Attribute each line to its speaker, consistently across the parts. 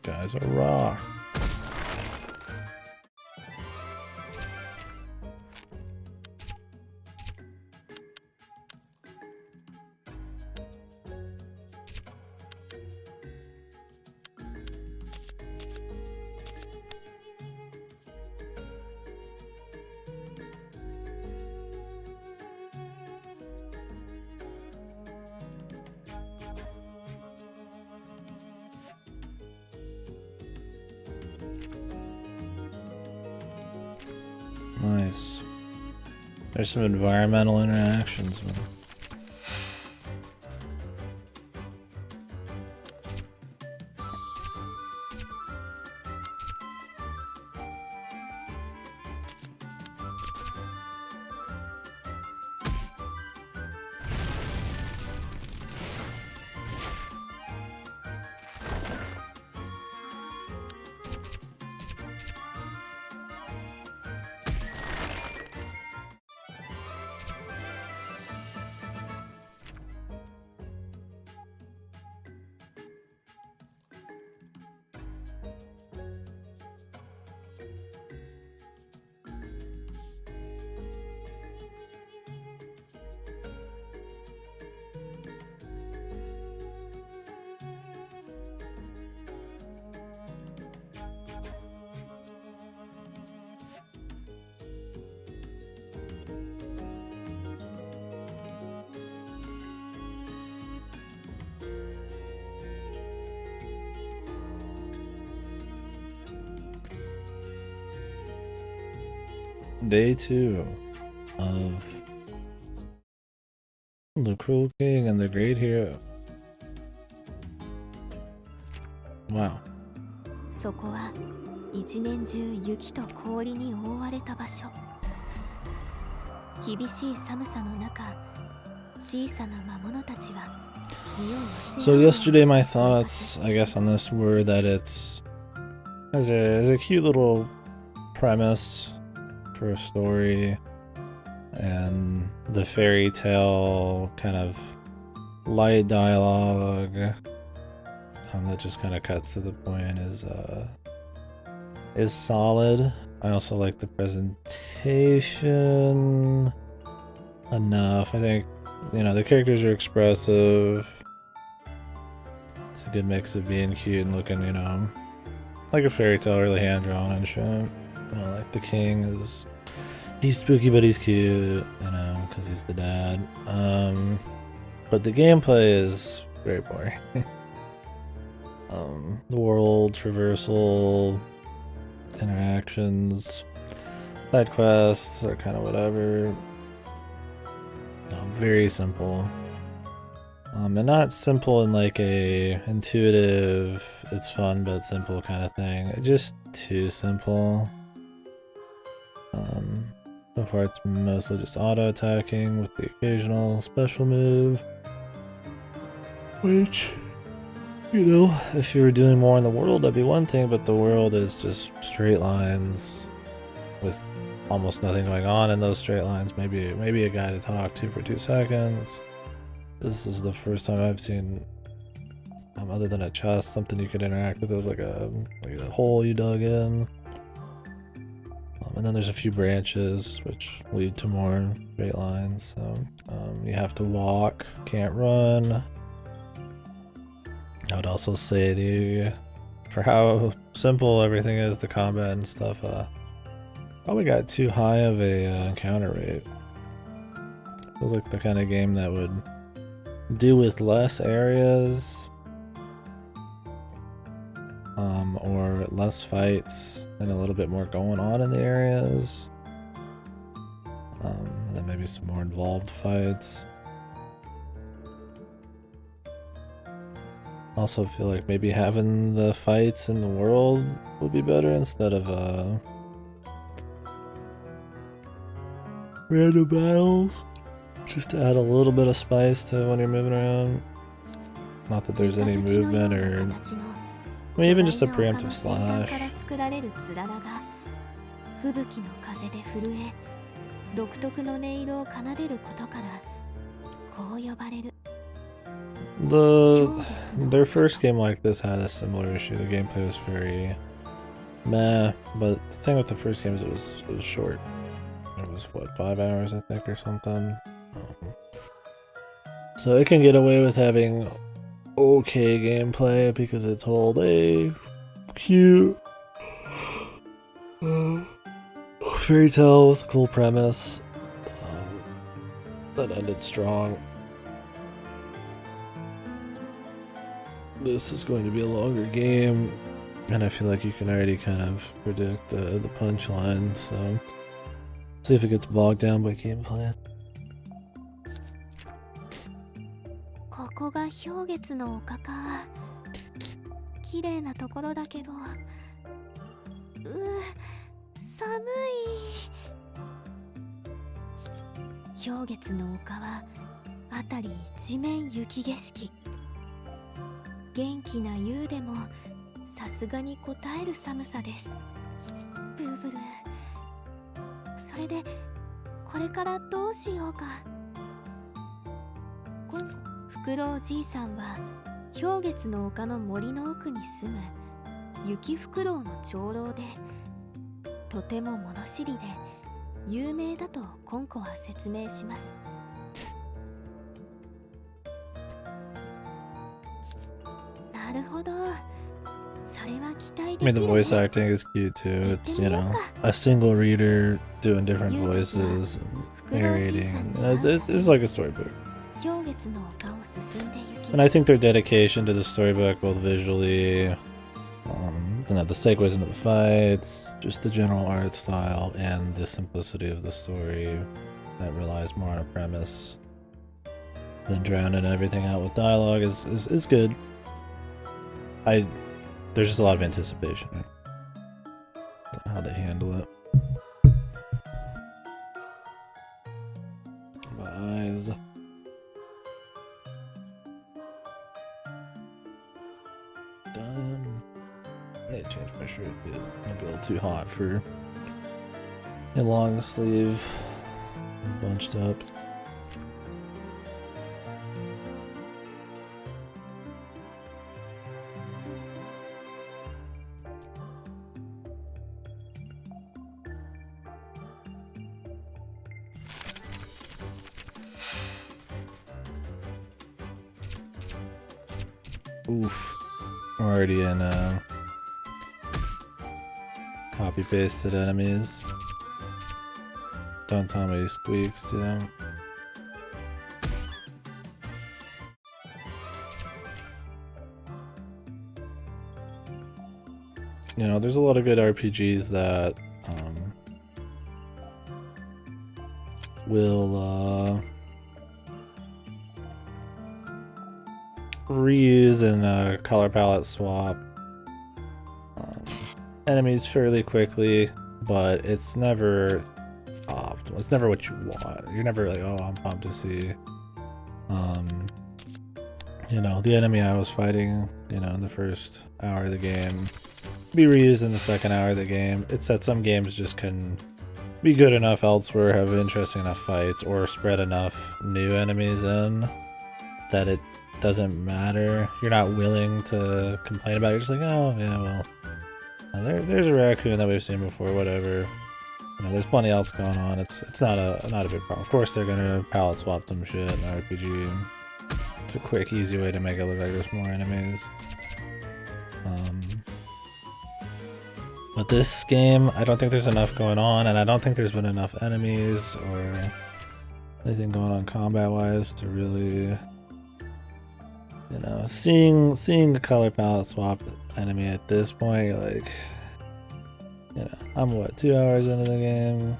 Speaker 1: guy's a rock. Nice. There's some environmental interactions, man. Day 2 of the Cruel King and the Great Hero. Wow.
Speaker 2: そこは一年中雪と氷に覆われた場所。厳しい寒さの中、小さな魔物たちは身を寄せ。
Speaker 1: So yesterday my thoughts, I guess, on this were that it's as a cute little premise for a story, and the fairy tale kind of light dialogue that just kind of cuts to the point is solid. I also like the presentation enough. I think, you know, the characters are expressive. It's a good mix of being cute and looking, you know, like a fairy tale, really hand drawn and shit. You know, like the king is, he's spooky but he's cute, you know, because he's the dad. But the gameplay is very boring. The world traversal, interactions, side quests are kind of whatever. Very simple. And not simple in like a intuitive, it's fun but simple kind of thing. Just too simple. So far it's mostly just auto-attacking with the occasional special move. Which, you know, if you were doing more in the world, that'd be one thing, but the world is just straight lines with almost nothing going on in those straight lines. Maybe a guy to talk to for 2 seconds. This is the first time I've seen, other than a chest, something you could interact with. It was like a hole you dug in. And then there's a few branches which lead to more straight lines. So you have to walk, can't run. I would also say for how simple everything is, the combat and stuff, probably got too high of a encounter rate. Feels like the kind of game that would do with less areas, or less fights and a little bit more going on in the areas, and then maybe some more involved fights. Also feel like maybe having the fights in the world would be better instead of random battles, just to add a little bit of spice to when you're moving around. Not that there's any movement or, I mean, even just a preemptive slash.
Speaker 2: 吹雪の風で震え、独特の音色を奏でることからこう呼ばれる。
Speaker 1: Their first game like this had a similar issue. The gameplay was very meh, but the thing with the first game is it was short. It was what, 5 hours I think or something. So it can get away with having okay gameplay because it told a cute fairy tale with a cool premise that ended strong. This is going to be a longer game, and I feel like you can already kind of predict the punchline, so see if it gets bogged down by gameplay.
Speaker 2: ここが氷月の丘か。綺麗なところだけど、寒い。氷月の丘は辺り一面雪景色。元気な優でもさすがに応える寒さです。ブーブル。それでこれからどうしようか。フクロウじいさんは氷月の丘の森の奥に住む雪フクロウの長老で、とても物知りで有名だとコンコは説明します。なるほど。それは期待できるね。
Speaker 1: I mean, the voice acting is cute too. It's, you know, a single reader doing different voices and narrating. It's like a storybook. And I think their dedication to the storybook, both visually, you know, the segues into the fights, just the general art style, and the simplicity of the story that relies more on a premise than drowning everything out with dialogue is good. There's just a lot of anticipation on how they handle it. My eyes. Done. I need to change my shirt. It might be a little too hot for a long sleeve and bunched up. Oof. We're already in copy-pasted enemies. Don't tell me he squeaks too. You know, there's a lot of good RPGs that will reuse and color palette swap enemies fairly quickly, but it's never optimal. It's never what you want. You're never like, oh, I'm pumped to see you know, the enemy I was fighting, you know, in the first hour of the game be reused in the second hour of the game. It's that some games just can be good enough elsewhere, have interesting enough fights, or spread enough new enemies in that it doesn't matter. You're not willing to complain about it. You're just like, oh yeah, well, there's a raccoon that we've seen before, whatever. You know, there's plenty else going on. It's not a big problem. Of course they're gonna palette swap some shit in RPG. It's a quick, easy way to make it look like there's more enemies. But this game, I don't think there's enough going on, and I don't think there's been enough enemies or anything going on combat-wise to really, you know, seeing the color palette swap enemy at this point, like, you know, I'm what, 2 hours into the game?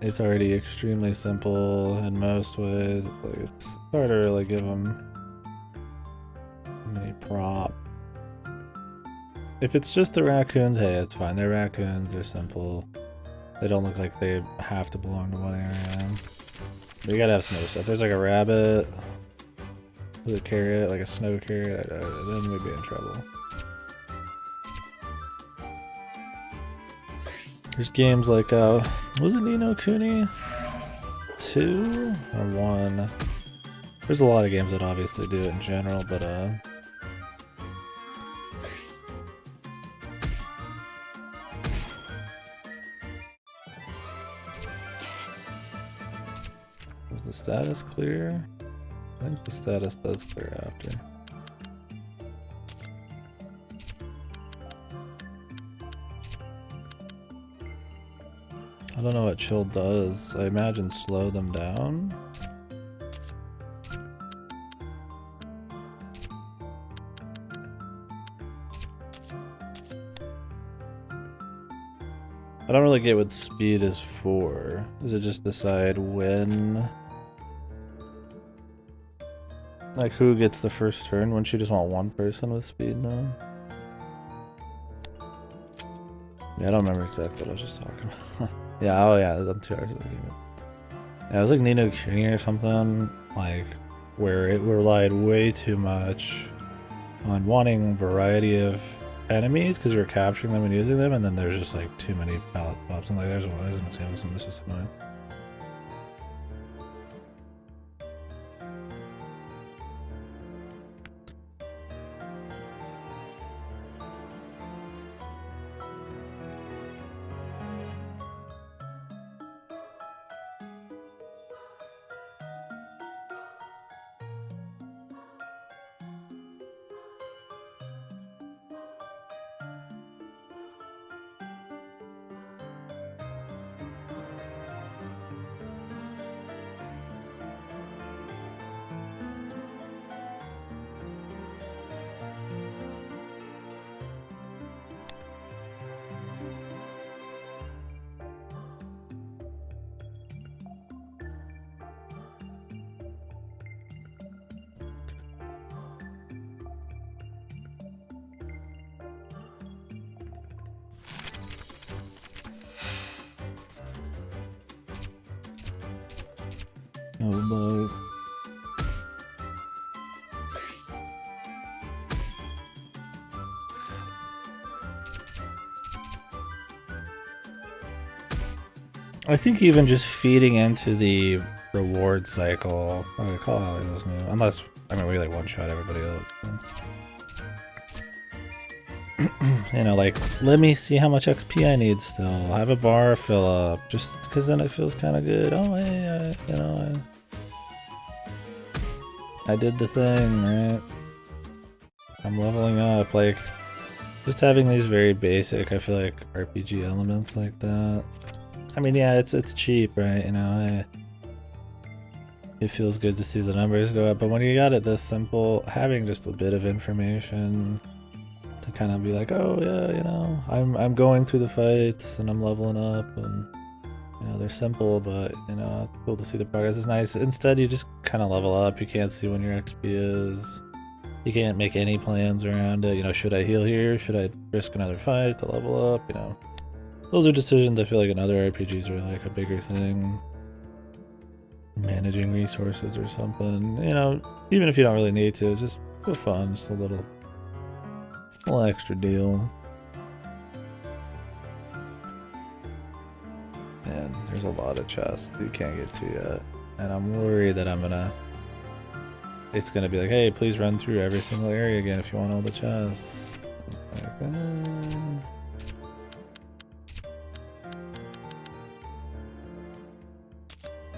Speaker 1: It's already extremely simple in most ways. Like, it's hard to really give them any prop. If it's just the raccoons, hey, it's fine. They're raccoons, they're simple. They don't look like they have to belong to one area. But you gotta have some other stuff. There's like a rabbit with a carrot, like a snow carrot. Then we'd be in trouble. There's games like, was it Ni no Kuni 2 or 1? There's a lot of games that obviously do it in general, but is the status clear? I think the status does clear after. I don't know what chill does. I imagine slow them down. I don't really get what speed is for. Does it just decide when? Like who gets the first turn? Wouldn't you just want one person with speed then? Yeah, I don't remember exactly what I was just talking about. Yeah, oh yeah, I'm 2 hours of the game. Yeah, it was like Ni no Kuni or something, like, where it relied way too much on wanting variety of enemies because you're capturing them and using them, and then there's just like too many pallet pops. And like, there's an example of something that's just annoying. Oh boy. I think even just feeding into the reward cycle. Okay, call out those new. Unless, I mean, we like one shot everybody else. You know, like, let me see how much XP I need still. I have a bar fill up, just because then it feels kind of good. Oh, hey, you know, I did the thing, right? I'm leveling up, like, just having these very basic, I feel like, RPG elements like that. I mean, yeah, it's cheap, right? You know, it feels good to see the numbers go up, but when you got it this simple, having just a bit of information to kind of be like, oh yeah, you know, I'm going through the fights and I'm leveling up, and you know, they're simple, but you know, it's cool to see the progress. It's nice. Instead, you just kind of level up. You can't see when your XP is. You can't make any plans around it. You know, should I heal here? Should I risk another fight to level up? You know, those are decisions I feel like in other RPGs are like a bigger thing. Managing resources or something. You know, even if you don't really need to, it's just for fun, just a little extra deal. Man, there's a lot of chests you can't get to yet. And I'm worried that it's gonna be like, hey, please run through every single area again if you want all the chests. Like,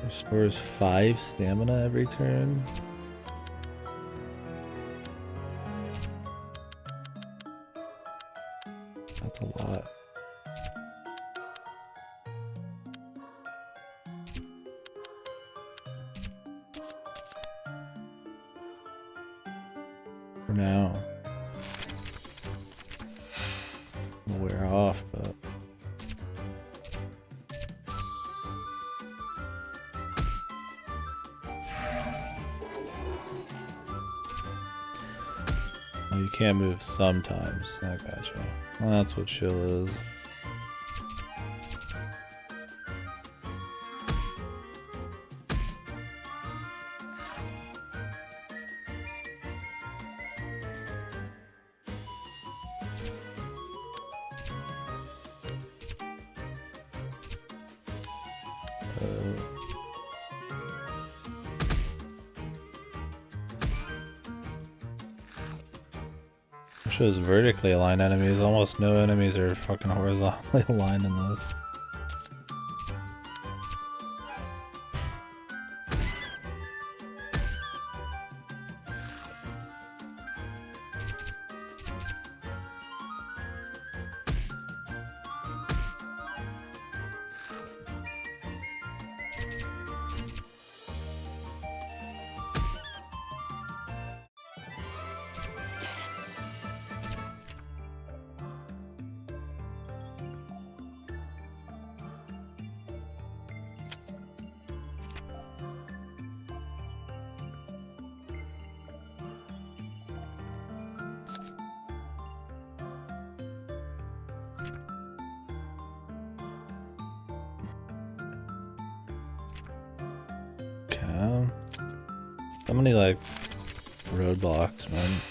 Speaker 1: Restores 5 stamina every turn. That's a lot. For now. It'll wear off, but... Oh, you can't move sometimes. I gotcha. Well, that's what chill is. shows vertically aligned enemies. Almost no enemies are fucking horizontally aligned in this. So many like roadblocks, man.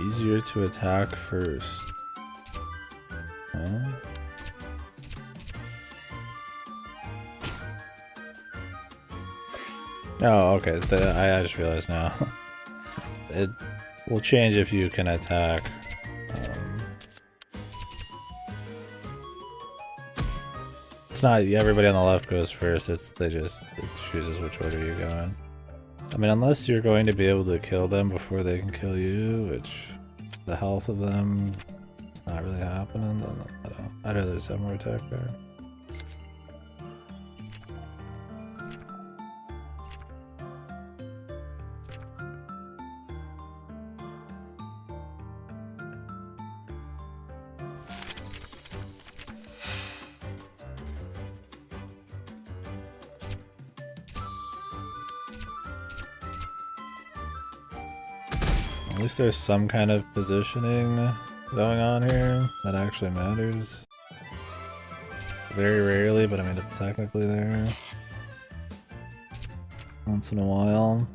Speaker 1: Easier to attack first. Huh? Oh, okay. I just realized now. It will change if you can attack. It's not everybody on the left goes first. It chooses which order you go in. I mean, unless you're going to be able to kill them before they can kill you, which the health of them is not really happening, then I'd rather just have more attack power. At least there's some kind of positioning going on here that actually matters. Very rarely, but I mean it's technically there. Once in a while.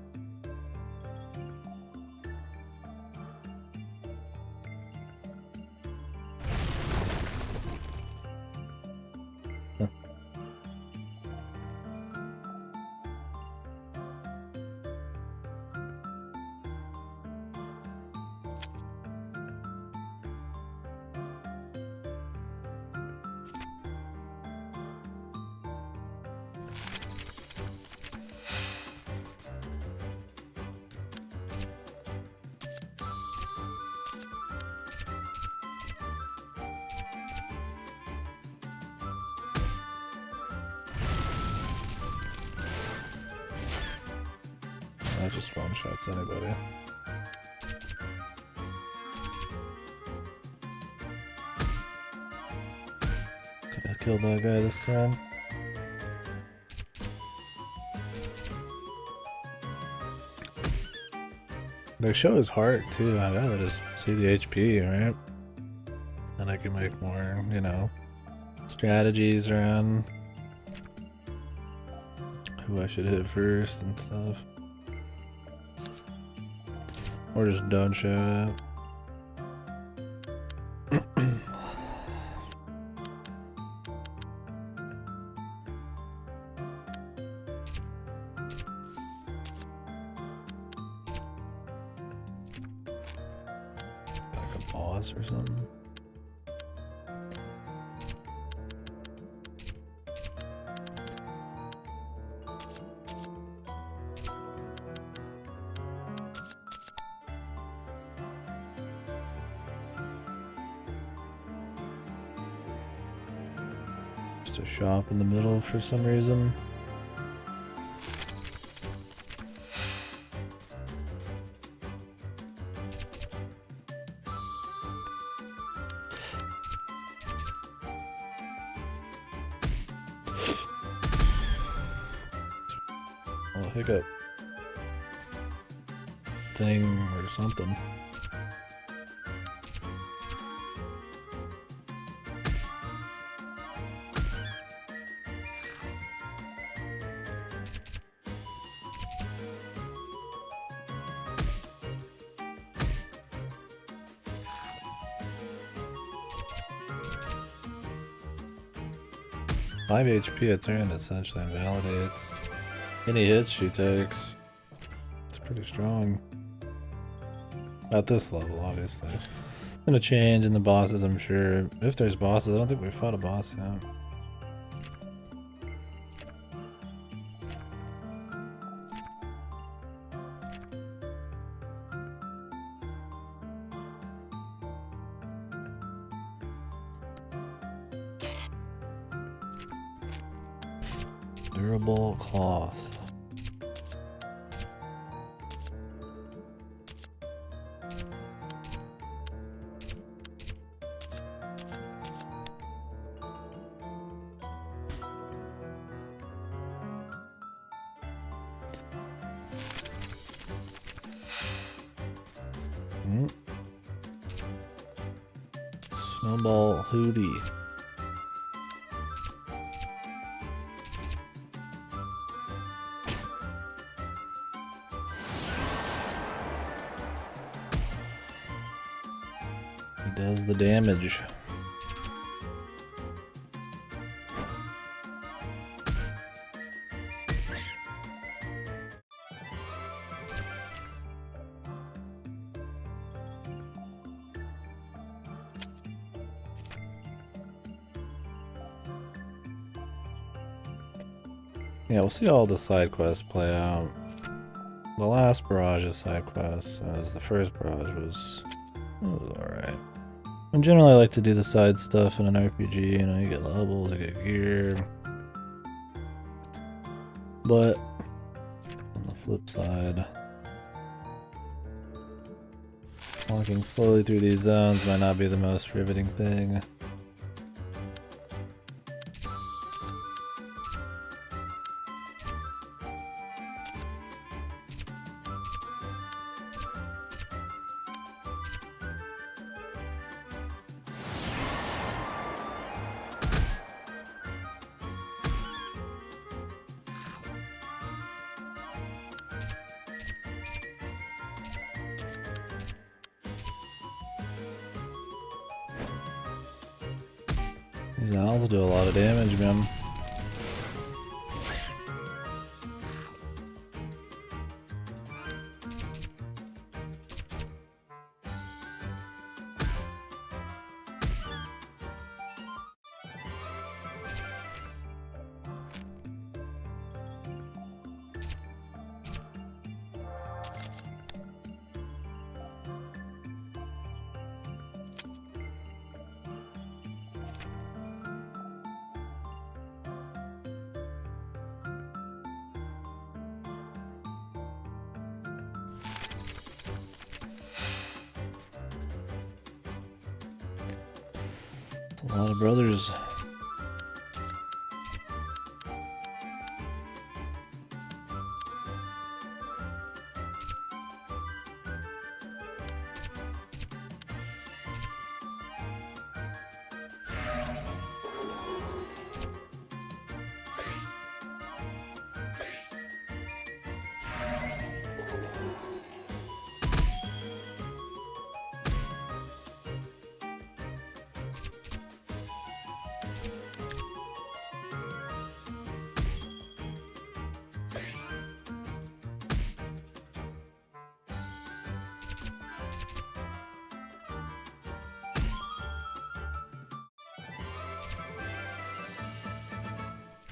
Speaker 1: That just one-shots anybody. Could have killed that guy this time. They show his heart too. I'd rather just see the HP, right? Then I can make more, you know, strategies around who I should hit first and stuff. Or just don't show it. Like a boss or something. A shop in the middle for some reason. Oh, hiccup thing or something. 5 HP a turn essentially invalidates any hits she takes. It's pretty strong. At this level, obviously. Gonna change in the bosses, I'm sure. If there's bosses, I don't think we fought a boss yet. Durable cloth. Snowball Hootie. He does the damage. Yeah, we'll see how all the side quests play out. The last barrage of side quests, as the first barrage was alright. I generally like to do the side stuff in an RPG, you know, you get levels, you get gear. But, on the flip side, walking slowly through these zones might not be the most riveting thing. These owls do a lot of damage, man. A lot of brothers.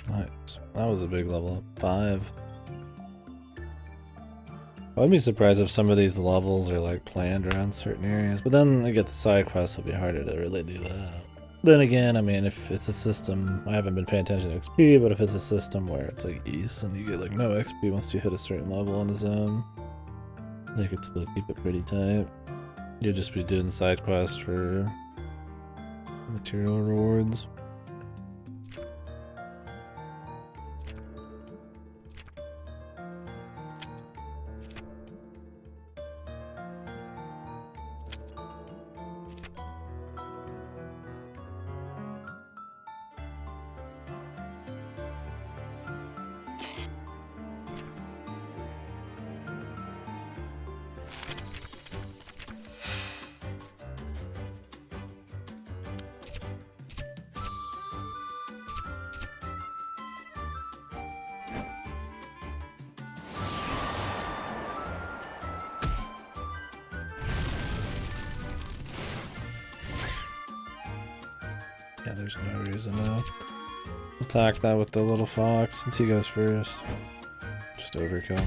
Speaker 1: Nice. That was a big level up. 5. I'd be surprised if some of these levels are like planned around certain areas, but then I get the side quests, it'll be harder to really do that. Then again, I mean, if it's a system, I haven't been paying attention to XP, but if it's a system where it's like East and you get like no XP once you hit a certain level in the zone, they could still keep it pretty tight. You'll just be doing side quests for material rewards. there's no reason to attack that with the little fox. Since he goes first. Just overkill.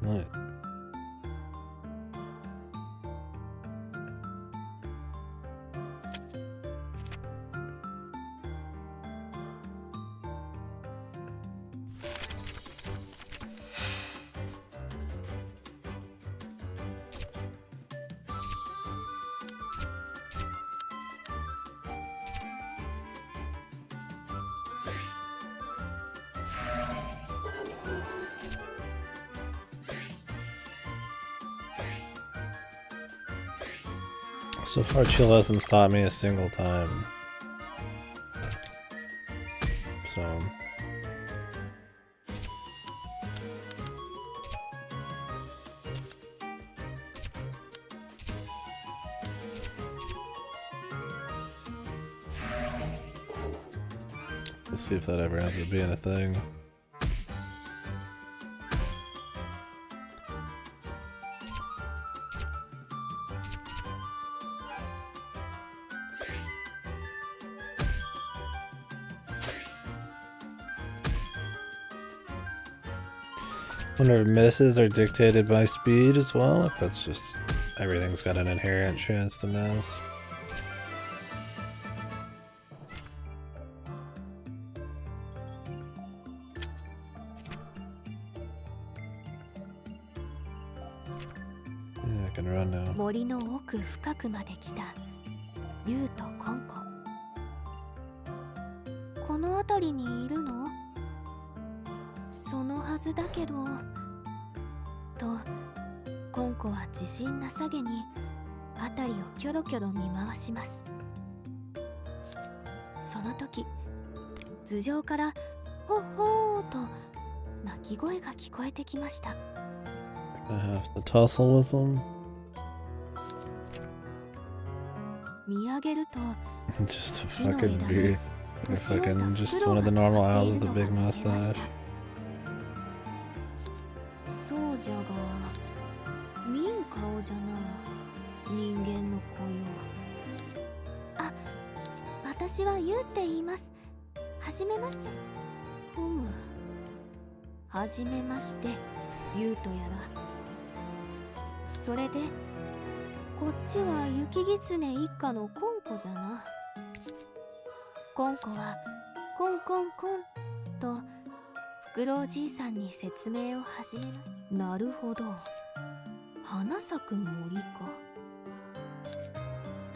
Speaker 1: Nice. So far, chill hasn't stopped me a single time. So. Let's see if that ever ends up being a thing. Wonder if misses are dictated by speed as well, if that's just everything's got an inherent chance to miss. Yeah, I can run now.
Speaker 2: 森の奥深くまで来たユウとコンコ。この辺りにいるの？そのはずだけど。と、コンコは自信なさげに辺りをキョロキョロ見回します。その時、頭上からホッホーと鳴き声が聞こえてきました。
Speaker 1: I have to tussle with them.
Speaker 2: 見上げると、
Speaker 1: Just a fucking beard. Fucking just one of the normal owls with a big mustache.
Speaker 2: そうじゃが、民顔じゃな、人間の子よ。あ、私はユウって言います。はじめまして。ふむ。はじめまして、ユウとやら。それで、こっちは雪狐一家のコンコじゃな。コンコはコンコンコンとフクロウじいさんに説明を始めます。なるほど、花咲く森か。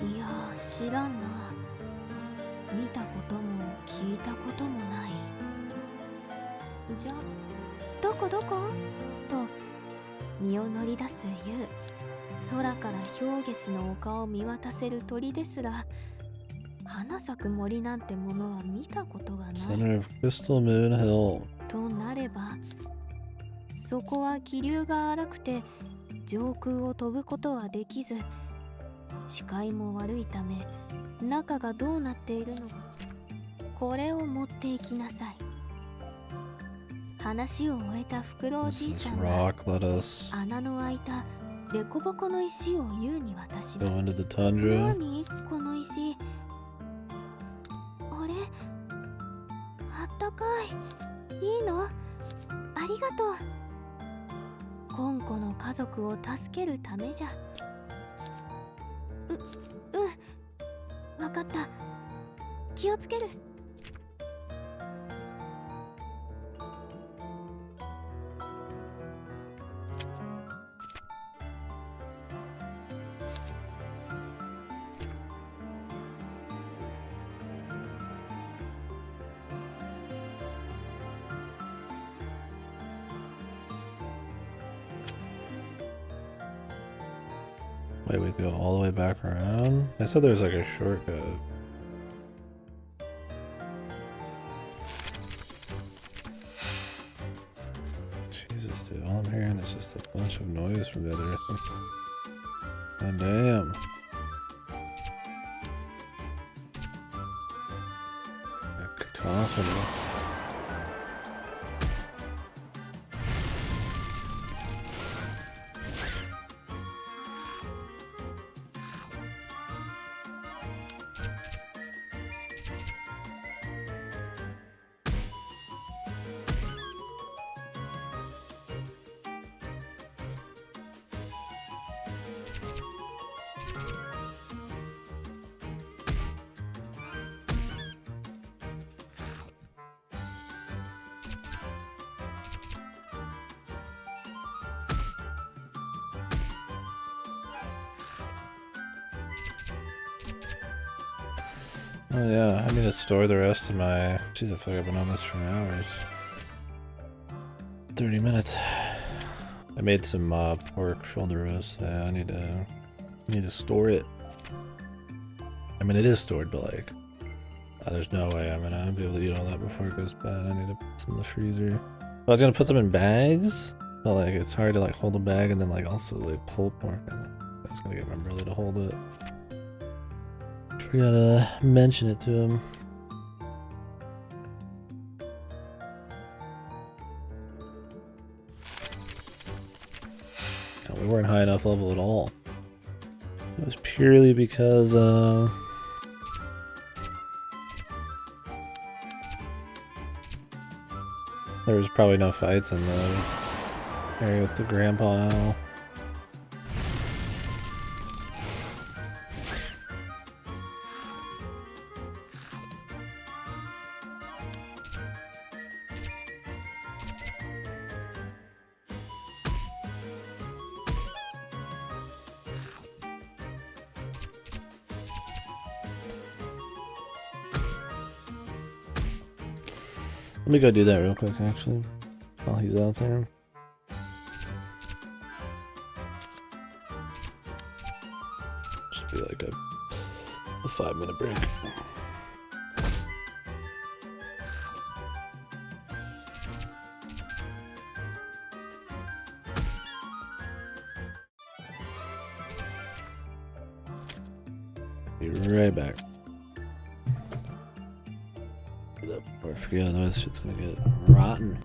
Speaker 2: いやー、知らんな。見たことも聞いたこともない。じゃ、どこどこ？と身を乗り出すユウ。空から氷月の丘を見渡せる鳥ですら、花咲く森なんてものは見たことがない。
Speaker 1: Center of Crystal Moon Hill.
Speaker 2: となれば、そこは気流が荒くて上空を飛ぶことはできず、視界も悪いため中がどうなっているのか、これを持っていきなさい。話を終えたフクロウじいさんは穴の開いたデコボコの石をユウに渡します。何この石。あれ、あったかい。いいの？ありがとう。コンコの家族を助けるためじゃ。わかった。気をつける。
Speaker 1: Wait, we go all the way back around? I said there's like a shortcut. noise, dude. All I'm hearing is just a bunch of noise from the other. God damn. Cacophony. Oh yeah, I need to store the rest of my... Jeez, I feel like I've been on this for hours. 30 minutes. I made some pork shoulder roast. I need to store it. I mean, it is stored, but like, there's no way I'm gonna be able to eat all that before it goes bad. I need to put some in the freezer. I was gonna put them in bags, but like, it's hard to like hold a bag and then like also like pull pork. I was gonna get my brother to hold it. Forgot to mention it to him. No, we weren't high enough level at all. It was purely because there was probably no fights in the area with the grandpa owl. Let me go do that real quick, actually, while he's out there. Just be like a 5-minute break. Be right back. Or forget, otherwise this shit's gonna get rotten.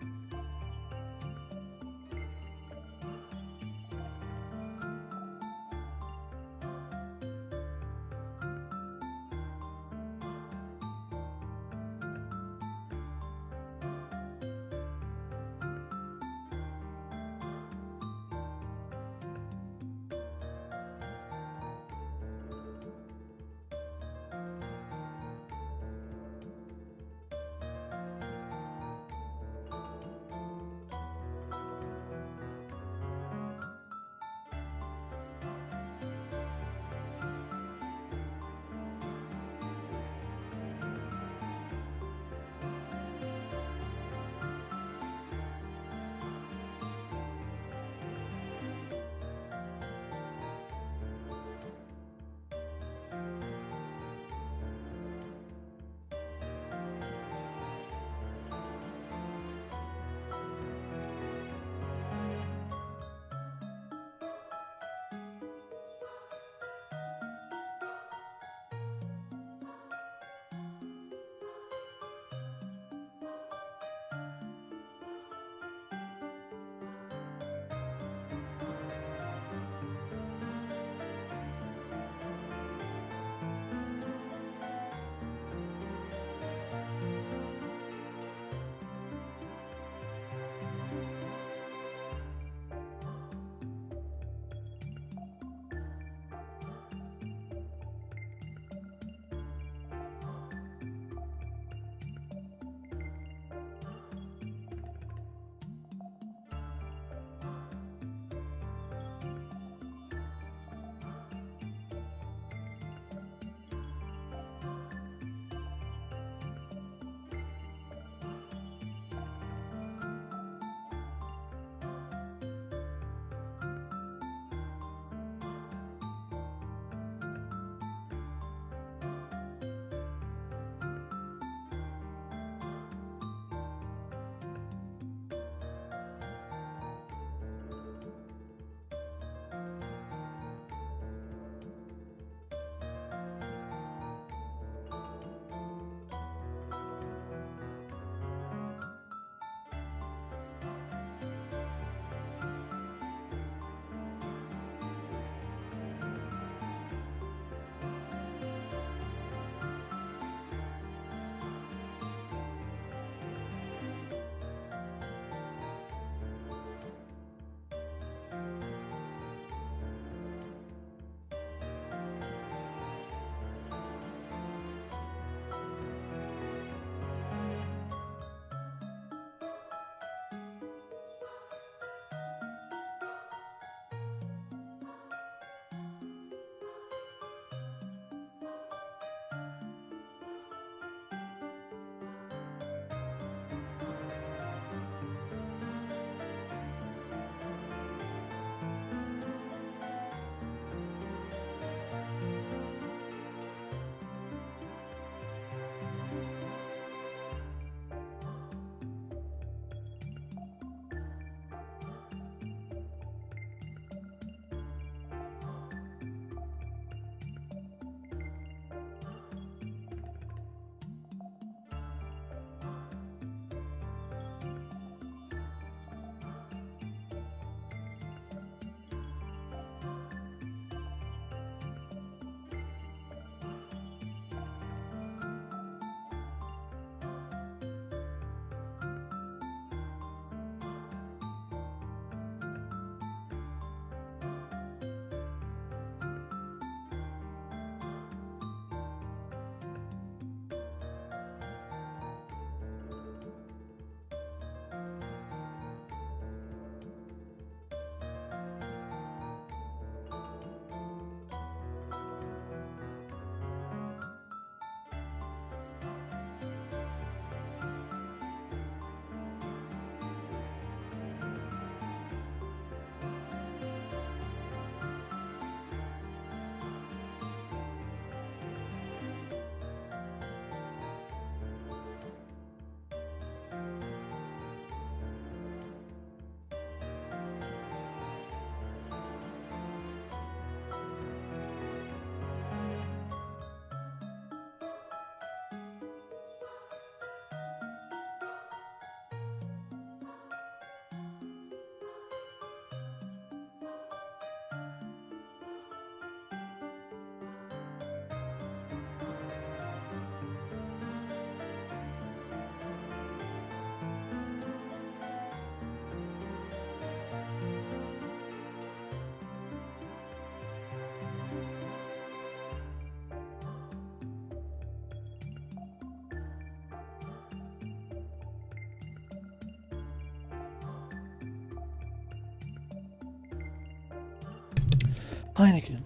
Speaker 1: Heineken.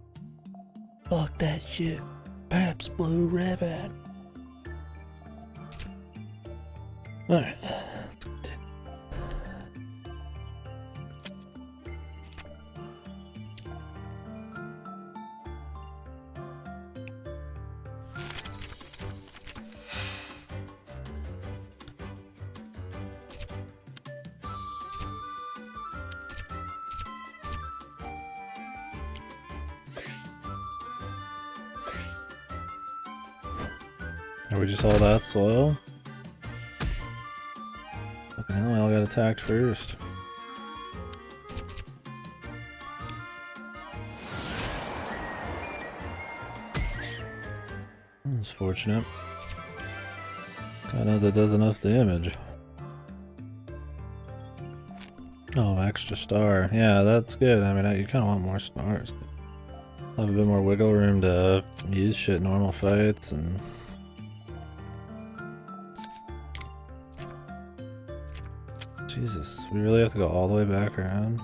Speaker 1: Fuck that shit. Pabst Blue Ribbon. Alright. Let's continue. Are we just all that slow? Fucking hell, I all got attacked first. That's fortunate. God knows that does enough damage. Oh, extra star. Yeah, that's good. I mean, you kind of want more stars. Have a bit more wiggle room to use shit in normal fights and... Jesus, we really have to go all the way back around?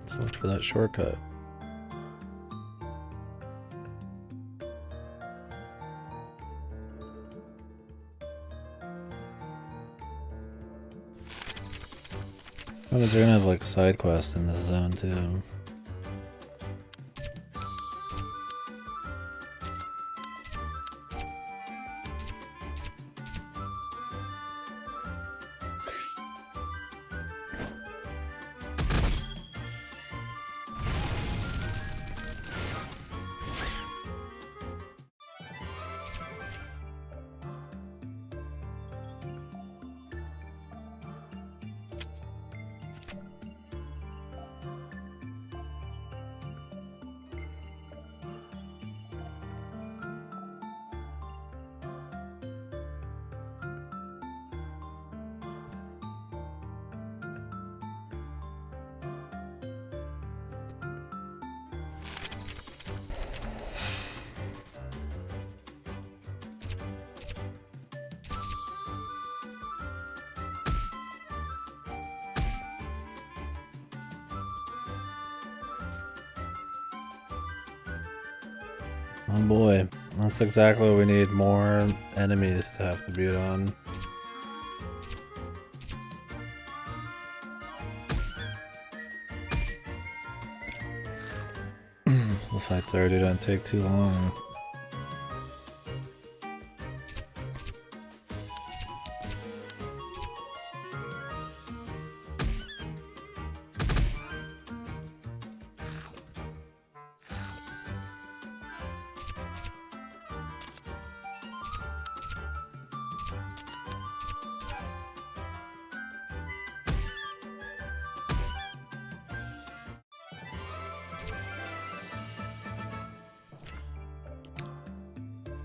Speaker 1: So much for that shortcut. Oh, they're gonna have like side quests in this zone too. Oh boy, that's exactly what we need, more enemies to have to beat on. The fights already don't take too long.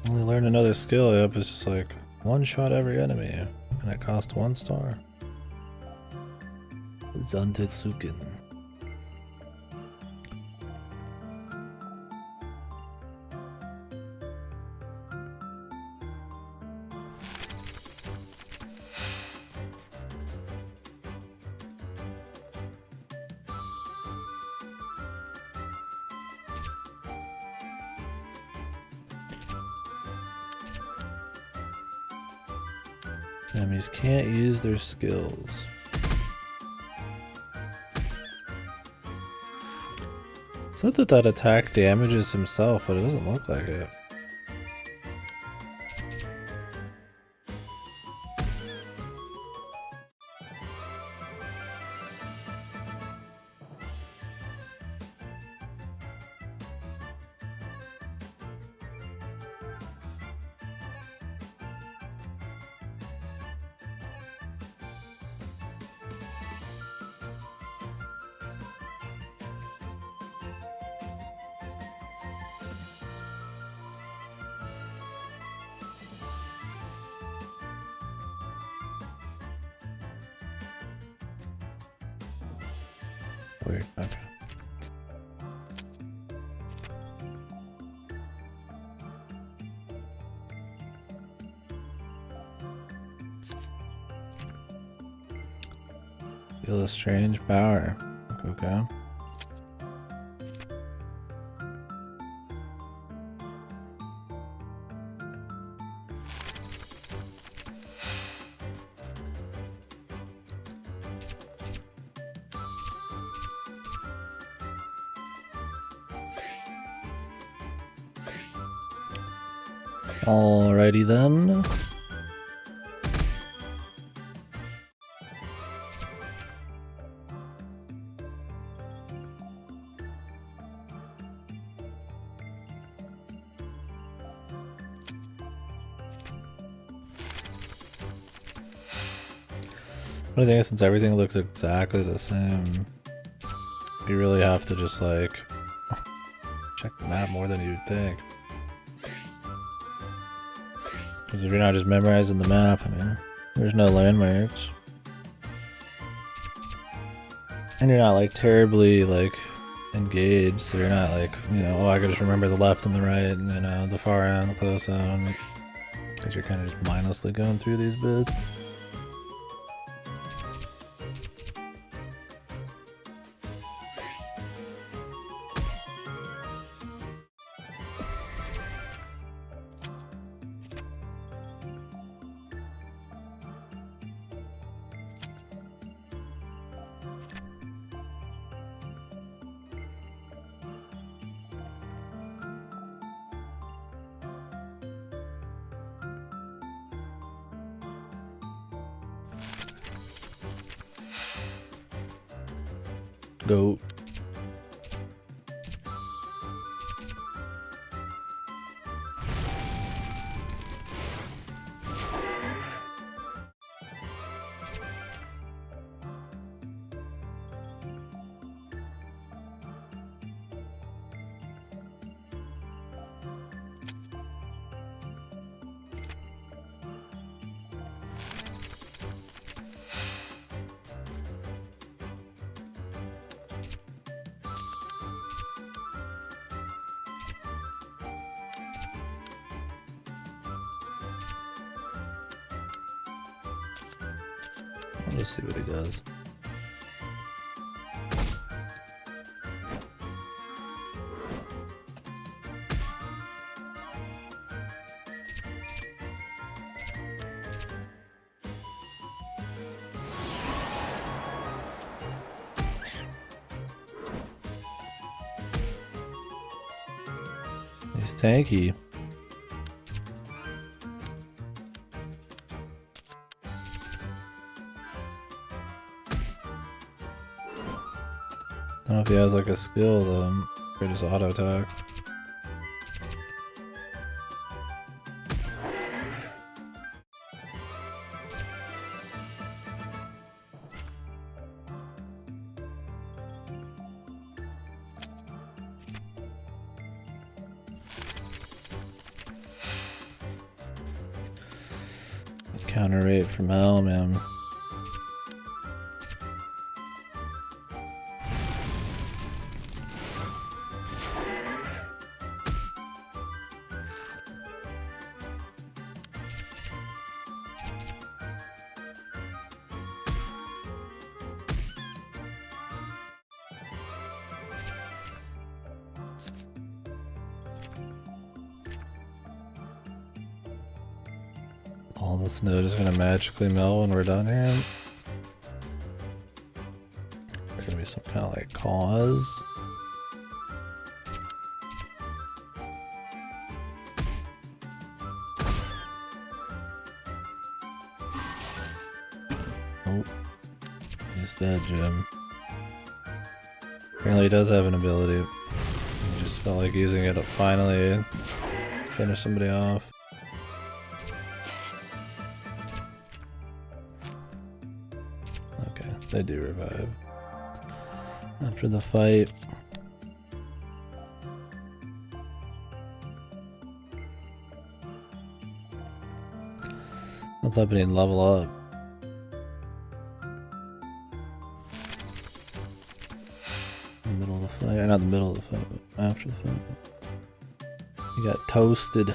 Speaker 1: Only learn another skill, yep, it's just like one shot every enemy, and it costs 1 star. Zantetsuken. Enemies can't use their skills. It's not that that attack damages himself, but it doesn't look like it. Weird, okay. Feel a strange power. Okay. Alrighty then. I think since everything looks exactly the same, you really have to just like check the map more than you'd think. Because if you're not just memorizing the map, I mean, there's no landmarks. And you're not like terribly like engaged, so you're not like, you know, oh, I can just remember the left and the right and, you know, the far end, the close end. Because you're kind of just mindlessly going through these bits. Go. Let's see what he does. He's tanky. I don't know if he has like a skill though, or just auto attack. Counter rate from hell, man. All the snow just gonna magically melt when we're done here. There's gonna be some kind of like cause. Oh, he's dead, Jim. Apparently he does have an ability. He just felt like using it to finally finish somebody off. They do revive after the fight. What's happening? Level up. In the middle of the fight, or not the middle of the fight, but after the fight. You got toasted.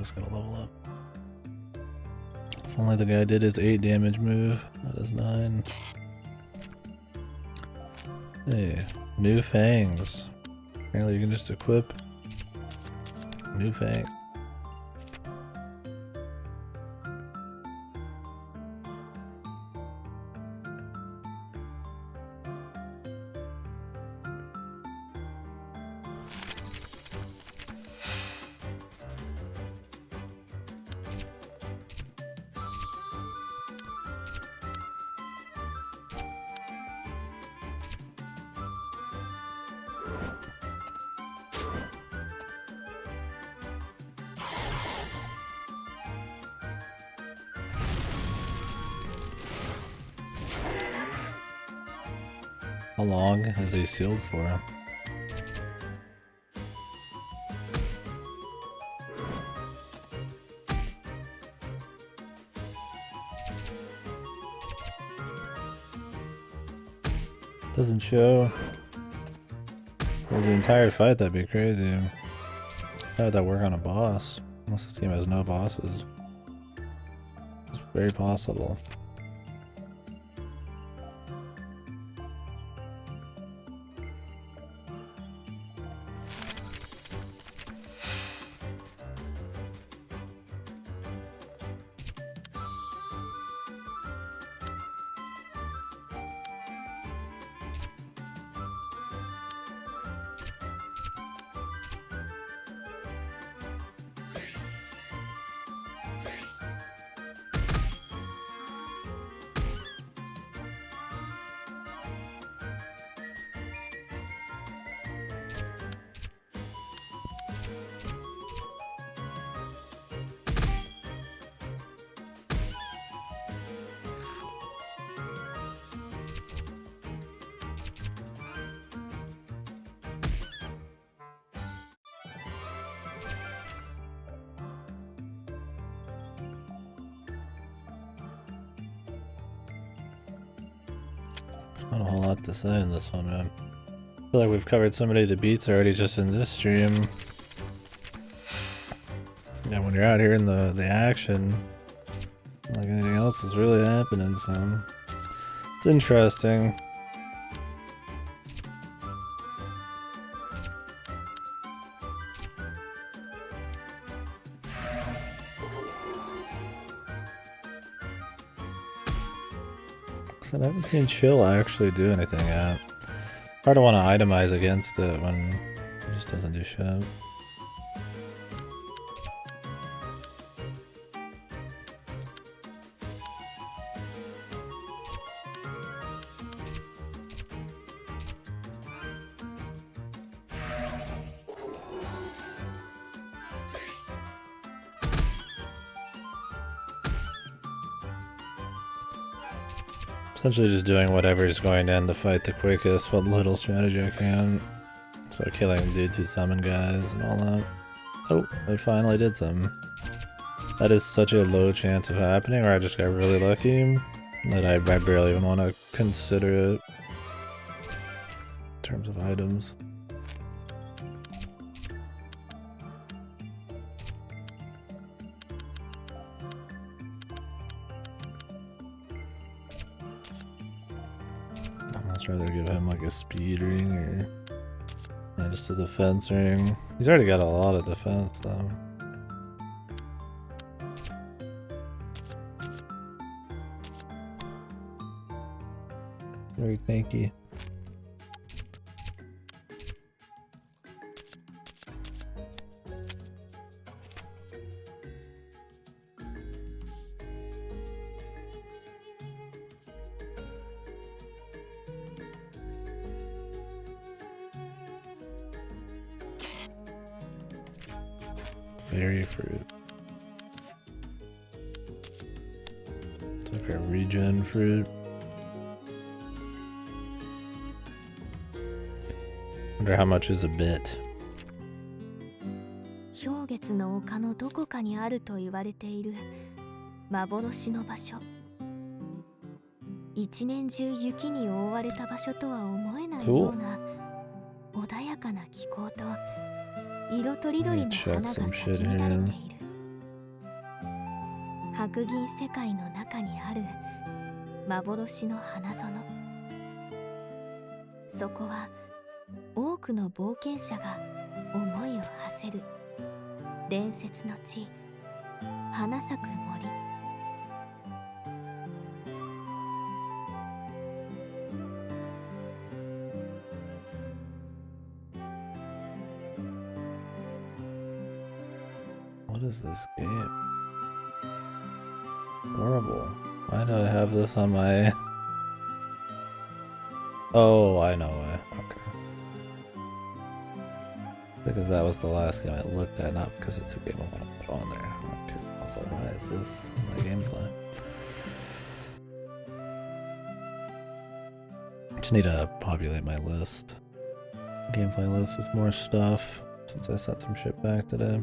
Speaker 1: thing's gonna level up. If only the guy did his 8 damage move, not his 9. Hey, new fangs. Apparently you can just equip new fangs. How long has he sealed for? Doesn't show. For the entire fight, that'd be crazy. How would that work on a boss? Unless this game has no bosses. It's very possible. Not a whole lot to say in this one, man. I feel like we've covered so many of the beats already just in this stream. Yeah, when you're out here in the action, like anything else is really happening, so it's interesting. I haven't seen Chill actually do anything yet. Hard to want to itemize against it when it just doesn't do shit. Essentially just doing whatever is going to end the fight the quickest, what little strategy I can. So killing dudes who summon guys and all that. Oh, I finally did some. That is such a low chance of happening, or I just got really lucky that I barely even want to consider it in terms of items. I'd rather give him like a speed ring or just a defense ring. He's already got a lot of defense though. Very tanky. Fairy fruit. It's like a regen fruit. Wonder how much is a bit.
Speaker 2: 氷月の丘のどこかにあると言われている幻の場所。一年中雪に覆われた場所とは思えないような穏やかな気候と色とりどりの花が咲き乱れている。白銀世界の中にある幻の花園。そこは多くの冒険者が思いを馳せる伝説の地、花咲く森。
Speaker 1: What is this game? Horrible. Why do I have this on my... Oh, I know why. Okay. Because that was the last game I looked at, not because it's a game I want to put on there. Okay. I was like, why is this my gameplay? Just need to populate my list. Gameplay list with more stuff, since I sent some shit back today.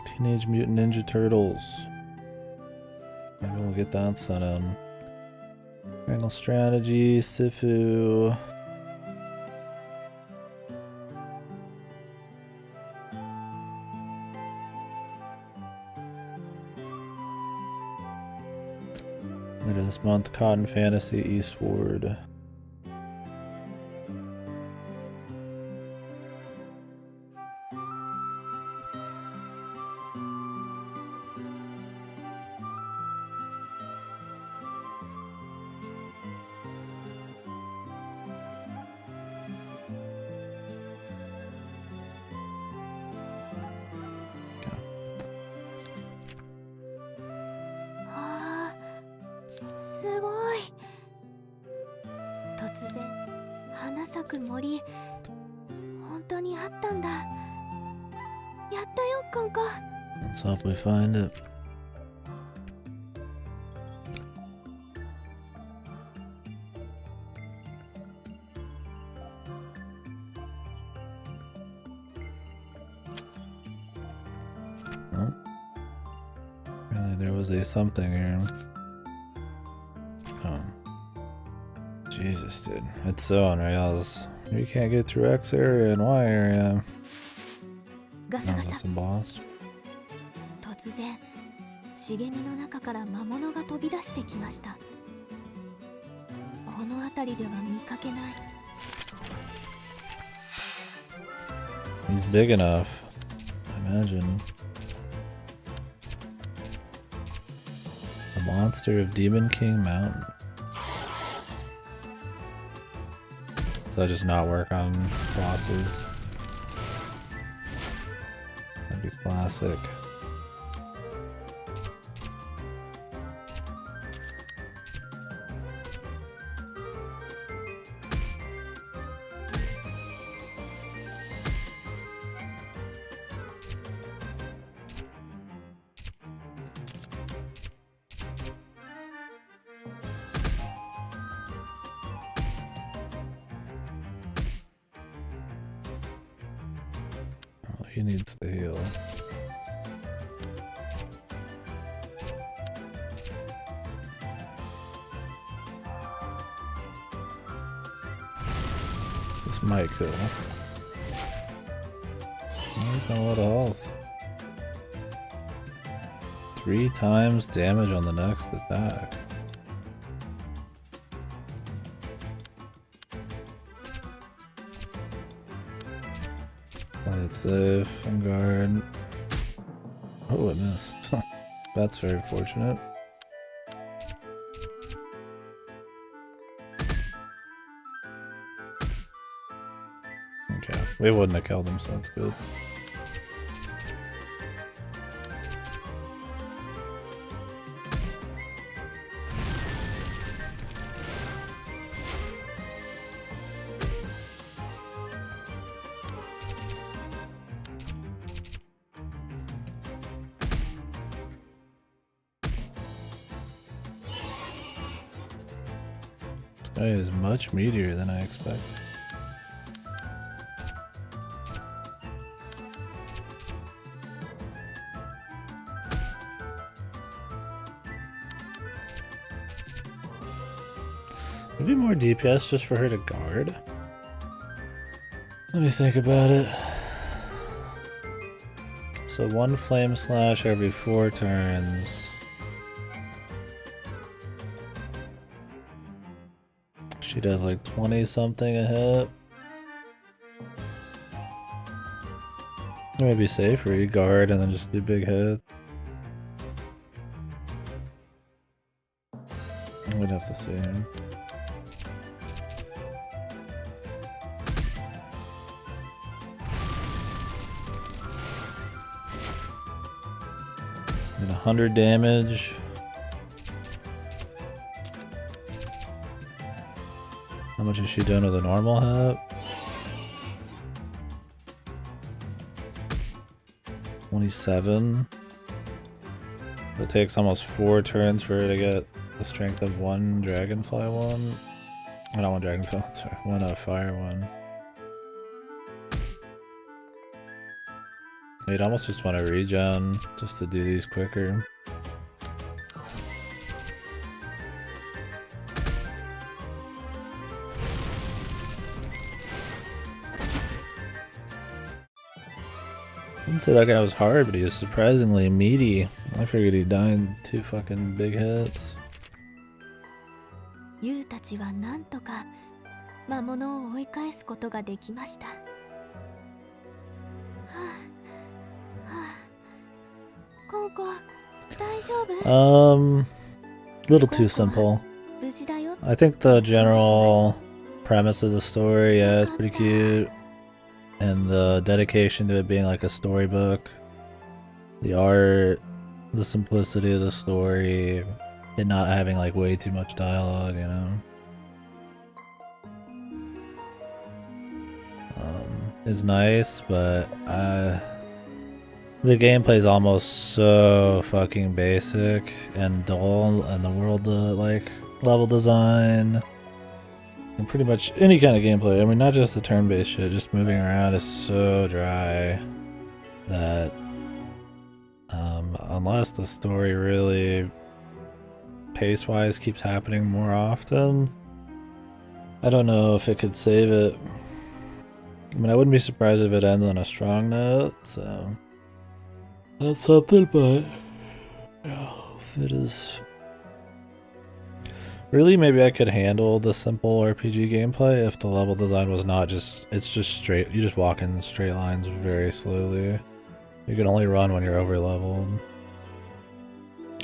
Speaker 1: Teenage Mutant Ninja Turtles. Maybe we'll get that set in. Triangle Strategy, Sifu. Later this month, Cotton Fantasy Eastward. Let's hope we find it. Oh. Really, there was a something here. Oh. Jesus, dude. It's so unreal. You can't get through X area and Y area. Some boss.
Speaker 2: 突然、茂みの中から魔物が飛び出してきました。この辺りでは見かけない。
Speaker 1: He's big enough, I imagine. A monster of Demon King Mountain. Does that just not work on bosses? That'd be classic. He needs to heal. This might kill. Oh, he's got a lot of health. 3 times damage on the next attack. Play it safe and guard. Oh, it missed. That's very fortunate. Okay, we wouldn't have killed him, so that's good. This guy is much meatier than I expected. Would be more DPS just for her to guard? Let me think about it. So 1 flame slash every 4 turns. She does like 20 something a hit. Maybe safer, you guard and then just do big hit. We'd have to see. Did 100 damage. How much is she doing with a normal hit? 27. It takes almost 4 turns for her to get the strength of 1 dragonfly one. I don't want dragonfly, sorry, 1 fire one. You'd almost just want to regen just to do these quicker. I didn't say that guy was hard, but he was surprisingly meaty. I figured he'd die in 2 fucking big hits.
Speaker 2: ユウたちはなんとか魔物を追い返すことができました。はあ、はあ、コンコ、大丈夫？
Speaker 1: Little too simple.
Speaker 2: 無事だよ。
Speaker 1: I think the general premise of the story, yeah, it's pretty cute. And the dedication to it being like a storybook. The art, the simplicity of the story, it not having like way too much dialogue, you know? Is nice, but the gameplay is almost so fucking basic and dull, and the world, like, level design, and pretty much any kind of gameplay, I mean, not just the turn-based shit, just moving around is so dry that, unless the story really, pace-wise, keeps happening more often, I don't know if it could save it. I mean, I wouldn't be surprised if it ends on a strong note, so that's something, but yeah, if it is... Really, maybe I could handle the simple RPG gameplay if the level design was not just... It's just straight... You just walk in straight lines very slowly. You can only run when you're over-leveled.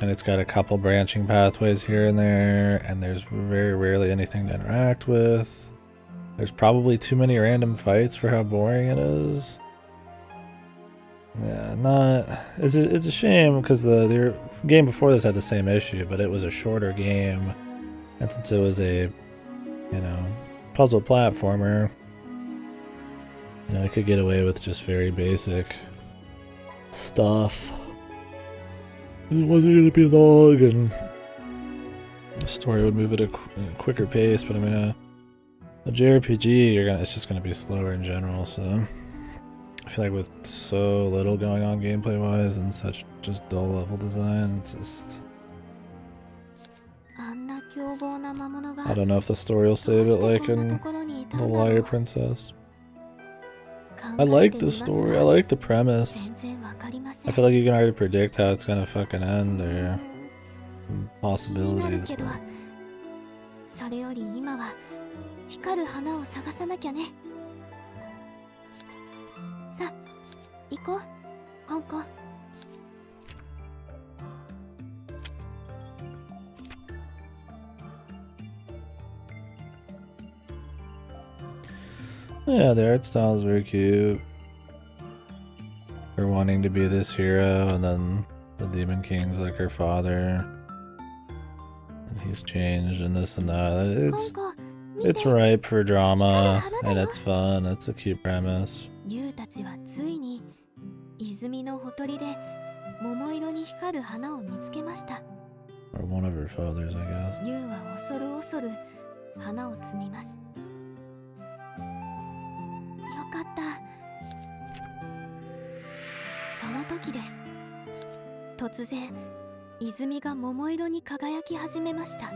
Speaker 1: And it's got a couple branching pathways here and there, and there's very rarely anything to interact with. There's probably too many random fights for how boring it is. Yeah, not... It's a shame, because the game before this had the same issue, but it was a shorter game. And since it was a, you know, puzzle platformer, you know, it could get away with just very basic stuff. It wasn't going to be long, and the story would move at a quicker pace, but I mean, a JRPG, it's just gonna be slower in general, so I feel like with so little going on gameplay wise and such just dull level design, it's just... I don't know if the story will save it like in The Liar Princess. I like the story, I like the premise. I feel like you can already predict how it's gonna fucking end, or possibilities, but...
Speaker 2: 光る花を探さなきゃね。さあ、行こう、コンコ。
Speaker 1: Yeah, the art style is very cute. Her wanting to be this hero, and then the Demon King's like her father. And he's changed and this and that. It's ripe for drama, and it's fun. It's a cute premise.
Speaker 2: ユウたちはついに泉のほとりで桃色に光る花を見つけました。
Speaker 1: Or one of her fathers, I guess.
Speaker 2: ユウは恐る恐る花を摘みます。よかった。その時です。突然、泉が桃色に輝き始めました。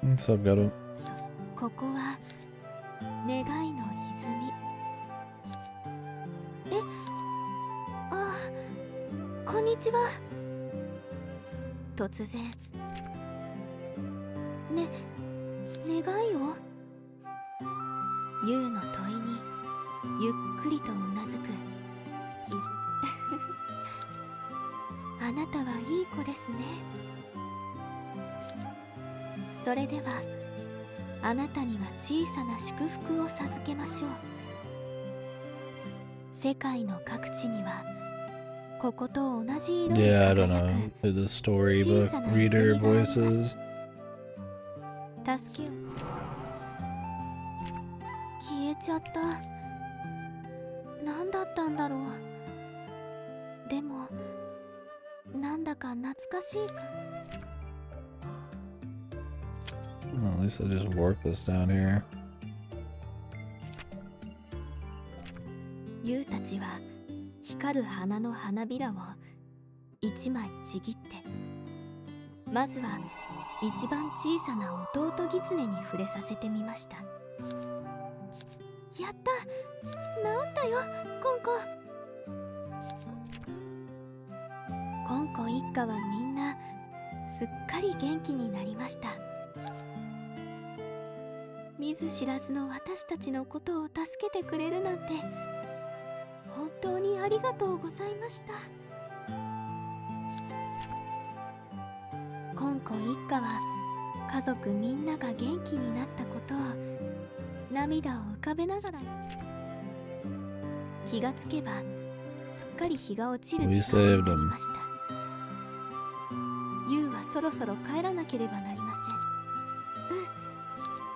Speaker 1: What's up, Gato?
Speaker 2: ここは願いの泉。え、あ、ちは。突然願いを。ユウの問いにゆっくりとうなずくイズ。あなたはいい子ですね。それではあなたには小さな祝福を授けましょう。世界の各地にはここと同じ色に
Speaker 1: Yeah, I don't
Speaker 2: 輝
Speaker 1: know
Speaker 2: く
Speaker 1: who the storybook
Speaker 2: 小さな
Speaker 1: reader
Speaker 2: 泉があり
Speaker 1: voice
Speaker 2: ます。
Speaker 1: is.
Speaker 2: 助けを。消えちゃった。何だったんだろう。でもなんだか懐かしいか。
Speaker 1: Well, at least I just warped this down here.
Speaker 2: ユウたちは光る花の花びらを一枚ちぎって、まずは一番小さな弟ギツネに触れさせてみました。やった、治ったよ、コンコ。コンコ一家はみんなすっかり元気になりました。見ず知らずの私たちのことを助けてくれるなんて本当にありがとうございました。コンコ一家は家族みんなが元気になったことを涙を浮かべながら、気がつけばすっかり日が落ちる時間になりました。ユウはそろそろ帰らなければなりません。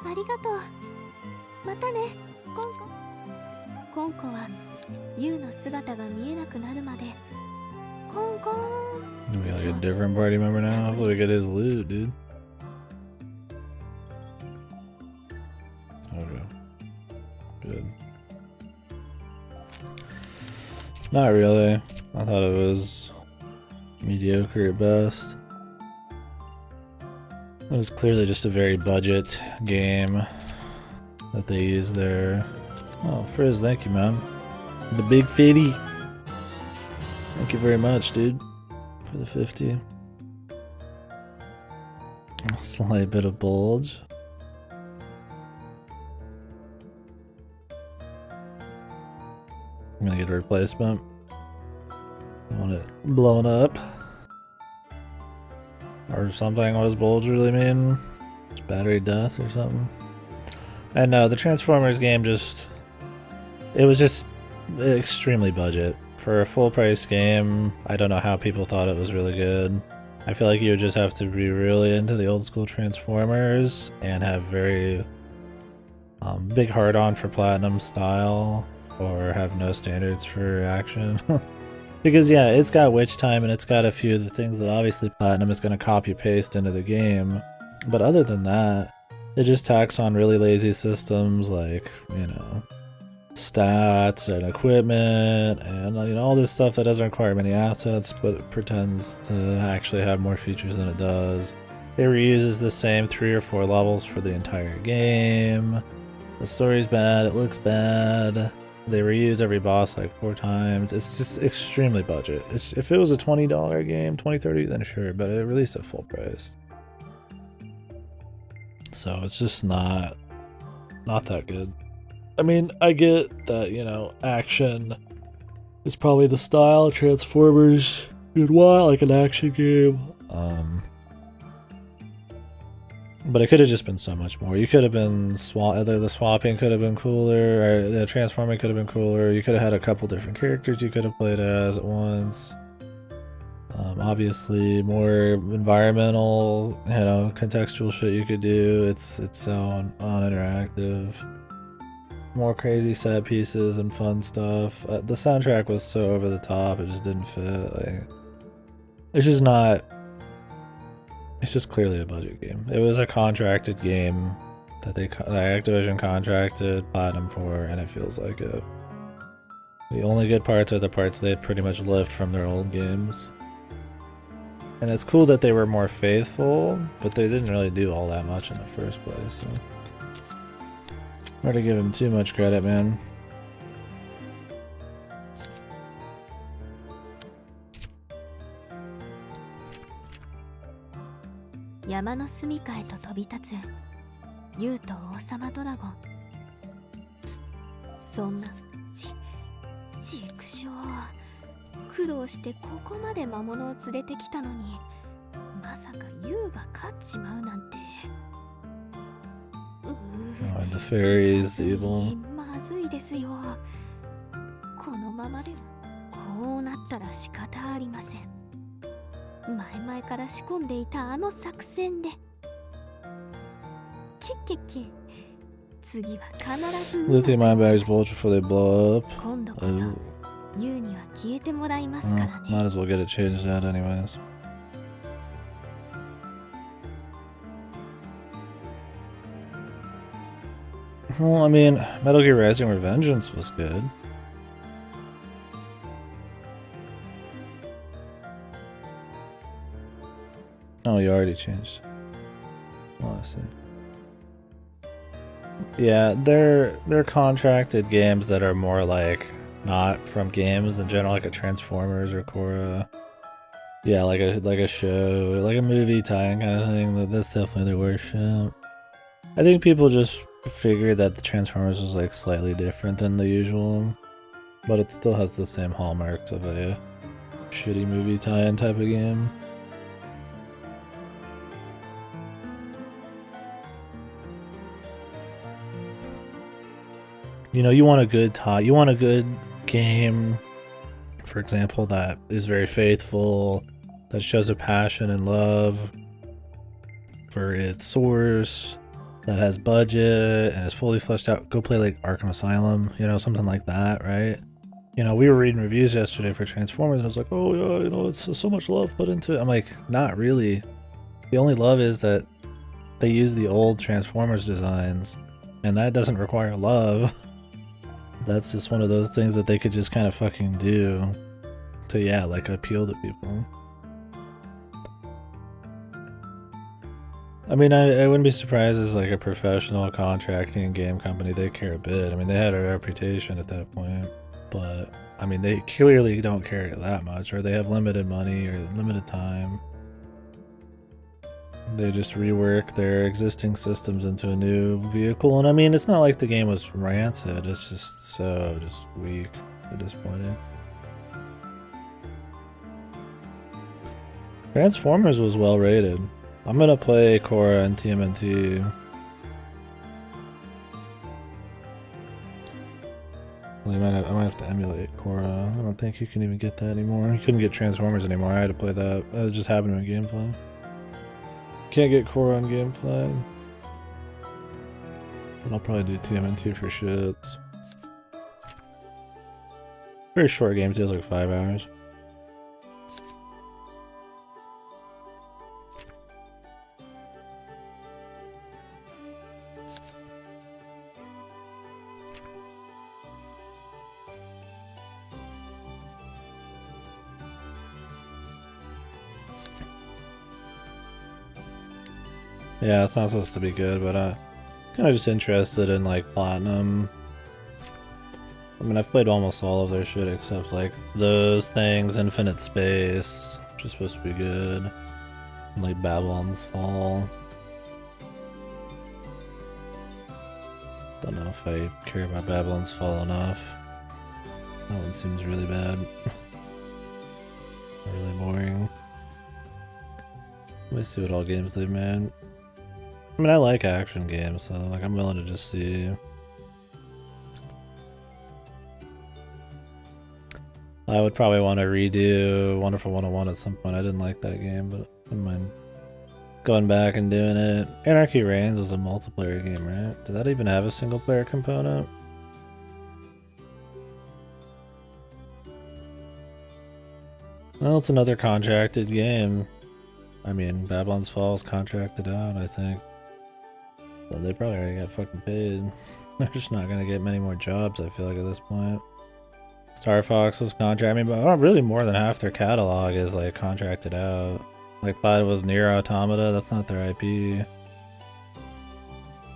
Speaker 2: うん、ありがとう。またね、コンコ。コンコはユウの姿が見えなくなるまでコンコーン。
Speaker 1: We got like a different party member now. Hopefully we get his loot, dude. Okay. Good. Not really. I thought it was mediocre at best. It was clearly just a very budget game that they used there. Oh, Frizz, thank you, man. The big 50. Thank you very much, dude, for the 50. A slight bit of bulge. I'm gonna get a replacement. I want it blown up. Or something. What does bulge really mean? It's battery death or something? And no, the Transformers game just... It was just extremely budget. For a full price game, I don't know how people thought it was really good. I feel like you would just have to be really into the old school Transformers and have very big hard on for Platinum style, or have no standards for action. Because yeah, it's got Witch Time and it's got a few of the things that obviously Platinum is going to copy paste into the game. But other than that, it just tacks on really lazy systems like, you know, stats and equipment and, you know, all this stuff that doesn't require many assets, but it pretends to actually have more features than it does. It reuses the same 3 or 4 levels for the entire game. The story's bad, it looks bad. They reuse every boss like 4 times. It's just extremely budget. If it was a $20 game, $20, $30, then sure, but it released at full price. So it's just not that good. I mean, I get that, you know, action is probably the style. Transformers did well, like an action game. But it could have just been so much more. You could have been either the swapping could have been cooler, or the transforming could have been cooler. You could have had a couple different characters you could have played as at once. Obviously, more environmental, you know, contextual shit you could do. It's so uninteractive. More crazy set pieces and fun stuff. The soundtrack was so over the top, it just didn't fit. Like, it's just not. It's just clearly a budget game. It was a contracted game that Activision contracted Platinum for, and it feels like it. The only good parts are the parts they pretty much lived from their old games. And it's cool that they were more faithful, but they didn't really do all that much in the first place. So. Hard to give him too much credit, man.
Speaker 2: 山の住処へと飛び立つ竜と王様ドラゴン。そんな畜生、苦労してここまで魔物を連れてきたのに、まさか竜が勝っちまうなんて。
Speaker 1: The fairy is evil.
Speaker 2: まずいですよ。このままではこうなったら仕方ありません。前々から仕込んでいたあの作戦で。次は必ず
Speaker 1: Lithium ion batteries bulge before they blow up.
Speaker 2: 今度こそユウには消えてもらいますからね。
Speaker 1: Might as well get it changed out anyways. Well, I mean, Metal Gear Rising Revengeance was good. Oh, you already changed. Oh, I see. Yeah, they're contracted games that are more like not from games in general, like a Transformers or Korra. Yeah, like a show, like a movie tie-in kind of thing. That's definitely their worst shit. I think people just figured that the Transformers was like slightly different than the usual, but it still has the same hallmarks of a shitty movie tie-in type of game. You know, you want a good game, for example, that is very faithful, that shows a passion and love for its source, that has budget and is fully fleshed out. Go play like Arkham Asylum, you know, something like that, right? You know, we were reading reviews yesterday for Transformers and I was like, oh yeah, you know, it's so much love put into it. I'm like, not really. The only love is that they use the old Transformers designs and that doesn't require love. That's just one of those things that they could just kind of fucking do to, yeah, like appeal to people. I mean, I wouldn't be surprised as like a professional contracting game company, they care a bit. I mean, they had a reputation at that point, but I mean, they clearly don't care that much, or they have limited money or limited time. They just rework their existing systems into a new vehicle, and I mean, it's not like the game was rancid, it's just just weak at this point. Transformers was well rated. I'm gonna play Korra and TMNT. Well, I might have to emulate Korra. I don't think you can even get that anymore. You couldn't get Transformers anymore. I had to play that. That just happened in gameplay. Can't get Korra on gameplay. And I'll probably do TMNT for shits. Very short game, it takes like 5 hours. Yeah, it's not supposed to be good, but kind of just interested in like Platinum. I mean, I've played almost all of their shit except like those things, Infinite Space, which is supposed to be good, and like Babylon's Fall. Don't know if I care about Babylon's Fall enough. That one seems really bad. Really boring. Let me see what all games they've made. I mean, I like action games, so like I'm willing to just see. I would probably want to redo Wonderful 101 at some point. I didn't like that game, but I don't mind going back and doing it. Anarchy Reigns was a multiplayer game, right? Did that even have a single player component? Well, it's another contracted game. I mean, Babylon's Fall is contracted out, I think. So they probably already got fucking paid. They're just not gonna get many more jobs, I feel like, at this point. Star Fox was contracted, but really more than half their catalog is like contracted out. Like Clyde was Nier Automata, that's not their IP.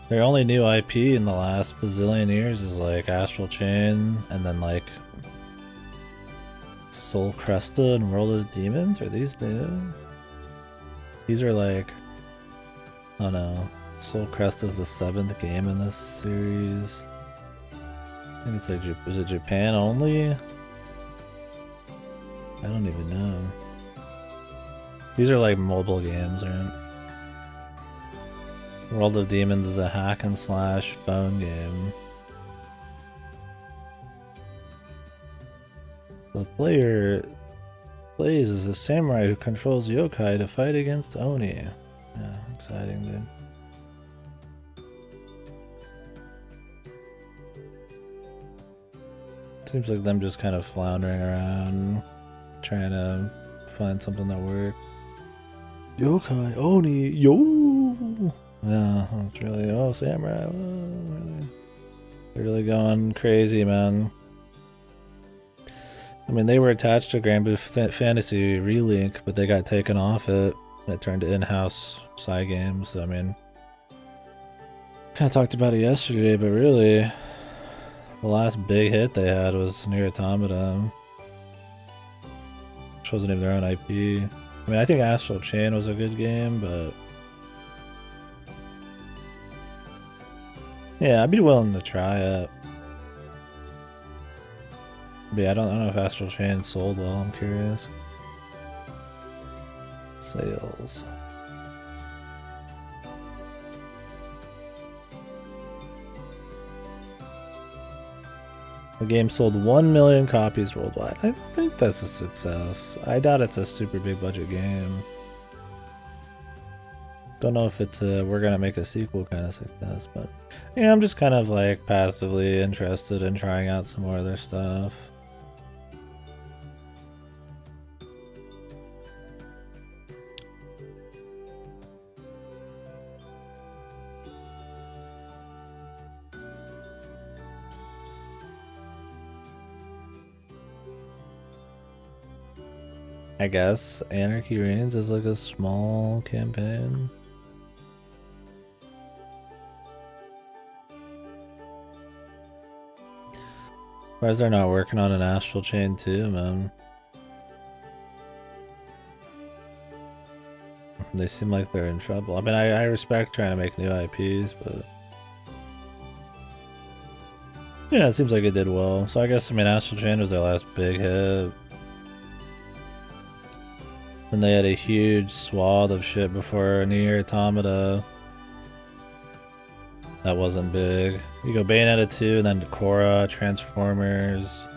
Speaker 1: Their only new IP in the last bazillion years is like Astral Chain, and then like Soul Cresta and World of Demons. Are these new? These are like Oh no. Soul Crest is the 7th game in this series. I think it's like, is it Japan only? I don't even know. These are like mobile games, right? World of Demons is a hack and slash phone game. The player plays as a samurai who controls yokai to fight against Oni. Yeah, exciting, dude. Seems like them just kind of floundering around, trying to find something that works. Yokai, Oni, yo! Yeah, it's really, oh, samurai, oh, they're really going crazy, man. I mean, they were attached to Grand Blue Fantasy Relink, but they got taken off it, and it turned to in-house side games. So, I mean, kind of talked about it yesterday, but really, the last big hit they had was Nier Automata, which wasn't even their own IP. I mean, I think Astral Chain was a good game, but yeah, I'd be willing to try it. But yeah, I don't know if Astral Chain sold well, I'm curious. Sales. The game sold 1 million copies worldwide. I think that's a success. I doubt it's a super big budget game. Don't know if it's a we're gonna make a sequel kind of success, but yeah, I'm just kind of like passively interested in trying out some more of their stuff. I guess Anarchy Reigns is like a small campaign. Why is they're not working on an Astral Chain too, man? They seem like they're in trouble. I mean, I respect trying to make new IPs, but yeah, it seems like it did well. So I guess, I mean, Astral Chain was their last big hit. And they had a huge swath of shit before Nier Automata. That wasn't big. You go Bayonetta 2, and then Korra, Transformers,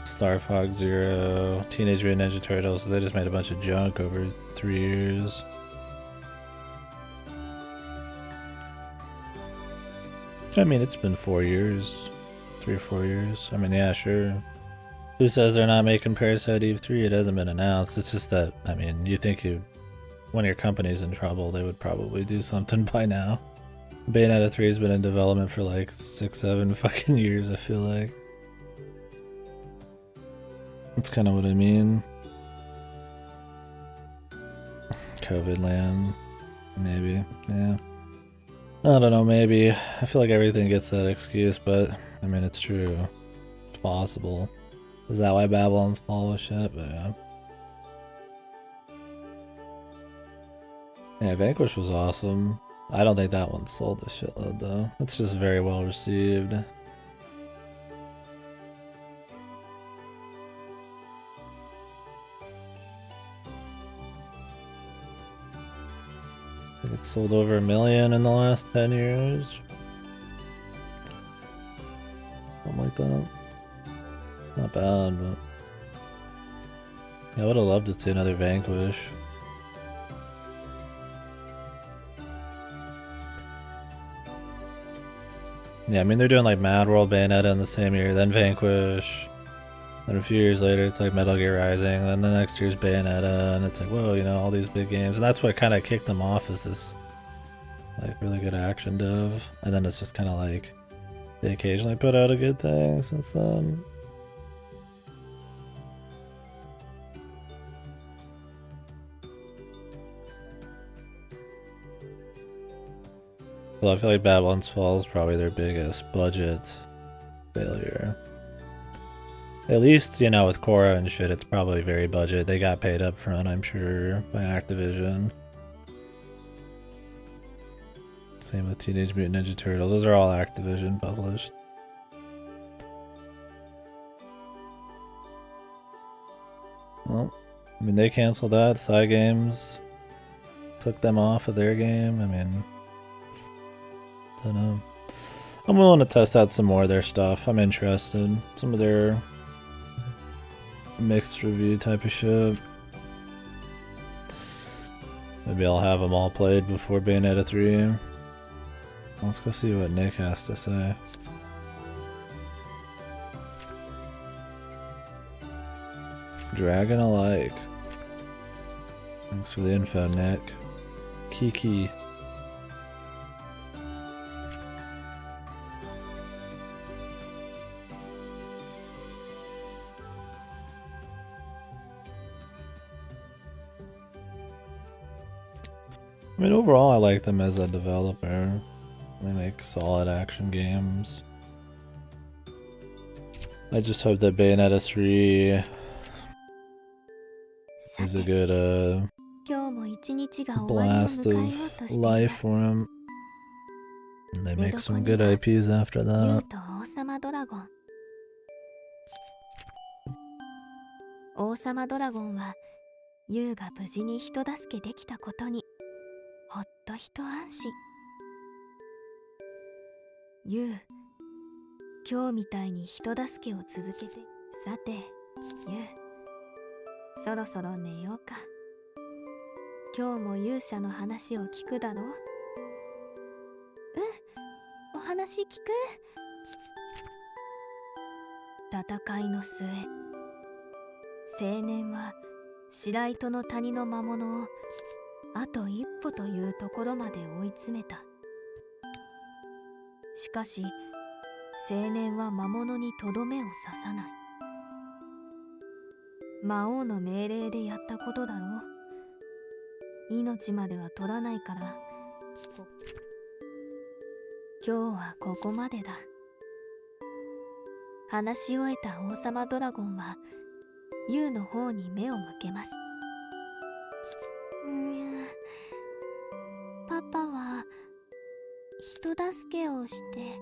Speaker 1: Star Fox Zero, Teenage Mutant Ninja Turtles. So they just made a bunch of junk over 3 years. I mean, it's been 4 years. 3 or 4 years. I mean, yeah, sure. Who says they're not making Parasite Eve 3? It hasn't been announced. It's just that, I mean, you think when your company's in trouble, they would probably do something by now. Bayonetta 3 has been in development for like 6-7 fucking years, I feel like. That's kind of what I mean. COVID land. Maybe, yeah. I don't know, maybe. I feel like everything gets that excuse, but I mean, it's true. It's possible. Is that why Babylon's Fall was shit? But yeah. Yeah, Vanquish was awesome. I don't think that one sold a shitload though. It's just very well received. I think it sold over 1 million in the last 10 years. Something like that. Not bad, but yeah, I would have loved to see another Vanquish. Yeah, I mean, they're doing like Mad World, Bayonetta in the same year, then Vanquish. Then a few years later, it's like Metal Gear Rising. Then the next year's Bayonetta, and it's like, whoa, you know, all these big games. And that's what kind of kicked them off, is this like really good action dev. And then it's just kind of like they occasionally put out a good thing since then. Well, I feel like Babylon's Fall is probably their biggest budget failure. At least, you know, with Korra and shit, it's probably very budget. They got paid up front, I'm sure, by Activision. Same with Teenage Mutant Ninja Turtles. Those are all Activision published. Well, I mean, they canceled that. Cygames took them off of their game. I mean, don't know. I'm willing to test out some more of their stuff. I'm interested. Some of their mixed review type of shit. Maybe I'll have them all played before Bayonetta 3. Let's go see what Nick has to say. Dragon alike. Thanks for the info, Nick. Kiki. I mean, overall, I like them as a developer. They make solid action games. I just hope that Bayonetta 3 is a good blast of life for him. And they make some good IPs after that.
Speaker 2: 王様ドラゴンはユウが無事に人助けできたことにほっと一安心。ユウ、今日みたいに人助けを続けて。さて、ユウ、そろそろ寝ようか。今日も勇者の話を聞くだろう。お話聞く。戦いの末、青年は白糸の谷の魔物をあと一歩というところまで追い詰めた。しかし青年は魔物にとどめを刺さない。魔王の命令でやったことだろう。命までは取らないから、今日はここまでだ。話し終えた王様ドラゴンはユウの方に目を向けます。パパは人助けをして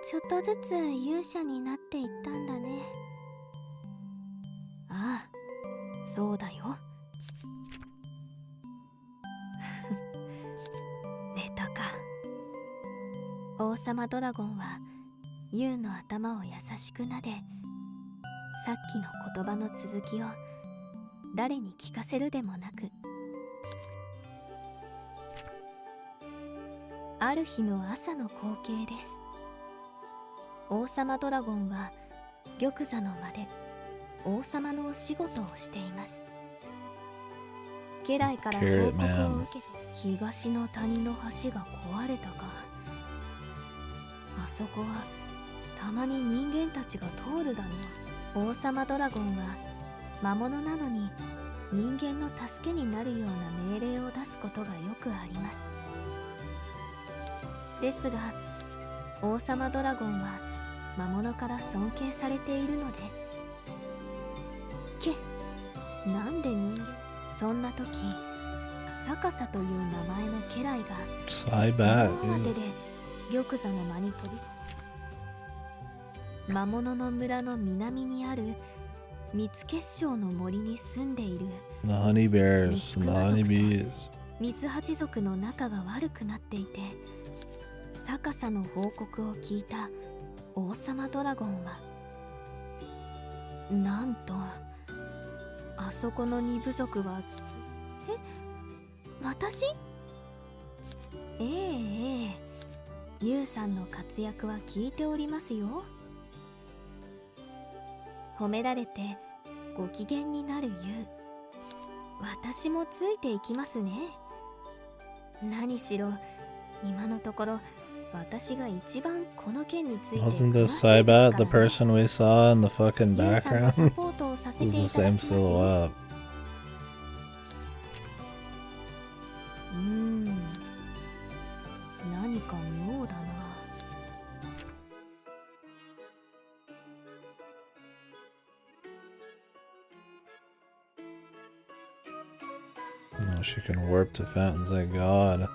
Speaker 2: ちょっとずつ勇者になっていったんだね。ああ、そうだよ。寝たか。王様ドラゴンはユウの頭を優しく撫で、さっきの言葉の続きを誰に聞かせるでもなく、ある日の朝の光景です。王様ドラゴンは玉座の間で王様のお仕事をしています。家来から報告を受けて、東の谷の橋が壊れたか。あそこはたまに人間たちが通るだろう。王様ドラゴンは魔物なのに人間の助けになるような命令を出すことがよくあります。ですが王様ドラゴンは魔物から尊敬されているので、なんで人間。そんな時、サカサという名前の家来が大慌てで玉座の間に飛び、魔物の村の南にある蜜結晶の森に住んでいる水八族の仲が悪くなっていて、サカサの報告を聞いた王様ドラゴンは、なんとあそこの二部族は私？ええ、ユウさんの活躍は聞いておりますよ。褒められてご機嫌になるユウ、私もついていきますね。何しろ今のところ私が一番この件について詳しい
Speaker 1: Wasn't
Speaker 2: です
Speaker 1: this
Speaker 2: からね。
Speaker 1: Saibat the person we saw in the fucking
Speaker 2: ユウさんのサ
Speaker 1: background?
Speaker 2: ポートをさせ
Speaker 1: This
Speaker 2: て
Speaker 1: is
Speaker 2: い
Speaker 1: the
Speaker 2: ただ
Speaker 1: same
Speaker 2: きますよ。
Speaker 1: silhouette.
Speaker 2: 何か妙だな。
Speaker 1: Oh, she can warp to fountains, like God.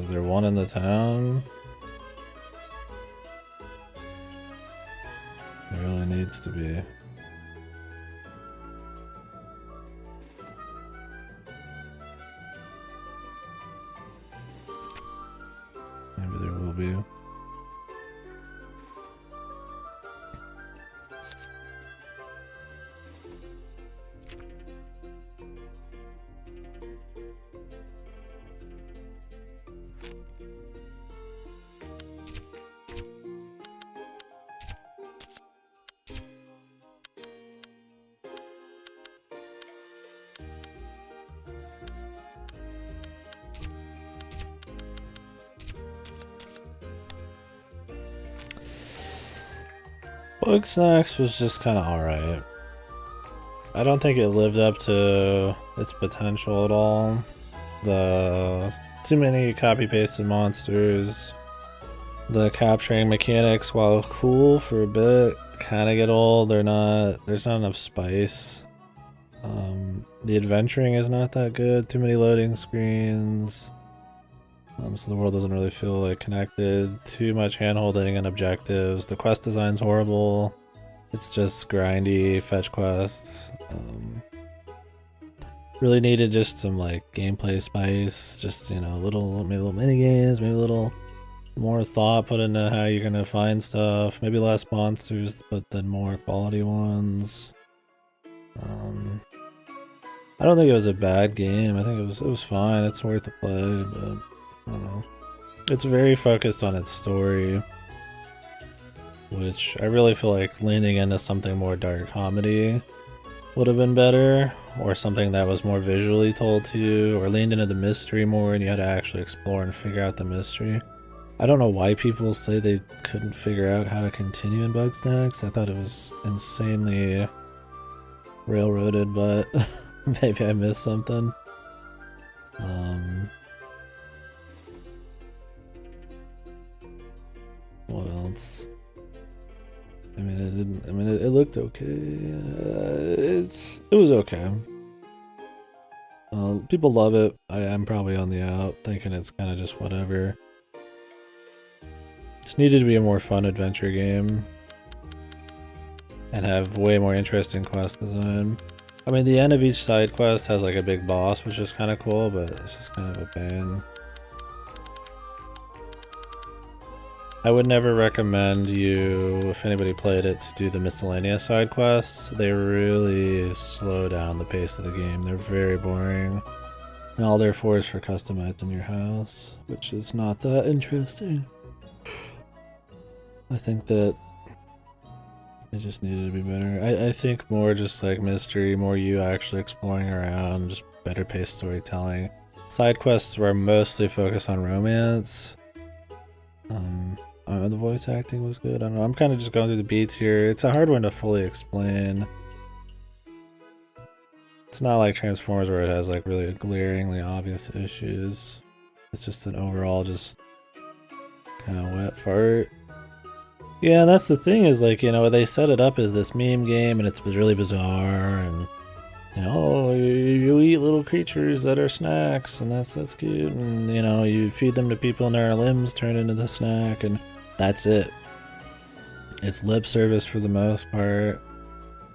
Speaker 1: Is there one in the town? There really needs to be. Maybe there will be. Bug Snacks was just kind of alright. I don't think it lived up to its potential at all. Too many copy-pasted monsters. The capturing mechanics, while cool for a bit, kind of get old. There's not enough spice. The adventuring is not that good. Too many loading screens. So the world doesn't really feel like connected. Too much hand-holding and objectives. The quest design's horrible. It's just grindy fetch quests. Really needed just some like gameplay spice. Just, you know, maybe little mini games, maybe a little more thought put into how you're gonna find stuff. Maybe less monsters, but then more quality ones. I don't think it was a bad game. I think it was fine. It's worth a play, but I don't know. It's very focused on its story, which I really feel like leaning into something more dark comedy would have been better, or something that was more visually told to you, or leaned into the mystery more and you had to actually explore and figure out the mystery. I don't know why people say they couldn't figure out how to continue in Bugsnax. I thought it was insanely railroaded, but maybe I missed something. What else? I mean, it looked okay. It was okay. People love it. I'm probably on the out, thinking it's kind of just whatever. It's needed to be a more fun adventure game and have way more interesting quest design. I mean, the end of each side quest has like a big boss, which is kind of cool, but it's just kind of a pain. I would never recommend you, if anybody played it, to do the miscellaneous side quests. They really slow down the pace of the game. They're very boring. And all they're for is for customizing your house, which is not that interesting. I think that it just needed to be better. I think more just like mystery, more you actually exploring around, just better paced storytelling. Side quests were mostly focused on romance. The voice acting was good. I don't know. I'm kind of just going through the beats here. It's a hard one to fully explain. It's not like Transformers where it has like really glaringly obvious issues. It's just an overall just kind of wet fart. Yeah, that's the thing is like, you know, they set it up as this meme game and it's really bizarre and, you know, oh, you eat little creatures that are snacks and that's cute, and, you know, you feed them to people and their limbs turn into the snack and that's it. It's lip service for the most part.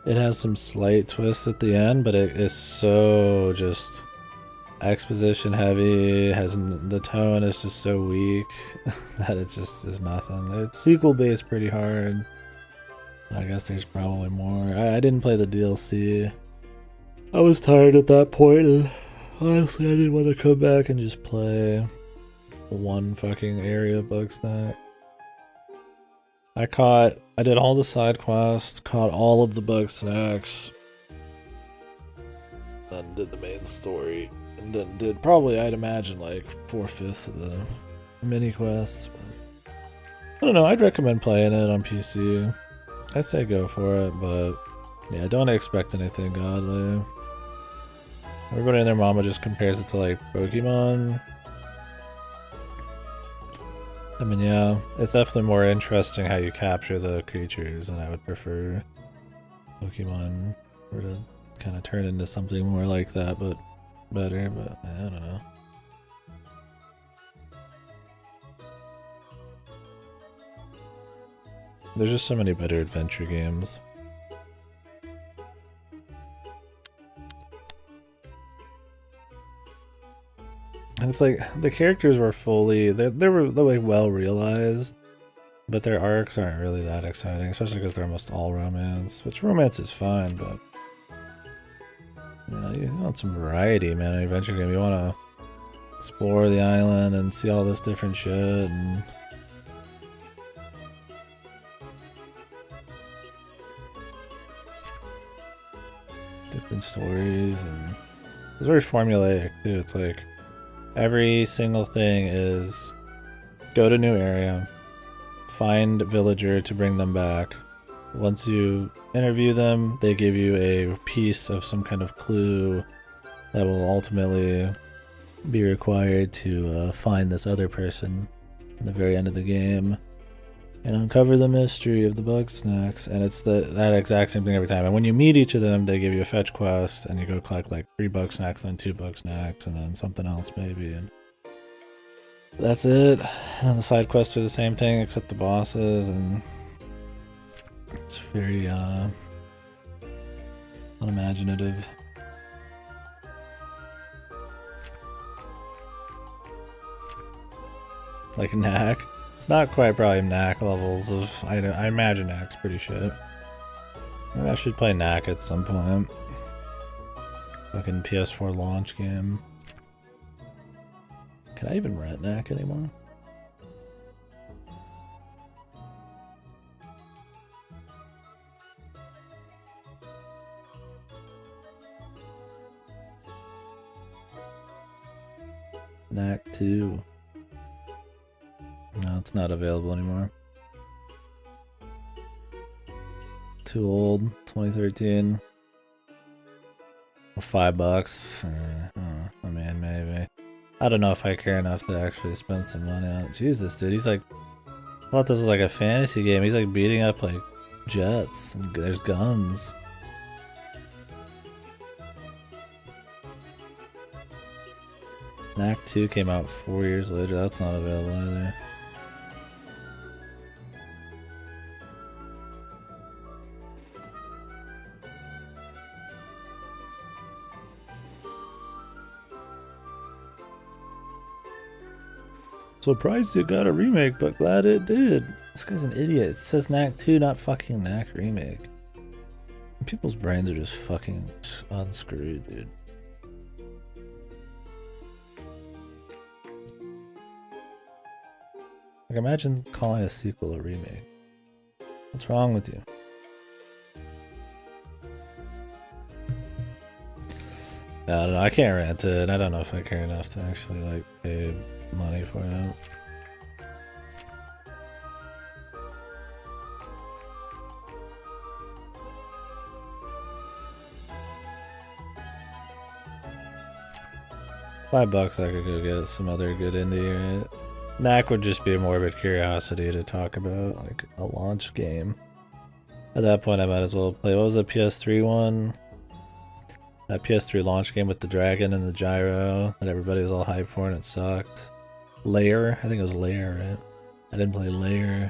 Speaker 1: It has some slight twists at the end, but it is so just exposition heavy. The tone is just so weak that it just is nothing. It's sequel based pretty hard. I guess there's probably more. I didn't play the DLC. I was tired at that point, and honestly, I didn't want to come back and just play one fucking area of Bugsnax. I did all the side quests, caught all of the Bugsnax, then did the main story, and then did probably, I'd imagine, like 4/5 of the mini quests. But I don't know, I'd recommend playing it on PC. I'd say go for it, but yeah, don't expect anything godly. Everybody and their mama just compares it to like Pokemon. I mean, yeah, it's definitely more interesting how you capture the creatures, and I would prefer Pokemon were to kind of turn into something more like that, but better, but I don't know. There's just so many better adventure games. And it's like the characters were fully they were like well realized, but their arcs aren't really that exciting, especially because they're almost all romance. Which romance is fine, but you know, you want some variety, man. An adventure game, you want to explore the island and see all this different shit and different stories, and it's very formulaic too. It's like every single thing is go to new area, find villager to bring them back. Once you interview them, they give you a piece of some kind of clue that will ultimately be required to find this other person in the very end of the game and uncover the mystery of the bug snacks. And it's that exact same thing every time. And when you meet each of them, they give you a fetch quest, and you go collect like 3 bug snacks, then 2 bug snacks, and then something else maybe. And that's it. And then the side quests are the same thing except the bosses, and it's very unimaginative. Like Knack. It's not quite probably Knack levels of... I imagine Knack's pretty shit. Maybe I should play Knack at some point. Fucking PS4 launch game. Can I even rent Knack anymore? Knack 2. No, it's not available anymore. Too old. 2013. $5. I mean, maybe. I don't know if I care enough to actually spend some money on it. Jesus, dude. He's like... I thought this was like a fantasy game. He's like beating up like jets. And there's guns. Knack 2 came out 4 years later. That's not available either. Surprised it got a remake, but glad it did. This guy's an idiot. It says Knack 2, not fucking Knack remake. People's brains are just fucking unscrewed, dude. Like, imagine calling a sequel a remake. What's wrong with you? I don't know. I can't rent it. I don't know if I care enough to actually like pay money for it. $5 I could go get some other good indie, right? Knack would just be a morbid curiosity to talk about, like a launch game. At that point I might as well play, what was the PS3 one? That PS3 launch game with the dragon and the gyro that everybody was all hyped for and it sucked. Layer? I think it was Layer, right? I didn't play Layer.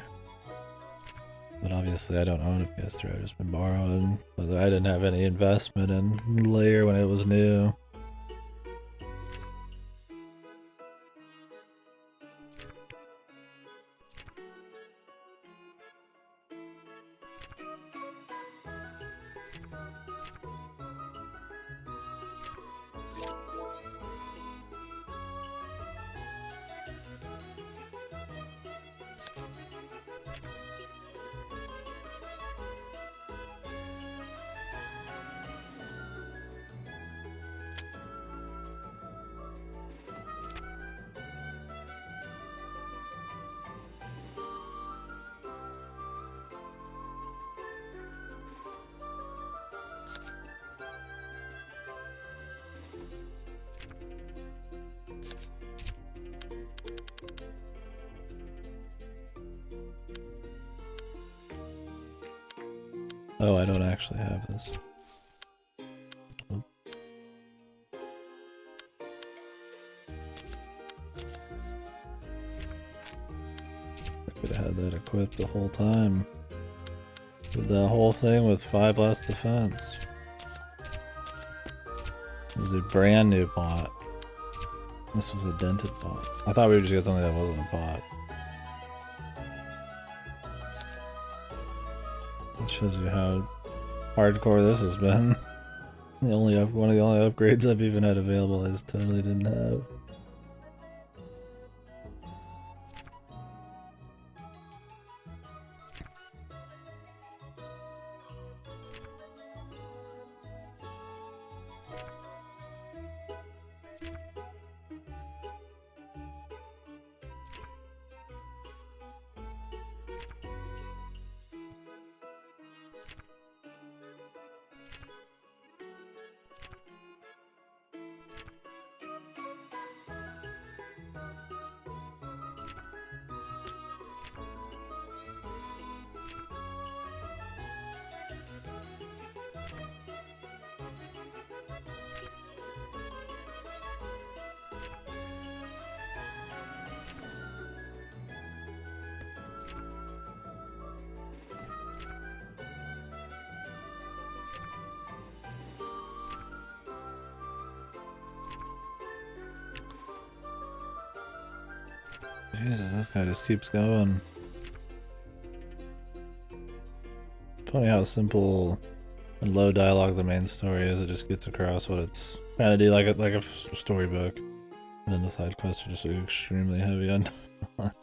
Speaker 1: But obviously I don't own a PS3, I've just been borrowing. But I didn't have any investment in Layer when it was new. Oh, I don't actually have this. I could have had that equipped the whole time. Did the whole thing with 5 less defense. It was a brand new bot. This was a dented bot. I thought we would just get something that wasn't a bot. That shows you how hardcore this has been. One of the only upgrades I've even had available I just totally didn't have. Jesus, this guy just keeps going. Funny how simple and low dialogue the main story is. It just gets across what it's trying to do, like a storybook. And then the side quests are just extremely heavy on dialogue.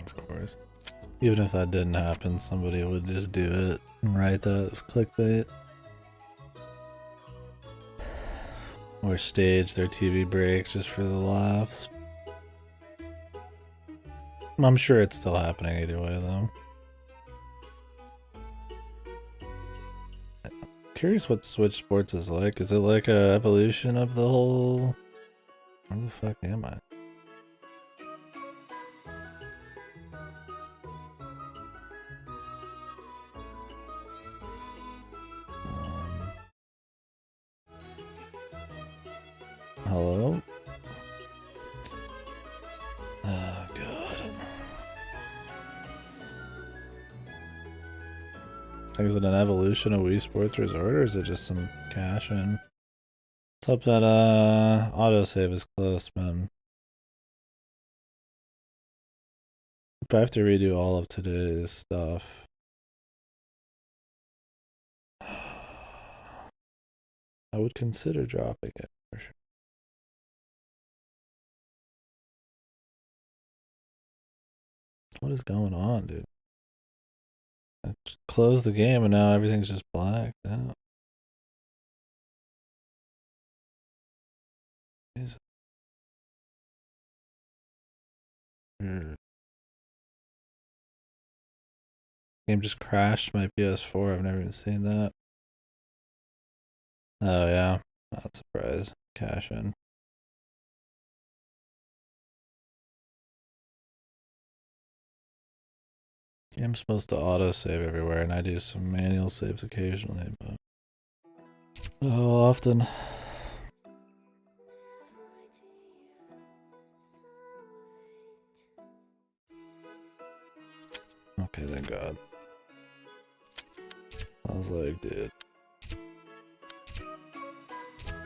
Speaker 1: Of course. Even if that didn't happen, somebody would just do it and write that as clickbait. Or stage their TV breaks just for the laughs. I'm sure it's still happening either way, though. Curious what Switch Sports is like. Is it like a evolution of the whole... Where the fuck am I? Hello? Oh, God. Is it an evolution of Wii Sports Resort, or is it just some cash in? Let's hope that autosave is close, man. If I have to redo all of today's stuff, I would consider dropping it for sure. What is going on, dude? I just closed the game and now everything's just blacked out. Jesus. Game just crashed my PS4. I've never even seen that. Oh yeah, not surprised. Cash in. Game's supposed to auto save everywhere, and I do some manual saves occasionally, but how often? Okay, thank God. I was like, dude.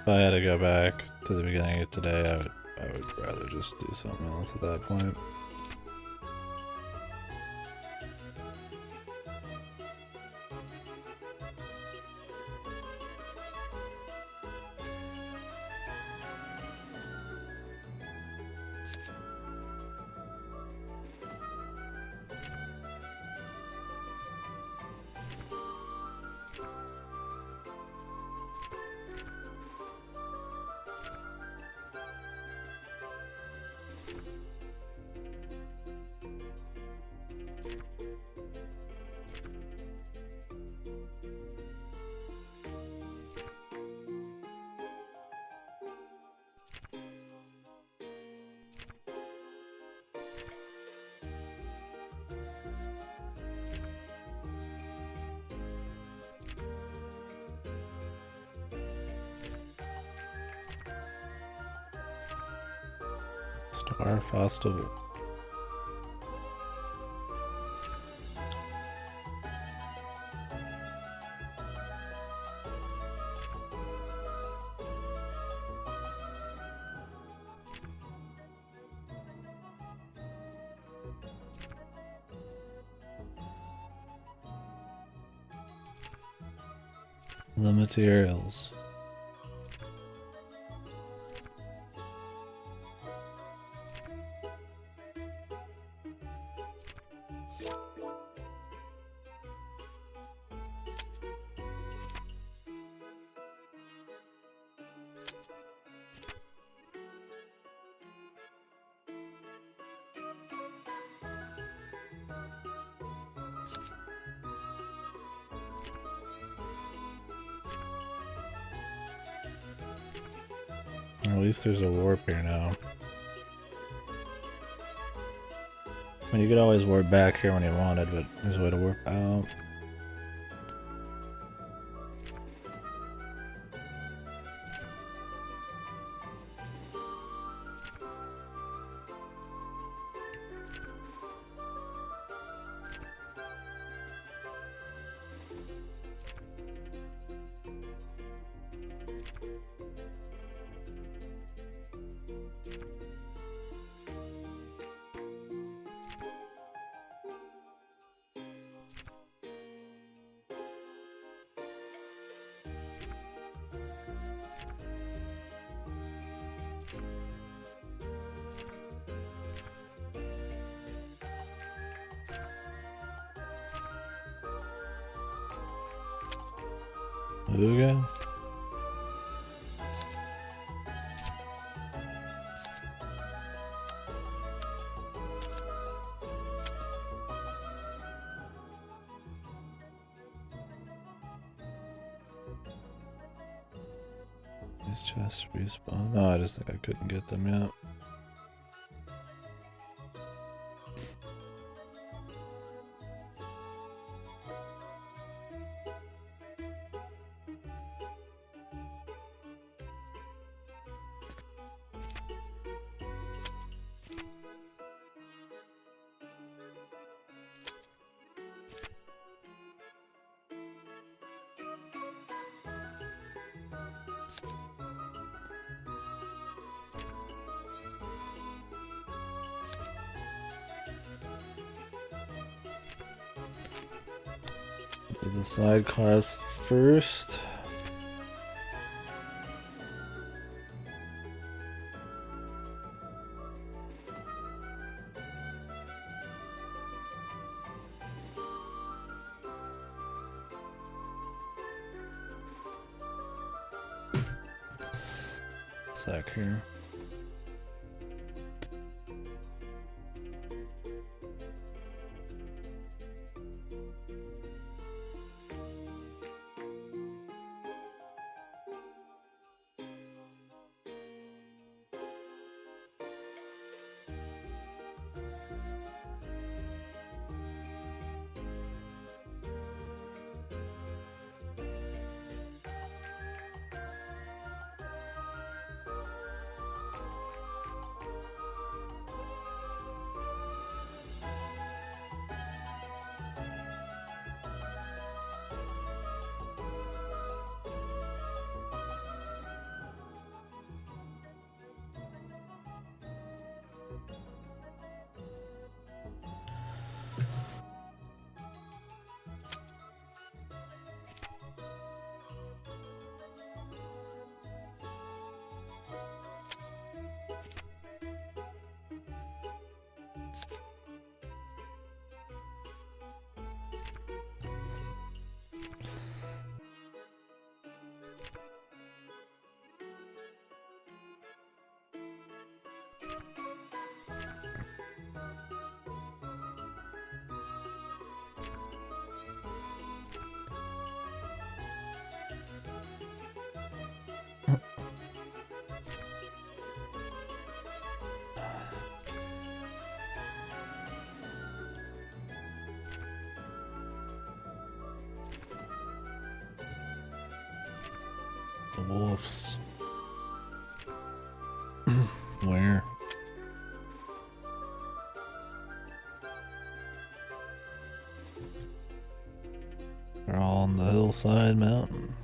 Speaker 1: If I had to go back to the beginning of today, I would rather just do something else at that point. Fire Festival. The materials. At least there's a warp here now. I mean, you could always warp back here when you wanted, but there's a way to warp out. Okay. These chests respawn. No, I just think I couldn't get them yet. Do the side quests first. Sec here. The wolves. Where? They're all on the hillside mountain.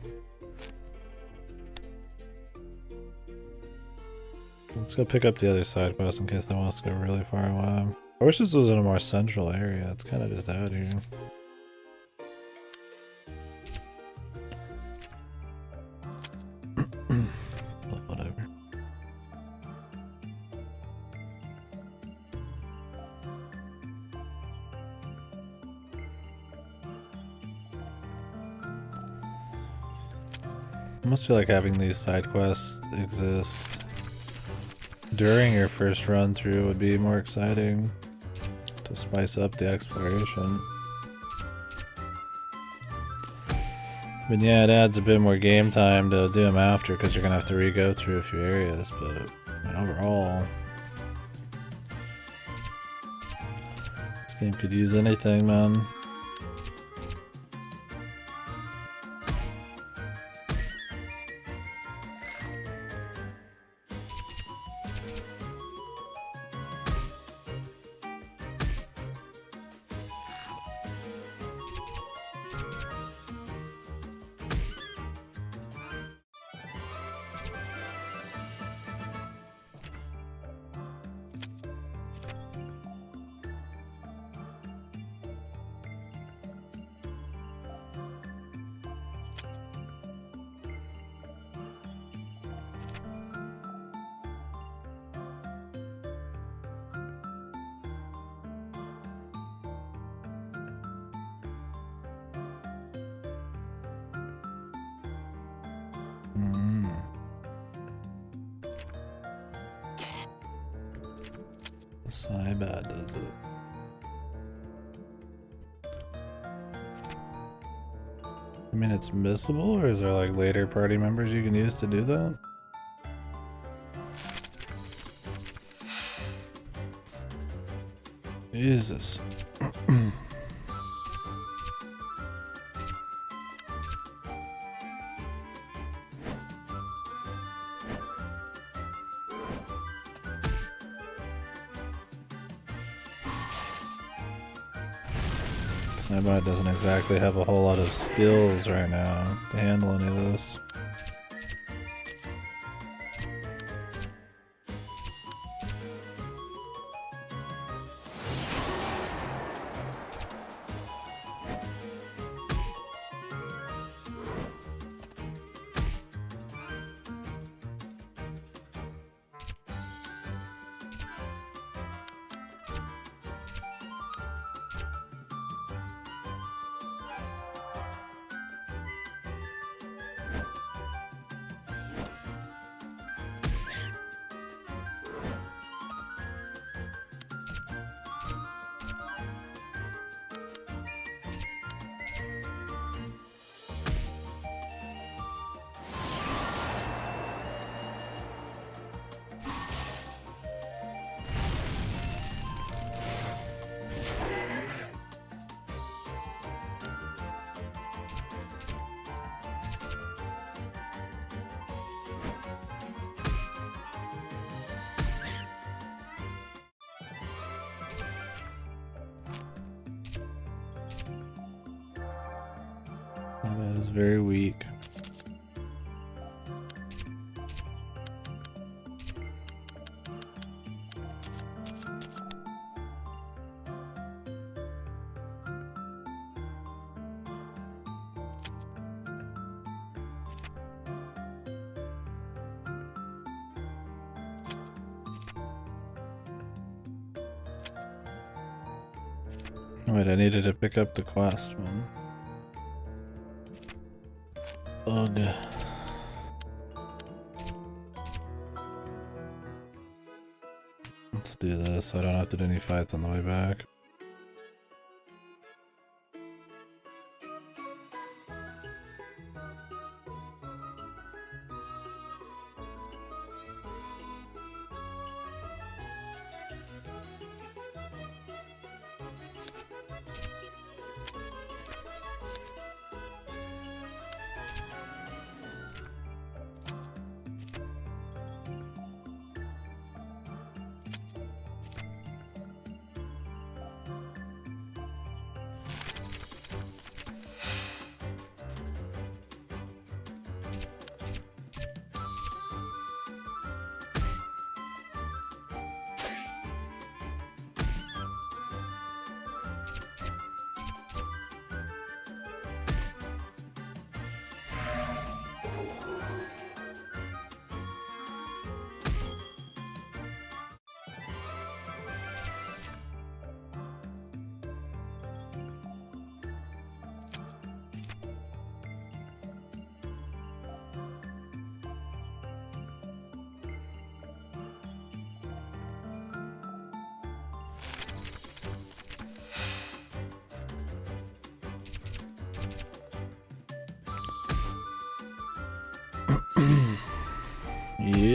Speaker 1: Let's go pick up the other side quest in case they want us to go really far away. I wish this was in a more central area. It's kind of just out here. But whatever. I must feel like having these side quests exist during your first run through would be more exciting to spice up the exploration. But yeah, it adds a bit more game time to do them after because you're gonna have to re-go through a few areas, but I mean, overall this game could use anything, man. Bad does it? I mean, it's missable, or is there like later party members you can use to do that? Jesus. Snybot doesn't exactly have a whole lot of skills right now to handle any of this. That is very weak. Wait, I needed to pick up the quest one. Ugh. Let's do this so I don't have to do any fights on the way back.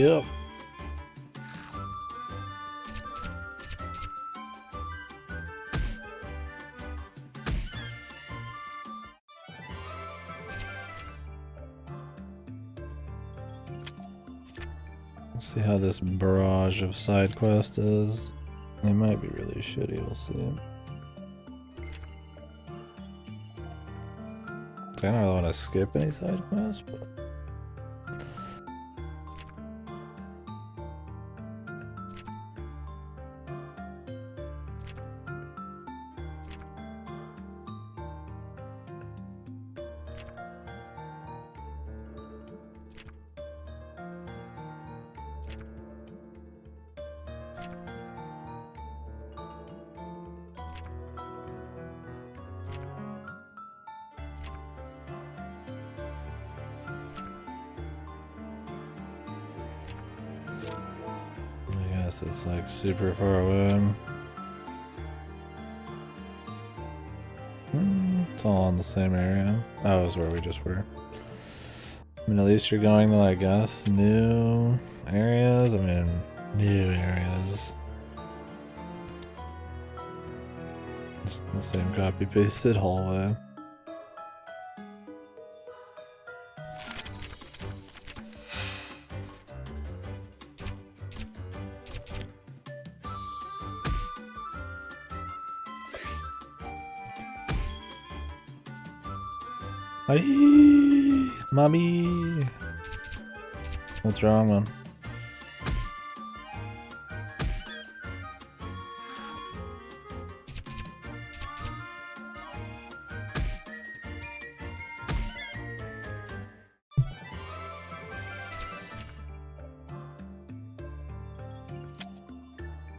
Speaker 1: Yep. Let's see how this barrage of side quest is. They might be really shitty, we'll see. I don't really want to skip any side quests, but... It's like super far away. It's all in the same area. Oh, it was where we just were. I mean, at least you're going to, I guess, new areas. I mean, new areas. Just the same copy-pasted hallway. Hi, mommy. What's wrong, man?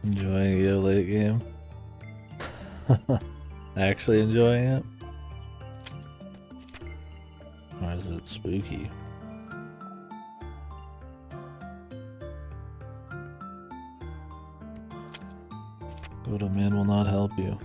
Speaker 1: Enjoying your late game? Actually enjoying it? Or is it spooky? Go to man will not help you.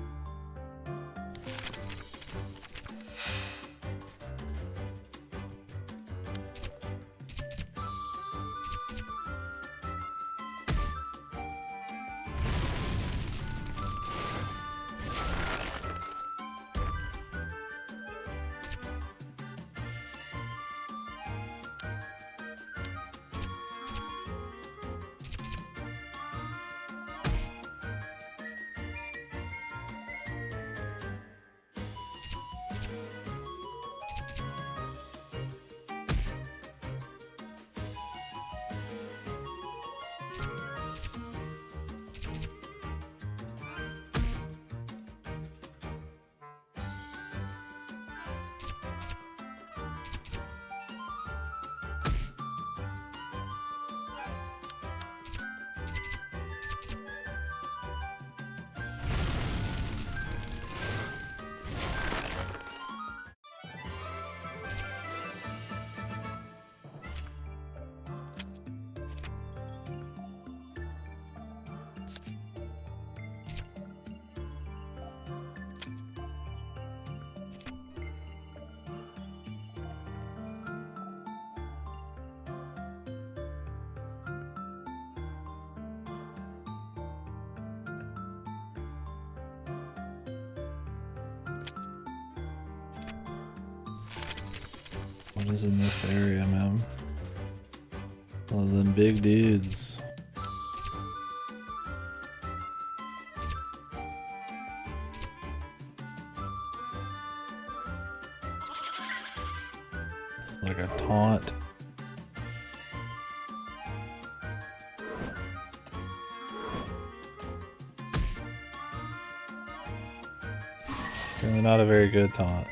Speaker 1: What is in this area, man? Other than big dudes. Like a taunt. Really not a very good taunt.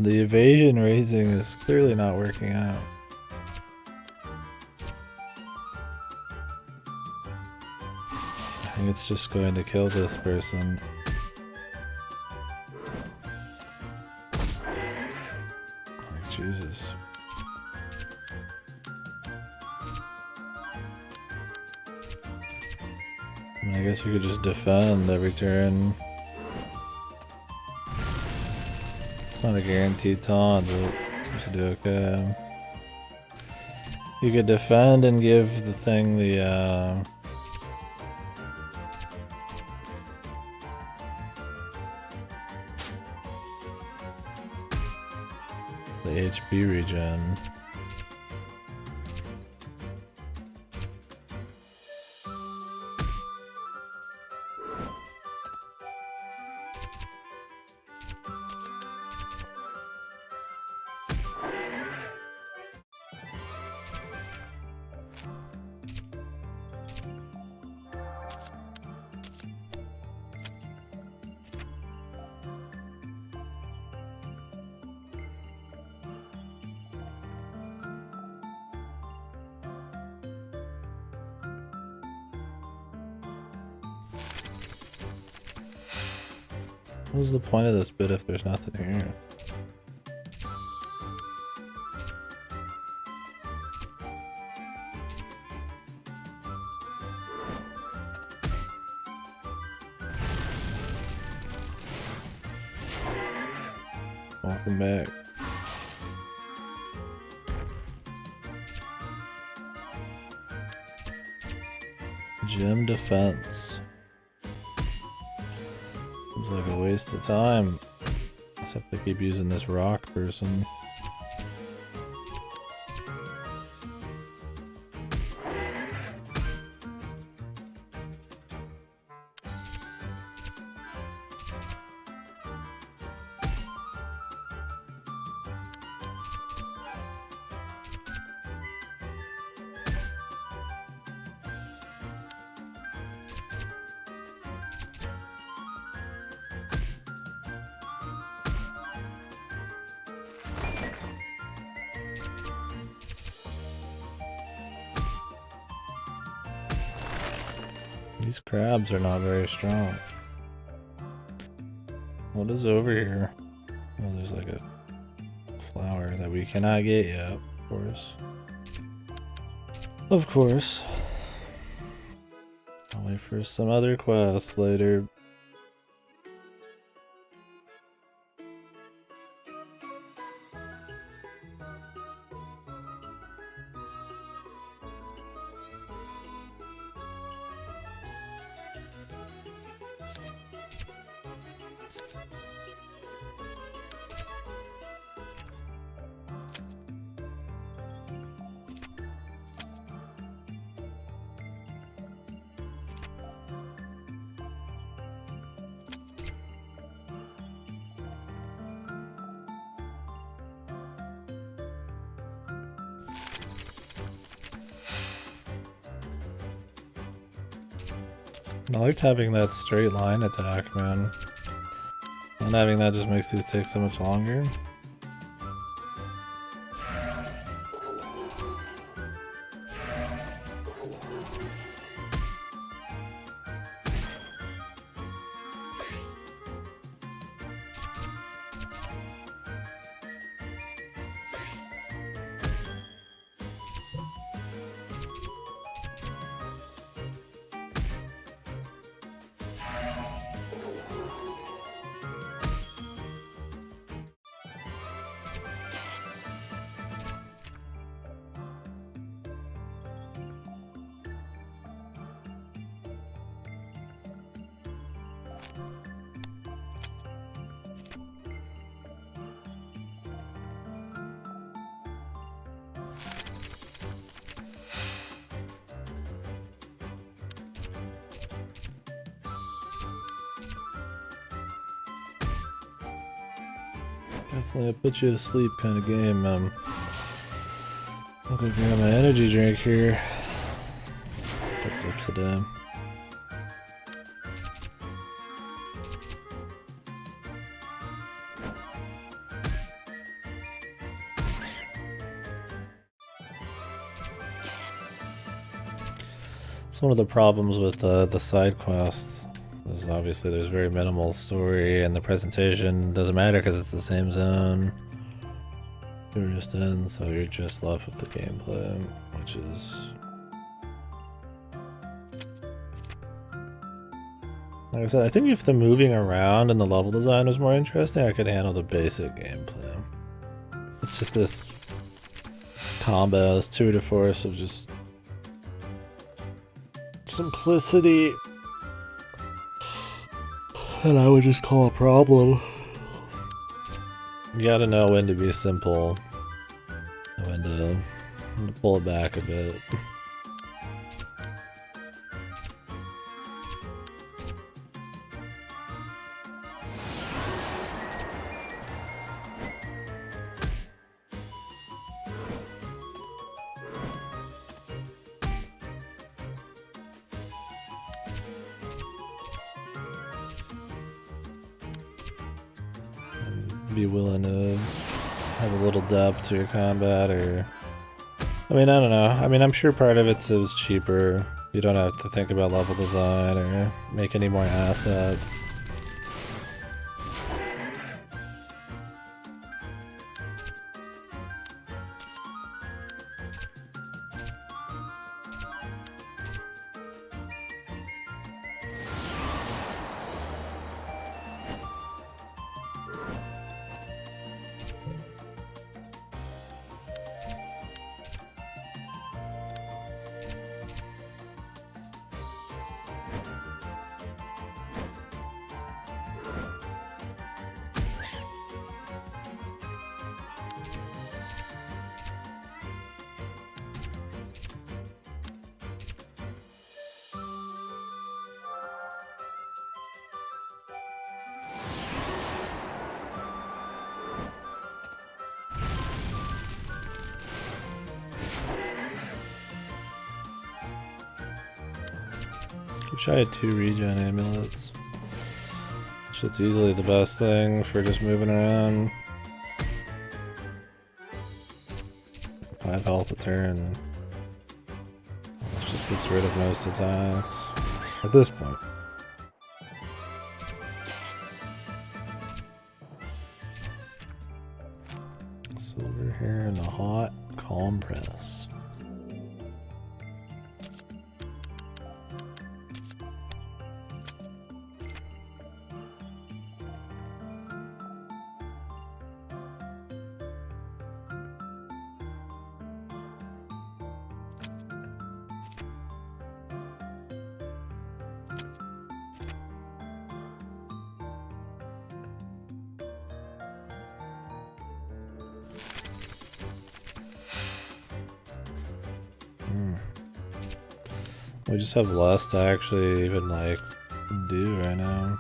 Speaker 1: The evasion raising is clearly not working out. I think it's just going to kill this person. Like, Jesus. mean, I guess you could just defend every turn. It's not a guaranteed taunt, but it seems to do okay. You could defend and give the thing the HP regen. What's the point of this bit if there's nothing here? Welcome back. Gym defense. Seems like a waste of time. Except they keep using this rock person. These crabs are not very strong. What is over here? Oh, there's like a flower that we cannot get yet, of course. Of course. I'll wait for some other quests later. I liked having that straight line attack, man. And having that just makes these take so much longer. Definitely a put you to sleep kind of game. I'm gonna grab my energy drink here. Picked up today. It's one of the problems with the side quests. Is obviously there's very minimal story, and the presentation doesn't matter because it's the same zone you're just in, so you're just left with the gameplay, which is Like I said, I think if the moving around and the level design was more interesting, I could handle the basic gameplay. It's just this combo, this tour de force of just simplicity that I would just call a problem. You gotta know when to be simple and when to pull it back a bit. Be willing to have a little depth to your combat, or I mean, I don't know. I mean, I'm sure part of it's cheaper. You don't have to think about level design or make any more assets. Wish I had 2 regen amulets. Shit's easily the best thing for just moving around. 5 health a turn. This just gets rid of most attacks at this point. Silver hair and a hot compress. We just have less to actually even like do right now.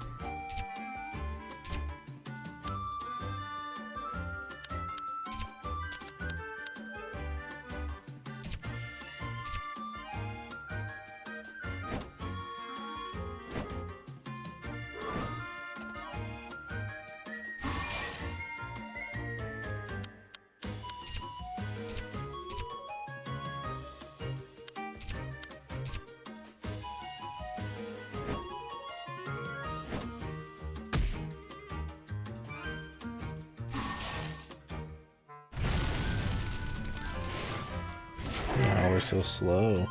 Speaker 1: Oh, we're so slow.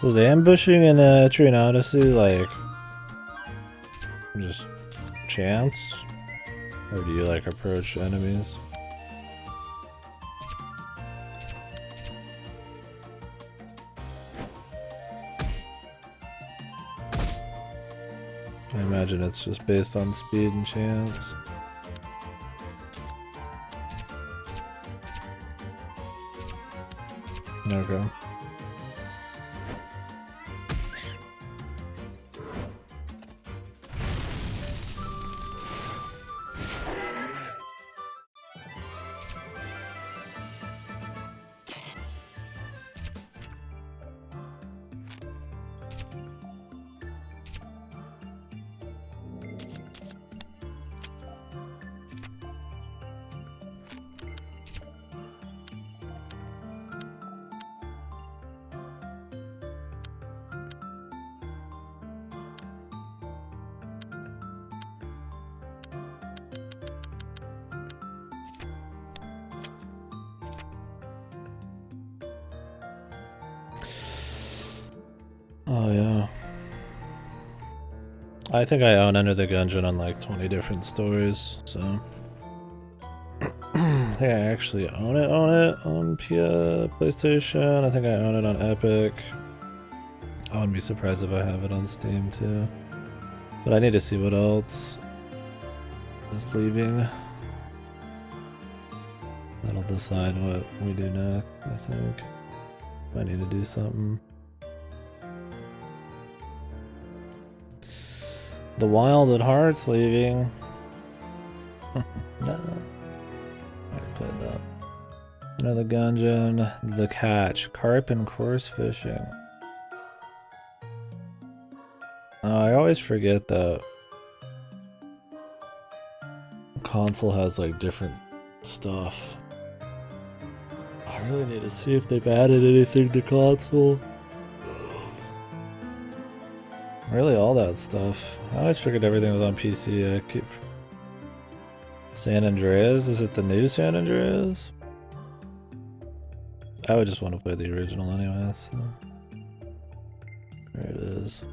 Speaker 1: Was ambushing in Train Odyssey like just chance? Or do you like approach enemies? I imagine it's just based on speed and chance. Okay. Oh yeah. I think I own Enter the Gungeon on like 20 different stores, so I think I actually own it on PlayStation. I think I own it on Epic. I wouldn't be surprised if I have it on Steam too. But I need to see what else is leaving. That'll decide what we do next, I think. I need to do something. The Wild at Heart's leaving. No. I already played that. Another Gungeon. The Catch. Carp and course fishing. I always forget that console has like different stuff. I really need to see if they've added anything to console. Really, all that stuff. I always figured everything was on PC. I keep... San Andreas? Is it the new San Andreas? I would just want to play the original anyway, so... There it is.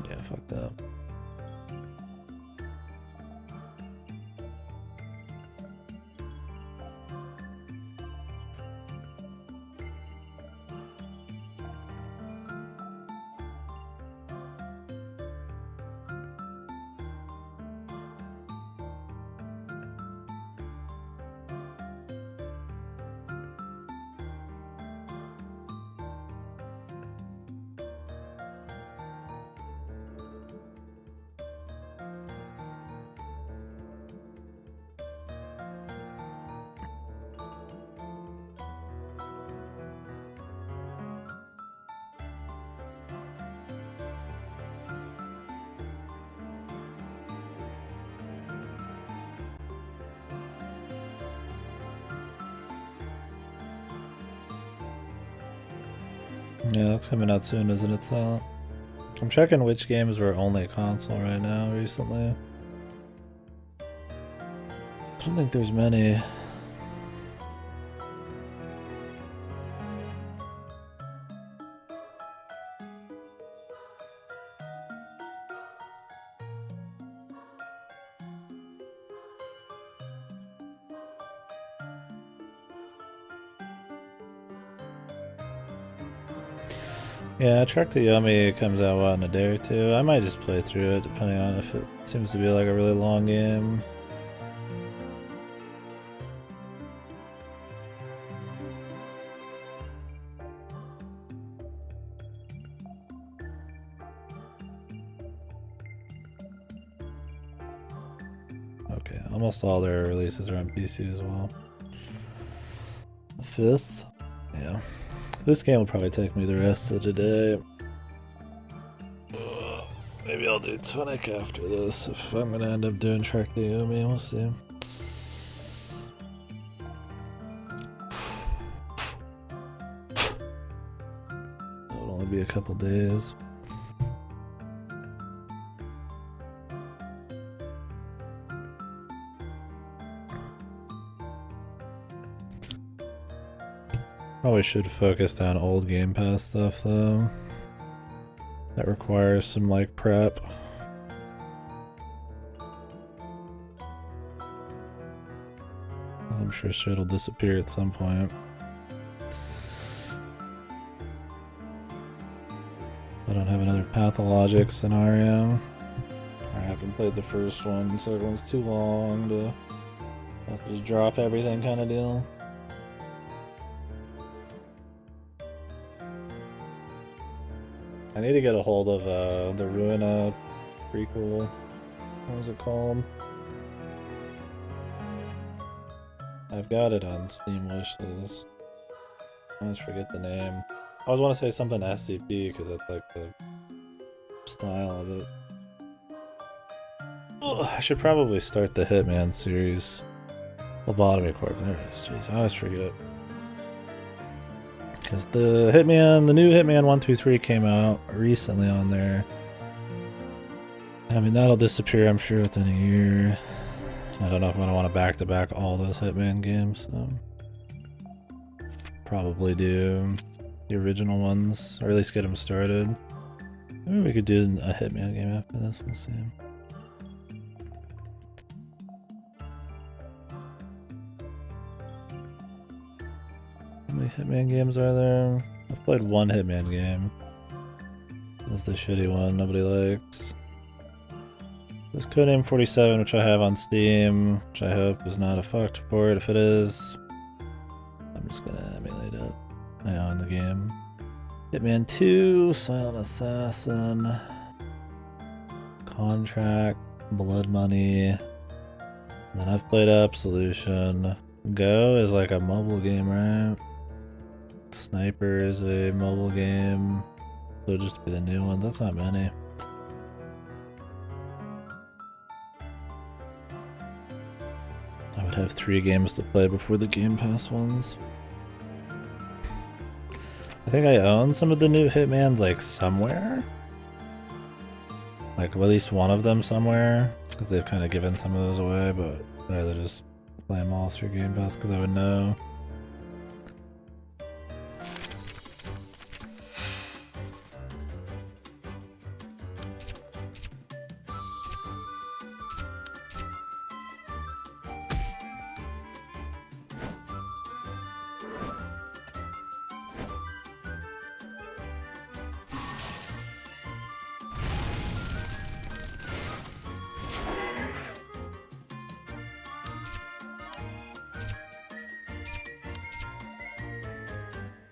Speaker 1: Yeah, fuck that. Yeah, that's coming out soon, isn't it, Silent? I'm checking which games were only console right now recently. I don't think there's many. Yeah, Trek to Yummy comes out, what, in a day or two? I might just play through it, depending on if it seems to be like a really long game. Okay, almost all their releases are on PC as well. The 5th? Yeah. This game will probably take me the rest of the day. Maybe I'll do Tunic after this if I'm gonna end up doing Trek to Yumi, we'll see. It'll only be a couple days. Probably should focus on old Game Pass stuff though. That requires some like prep. I'm sure shit'll disappear at some point. I don't have another Pathologic scenario. I haven't played the first one, so everyone's too long to have to just drop everything kind of deal. I need to get a hold of the Ruina prequel. What was it called? I've got it on Steam wishlist. I always forget the name. I always want to say something SCP because that's like the style of it. Oh, I should probably start the Hitman series. Lobotomy Corp. There it is. Jeez, I always forget. Because the new Hitman 123 came out recently on there. I mean, that'll disappear, I'm sure, within a year. I don't know if I'm gonna want to back-to-back all those Hitman games, so probably do the original ones, or at least get them started. Maybe we could do a Hitman game after this, we'll see. How many Hitman games are there? I've played one Hitman game. That's the shitty one nobody likes. There's Codename 47, which I have on Steam, which I hope is not a fucked port. If it is, I'm just gonna emulate it. I own the game. Hitman 2, Silent Assassin, Contract, Blood Money. And then I've played Absolution. Go is like a mobile game, right? Sniper is a mobile game. So just be the new ones. That's not many. I would have 3 games to play before the Game Pass ones. I think I own some of the new Hitmans, like, somewhere. Like, at least one of them somewhere. Because they've kind of given some of those away, but I'd rather just play them all through Game Pass because I would know.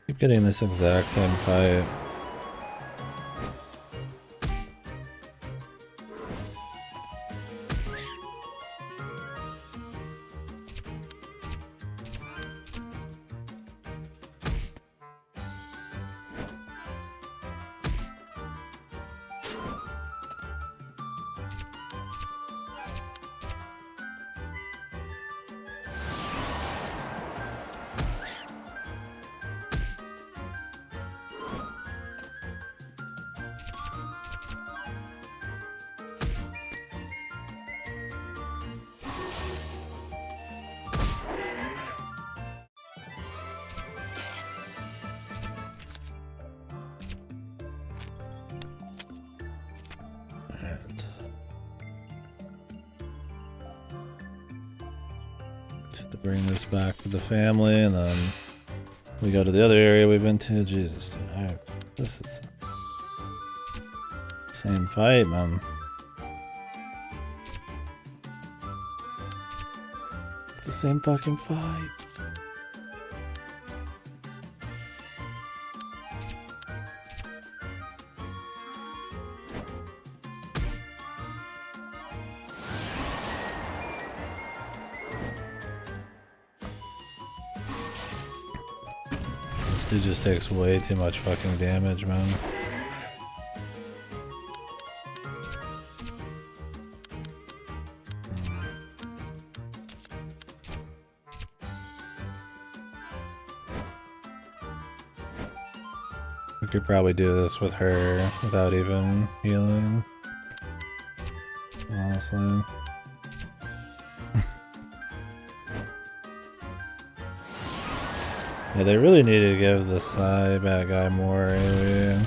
Speaker 1: Keep getting this exact same fight. To bring this back to the family, and then we go to the other area we've been to. Jesus, dude. Alright. This is same fight, man. It's the same fucking fight. This dude just takes way too much fucking damage, man. We could probably do this with her without even healing. Honestly. Yeah, they really need to give the side bad guy more AoE.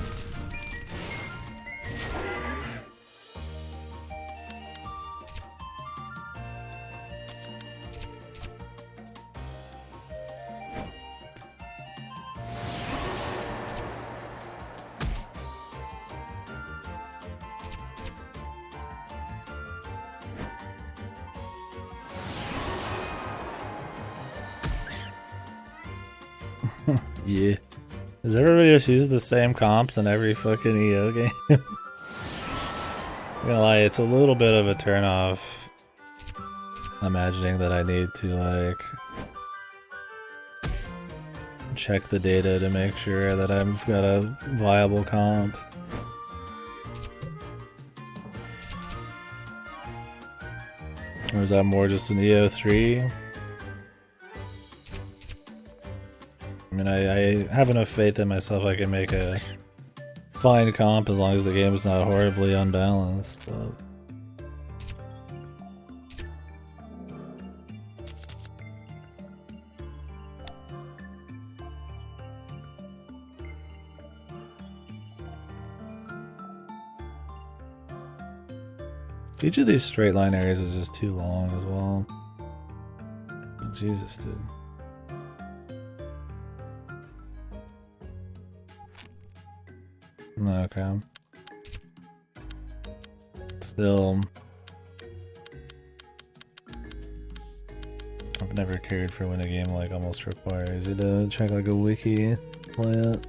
Speaker 1: Yeah. Does everybody just use the same comps in every fucking EO game? I'm gonna lie, it's a little bit of a turnoff. Imagining that I need to, like, check the data to make sure that I've got a viable comp. Or is that more just an EO3? I mean, I have enough faith in myself I can make a fine comp as long as the game is not horribly unbalanced, but... Each of these straight line areas is just too long as well. Jesus, dude. Okay. Still, I've never cared for when a game like almost requires you to check like a wiki play it.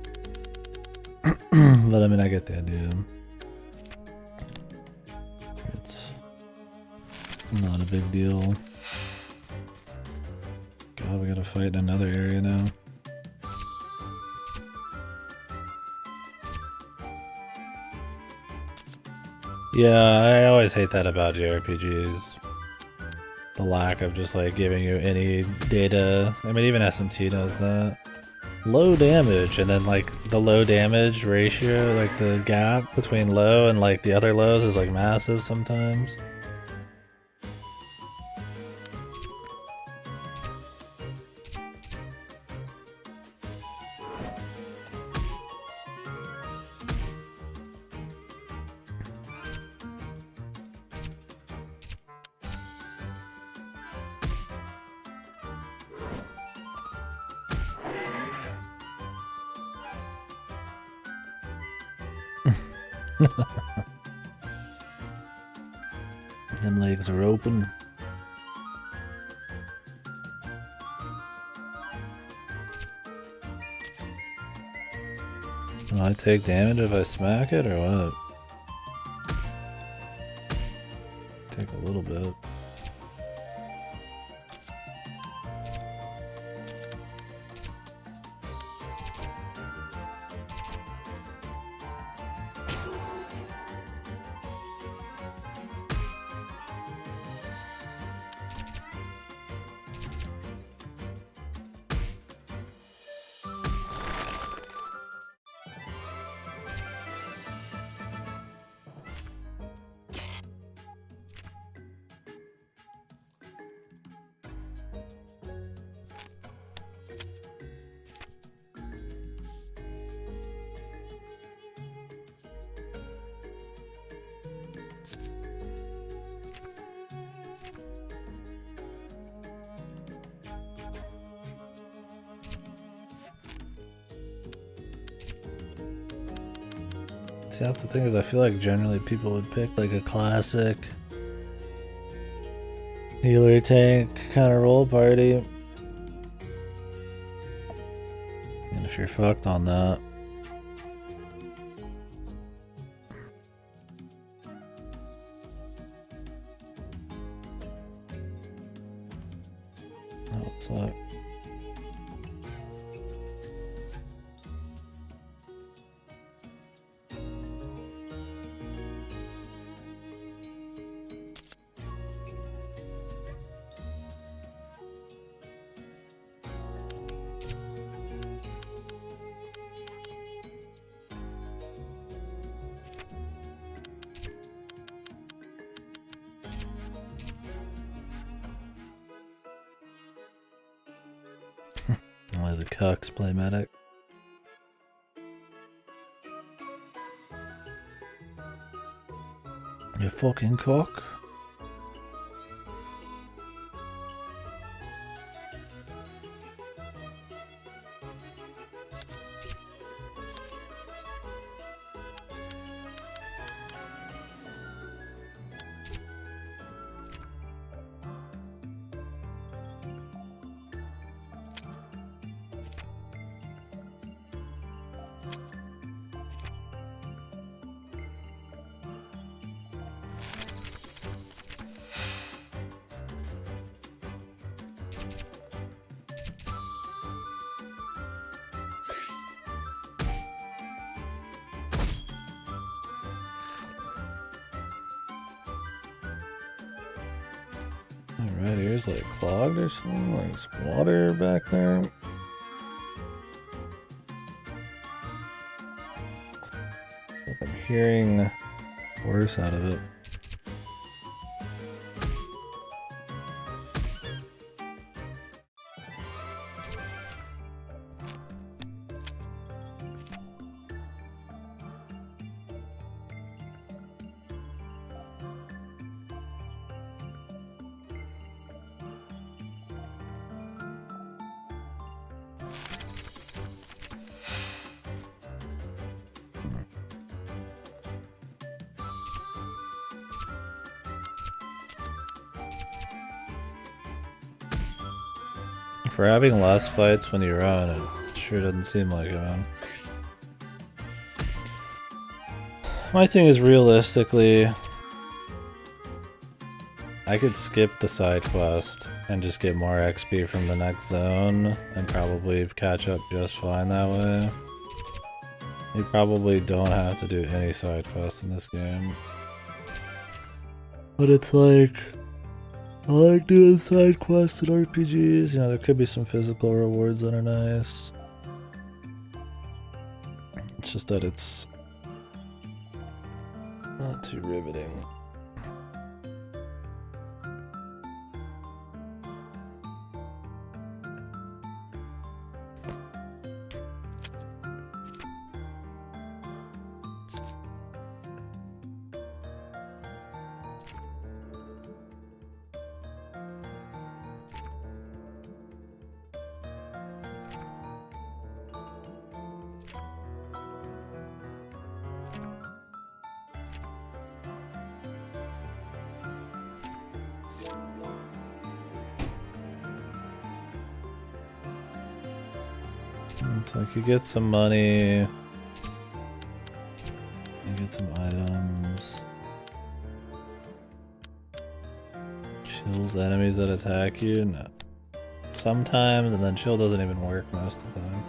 Speaker 1: But I mean, I get the idea. It's not a big deal. God, we gotta fight in another area now. Yeah, I always hate that about JRPGs. The lack of just like giving you any data. I mean, even SMT does that. Low damage, and then like the low damage ratio, like the gap between low and like the other lows is like massive sometimes. Them legs are open. Do I take damage if I smack it or what? Take a little bit. See, that's the thing is I feel like generally people would pick like a classic healer tank kind of role party. And if you're fucked on that, that would suck. Only the cucks play medic. You fucking cock. Alright, here's like clogged or something. Like there's water back there. I'm hearing worse out of it. For having less fights when you run, it sure doesn't seem like it, man. My thing is, realistically, I could skip the side quest and just get more XP from the next zone and probably catch up just fine that way. You probably don't have to do any side quests in this game. But it's like, I like doing side quests in RPGs. You know, there could be some physical rewards that are nice. It's just that it's not too riveting. It's like you get some money, you get some items, chills enemies that attack you, no. Sometimes, and then chill doesn't even work most of the time.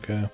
Speaker 1: Okay.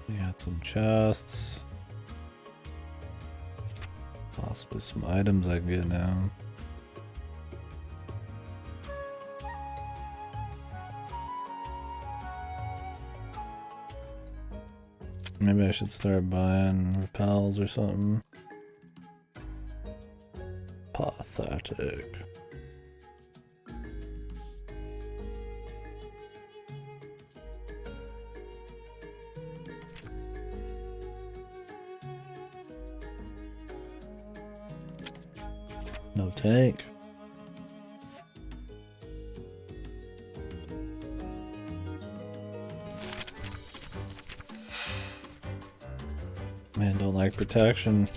Speaker 1: We got some chests. Possibly some items I can get now. Maybe I should start buying repels or something. Pathetic. No tank. Man, don't like protection.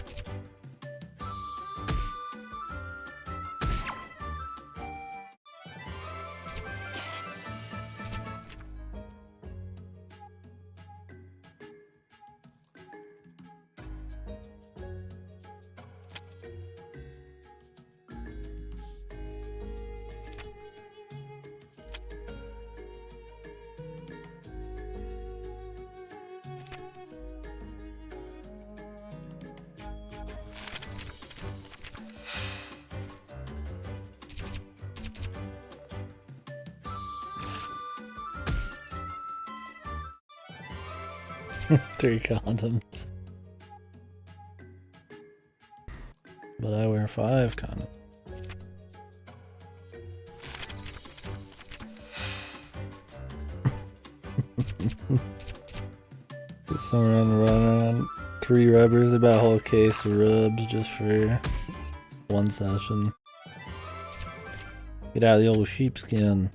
Speaker 1: 3 condoms. But I wear 5 condoms. Someone running around 3 rubbers, about a whole case of rubs just for 1 session. Get out of the old sheepskin.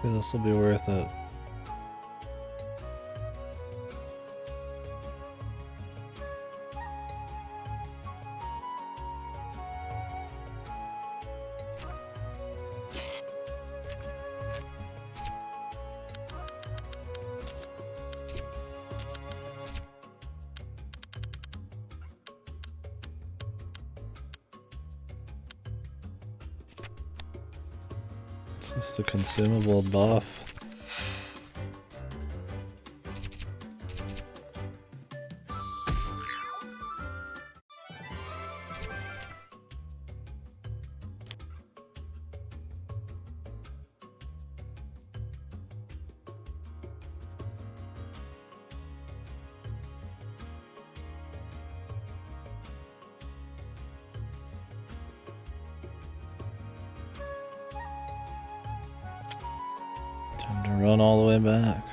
Speaker 1: Sure, this will be worth it. It's just a consumable buff. Time to run all the way back.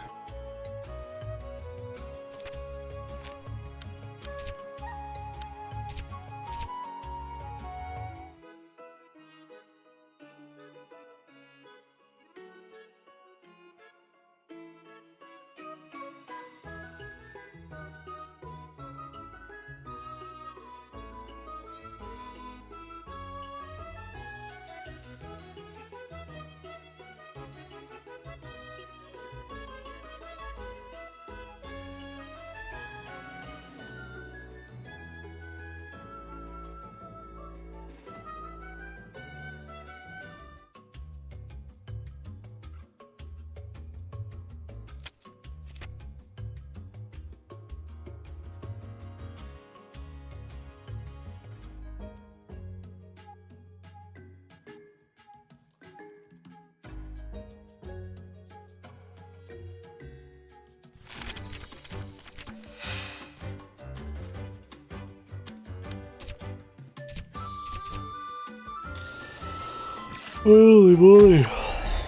Speaker 1: Holy moly.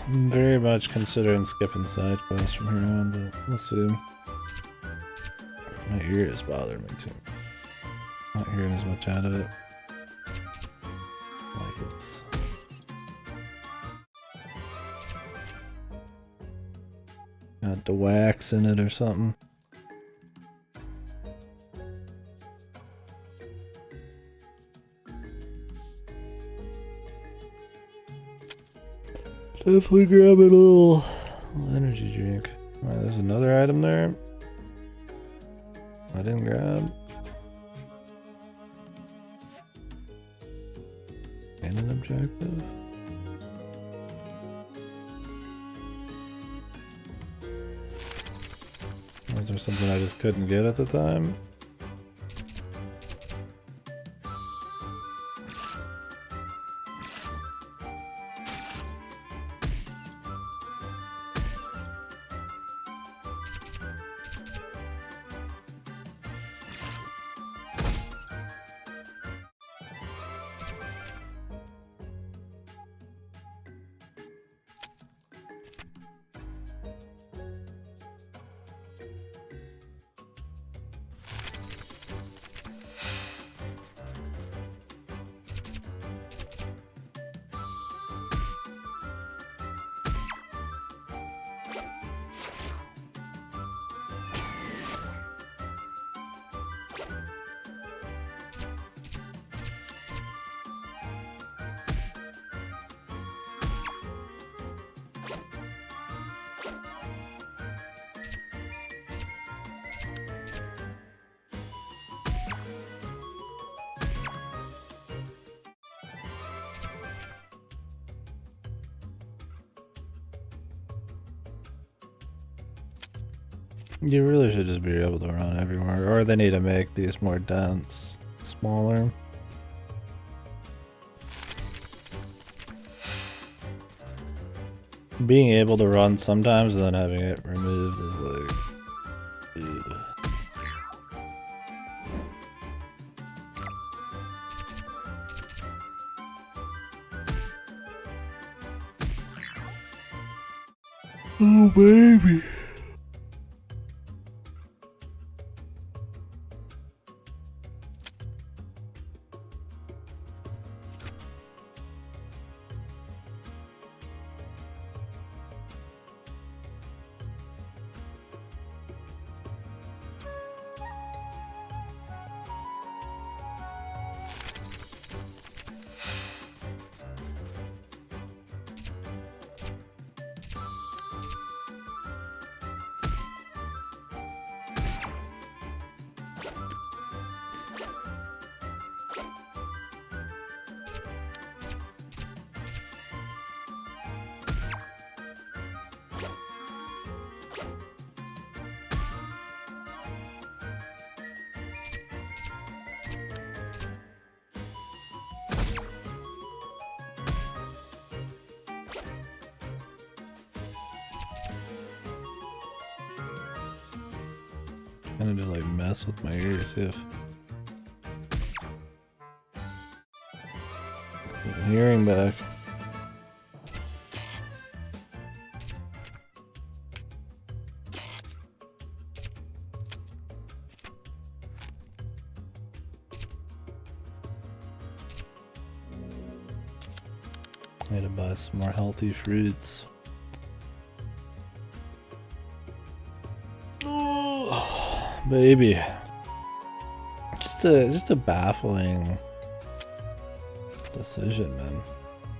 Speaker 1: I'm very much considering skipping side quests from here on, but we'll see. My ear is bothering me too. Not hearing as much out of it. Like it's... got the wax in it or something. Definitely grab a little energy drink. Alright, there's another item there. I didn't grab. And an objective. Was there something I just couldn't get at the time? You really should just be able to run everywhere, or they need to make these more dense, smaller. Being able to run sometimes and then having it removed is like... Ugh. Oh baby. Kind of just like mess with my ears, see if hearing back. I need to buy some more healthy fruits. Baby, just a baffling decision, man.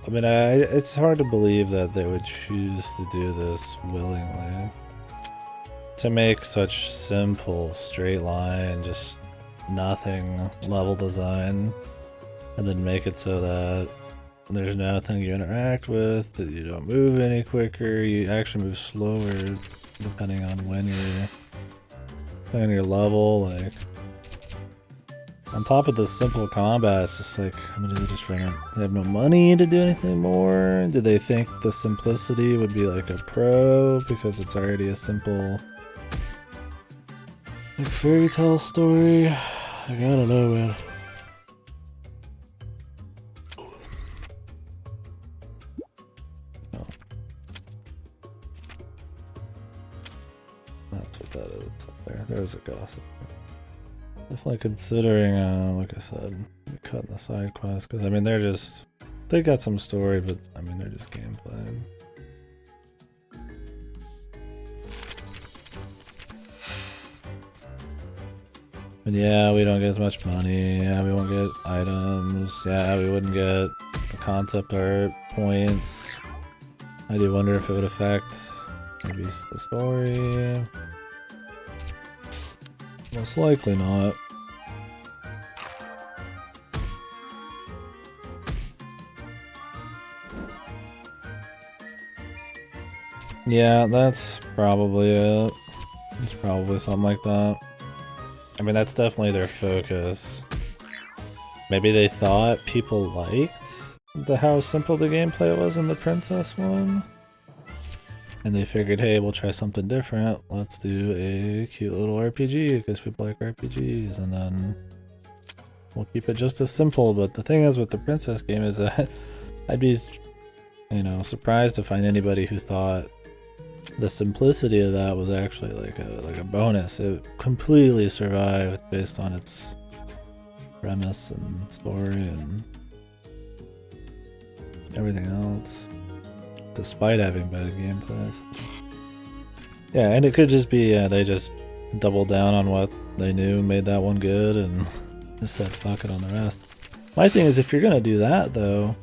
Speaker 1: I mean, it's hard to believe that they would choose to do this willingly. To make such simple straight line, just nothing level design, and then make it so that there's nothing you interact with, that you don't move any quicker, you actually move slower depending on when you're playing your level. Like, on top of this simple combat, it's just like, I mean, do they just run out? They have no money to do anything more? Do they think the simplicity would be like a pro because it's already a simple, like, fairy tale story? Like, I don't know, man. Oh. That's what that is up there. There's a gossip. Definitely considering, like I said, cutting the side quests, because I mean they got some story, but I mean they're just gameplay. But yeah, we don't get as much money, yeah, we won't get items, yeah, we wouldn't get the concept art points. I do wonder if it would affect maybe the story. Most likely not. Yeah, that's probably it. It's probably something like that. I mean, that's definitely their focus. Maybe they thought people liked how simple the gameplay was in the Princess one. And they figured, hey, we'll try something different. Let's do a cute little RPG because people like RPGs, and then we'll keep it just as simple. But the thing is with the Princess game is that I'd be, you know, surprised to find anybody who thought the simplicity of that was actually like a bonus. It completely survived based on its premise and story and everything else, despite having bad gameplays. Yeah, and it could just be they just doubled down on what they knew, made that one good, and just said fuck it on the rest. My thing is, if you're gonna do that though,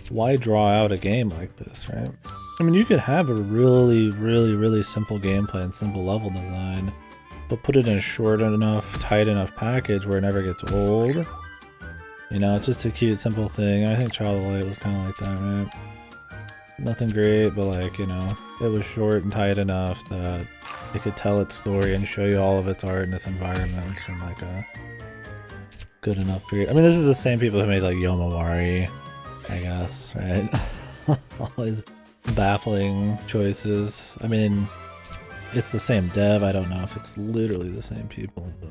Speaker 1: why draw out a game like this, right? I mean, you could have a really simple gameplay and simple level design, but put it in a short enough, tight enough package where it never gets old. You know, it's just a cute, simple thing. I think Child of Light was kind of like that, right? Nothing great, but like, you know, it was short and tight enough that it could tell its story and show you all of its art and its environments in like a good enough period. I mean, this is the same people who made like Yomawari, I guess, right? Always baffling choices. I mean, it's the same dev. I don't know if it's literally the same people, but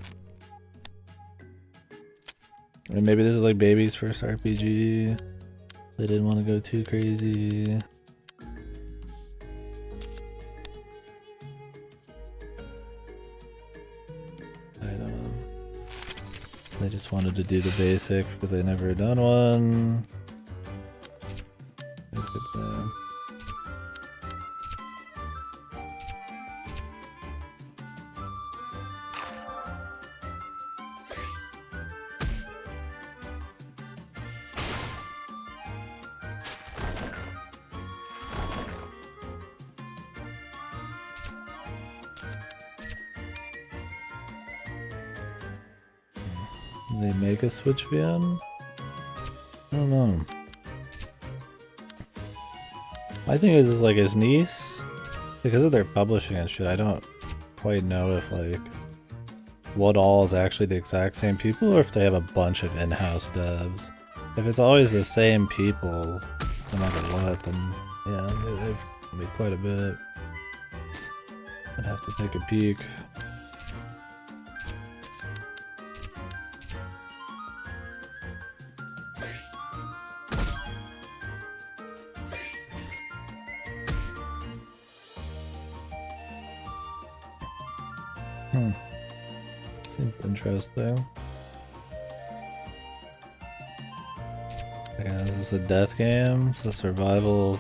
Speaker 1: I mean, maybe this is like Baby's first RPG. They didn't want to go too crazy. I don't know. They just wanted to do the basic because they never done one. Good plan. They make a Switch VN? I don't know. My thing is like his niece, because of their publishing and shit, I don't quite know if like what all is actually the exact same people or if they have a bunch of in-house devs. If it's always the same people, no matter what, then yeah, they've made quite a bit. I'd have to take a peek. Seems interesting. Yeah, is this a death game? It's a survival,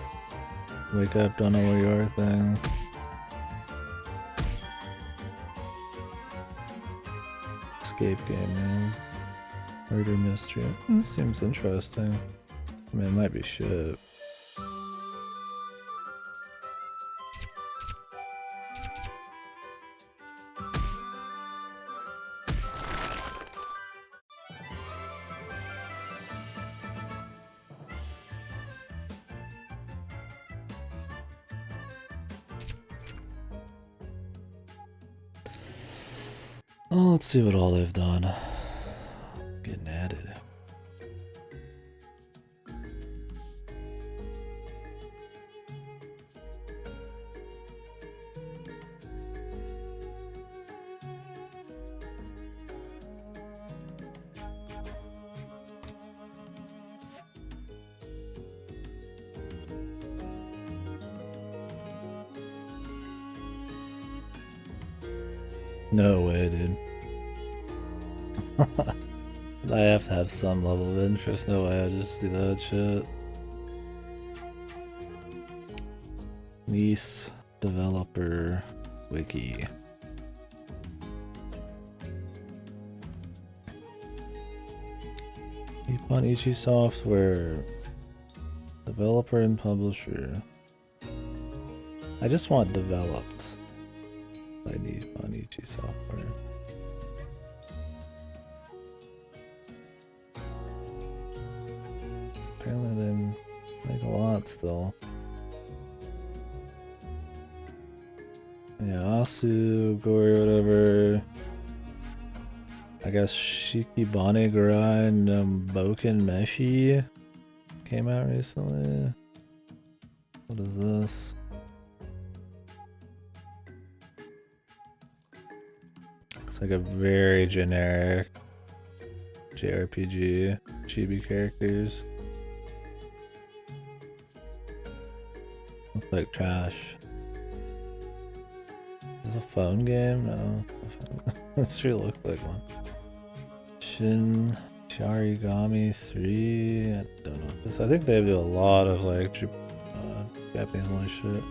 Speaker 1: wake up, don't know where you are thing. Escape game, man. Murder mystery. This seems interesting. I mean, it might be shit. Well, let's see what all they've done. Getting added. No way, dude. I have to have some level of interest. No way, I just do that shit. Niece developer wiki. Nippon Ichi Software. Developer and publisher. I just want developed. I need Bonichi software. Apparently they make a lot still. Yeah, Asu, Gori, whatever. I guess Shikibane Garai and Boken Meshi came out recently. What is this? It's like a very generic JRPG, chibi characters. Looks like trash. Is this a phone game? No. It sure looks like one. Shin Sharigami 3. I don't know this. I think they do a lot of like Japanese only shit.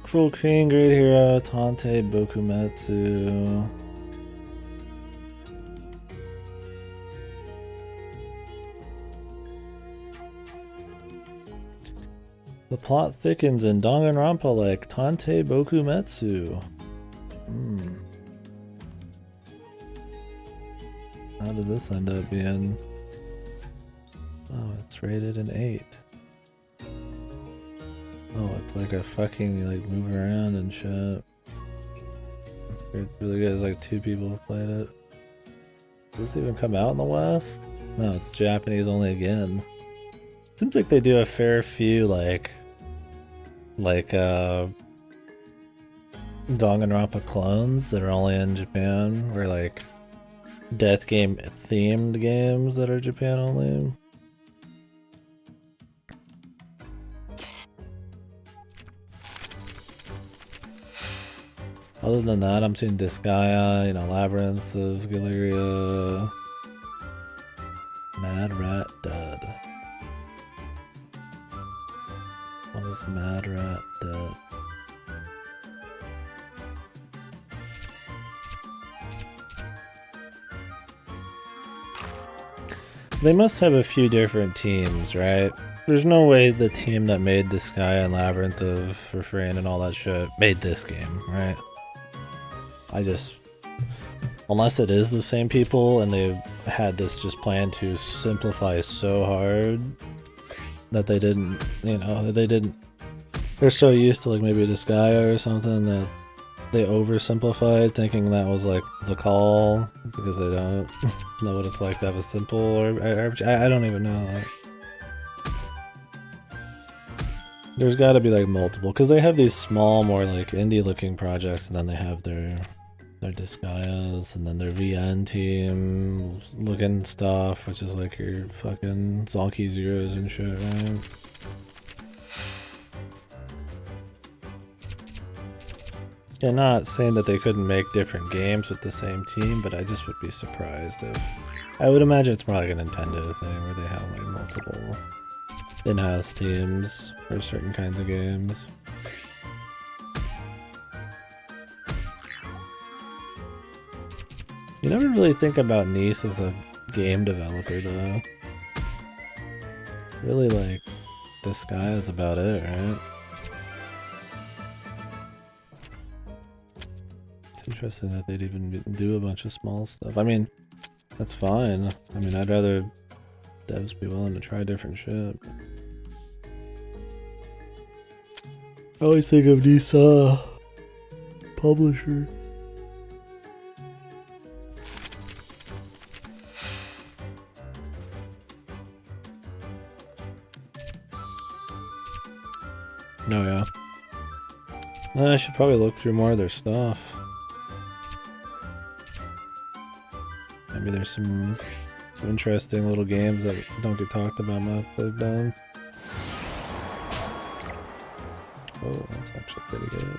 Speaker 1: Cruel King, Great Hero, Tante, Bokumetsu. The plot thickens in Danganronpa like Tante Bokumetsu. How did this end up being? Oh, it's rated an 8. Oh, it's like a fucking like move around and shit. It's really good. It's like 2 people have played it. Does this even come out in the West? No, it's Japanese only again. Seems like they do a fair few like Danganronpa clones that are only in Japan, or like death game themed games that are Japan only. Other than that, I'm seeing Disgaea, you know, Labyrinth of Galeria, Mad Rat Dead. What is Mad Rat Dead? They must have a few different teams, right? There's no way the team that made Disgaea and Labyrinth of Refrain and all that shit made this game, right? Unless it is the same people and they had this just plan to simplify so hard that they didn't, you know, they're so used to like maybe Disgaea or something that they oversimplified, thinking that was like the call, because they don't know what it's like to have a simple or I don't even know. There's got to be like multiple, because they have these small, more like indie looking projects, and then they have their Disgaeas, and then their VN team looking stuff, which is like your fucking Zalki Zeros and shit, right? Yeah, not saying that they couldn't make different games with the same team, but I just would be surprised if... I would imagine it's more like a Nintendo thing where they have like multiple in-house teams for certain kinds of games. You never really think about Nice as a game developer though. Really like, this guy is about it, right? Interesting that they'd even do a bunch of small stuff. I mean, that's fine. I mean, I'd rather devs be willing to try different shit. I always think of these publisher. Oh yeah. I should probably look through more of their stuff. Maybe there's some interesting little games that don't get talked about much they've done. Oh, that's actually pretty good.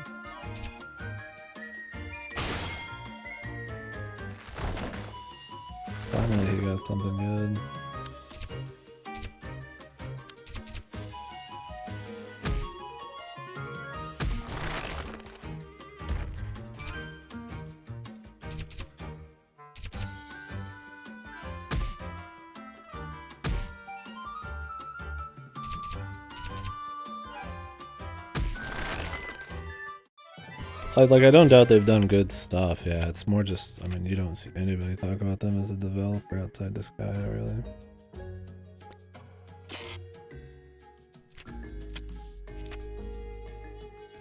Speaker 1: Finally he got something good. I don't doubt they've done good stuff. Yeah, it's more just, I mean, you don't see anybody talk about them as a developer outside this guy, really.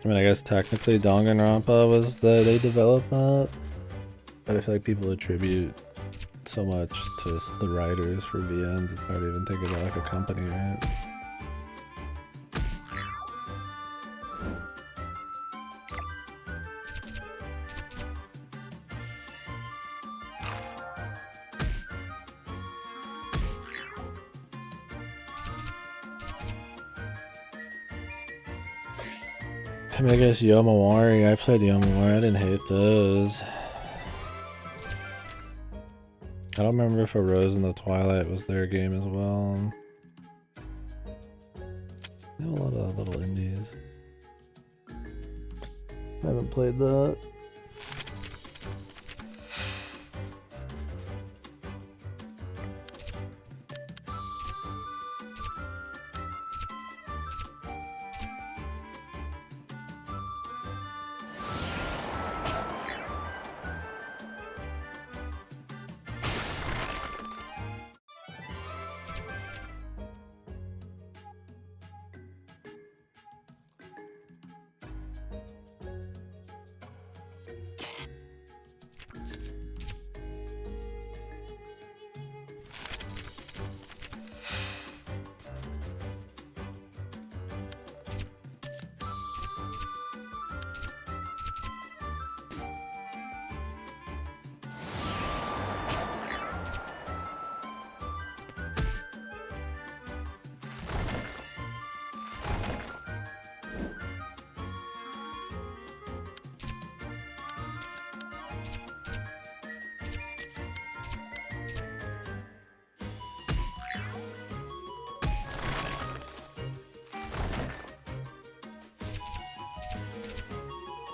Speaker 1: I mean, I guess technically Danganronpa was they developed that, but I feel like people attribute so much to the writers for VNs. It's hard to even think about like a company, right? I mean, I guess Yomawari, I played Yomawari, I didn't hate those. I don't remember if A Rose in the Twilight was their game as well. They have a lot of little indies. I haven't played that.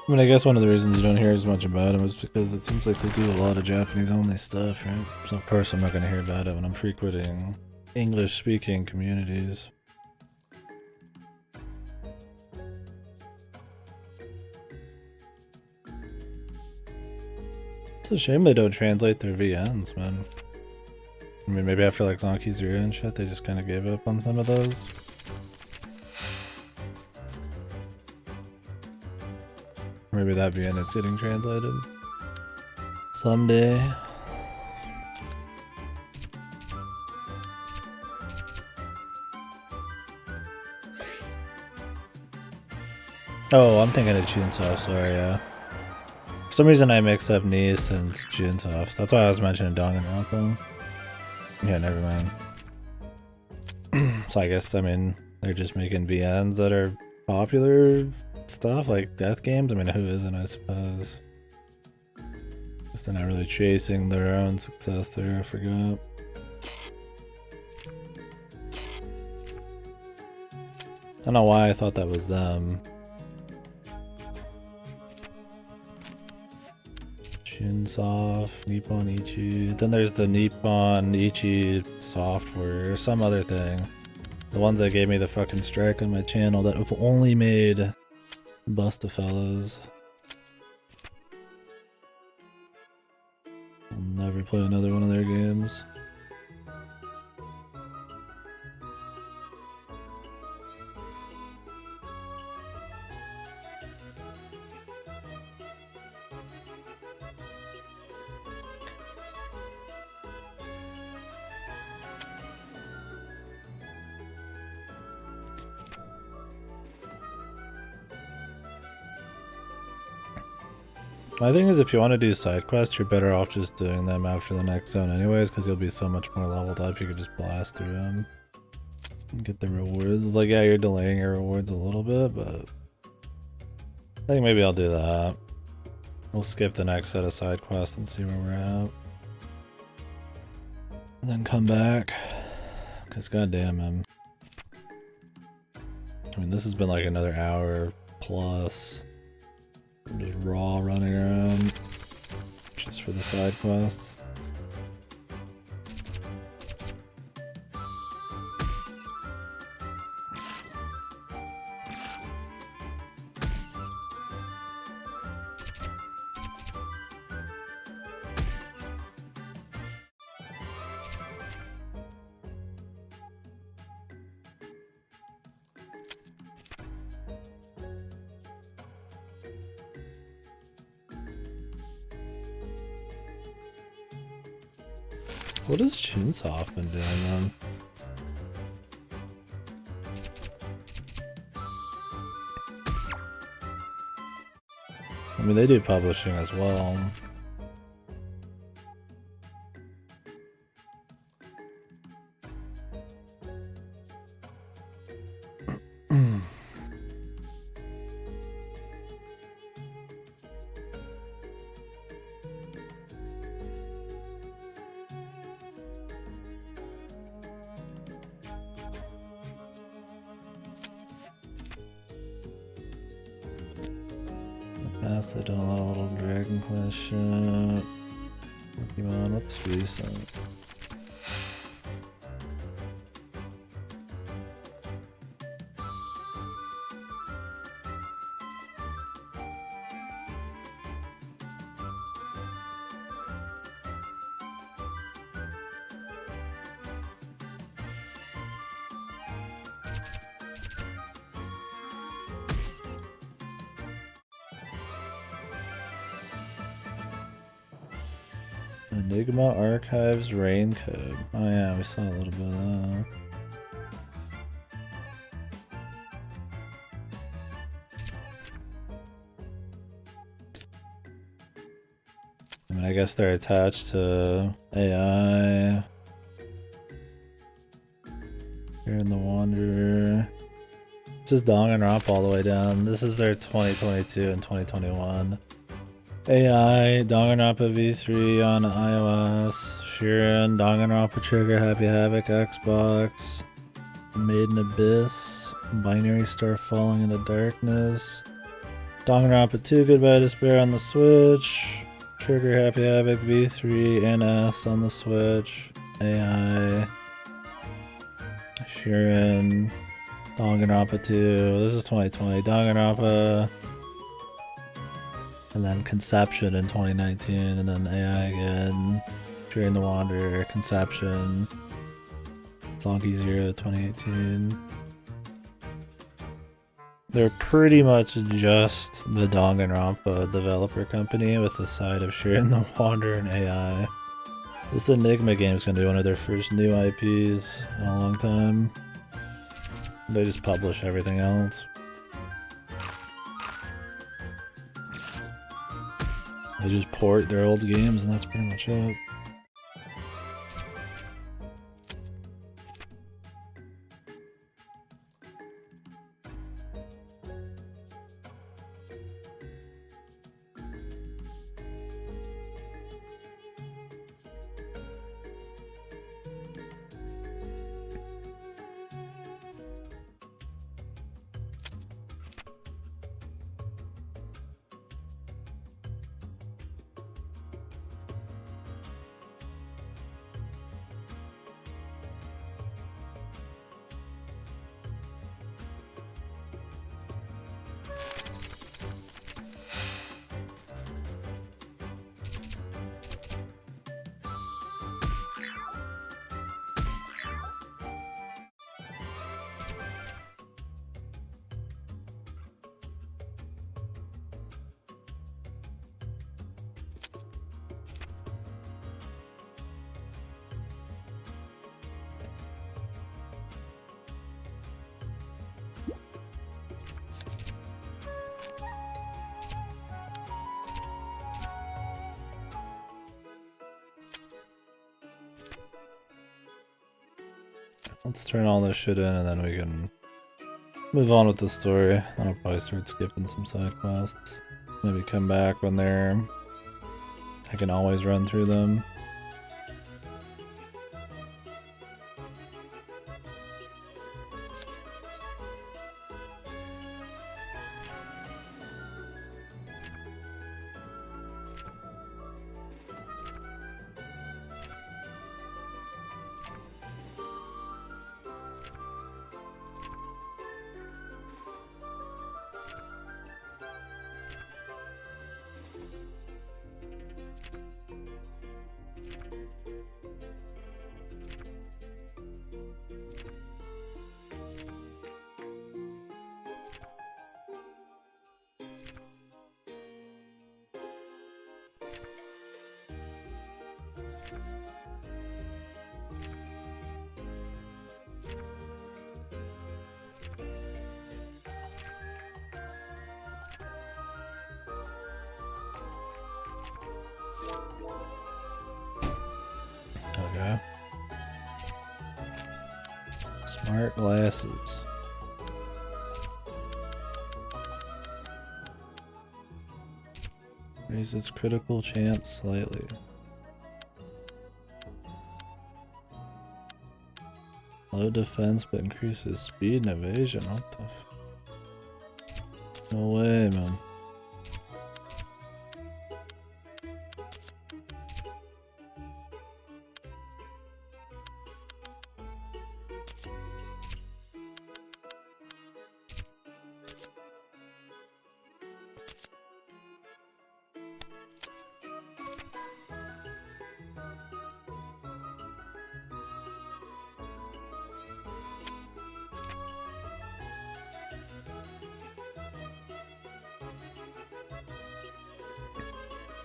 Speaker 1: I mean, I guess one of the reasons you don't hear as much about them is because it seems like they do a lot of Japanese-only stuff, right? So of course I'm not going to hear about it when I'm frequenting English-speaking communities. It's a shame they don't translate their VNs, man. I mean, maybe after like Zonky Zero and shit, they just kind of gave up on some of those. Maybe that VN it's getting translated someday. Oh, I'm thinking of Chunsoft, sorry, yeah. For some reason I mixed up Nice and Chunsoft. That's why I was mentioning Danganronpa. Yeah, never mind. So I guess, I mean, they're just making VNs that are popular stuff, like death games. I mean, who isn't, I suppose. Guess they're not really chasing their own success there, I forgot. I don't know why I thought that was them. Chunsoft, Nippon Ichi. Then there's the Nippon Ichi software or some other thing. The ones that gave me the fucking strike on my channel that have only made Bustafellows. I'll never play another one of their games. My thing is, if you want to do side quests, you're better off just doing them after the next zone anyways, because you'll be so much more leveled up, you could just blast through them and get the rewards. It's like, yeah, you're delaying your rewards a little bit, but I think maybe I'll do that. We'll skip the next set of side quests and see where we're at. And then come back, because goddamn, man. I mean, this has been like another hour plus. I'm just raw running around just for the side quests. What has Chunsoft been doing then? I mean, they do publishing as well. They've done a lot of little Dragon Quest shit. Pokemon, what's recent? Enigma Archives Raincoat. Oh yeah, we saw a little bit of that. I mean, I guess they're attached to AI. Here in the Wanderer. This is Danganronpa all the way down. This is their 2022 and 2021. AI, Danganronpa V3 on iOS, Shiren, Danganronpa Trigger, Happy Havoc, Xbox, Maiden Abyss, Binary Star Falling into Darkness, Danganronpa 2 Goodbye Despair on the Switch, Trigger, Happy Havoc, V3, and S on the Switch, AI, Shiren, Danganronpa 2, this is 2020, Danganronpa, and then Conception in 2019, and then AI again, Train the Wanderer, Conception, Zonky Zero 2018. They're pretty much just the Danganronpa developer company with the side of Train the Wanderer and AI. This Enigma game is going to be one of their first new IPs in a long time. They just publish everything else. They just port their old games and that's pretty much it. Let's turn all this shit in and then we can move on with the story. Then I'll probably start skipping some side quests. Maybe come back when they're... I can always run through them. Smart glasses. Raise its critical chance slightly. Low defense but increases speed and evasion. What the f— no way, man.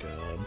Speaker 1: God.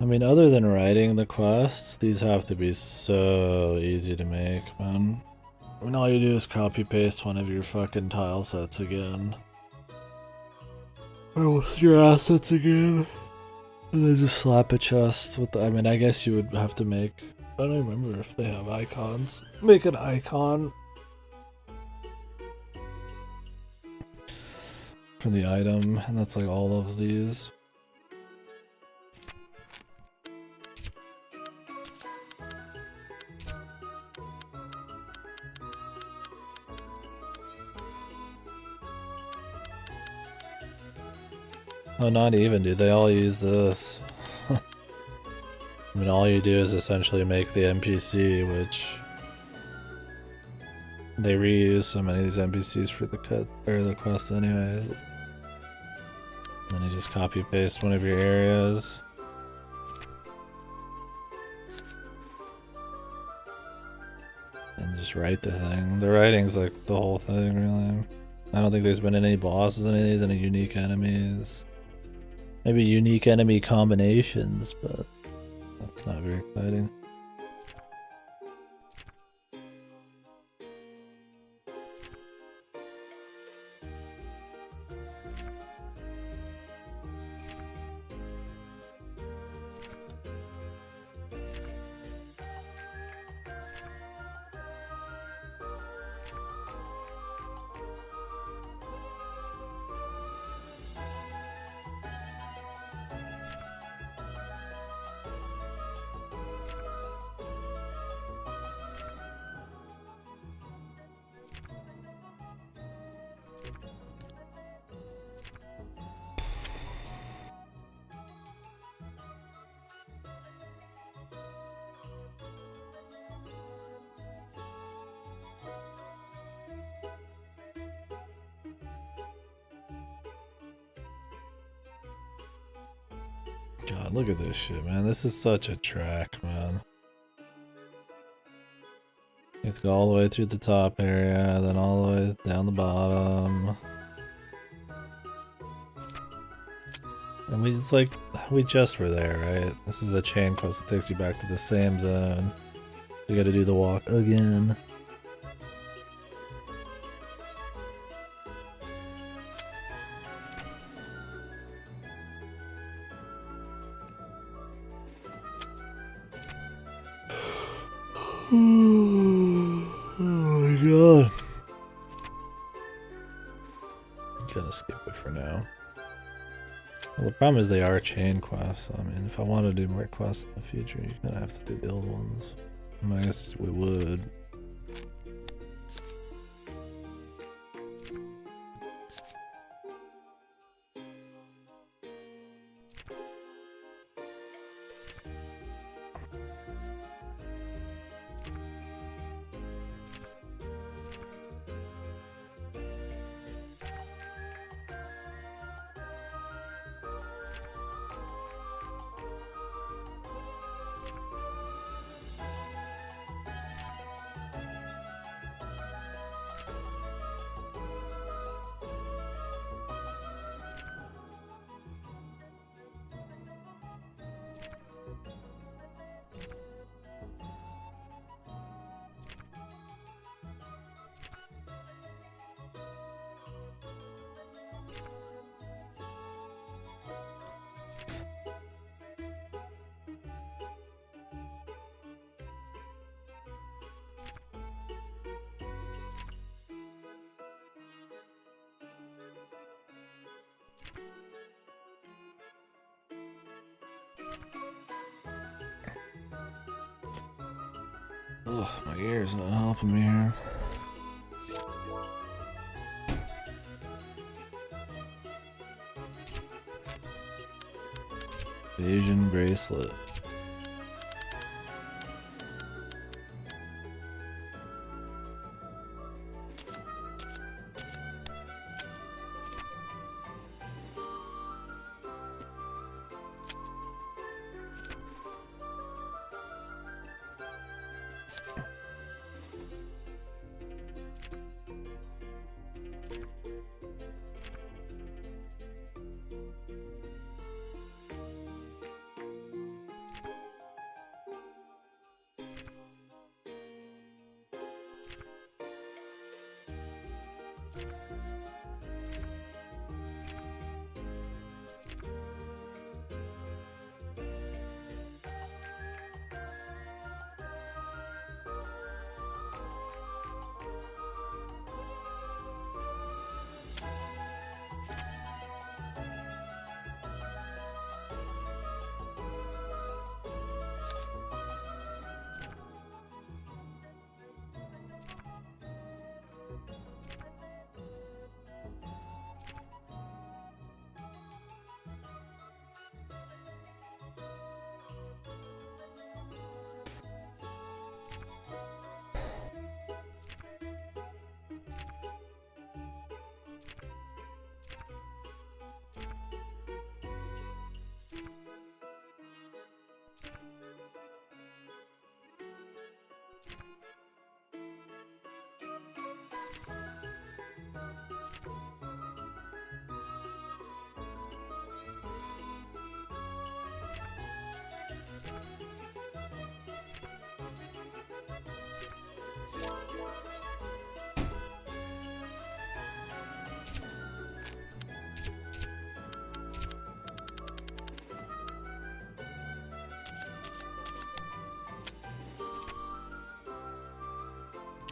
Speaker 1: I mean, other than writing the quests, these have to be so easy to make, man. I mean, all you do is copy paste one of your fucking tile sets again. Or your assets again. And then just slap a chest with the— I mean, I guess you would have to make— I don't remember if they have icons. Make an icon for the item, and that's like all of these. Oh, not even, dude. They all use this. I mean, all you do is essentially make the NPC, which they reuse so many of these NPCs for the cut or the quest anyway. Then you just copy paste one of your areas. And just write the thing. The writing's like the whole thing, really. I don't think there's been any bosses in any of these, any unique enemies. Maybe unique enemy combinations, but that's not very exciting. God, look at this shit, man. This is such a track, man. You have to go all the way through the top area, then all the way down the bottom. And it's like, we just were there, right? This is a chain quest that takes you back to the same zone. You gotta do the walk again. Oh my god. Gonna skip it for now. Well, the problem is they are chain quests. I mean, if I want to do more quests in the future, you're gonna have to do the old ones. I mean, I guess we would. Ugh, my ear's not helping me here. Vision bracelet.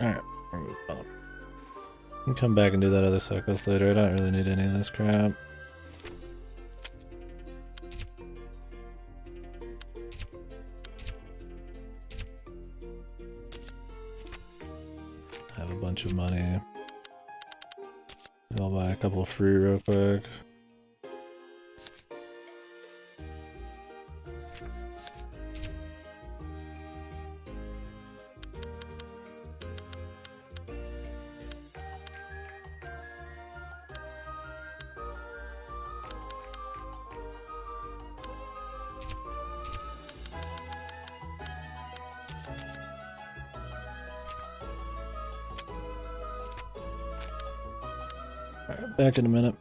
Speaker 1: Alright, we're moving on. We can come back and do that other side quest later. I don't really need any of this crap. I have a bunch of money. I'll buy a couple of free real quick. Alright, back in a minute.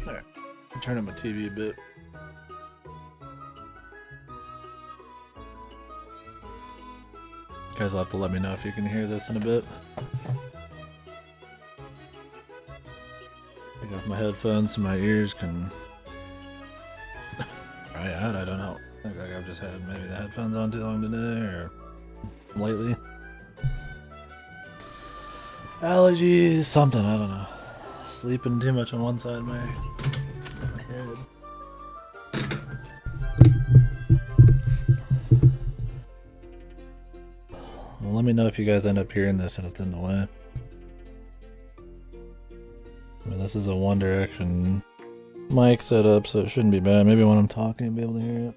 Speaker 1: Alright, turn on my TV a bit. You guys will have to let me know if you can hear this in a bit. Take off my headphones so my ears can try out. I don't know. I think I've just had maybe the headphones on too long today or lately. Allergies, something, I don't know. Sleeping too much on one side of my head. Well, let me know if you guys end up hearing this and it's in the way. I mean, this is a One Direction mic setup, so it shouldn't be bad. Maybe when I'm talking, I'll be able to hear it.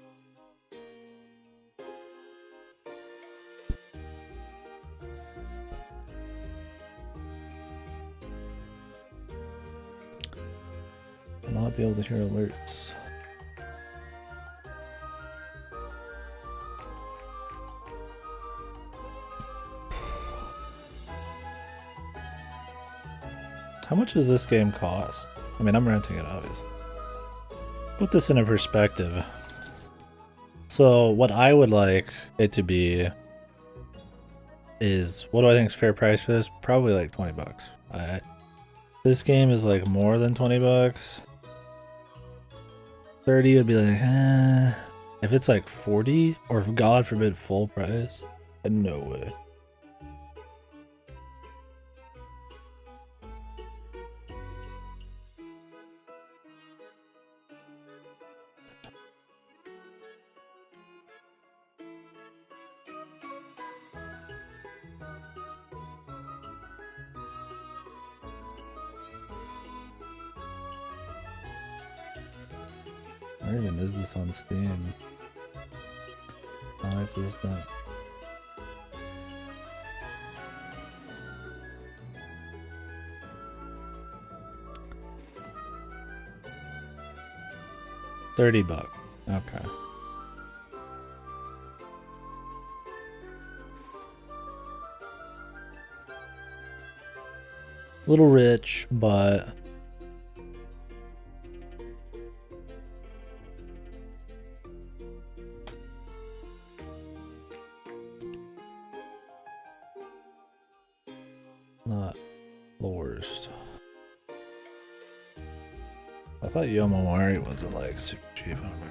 Speaker 1: I'll not be able to hear alerts. How much does this game cost? I mean, I'm renting it, obviously. Put this in a perspective. So, what I would like it to be is, what do I think is fair price for this? Probably like 20 bucks. This game is like more than 20 bucks. 30 would be like, eh. If it's like 40, or God forbid full price, no way. Where even is this on Steam? Non-existent. $30. Okay. Little rich, but not the worst. I thought Yomawari wasn't like super cheap. I don't know.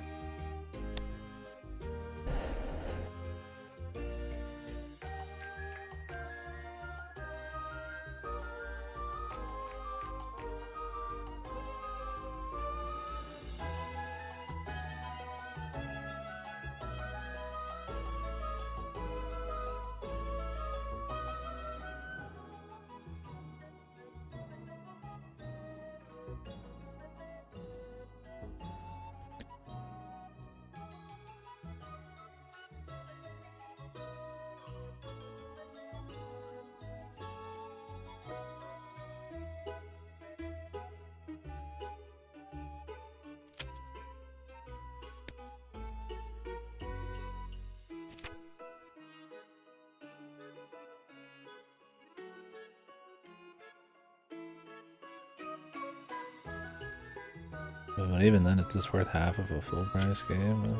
Speaker 1: But even then, it's just worth half of a full price game.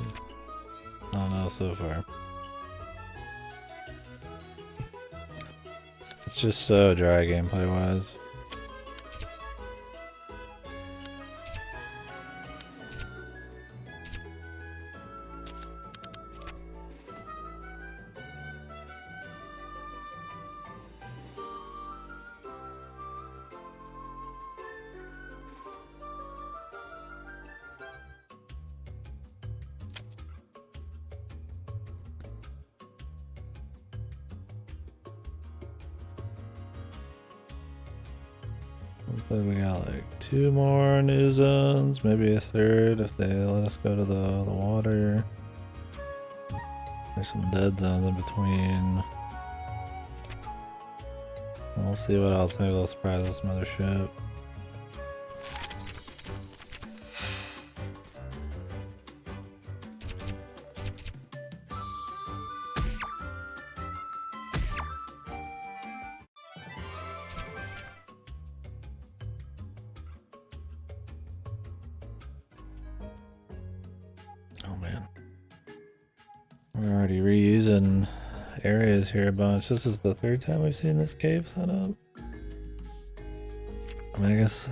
Speaker 1: I don't know so far. It's just so dry gameplay wise. Looks like we got like 2 more new zones, maybe a third if they let us go to the water. There's some dead zones in between. We'll see what else. Maybe they'll surprise us some other shit. We're already reusing areas here a bunch. This is the third time we've seen this cave set up. I mean, I guess,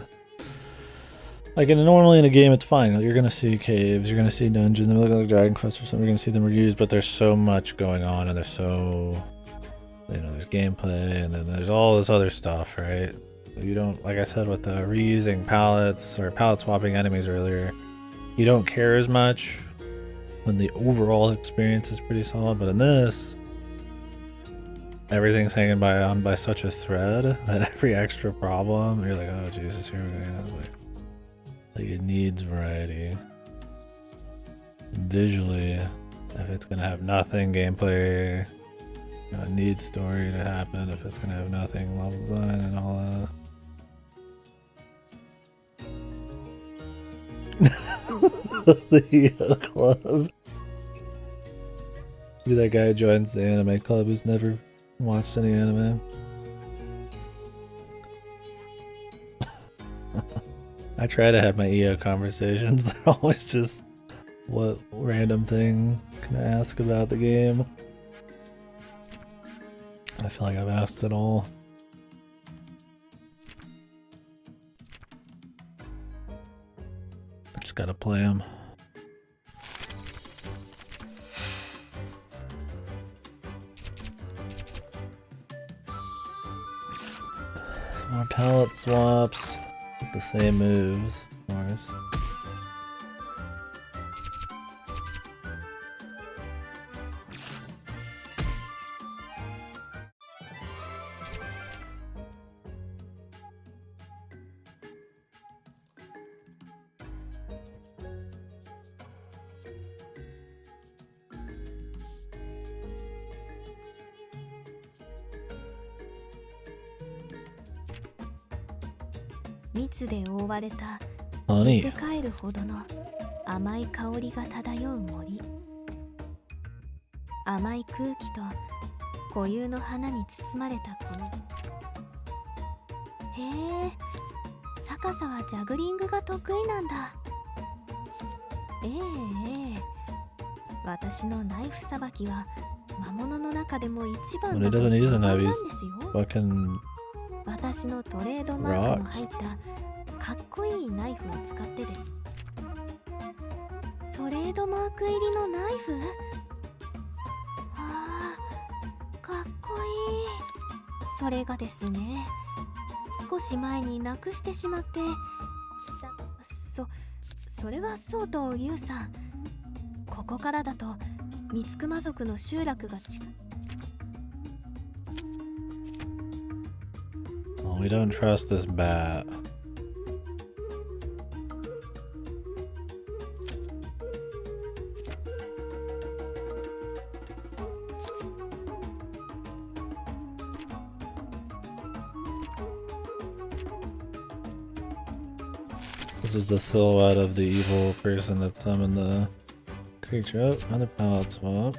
Speaker 1: like, normally in a game it's fine. You're gonna see caves, you're gonna see dungeons, they look like Dragon Quest or something, you're gonna see them reused, but there's so much going on, and there's so, you know, there's gameplay, and then there's all this other stuff, right? You don't, like I said with the reusing pallets, or pallet swapping enemies earlier, you don't care as much when the overall experience is pretty solid, but in this, everything's hanging on by such a thread that every extra problem, you're like, oh Jesus, here we go. Like it needs variety. Visually, if it's gonna have nothing gameplay, you know, it needs story to happen. If it's gonna have nothing level design and all that. The club. Be that guy who joins the anime club who's never watched any anime. I try to have my EO conversations. They're always just, what random thing can I ask about the game? I feel like I've asked it all. Just gotta play them. More palette swaps with the same moves, of course.
Speaker 2: 蜜で覆われた
Speaker 1: Honey.
Speaker 2: 水帰るほどの甘い香りが漂う森。甘い空気と固有の花に包まれたこの。へえ、逆さはジャグリングが得意なんだ。ええ、私のナイフさばきは魔物の中でも一番
Speaker 1: When
Speaker 2: の
Speaker 1: it doesn't use a
Speaker 2: なん
Speaker 1: knife,
Speaker 2: で
Speaker 1: he's
Speaker 2: すよ。
Speaker 1: fucking
Speaker 2: 私のトレードマークの入ったかっこいいナイフを使ってです。トレードマーク入りのナイフ？ああ、かっこいい。それがですね、少し前になくしてしまって、それはそうとユウさん、ここからだと三つ熊族の集落が近い。
Speaker 1: We don't trust this bat. This is the silhouette of the evil person that summoned the creature. Oh, another palette swap.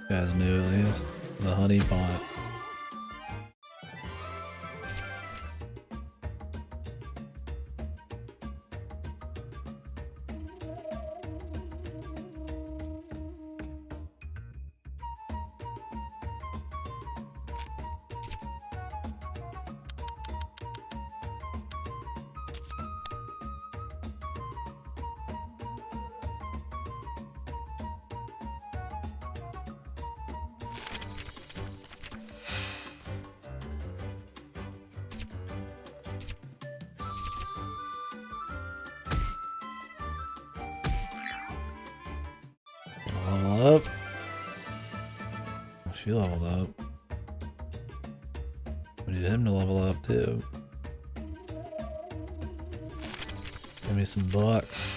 Speaker 1: Guys knew at least. The honey pot. Level up. She leveled up. We need to him to level up too. Give me some bucks.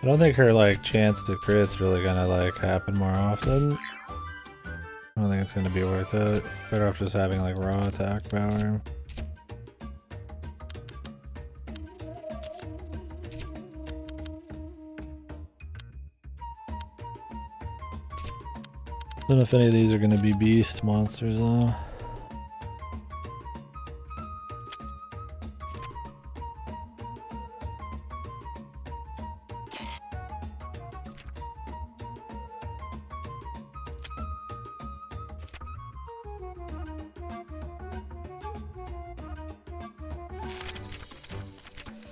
Speaker 1: I don't think her like chance to crit's really gonna like happen more often. I don't think it's gonna be worth it. Better off just having like raw attack power. Don't know if any of these are gonna be beast monsters though.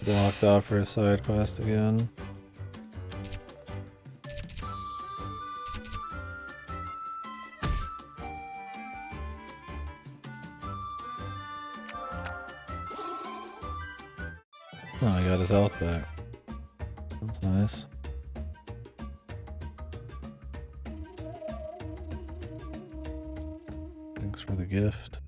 Speaker 1: Blocked off for a side quest again. Oh, I got his health back. That's nice. Thanks for the gift.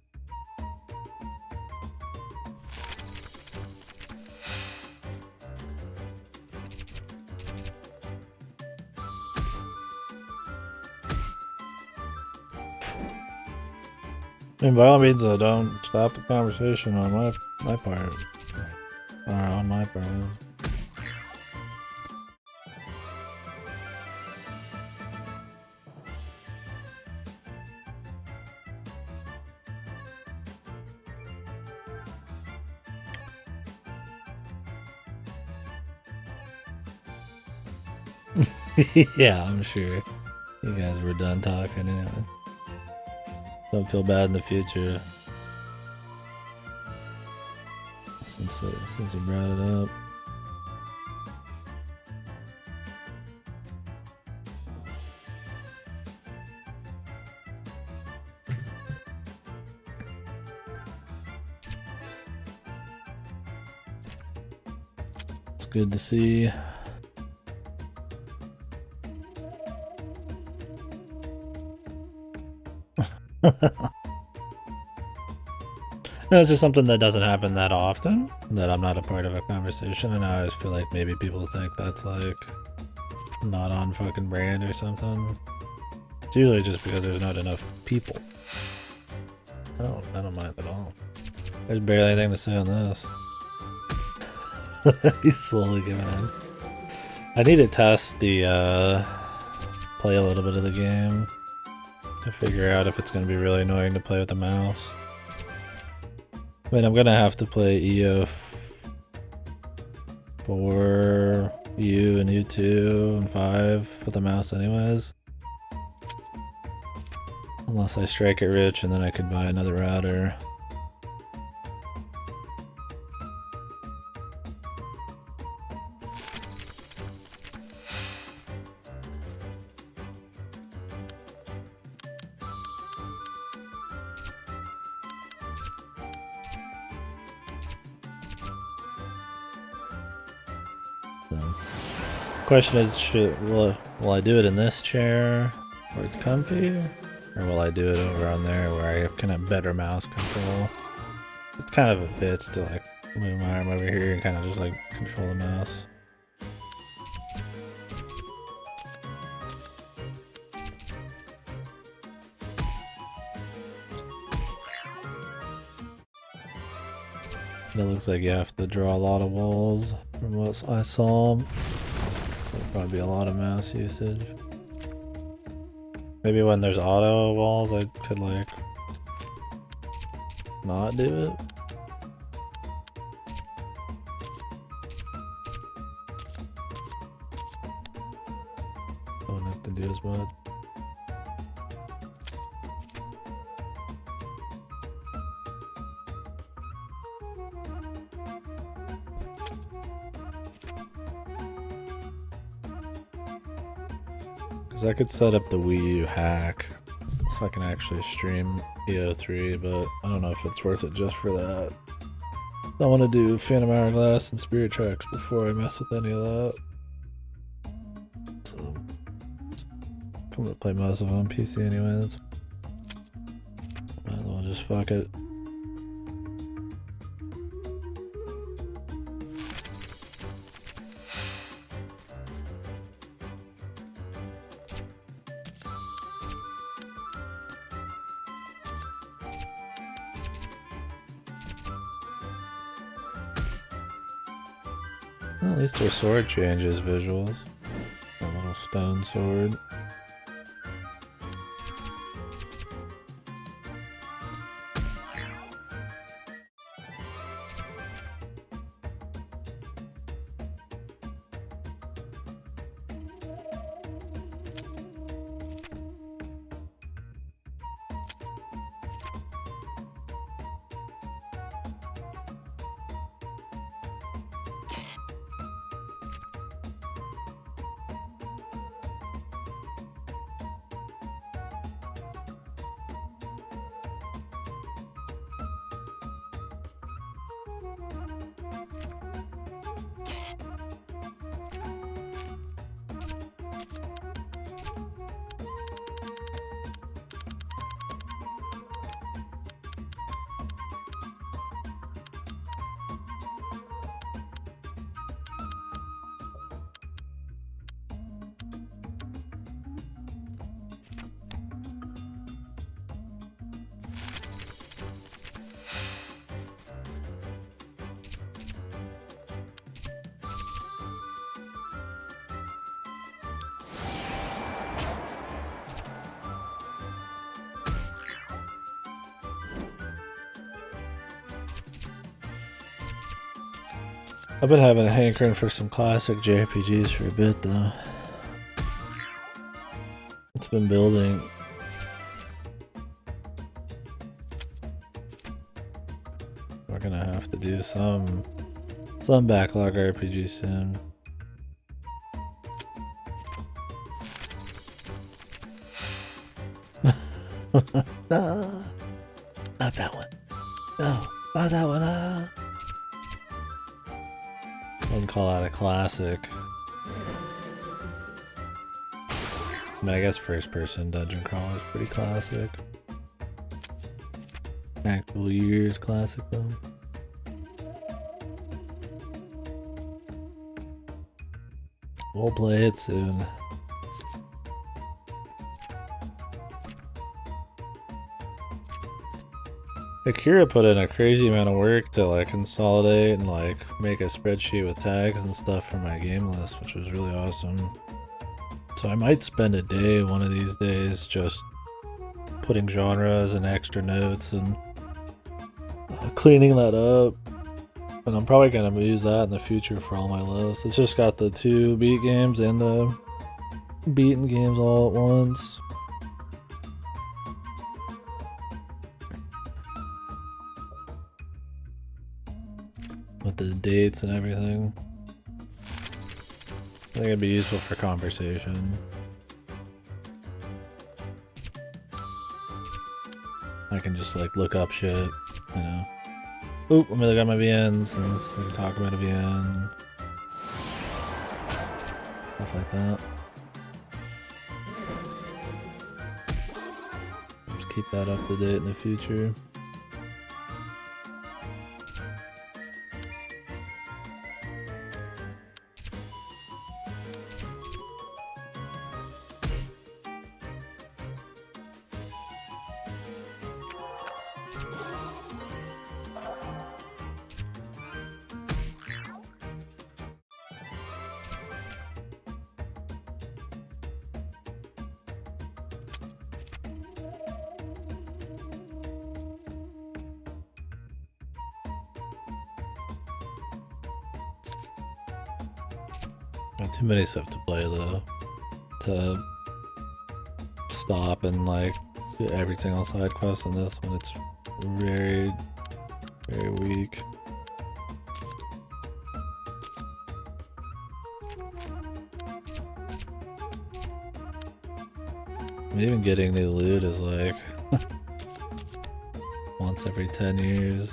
Speaker 1: I mean, by all means, though, don't stop the conversation on my part. Or on my part. Yeah, I'm sure. You guys were done talking anyway. Don't feel bad in the future. Since you brought it up. It's good to see. No, it's just something that doesn't happen that often, that I'm not a part of a conversation, and I always feel like maybe people think that's like not on fucking brand or something. It's usually just because there's not enough people. I don't mind at all. There's barely anything to say on this. He's slowly giving in. I need to test the play a little bit of the game to figure out if it's going to be really annoying to play with the mouse. I mean, I'm gonna have to play EO4, EU and U2 and 5 with the mouse anyways. Unless I strike it rich and then I could buy another router. Question is, will I do it in this chair where it's comfy, or will I do it over on there where I have kind of better mouse control? It's kind of a bitch to like move my arm over here and kind of just like control the mouse. It looks like you have to draw a lot of walls from what I saw. There'll probably be a lot of mouse usage. Maybe when there's auto walls I could like not do it. Don't have to do as much. I could set up the Wii U hack so I can actually stream EO3, but I don't know if it's worth it just for that. I want to do Phantom Hourglass and Spirit Tracks before I mess with any of that. I'm gonna play most of them on PC anyways. Might as well just fuck it. Well, at least their sword changes visuals. A little stone sword. I've been having a hankering for some classic JRPGs for a bit though. It's been building. We're gonna have to do some backlog RPG soon. No, not that one. No, not that one. Wouldn't call that a classic. I mean, I guess first-person dungeon crawler is pretty classic. Actual years classic though. We'll play it soon. Akira put in a crazy amount of work to like consolidate and like make a spreadsheet with tags and stuff for my game list, which was really awesome. So I might spend a day one of these days just putting genres and extra notes and cleaning that up. And I'm probably going to use that in the future for all my lists. It's just got the 2 beat games and the beaten games all at once. With the dates and everything. I think it'd be useful for conversation. I can just like look up shit, you know. Oop, let me look at my VNs and we can talk about a VN. Stuff like that. Just keep that up to date in the future. Too many stuff to play though, to stop and like do every single side quest on this one. It's very, very weak. Even getting new loot is like once every 10 years.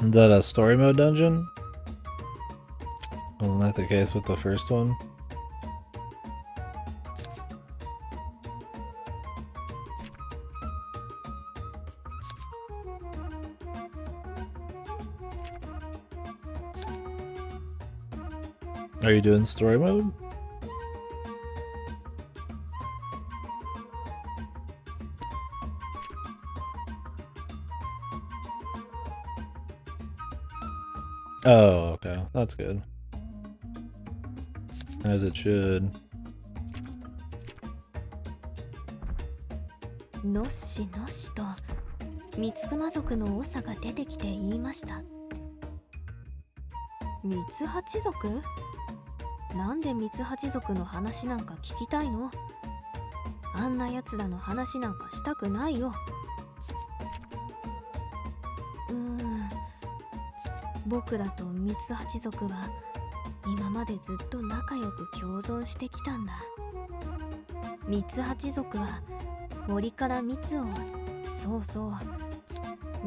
Speaker 1: Is that a story mode dungeon? Wasn't that the case with the first one? Are you doing story mode? Oh, okay. That's good. As it should.
Speaker 2: のしのしと三つ熊族の長が出てきて言いました。三つ八族？なんで三つ八族の話なんか聞きたいの？あんなやつらの話なんかしたくないよ。僕らと三つ八族は今までずっと仲良く共存してきたんだ。三つ八族は森から蜜を、そうそう。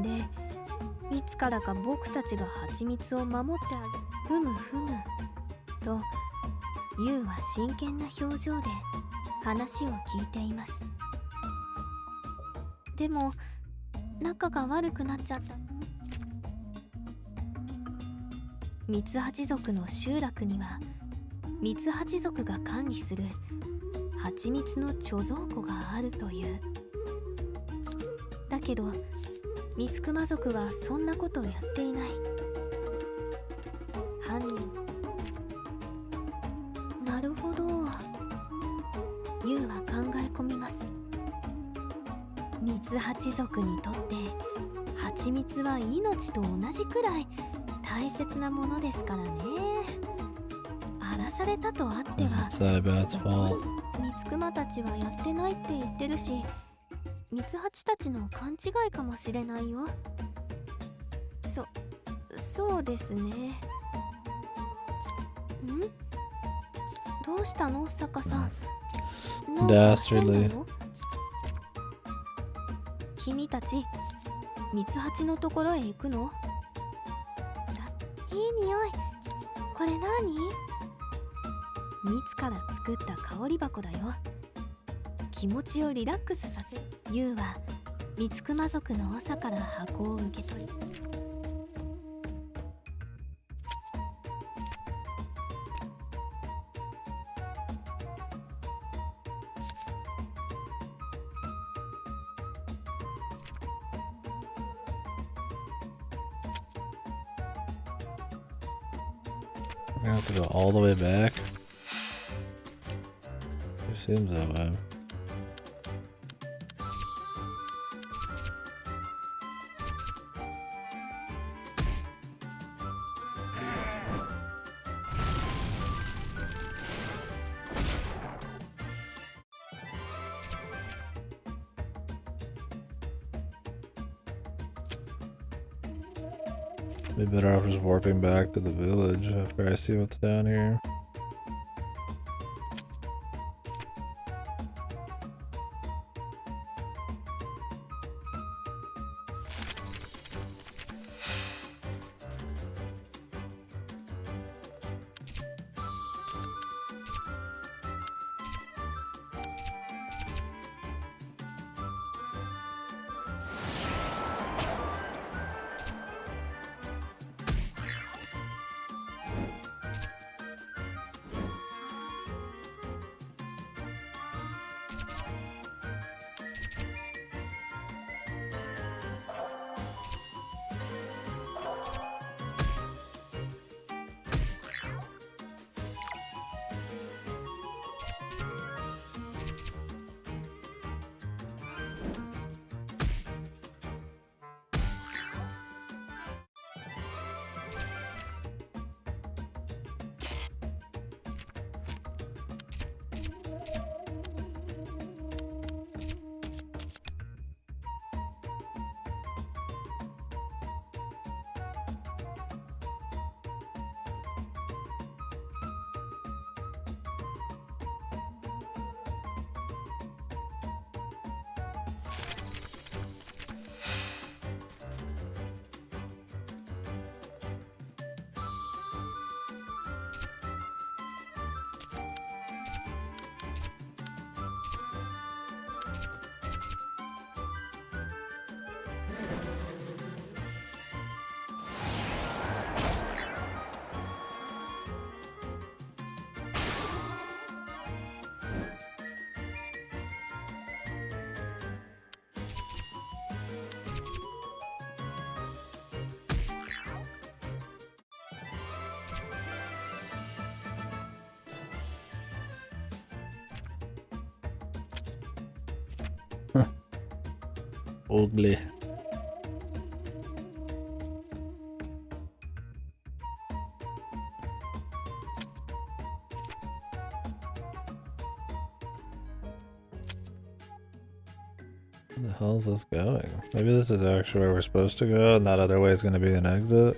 Speaker 2: で、いつからか僕たちが蜂蜜を守ってあげ、ふむふむ。と、ユウは真剣な表情で話を聞いています。でも、仲が悪くなっちゃった。三つ八族の集落には三つ八族が管理する蜂蜜の貯蔵庫があるという。だけど三つ熊族はそんなことをやっていない。犯人。なるほど。ユウは考え込みます。三つ八族にとって蜂蜜は命と同じくらい大切なものですからね。荒らされたとあっては三つ熊たちはやってないって言ってるし、三つ八たちの勘違いかもしれないよ。そうですね。どうしたのサカさん。なんか変なの？君たち三つ八のところへ行くの？いい匂い。これ何？蜜から作った香り箱だよ。気持ちをリラックスさせ。ユウは三つ熊族の長から箱を受け取り、
Speaker 1: We're gonna have to go all the way back. It seems that way. Be better off just warping back to the village after I see what's down here. Ugly. Where the hell is this going? Maybe this is actually where we're supposed to go, and that other way is going to be an exit.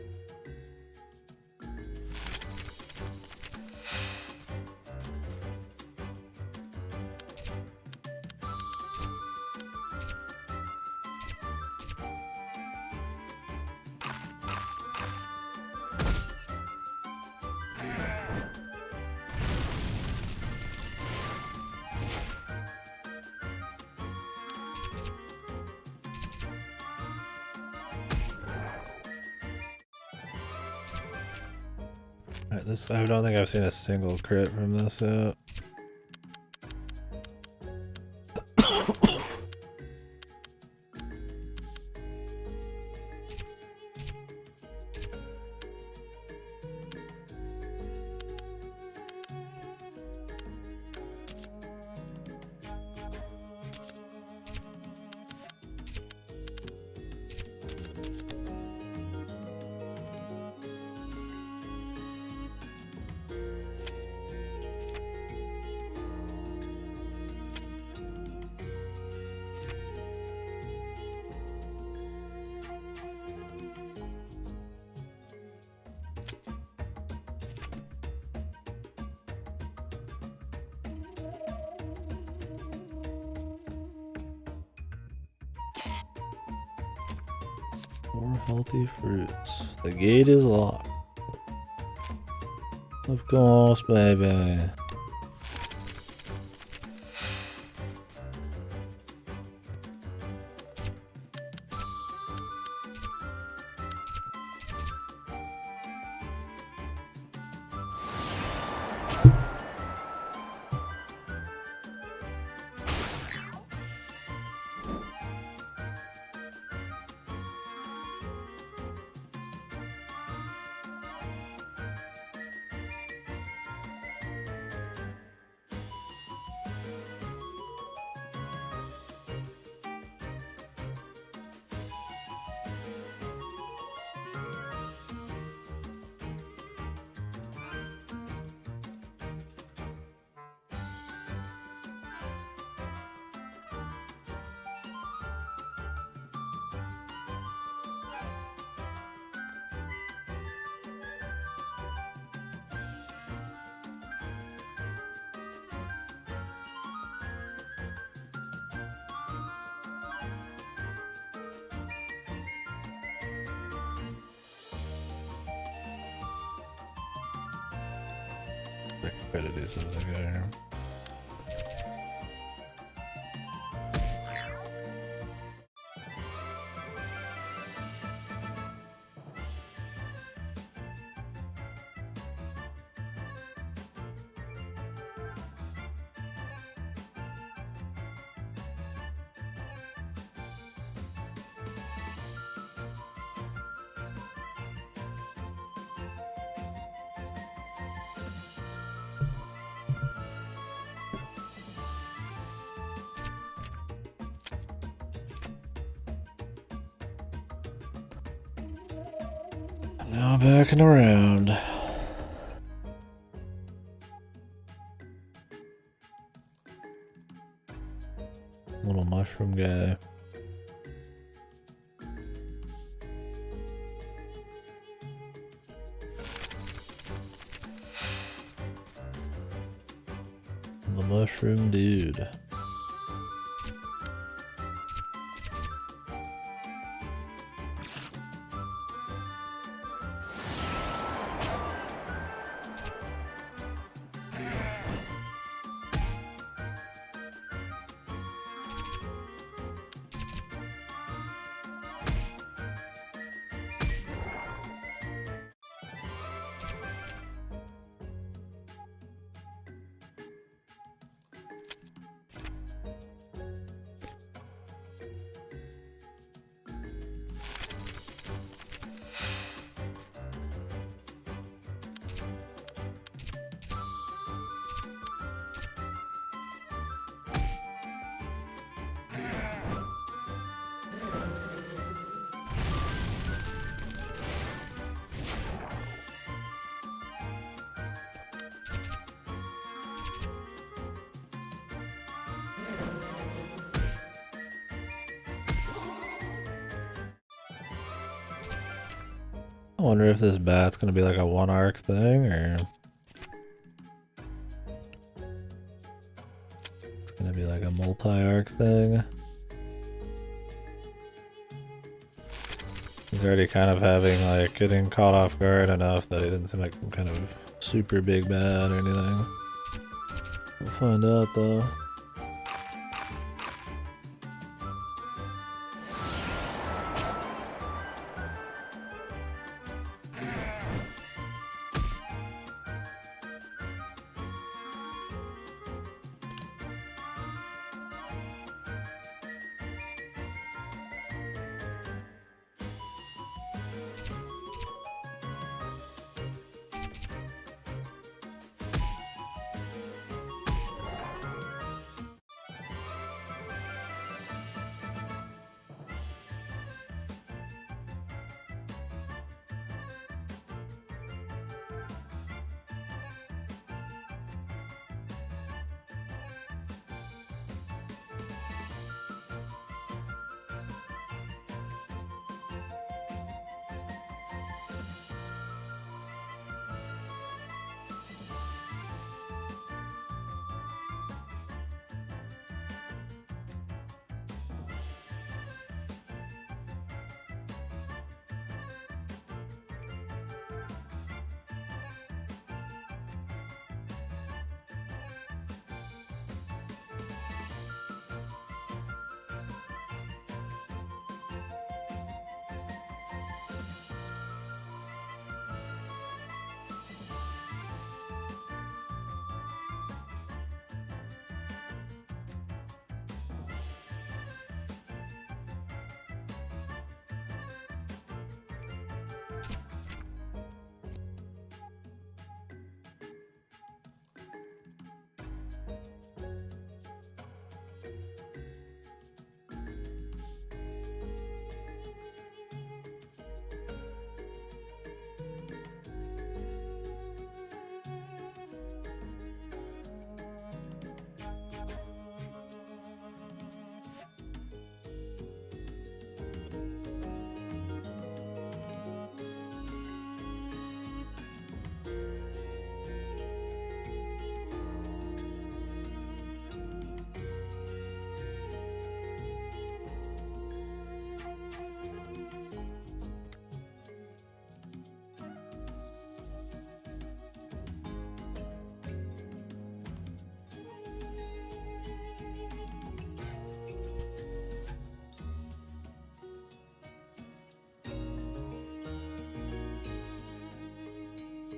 Speaker 1: Alright, this I don't think I've seen a single crit from this yet. More healthy fruits. The gate is locked. Of course, baby. I can try to do something here. Now backing around. Little mushroom guy. The mushroom dude. I wonder if this bat's gonna be like a one arc thing, or it's gonna be like a multi-arc thing. He's already kind of having, like, getting caught off guard enough that he didn't seem like some kind of super big bad or anything. We'll find out though.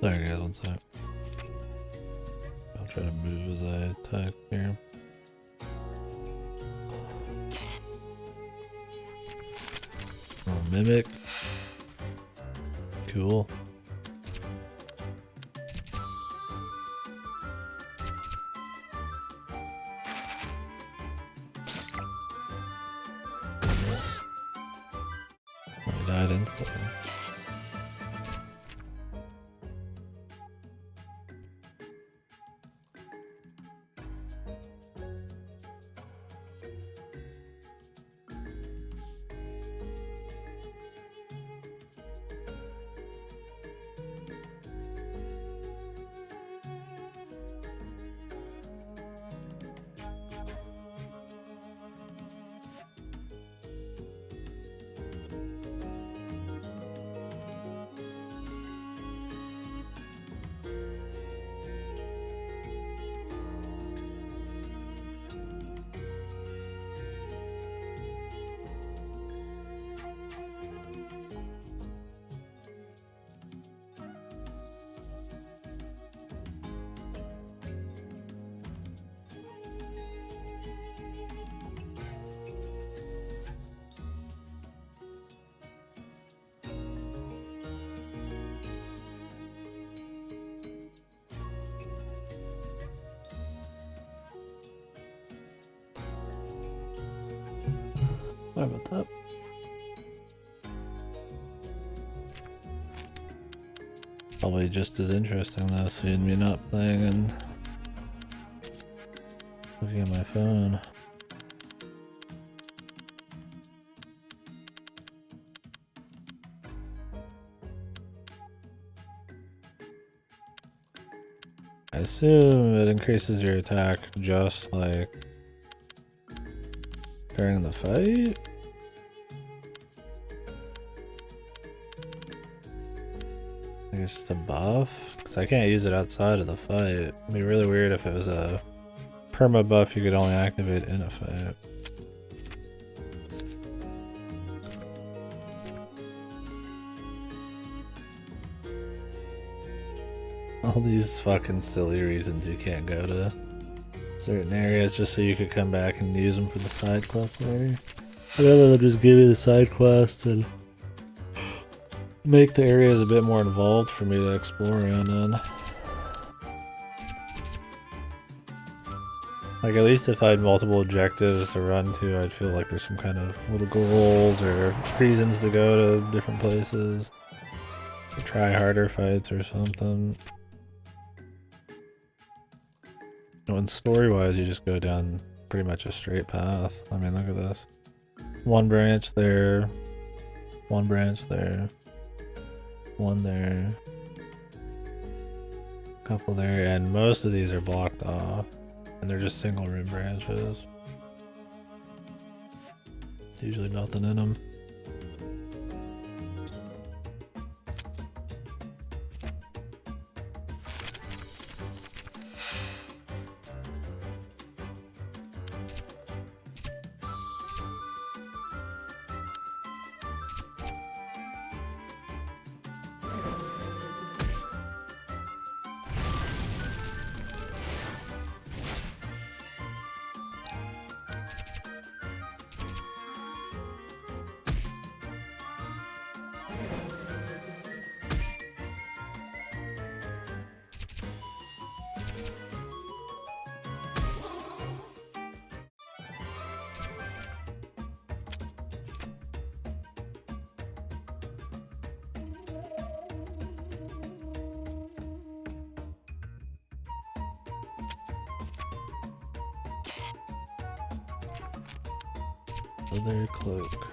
Speaker 1: Sorry guys, one sec. I'll try to move as I type here. Oh, mimic. Cool. I died instantly. Sorry about that. Probably just as interesting though, seeing me not playing and looking at my phone. assume it increases your attack just like during the fight. I think it's just a buff, because I can't use it outside of the fight. It'd be really weird if it was a perma buff you could only activate in a fight. All these fucking silly reasons you can't go to certain areas just so you could come back and use them for the side quest later. I'd rather just give you the side quest and make the areas a bit more involved for me to explore around in. Like, at least if I had multiple objectives to run to, I'd feel like there's some kind of little goals or reasons to go to different places. To try harder fights or something. When story-wise, you just go down pretty much a straight path. I mean, look at this. One branch there. One branch there. One there. Couple there, and most of these are blocked off. And they're just single room branches. Usually nothing in them. Leather cloak.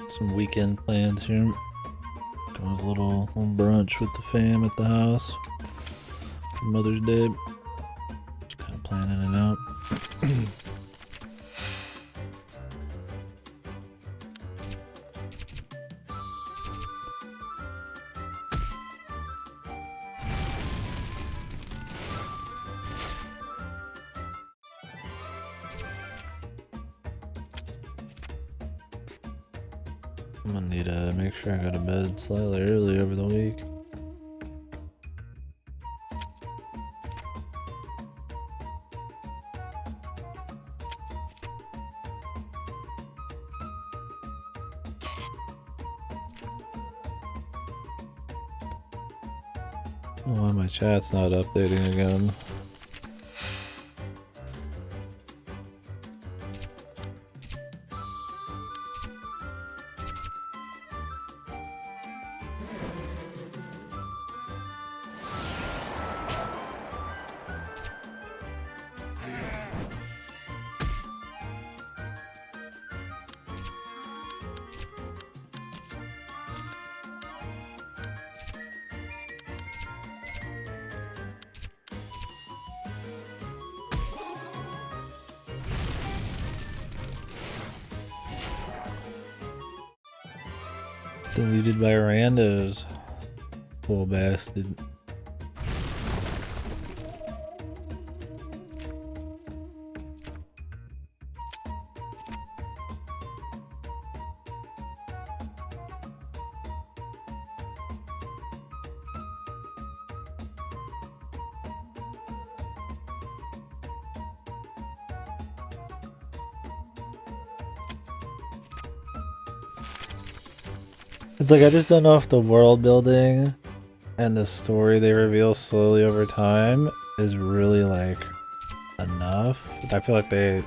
Speaker 1: Some weekend plans here. Gonna have a little brunch with the fam at the house. Mother's Day. Just kind of planning it out. I'm gonna need to make sure I go to bed slightly early over the week. Why my chat's not updating again? Deleted by randos. Poor bastard. It's like I just don't know if the world building and the story they reveal slowly over time is really like enough. I feel like they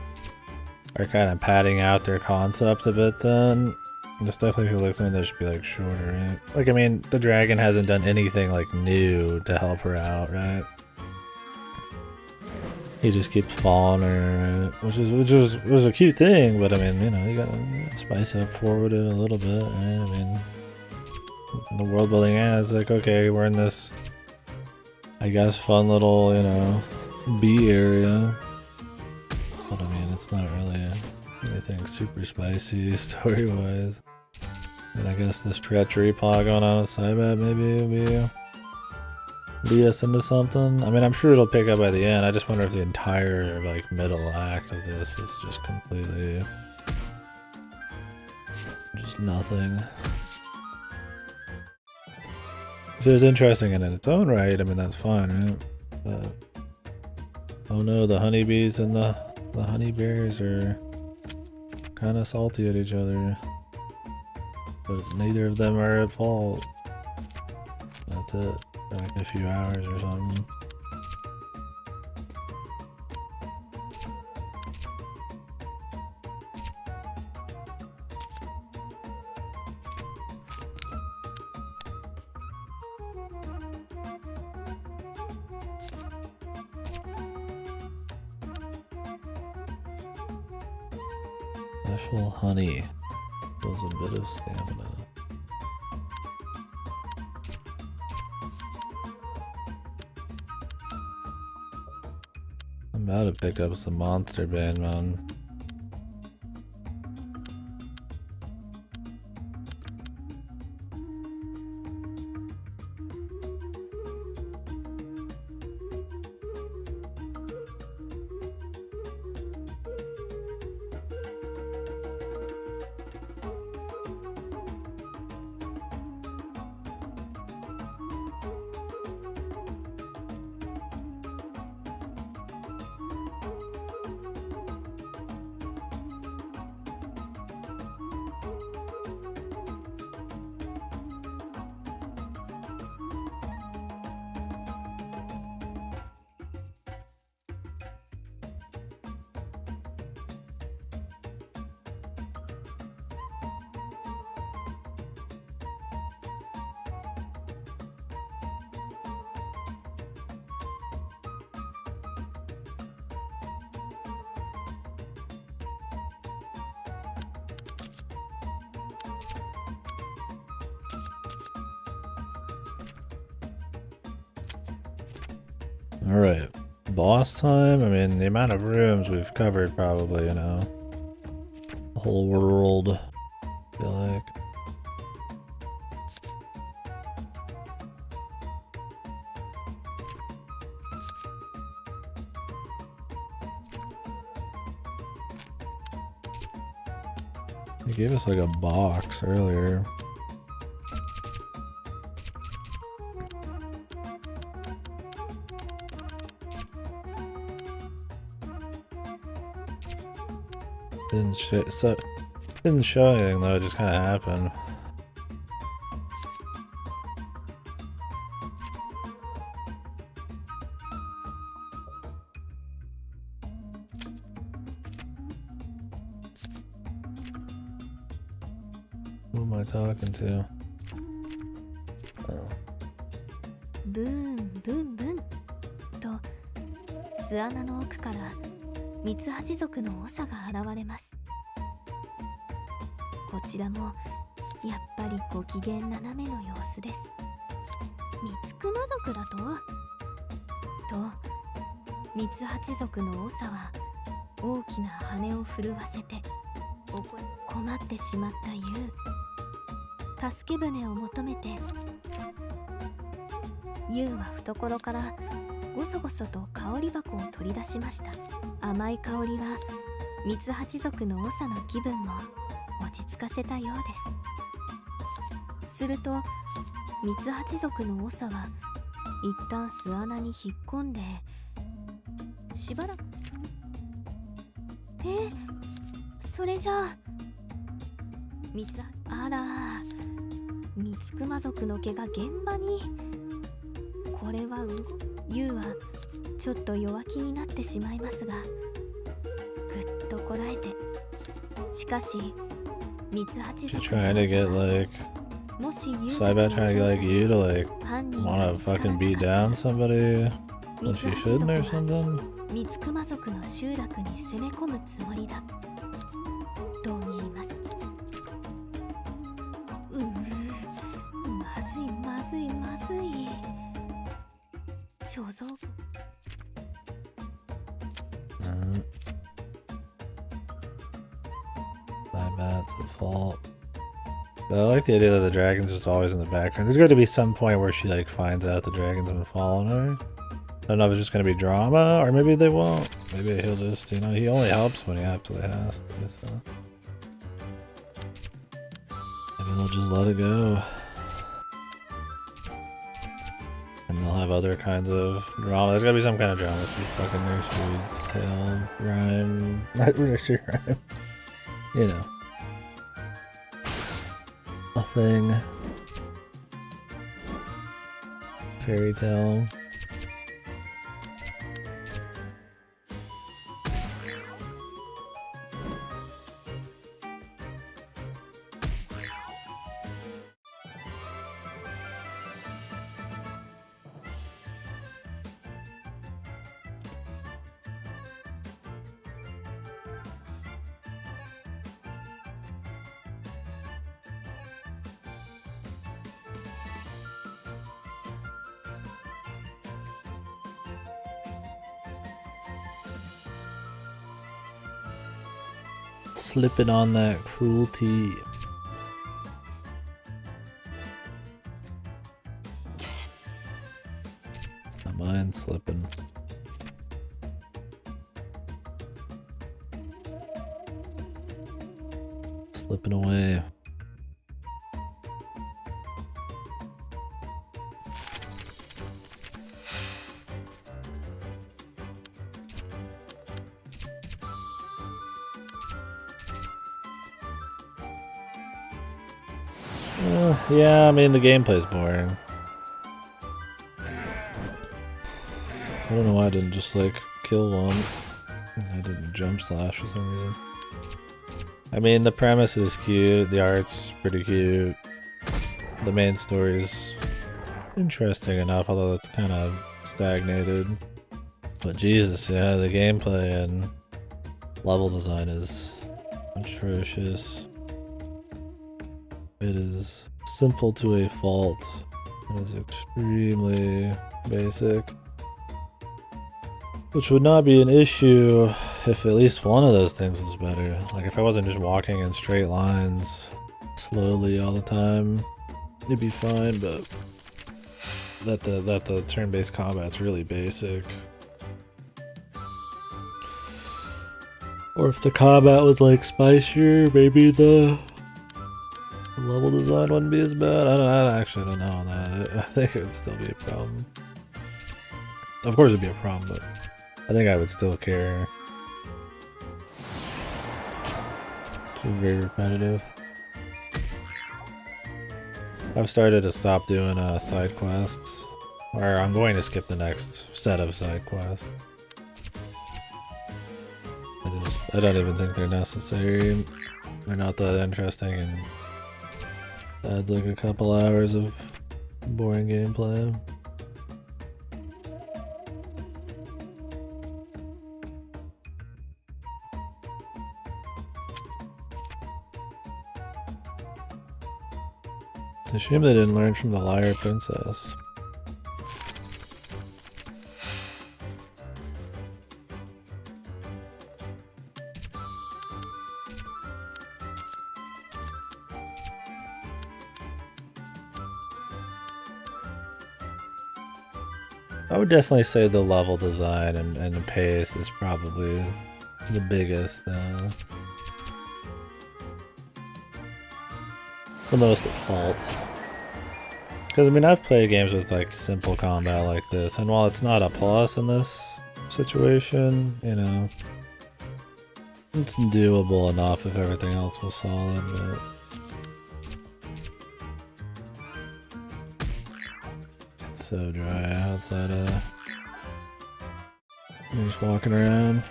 Speaker 1: are kind of padding out their concept a bit then. This definitely feels like something that should be like shorter, right? Like, I mean, the dragon hasn't done anything like new to help her out, right? He just keeps following her, right? Which was a cute thing, but I mean, you know, you gotta spice it forward it a little bit, right? I mean, the world building it's like, okay, we're in this, I guess, fun little, you know, B area. But I mean, it's not really anything super spicy story-wise. And I guess this treachery plot going on a side bet maybe will lead us into something. I mean, I'm sure it'll pick up by the end. I just wonder if the entire, like, middle act of this is just completely just nothing. If it was interesting in its own right, I mean, that's fine, right? But, oh no, the honeybees and the honeybears are kind of salty at each other. But neither of them are at fault. That's it. For like a few hours or something. Special honey. Fills a bit of stamina. I'm about to pick up some monster band, man. Alright. Boss time? I mean, the amount of rooms we've covered probably, you know. The whole world, I feel like. He gave us like a box earlier. Didn't show anything though, it just kind of happened. Who am I talking to? Oh.
Speaker 2: ブーンブンブンと巣穴の奥からミツハチ族の長が現れます。こちらもやっぱりご機嫌斜めの様子です。ミツクマ族だとミツハチ族の長は大きな羽を震わせて困ってしまったユウ、助け舟を求めてユウは懐からごそごそと香り箱を取り出しました。甘い香りはミツハチ族の長の気分も落ち着かせたようです。するとミツハチ族の長は一旦巣穴に引っ込んでしばらくそれじゃああらミツクマ族の毛が現場に。これはユウはちょっと弱気になってしまいますがぐっとこらえて、しかしミツハチ族の
Speaker 1: Trying to get like Saibat trying to get like you to like wanna fucking beat down somebody when she shouldn't or something?
Speaker 2: ミツクマ族の集落に攻め込むつもりだと言います。まずい貯蔵庫。
Speaker 1: Saibat's at fault. But I like the idea that the dragon's just always in the background. There's going to be some point where she like finds out the dragon's been following her. I don't know if it's just going to be drama, or maybe they won't. Maybe he'll just, you know, he only helps when he absolutely has to, so. Maybe they'll just let it go. And they'll have other kinds of drama. There's gotta be some kind of drama with the fucking nursery tale rhyme. Not nursery rhyme. You know. A thing. Fairy tale. Slipping on that cruelty. My mind's slipping. Slipping away. Yeah, I mean the gameplay's boring. I don't know why I didn't just like kill one. I didn't jump slash for some reason. I mean the premise is cute, the art's pretty cute. The main story's interesting enough, although it's kind of stagnated. But Jesus, yeah, the gameplay and level design is atrocious. It is simple to a fault. It is extremely basic. Which would not be an issue if at least one of those things was better. Like if I wasn't just walking in straight lines slowly all the time, it'd be fine, but that the turn-based combat's really basic. Or if the combat was like spicier, maybe the level design wouldn't be as bad. I actually don't know on that. I think it would still be a problem. Of course it'd be a problem, but I think I would still care. Too very repetitive. I've started to stop doing side quests. Or I'm going to skip the next set of side quests. I don't even think they're necessary. They're not that interesting and adds like a couple hours of boring gameplay. It's a shame they didn't learn from the Liar Princess. I would definitely say the level design and the pace is probably the biggest, the most at fault. Because I mean, I've played games with like simple combat like this, and while it's not a plus in this situation, you know, it's doable enough if everything else was solid, but it's so dry outside of just walking around.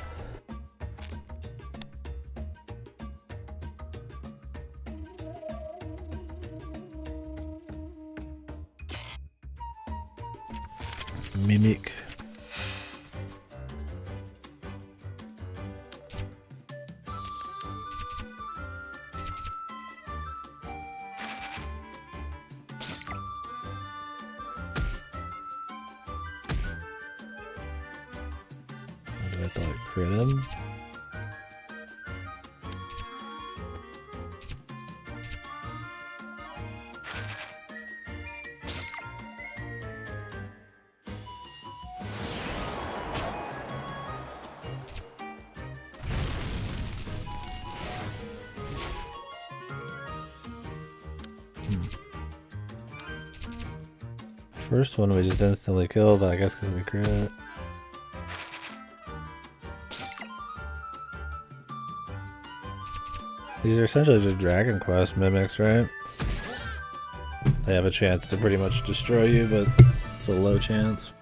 Speaker 1: Mimic. Do I have to like crit him? First one we just instantly killed, but I guess because we crit. These are essentially just Dragon Quest mimics, right? They have a chance to pretty much destroy you, but it's a low chance.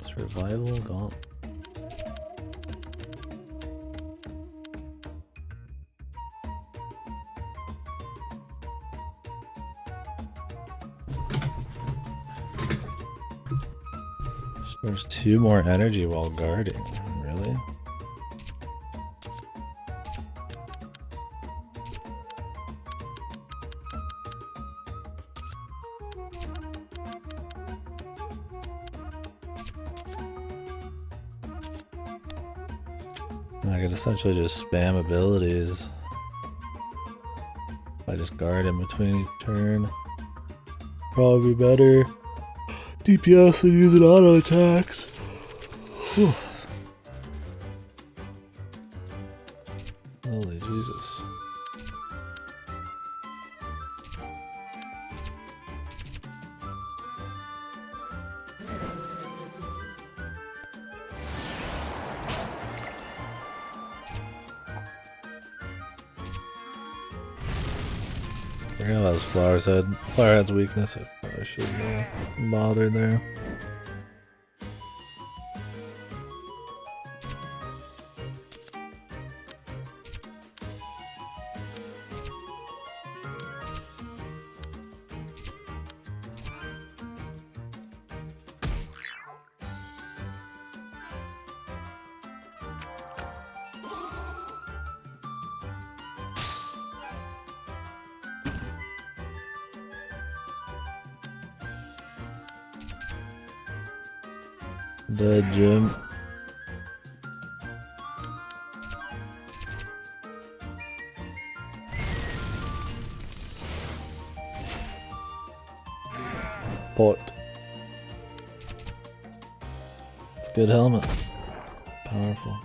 Speaker 1: Survival Gauntlet. There's 2 more energy while guarding. Really? I could essentially just spam abilities if I just guard in between each turn. Probably be better DPS than using auto attacks. Whew. Holy Jesus. I forgot about Flower's Head. Flowerhead's weakness. I probably shouldn't have bothered there. Dead Jim. Pot. It's a good helmet. Powerful.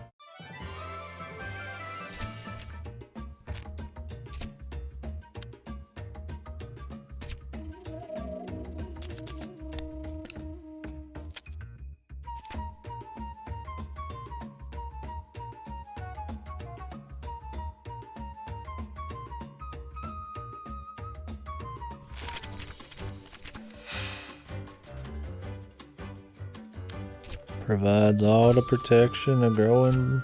Speaker 1: Provides all the protection a growing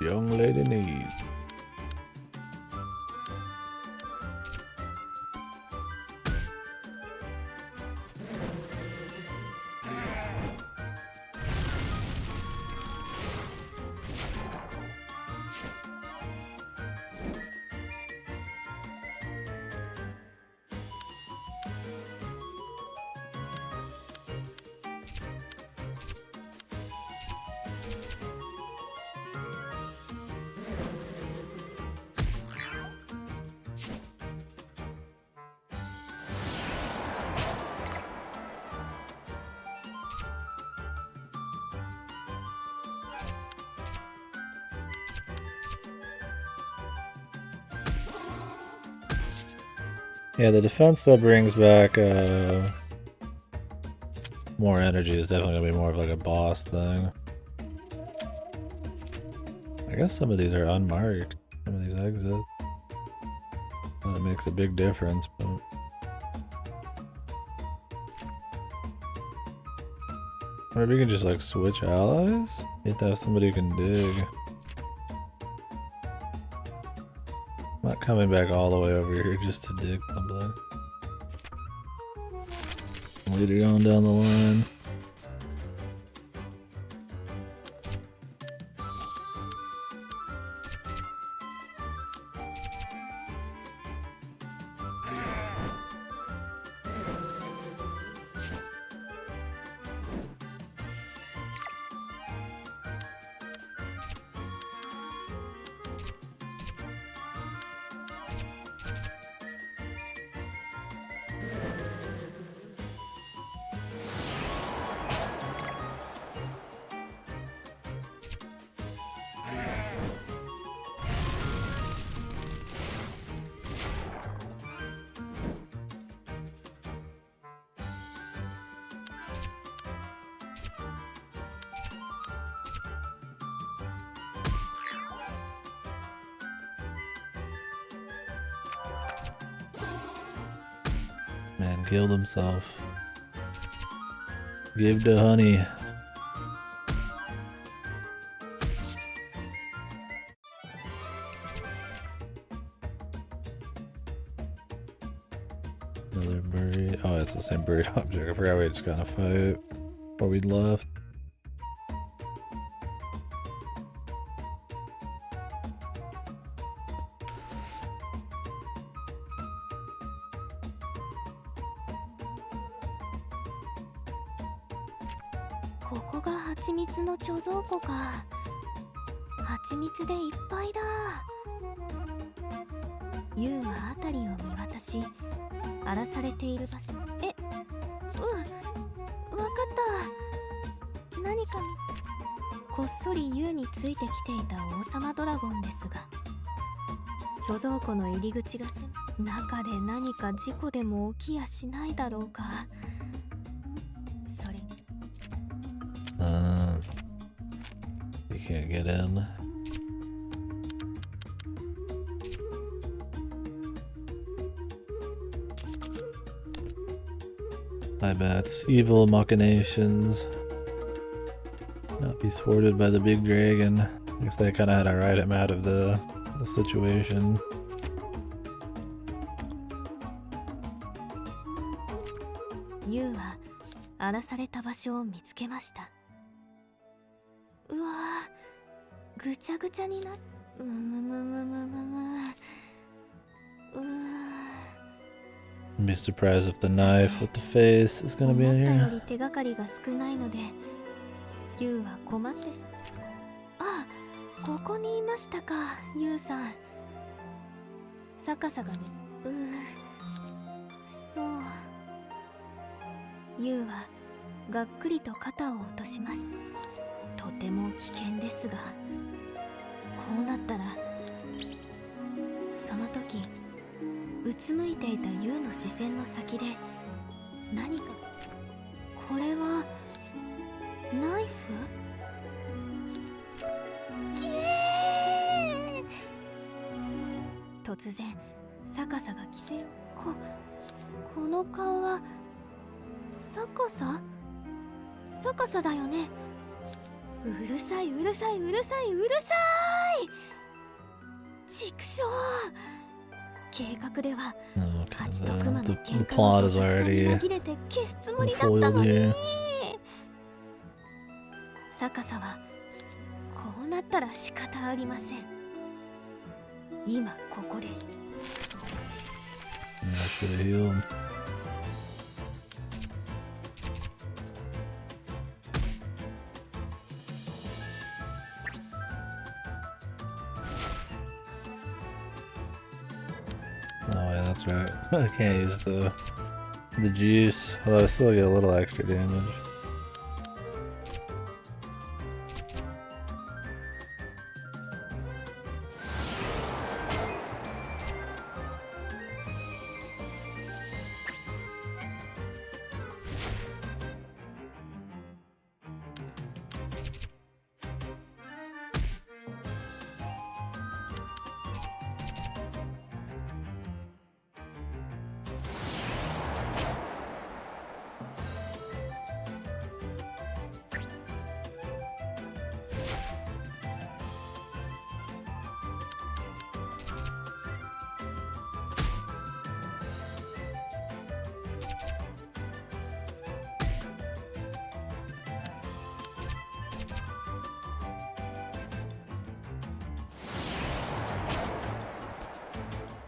Speaker 1: young lady needs. Yeah, the defense that brings back more energy is definitely gonna be more of like a boss thing. I guess some of these are unmarked. Some of these exits. That makes a big difference, but maybe you can just like switch allies? You have to have somebody who can dig. I'm not coming back all the way over here just to dig something. Later on down the line. Man killed himself. Give the honey. Another buried. Oh, it's the same buried object. I forgot we just got in a fight before we left.
Speaker 2: こっそり U についてきていた王様ドラゴンですが、貯蔵庫の入り口が中で何か事故でも起きやしないだろうか。それ
Speaker 1: You can't get in. My bats, evil machinations. Not be thwarted by the big dragon. I guess they kind of had to ride him out of the situation.
Speaker 2: U は荒らされた場所を見つけました。うわー、ぐちゃぐちゃになっ、う
Speaker 1: be surprised if the knife with the face is gonna be in
Speaker 2: 思ったよ
Speaker 1: here.
Speaker 2: り手がかりが少ないので、ユウは困ってし。あ、ここにいましたか、ユウさん。逆さが別。そう。ユウはがっくりと肩を落とします。とても危険ですが、こうなったら。その時、うつむいていたユウの視線の先で何か。これはナイフ？きえー！突然逆さが規制を。この顔は逆さ？逆さだよね。うるさいうるさいうるさいうるさい。畜生。計画では
Speaker 1: Okay,
Speaker 2: ハチとクマの
Speaker 1: the
Speaker 2: 喧嘩
Speaker 1: plot
Speaker 2: を
Speaker 1: is
Speaker 2: どさくさに
Speaker 1: already
Speaker 2: 紛れて消すつもりだった
Speaker 1: foiled
Speaker 2: のに。
Speaker 1: here.
Speaker 2: 逆さはこうなったら仕方ありません。今ここで
Speaker 1: I should have healed. Oh yeah, that's right. I can't use the juice. Although I still get a little extra damage.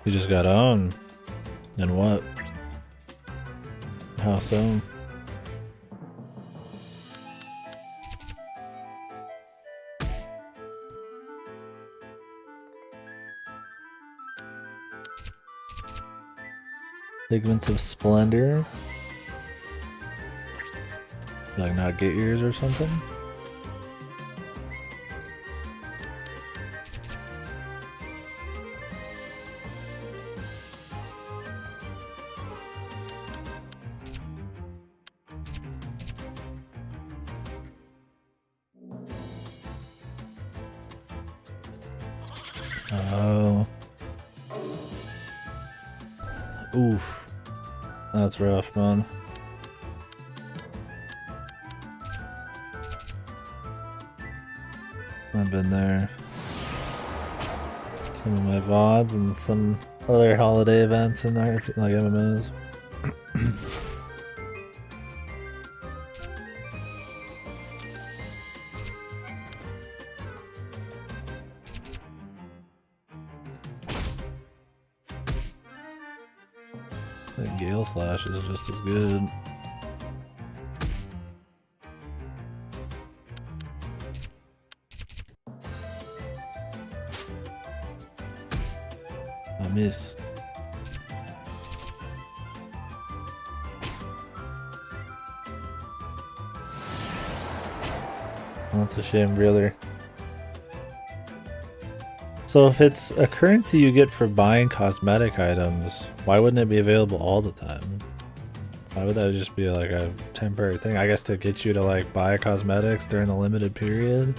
Speaker 1: You just got on. And what? How so? Figments of Splendor? Like not get yours or something? Oh. Oof. That's rough, man. I've been there. Some of my VODs and some other holiday events in there, like MMOs. The Gale Slash is just as good. I missed. That's a shame, brother. So if it's a currency you get for buying cosmetic items, why wouldn't it be available all the time? Why would that just be like a temporary thing? I guess to get you to like buy cosmetics during the limited period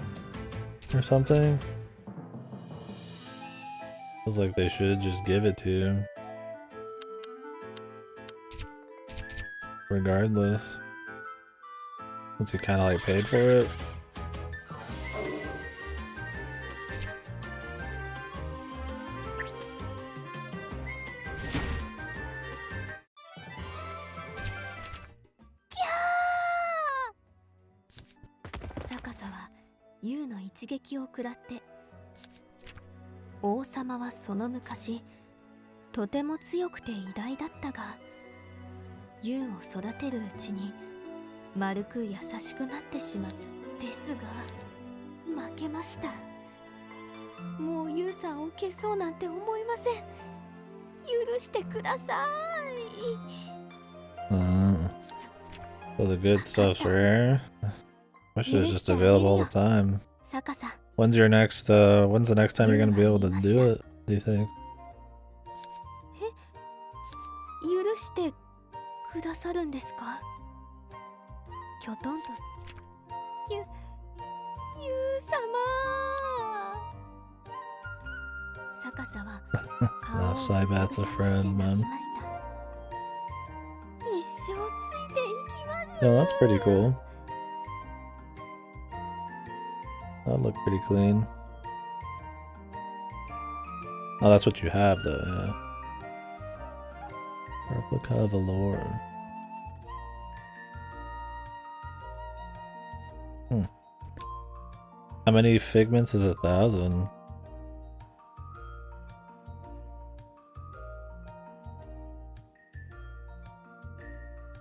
Speaker 1: or something? Feels like they should just give it to you. Regardless. Once you kinda like paid for it.
Speaker 2: Sakasa はユウの一撃を食らって、王様はその昔とても強くて偉大だったがユウを育てるうちに丸く優しくなってしまう。ですが負けました。もうユウさんを消そうなんて思いません。許してください。
Speaker 1: So the good stuff's rare. Wish it was just available all the time.
Speaker 2: サカさん。
Speaker 1: When's the next time you're gonna be able to do it, do you think?
Speaker 2: 許してくださるんですか？きょとんとユウ様。サカサは顔を
Speaker 1: No, Saibat's a friend, man.
Speaker 2: 一生ついていきます。
Speaker 1: No, that's pretty cool. That looked pretty clean. Oh, that's what you have, though, yeah. Replica of a lord. How many figments is 1,000?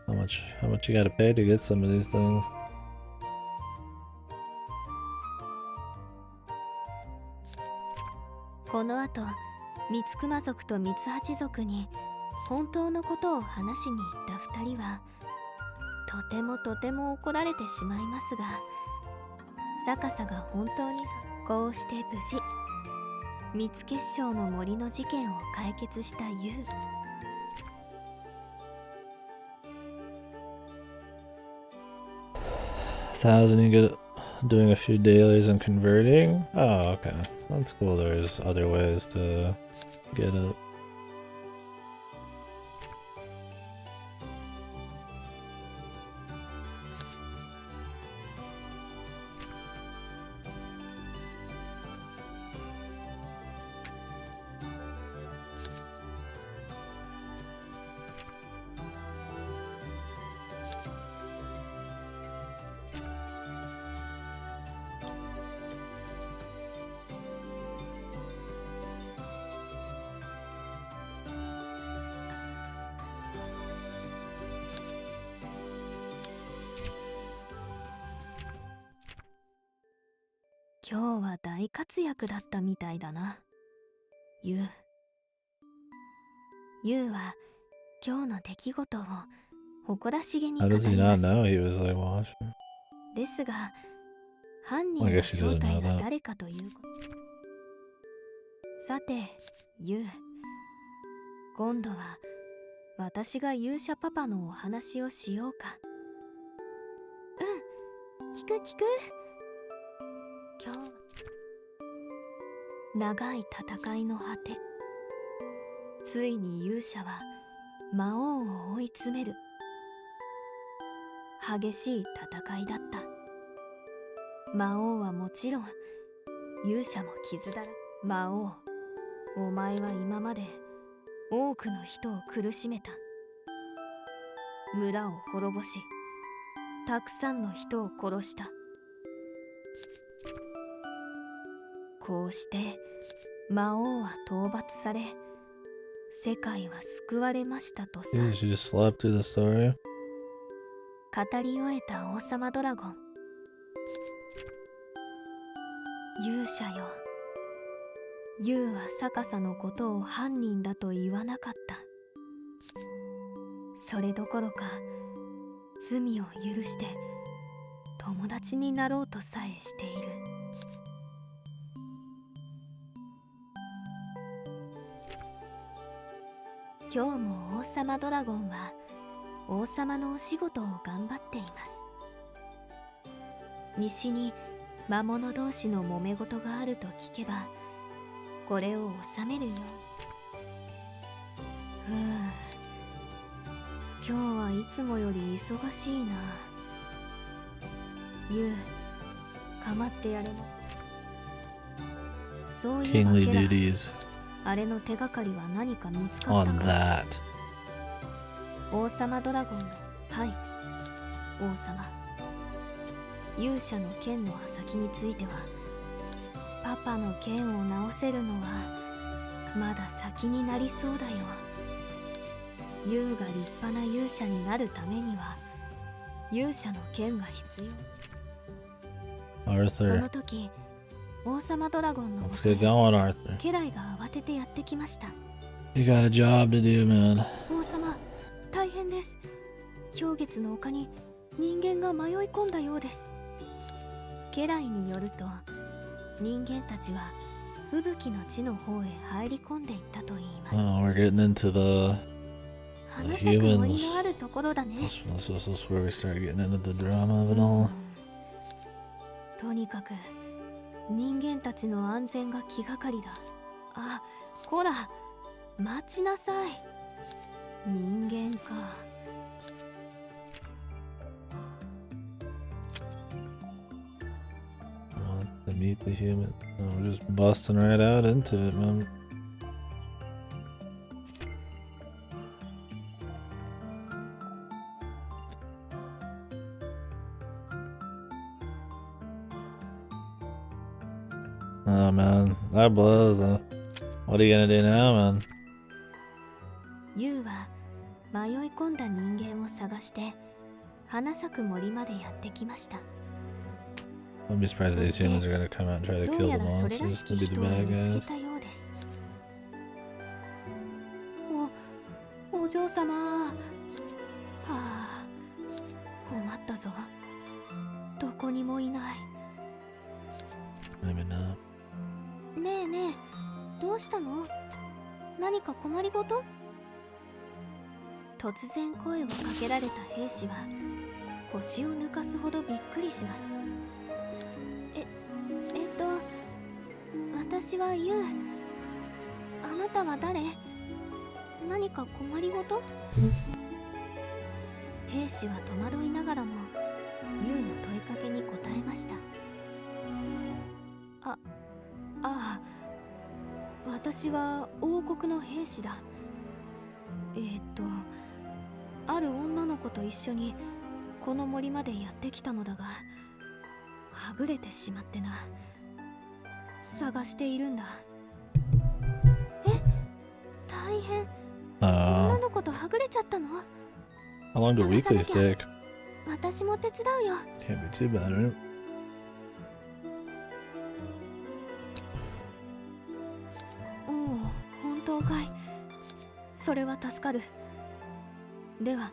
Speaker 1: How much you gotta pay to get some of these things?
Speaker 2: この後、三つ熊族と三つ八族に本当のことを話しに行った二人はとても怒られてしまいますが、サカサが本当にこうして無事三つ結晶の森の事件を解決したユウ。
Speaker 1: 1,000 you get doing a few dailies and converting? Oh, okay. That's cool. There's other ways to get it.
Speaker 2: 今日は大活躍だったみたいだな、ユウ。ユウは今日の出来事を誇らしげに語
Speaker 1: How
Speaker 2: り
Speaker 1: does he
Speaker 2: ま
Speaker 1: not
Speaker 2: す。
Speaker 1: know he was like watching?
Speaker 2: ですが、犯人
Speaker 1: I
Speaker 2: の
Speaker 1: guess he
Speaker 2: 正
Speaker 1: doesn't
Speaker 2: 体
Speaker 1: know
Speaker 2: が
Speaker 1: that.
Speaker 2: 誰かということ。さて、ユウ。今度は私が勇者パパのお話をしようか。うん、聞く。今日長い戦いの果て、ついに勇者は魔王を追い詰める。激しい戦いだった。魔王はもちろん勇者も傷だら。魔王、お前は今まで多くの人を苦しめた。村を滅ぼし、たくさんの人を殺した。こうして魔王は討伐され、世界は救われましたとさ。
Speaker 1: Jeez, you just slept through the story?
Speaker 2: 語り終えた王様ドラゴン。勇者よ、ユウはサカサのことを犯人だと言わなかった。それどころか罪を許して友達になろうとさえしている。今日も王様ドラゴンは王様のお仕事を頑張っています。西に魔物同士の揉め事があると聞けば、これを収めるよう。今日はいつもより忙しいな。ユウ、構ってやれな。そういえば
Speaker 1: Kingly
Speaker 2: ケラ、
Speaker 1: duties
Speaker 2: あれの手がかりは何か見つかった
Speaker 1: on
Speaker 2: か？
Speaker 1: that.
Speaker 2: 王様ドラゴンの、はい、王様。勇者の剣の刃先については、パパの剣を直せるのはまだ先になりそうだよ。ユウが立派な勇者になるためには勇者の剣が必要。そ
Speaker 1: Arthur.
Speaker 2: の時王様ドラゴンの
Speaker 1: Let's
Speaker 2: 元
Speaker 1: get
Speaker 2: へ
Speaker 1: going, Arthur.
Speaker 2: 家来が慌ててやってきました。
Speaker 1: You got a job to do, man.
Speaker 2: 王様、大変です。氷月の丘に人間が迷い込んだようです。家来によると、人間たちは吹雪の地の方へ入り込んでいったと言います。
Speaker 1: Oh, we're getting into the
Speaker 2: 花咲く森のあるところだね。
Speaker 1: this is where we start getting into the drama of it all.
Speaker 2: とにかく人間たちの安全が気がかりだ。あ、こら、待ちなさい。人間か。
Speaker 1: To meet the human. Oh, we're just busting right out into it, man. Oh man, that blows. What are you gonna do now, man?
Speaker 2: ユウは迷い込んだ人間を探して花咲く森までやってきました。
Speaker 1: I'll be surprised if these humans are gonna come out and try to
Speaker 2: どう
Speaker 1: kill
Speaker 2: や
Speaker 1: the
Speaker 2: らそれら
Speaker 1: monsters.
Speaker 2: しき
Speaker 1: Maybe the
Speaker 2: 人を
Speaker 1: bad
Speaker 2: 見つ
Speaker 1: guys.
Speaker 2: けたようです。お嬢様。はあ、困ったぞ。どこにもいない。
Speaker 1: Maybe not.
Speaker 2: ねえねえ、どうしたの？何か困りごと？突然声をかけられた兵士は腰を抜かすほどびっくりします。私はユウ。あなたは誰？何か困りごと？兵士は戸惑いながらもユウの問いかけに答えました。ああ、私は王国の兵士だ。ある女の子と一緒にこの森までやってきたのだが、はぐれてしまってな。探しているんだ。え、大変。女の子とはぐれちゃったの？
Speaker 1: How long do weeklies take?
Speaker 2: 私も手伝うよ。
Speaker 1: Can't be too bad, right?
Speaker 2: おお、本当かい。それは助かる。では、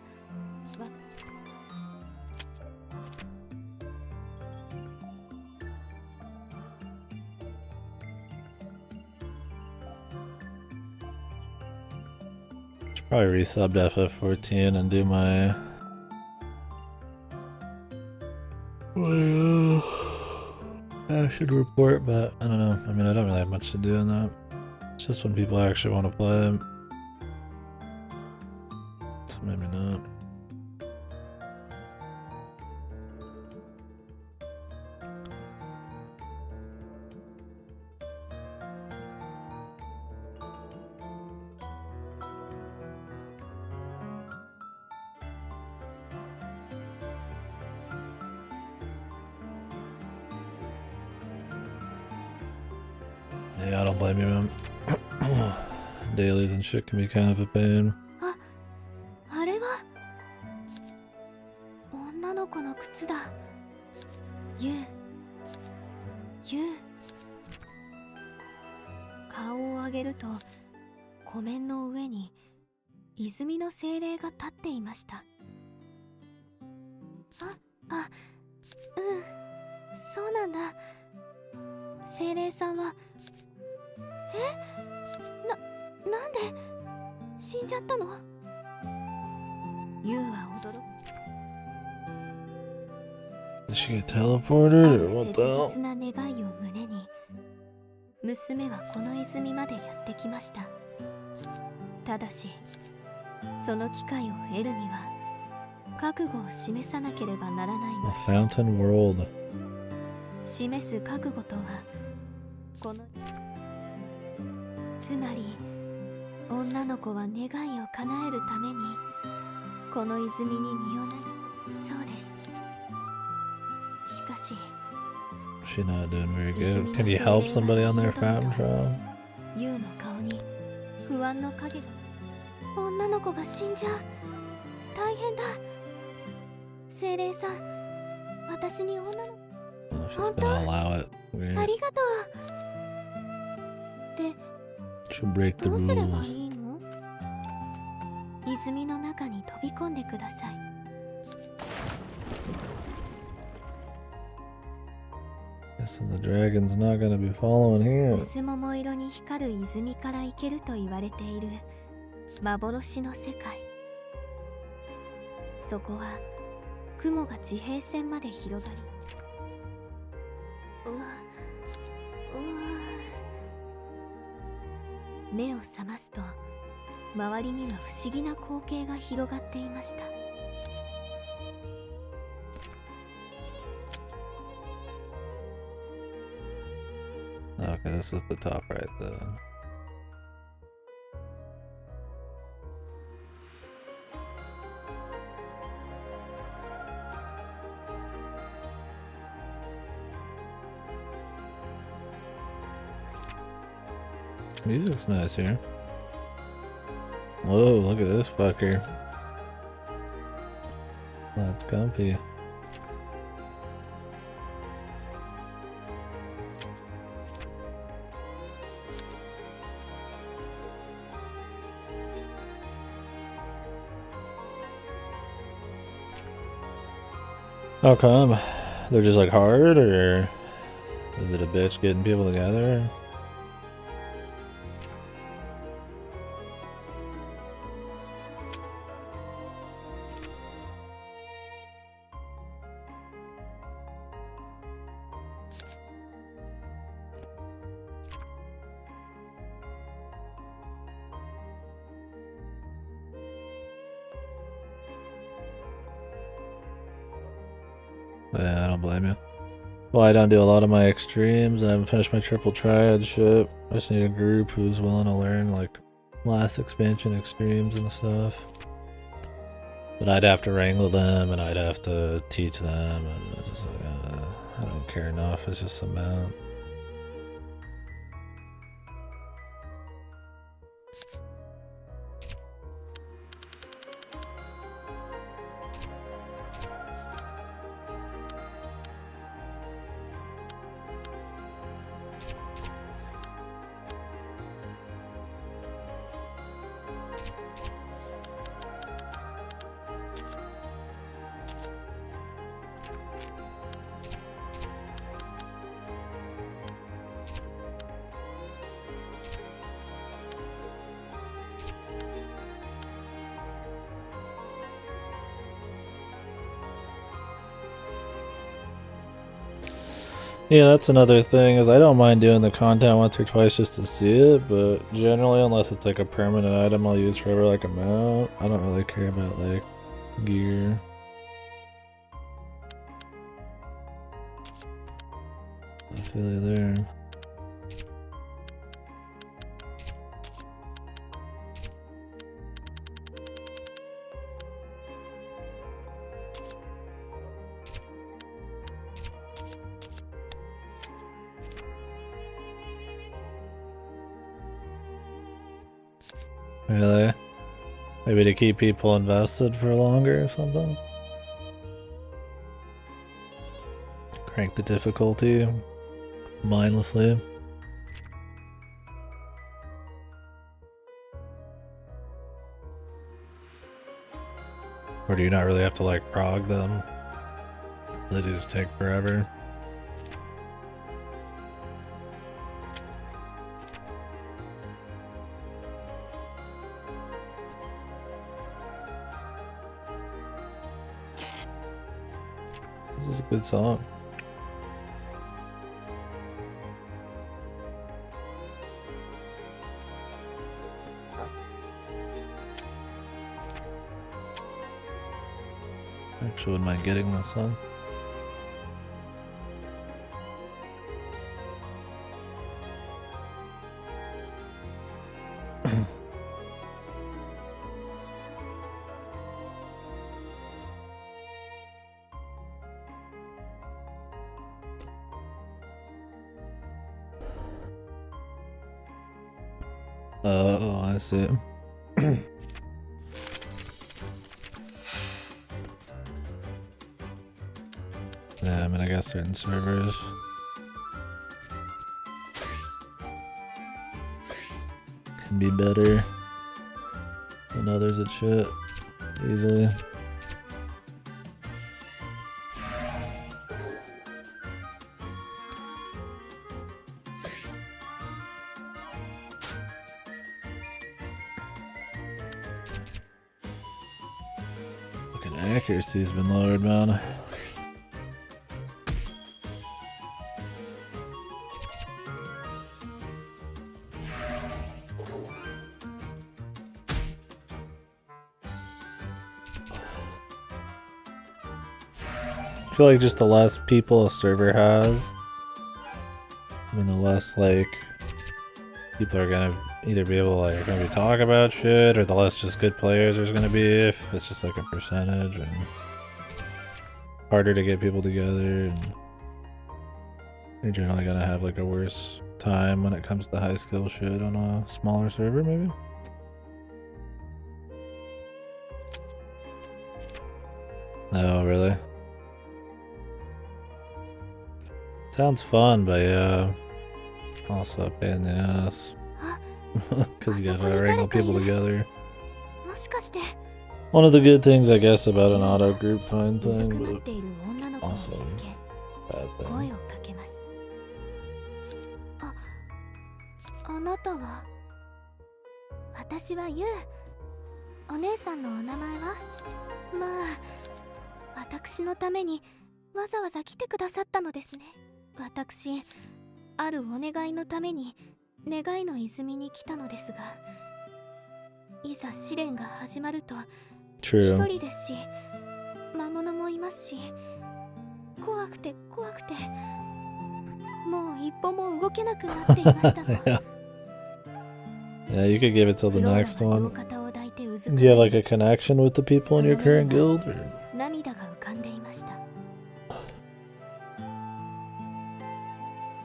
Speaker 1: Should probably resub to FF14 and do my action report, but I don't know. I mean, I don't really have much to do in that. It's just when people actually want to play. So maybe not. Yeah, I don't blame you, man. Dailies and shit can be kind of a pain.
Speaker 2: あれは女の子の靴だ。ユウ、顔を上げると湖面の上に泉の精霊が立っていました。そうなんだ。精霊さんはなんで死んじゃったの？ユウは驚く。
Speaker 1: Did she get teleported or what the
Speaker 2: 切
Speaker 1: hell?
Speaker 2: 実な願いを胸に娘はこの泉までやってきました。ただしその機会を得るには覚悟を示さなければならないの
Speaker 1: The
Speaker 2: です。
Speaker 1: Fountain World.
Speaker 2: 示す覚悟とはこのつまり女の子は願いを叶えるためにこの泉に身を投げ、そうです。しかし
Speaker 1: She's not doing very good. Can you help somebody on their fountain trial?
Speaker 2: ユウの顔に不安の影が。女の子が死んじゃう。大変だ。精霊さん、私に女の子。
Speaker 1: Oh, she's gonna allow it.
Speaker 2: あ
Speaker 1: Great.
Speaker 2: りがとう。で、
Speaker 1: She'll break the
Speaker 2: どうすれば
Speaker 1: rules.
Speaker 2: いいの？泉の中に飛び込んでください。
Speaker 1: Guessing the dragon's not gonna be following here.
Speaker 2: 薄桃色に光る泉から行けると言われている幻の世界。そこは雲が地平線まで広がり、目を覚ますと周りには不思議な光景が広がっていました。
Speaker 1: Okay, this is the top right then. Music's nice here. Whoa, look at this fucker. That's comfy. How come? They're just like hard, or is it a bitch getting people together? Yeah, I don't blame you. Well, I don't do a lot of my extremes, and I haven't finished my triple triad shit. I just need a group who's willing to learn, like, last expansion extremes and stuff. But I'd have to wrangle them, and I'd have to teach them, and it's just like, I don't care enough. It's just a mount. Yeah, that's another thing, is I don't mind doing the content once or twice just to see it, but generally, unless it's like a permanent item I'll use forever, like a mount, I don't really care about, like, gear. I feel you there. Really? Maybe to keep people invested for longer or something? Crank the difficulty mindlessly. Or do you not really have to, like, prog them? They just take forever. This is a good song. Actually wouldn't mind getting this song. Oh, I see. guess certain servers can be better than others at shit easily. Fucking accuracy's been lowered, man. I feel like just the less people a server has, I mean, the less like people are gonna either be able to like maybe talk about shit, or the less just good players there's gonna be if it's just like a percentage, and harder to get people together, and you're generally gonna have like a worse time when it comes to high skill shit on a smaller server, maybe. Oh, really? Sounds fun, but yeah, also a pain in the ass. Because you gotta wrangle people together. One of the good things, I guess, about an auto group find thing, but also a bad thing.
Speaker 2: あなたは私はユウ。お姉さんのお名前は？まあ、私のためにわざわざ来てくださったのですね。私、あるお願いのために願いの泉に来たのですが、いざ試練が始まると一人ですし、魔物もいますし、怖くて怖くて、もう一歩も動けなくなっていましたの。
Speaker 1: Yeah, you could give it till the next one. Do you have like a connection with the people in your current guild? Or?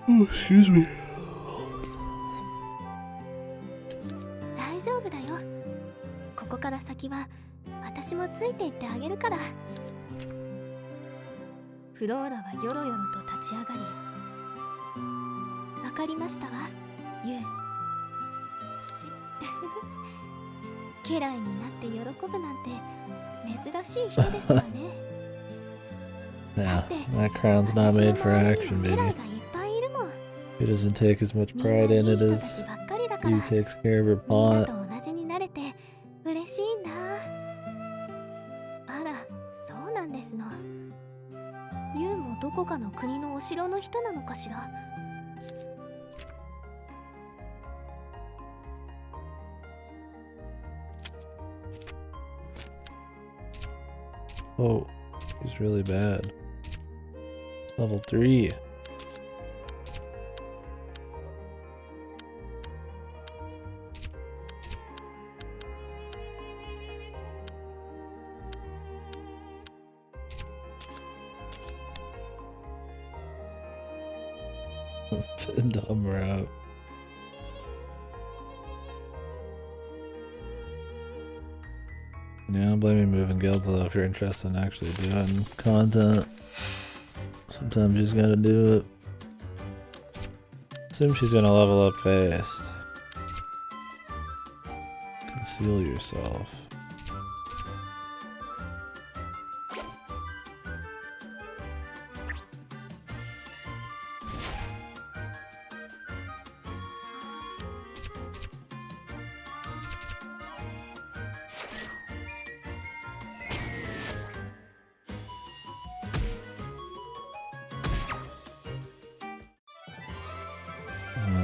Speaker 1: Oh, excuse me.
Speaker 2: 大丈夫だよ。ここから先は私もついていってあげるから。フローラはよろよろと立ち上がり、わかりましたわ、ユウ。家来になって喜ぶなんて珍しい人ですわね。
Speaker 1: Yeah, that crown's not made for action, baby. He doesn't take as much pride in it as you takes care of her pawn.
Speaker 2: 同じになれて嬉しいんだ。あら、そうなんですの。ユウもどこかの国のお城の人なのかしら。
Speaker 1: Oh, he's really bad. Level 3. Dumb route. Yeah, don't blame me moving guilds though if you're interested in actually doing content. Sometimes you just gotta do it. Assume she's gonna level up fast. Conceal yourself.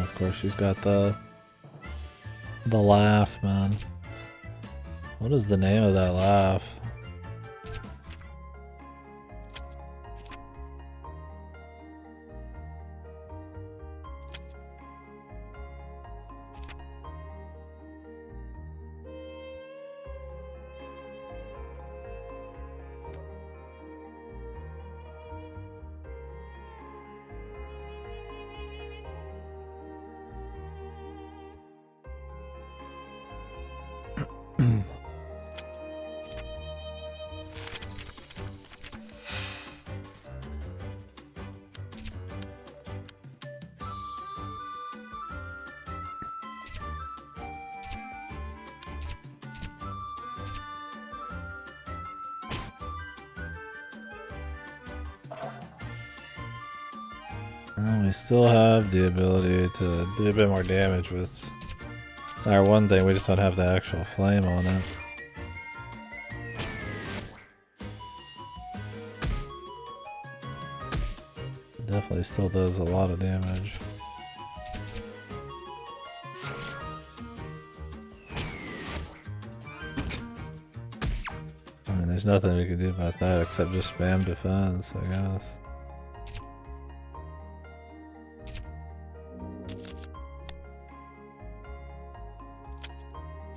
Speaker 1: Of course, she's got the laugh, man. What is the name of that laugh? And we still have the ability to do a bit more damage with our one thing, we just don't have the actual flame on it. It definitely still does a lot of damage. I mean, there's nothing we can do about that except just spam defense, I guess.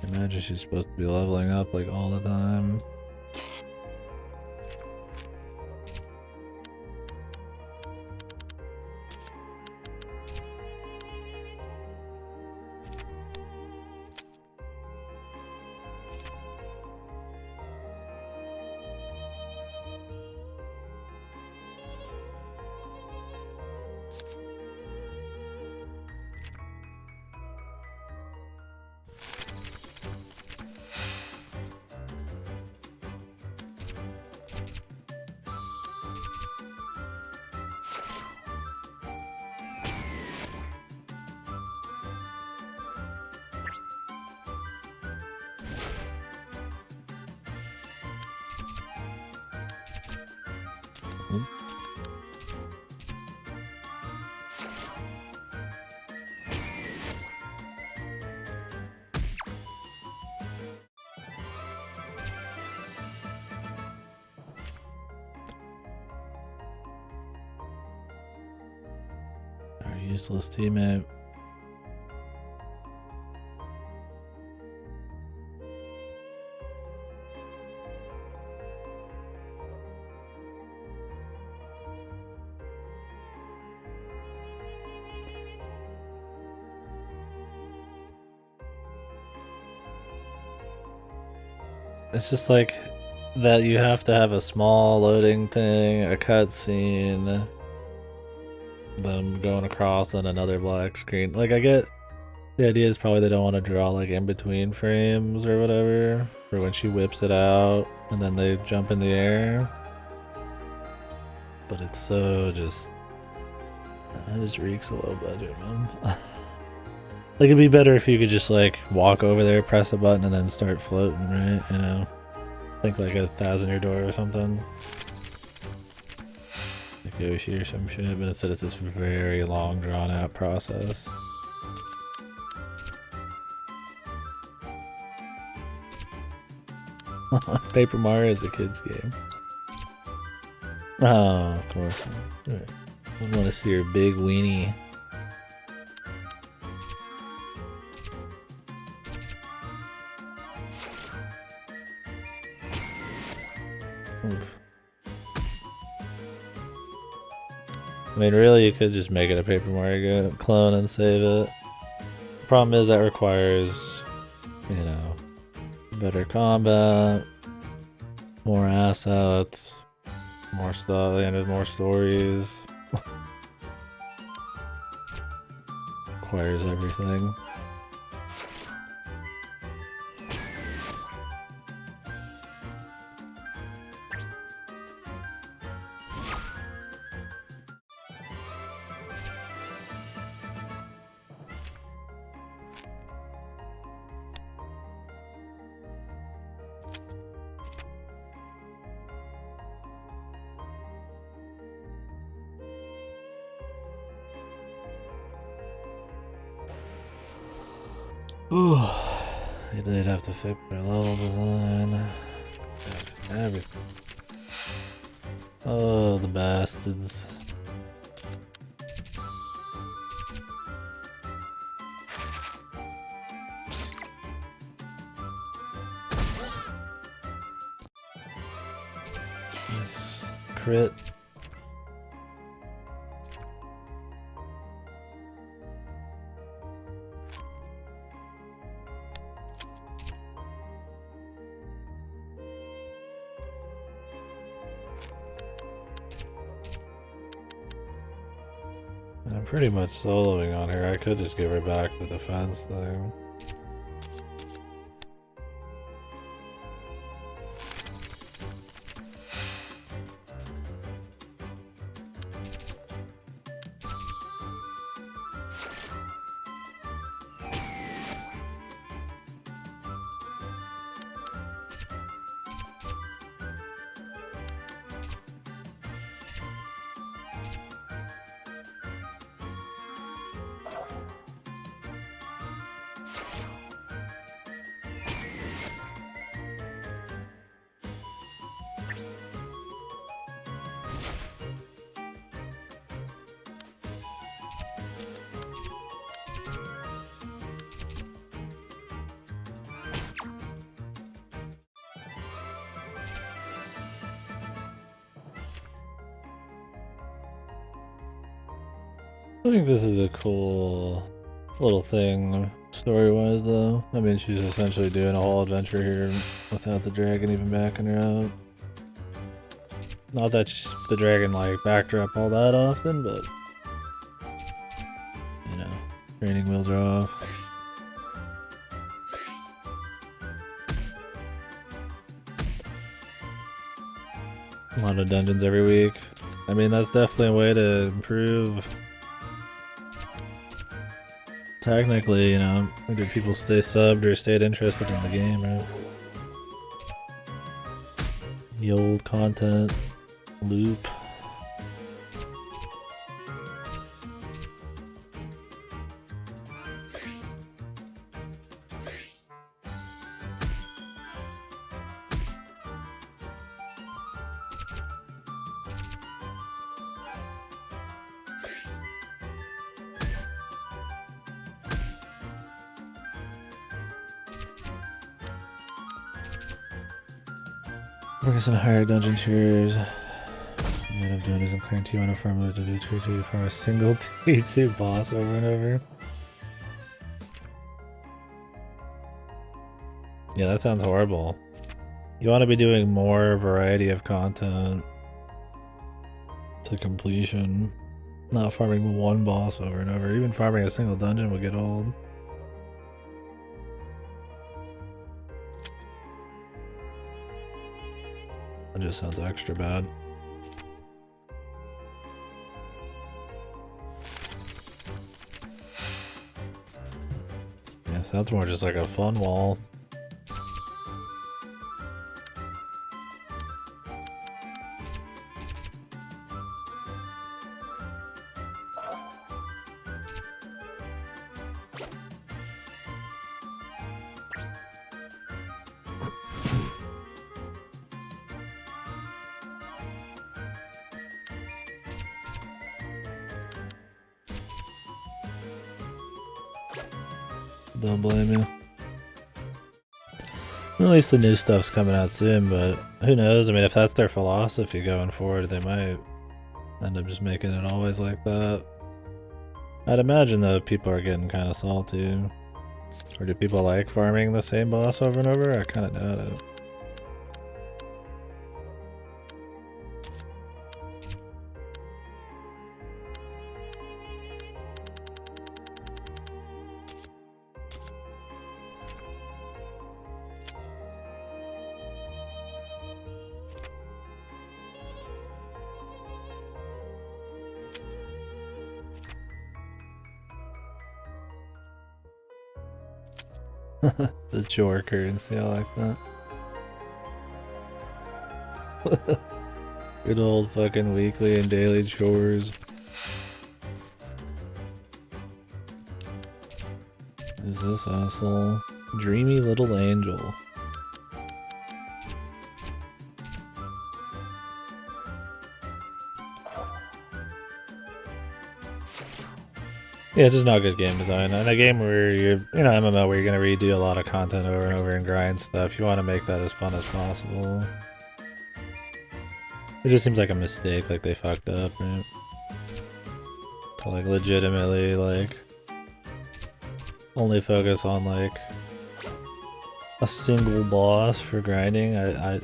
Speaker 1: Imagine she's supposed to be leveling up like all the time. Our useless teammate. It's just like that you have to have a small loading thing, a cutscene, them going across on another black screen. Like, I get the idea is probably they don't want to draw like in between frames or whatever for when she whips it out and then they jump in the air. But it's so just, it just reeks a low budget, man. Like, it'd be better if you could just like walk over there, press a button, and then start floating, right? You know, think like a 1,000-year door or something. Like Yoshi or some shit, but instead it's this very long, drawn-out process. Paper Mario is a kid's game. Oh, of course. Right. I want to see your big weenie. Oof. I mean, really, you could just make it a Paper Mario clone and save it. The problem is that requires, you know, better combat, more assets, more stuff, and there's more stories. Requires everything. They'd have to fix their level design. Everything. Oh, the bastards. Nice crit. I'm pretty much soloing on her. I could just give her back the defense thing. I think this is a cool little thing, story-wise, though. I mean, she's essentially doing a whole adventure here without the dragon even backing her out. Not that the dragon, like, backed her up all that often, but... You know, training wheels are off. A lot of dungeons every week. I mean, that's definitely a way to improve. Technically, you know, maybe people stay subbed or stayed interested in the game, right? The old content loop. Focus on higher dungeon tiers. What I'm doing is I'm clearing T1 and formula to do tier 2 from a single T2 boss over and over. Yeah, that sounds horrible. You want to be doing more variety of content to completion. Not farming one boss over and over. Even farming a single dungeon would get old. It just sounds extra bad. Yeah, sounds more just like a fun wall. Don't blame you. At least the new stuff's coming out soon, but who knows? I mean, if that's their philosophy going forward, they might end up just making it always like that. I'd imagine though people are getting kind of salty. Or do people like farming the same boss over and over? I kind of doubt it. The chore currency, I like that. Good old fucking weekly and daily chores. Is this asshole? Dreamy little angel. Yeah, it's just not good game design. In a game where you're, you know, MMO where you're gonna redo a lot of content over and over and grind stuff, you want to make that as fun as possible. It just seems like a mistake, like they fucked up, right? To like legitimately like only focus on like a single boss for grinding. I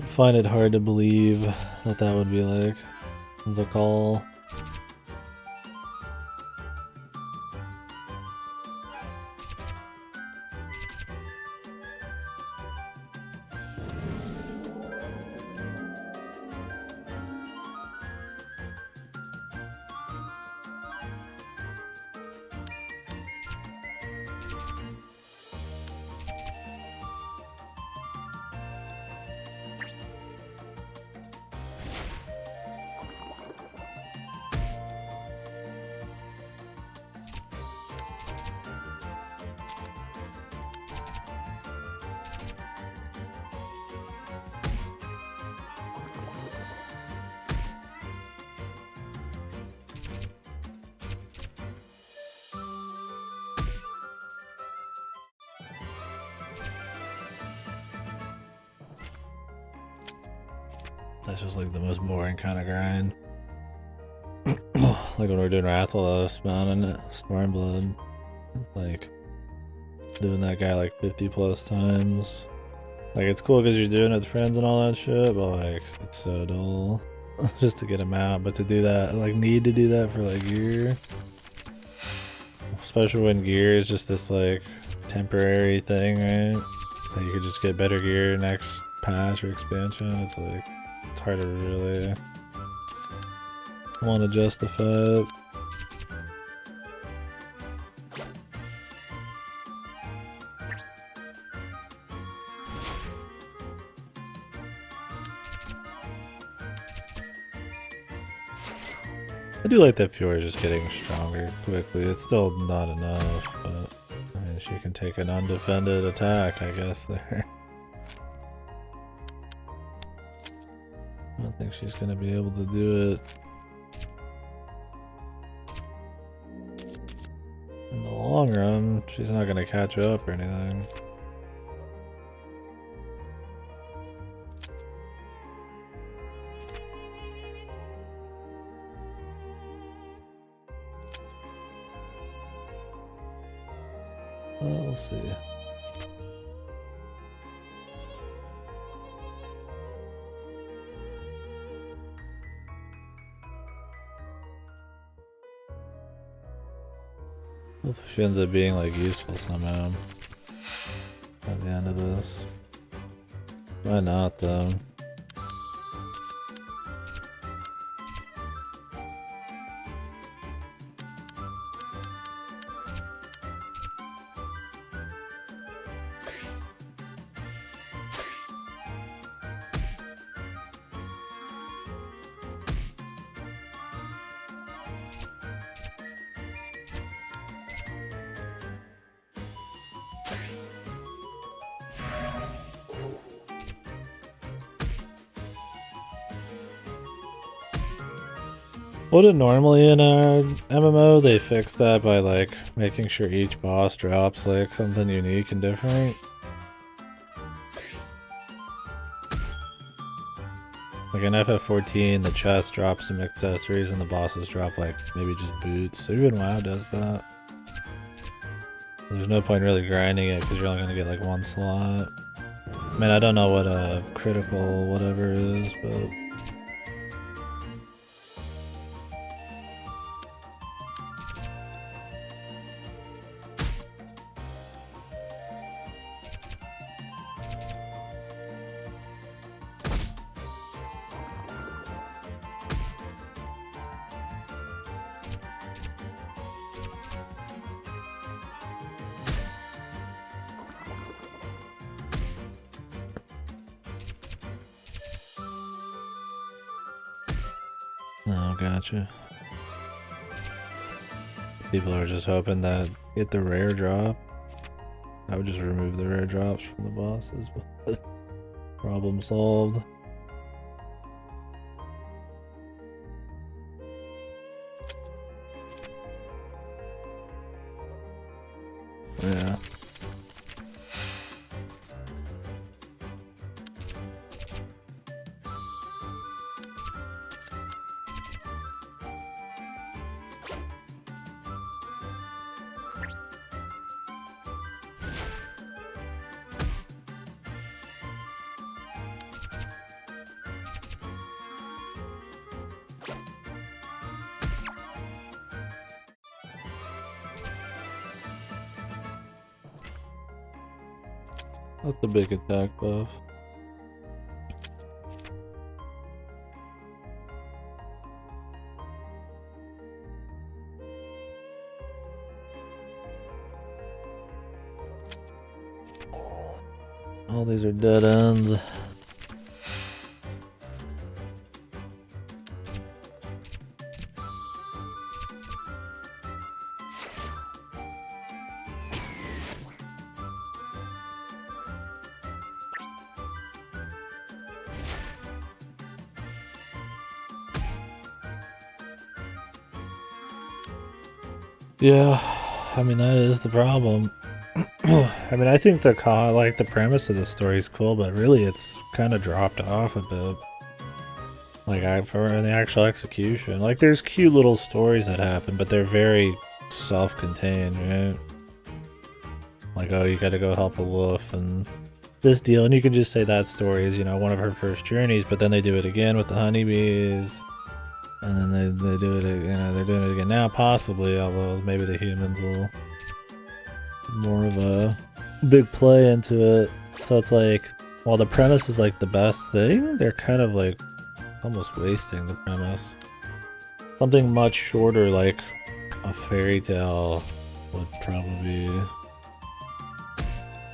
Speaker 1: find it hard to believe that that would be like the call. That's just like the most boring kind of grind. Like when we're doing Rathalos, Mountain, Stormblood. Like doing that guy like 50 plus times. Like it's cool because you're doing it with friends and all that shit, but like it's so dull just to get him out. But to do that, like need to do that for like gear, especially when gear is just this like temporary thing, right? That you could just get better gear next patch or expansion. It's like it's hard to really want to justify it. I do like that Fiora is just getting stronger quickly. It's still not enough, but I mean, she can take an undefended attack, I guess, there. I don't think she's gonna be able to do it. In the long run, she's not gonna catch up or anything. We'll see. Hope she ends up being like useful somehow at the end of this. Why not though? Wouldn't normally in our MMO they fix that by like making sure each boss drops like something unique and different? Like in FF14 the chest drops some accessories and the bosses drop like maybe just boots. Even WoW does that. There's no point really grinding it because you're only gonna get like one slot. I mean I don't know what a critical whatever is, but oh, gotcha. People are just hoping that get the rare drop. I would just remove the rare drops from the bosses. Problem solved. Yeah. That's a big attack buff. All these are dead ends. Yeah, I mean that is the problem. I mean I think the premise of the story is cool, but really it's kind of dropped off a bit. Like for the actual execution. Like there's cute little stories that happen, but they're very self-contained, right? Like, oh, you gotta go help a wolf and this deal, and you can just say that story is, you know, one of her first journeys, but then they do it again with the honeybees, and then they do it, you know, they're doing it again now, possibly, although maybe the humans will more of a big play into it. So it's like, while the premise is like the best thing, they're kind of like almost wasting the premise. Something much shorter, like a fairy tale, would probably be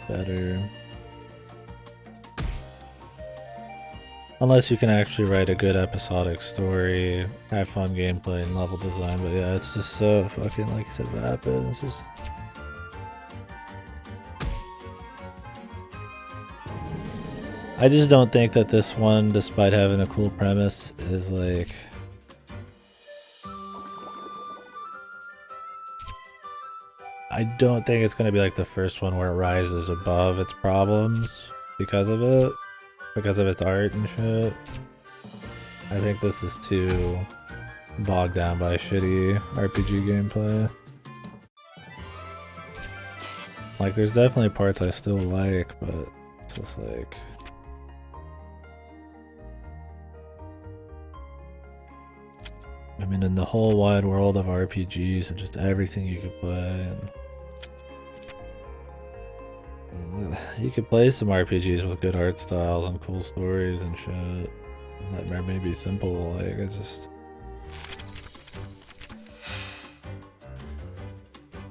Speaker 1: better. Unless you can actually write a good episodic story, have fun gameplay and level design, but yeah, it's just so fucking, like you said, vapid. It's just... I just don't think that this one, despite having a cool premise, is like... I don't think it's gonna be like the first one where it rises above its problems because of it. Because of its art and shit. I think this is too bogged down by shitty RPG gameplay. Like, there's definitely parts I still like, but it's just like... I mean, in the whole wide world of RPGs and just everything you could play, and you could play some RPGs with good art styles and cool stories and shit that may be simple, like, it's just...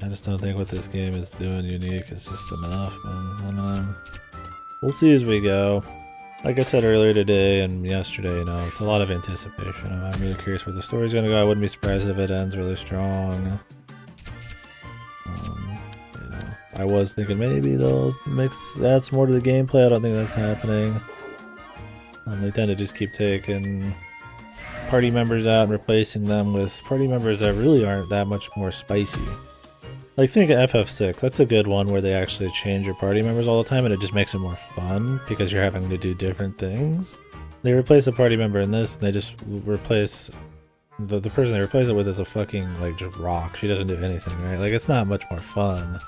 Speaker 1: I just don't think what this game is doing unique is just enough, man. I don't know. We'll see as we go. Like I said earlier today and yesterday, you know, it's a lot of anticipation. I'm really curious where the story's gonna go. I wouldn't be surprised if it ends really strong. You know, I was thinking maybe they'll add some more to the gameplay. I don't think that's happening. They tend to just keep taking party members out and replacing them with party members that really aren't that much more spicy. Like, think of FF6, that's a good one where they actually change your party members all the time and it just makes it more fun because you're having to do different things. They replace a party member in this and they just replace... The person they replace it with is a fucking, like, just rock. She doesn't do anything, right? Like, it's not much more fun.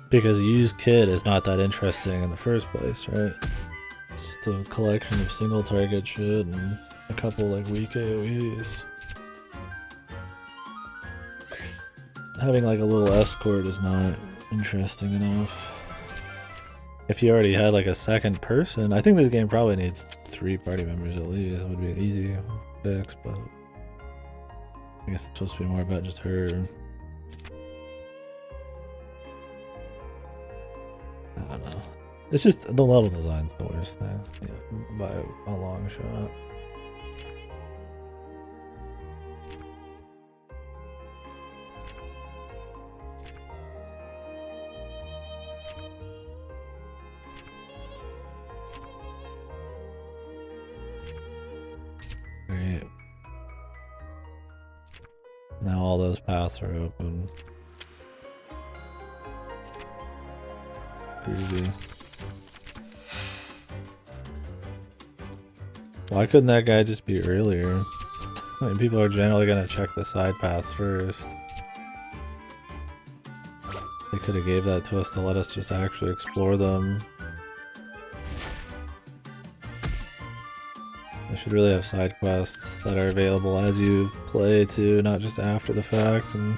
Speaker 1: Because used kid is not that interesting in the first place, right? It's just a collection of single target shit and a couple, like, weak AoEs. Having like a little escort is not interesting enough. If you already had like a second person, I think this game probably needs 3 party members at least. It would be an easy fix, but I guess it's supposed to be more about just her. I don't know. It's just the level design's the worst thing, yeah, by a long shot. Great. Now all those paths are open. Groovy. Why couldn't that guy just be earlier? I mean, people are generally gonna check the side paths first. They could have gave that to us to let us just actually explore them. They should really have side quests that are available as you play too, not just after the fact, and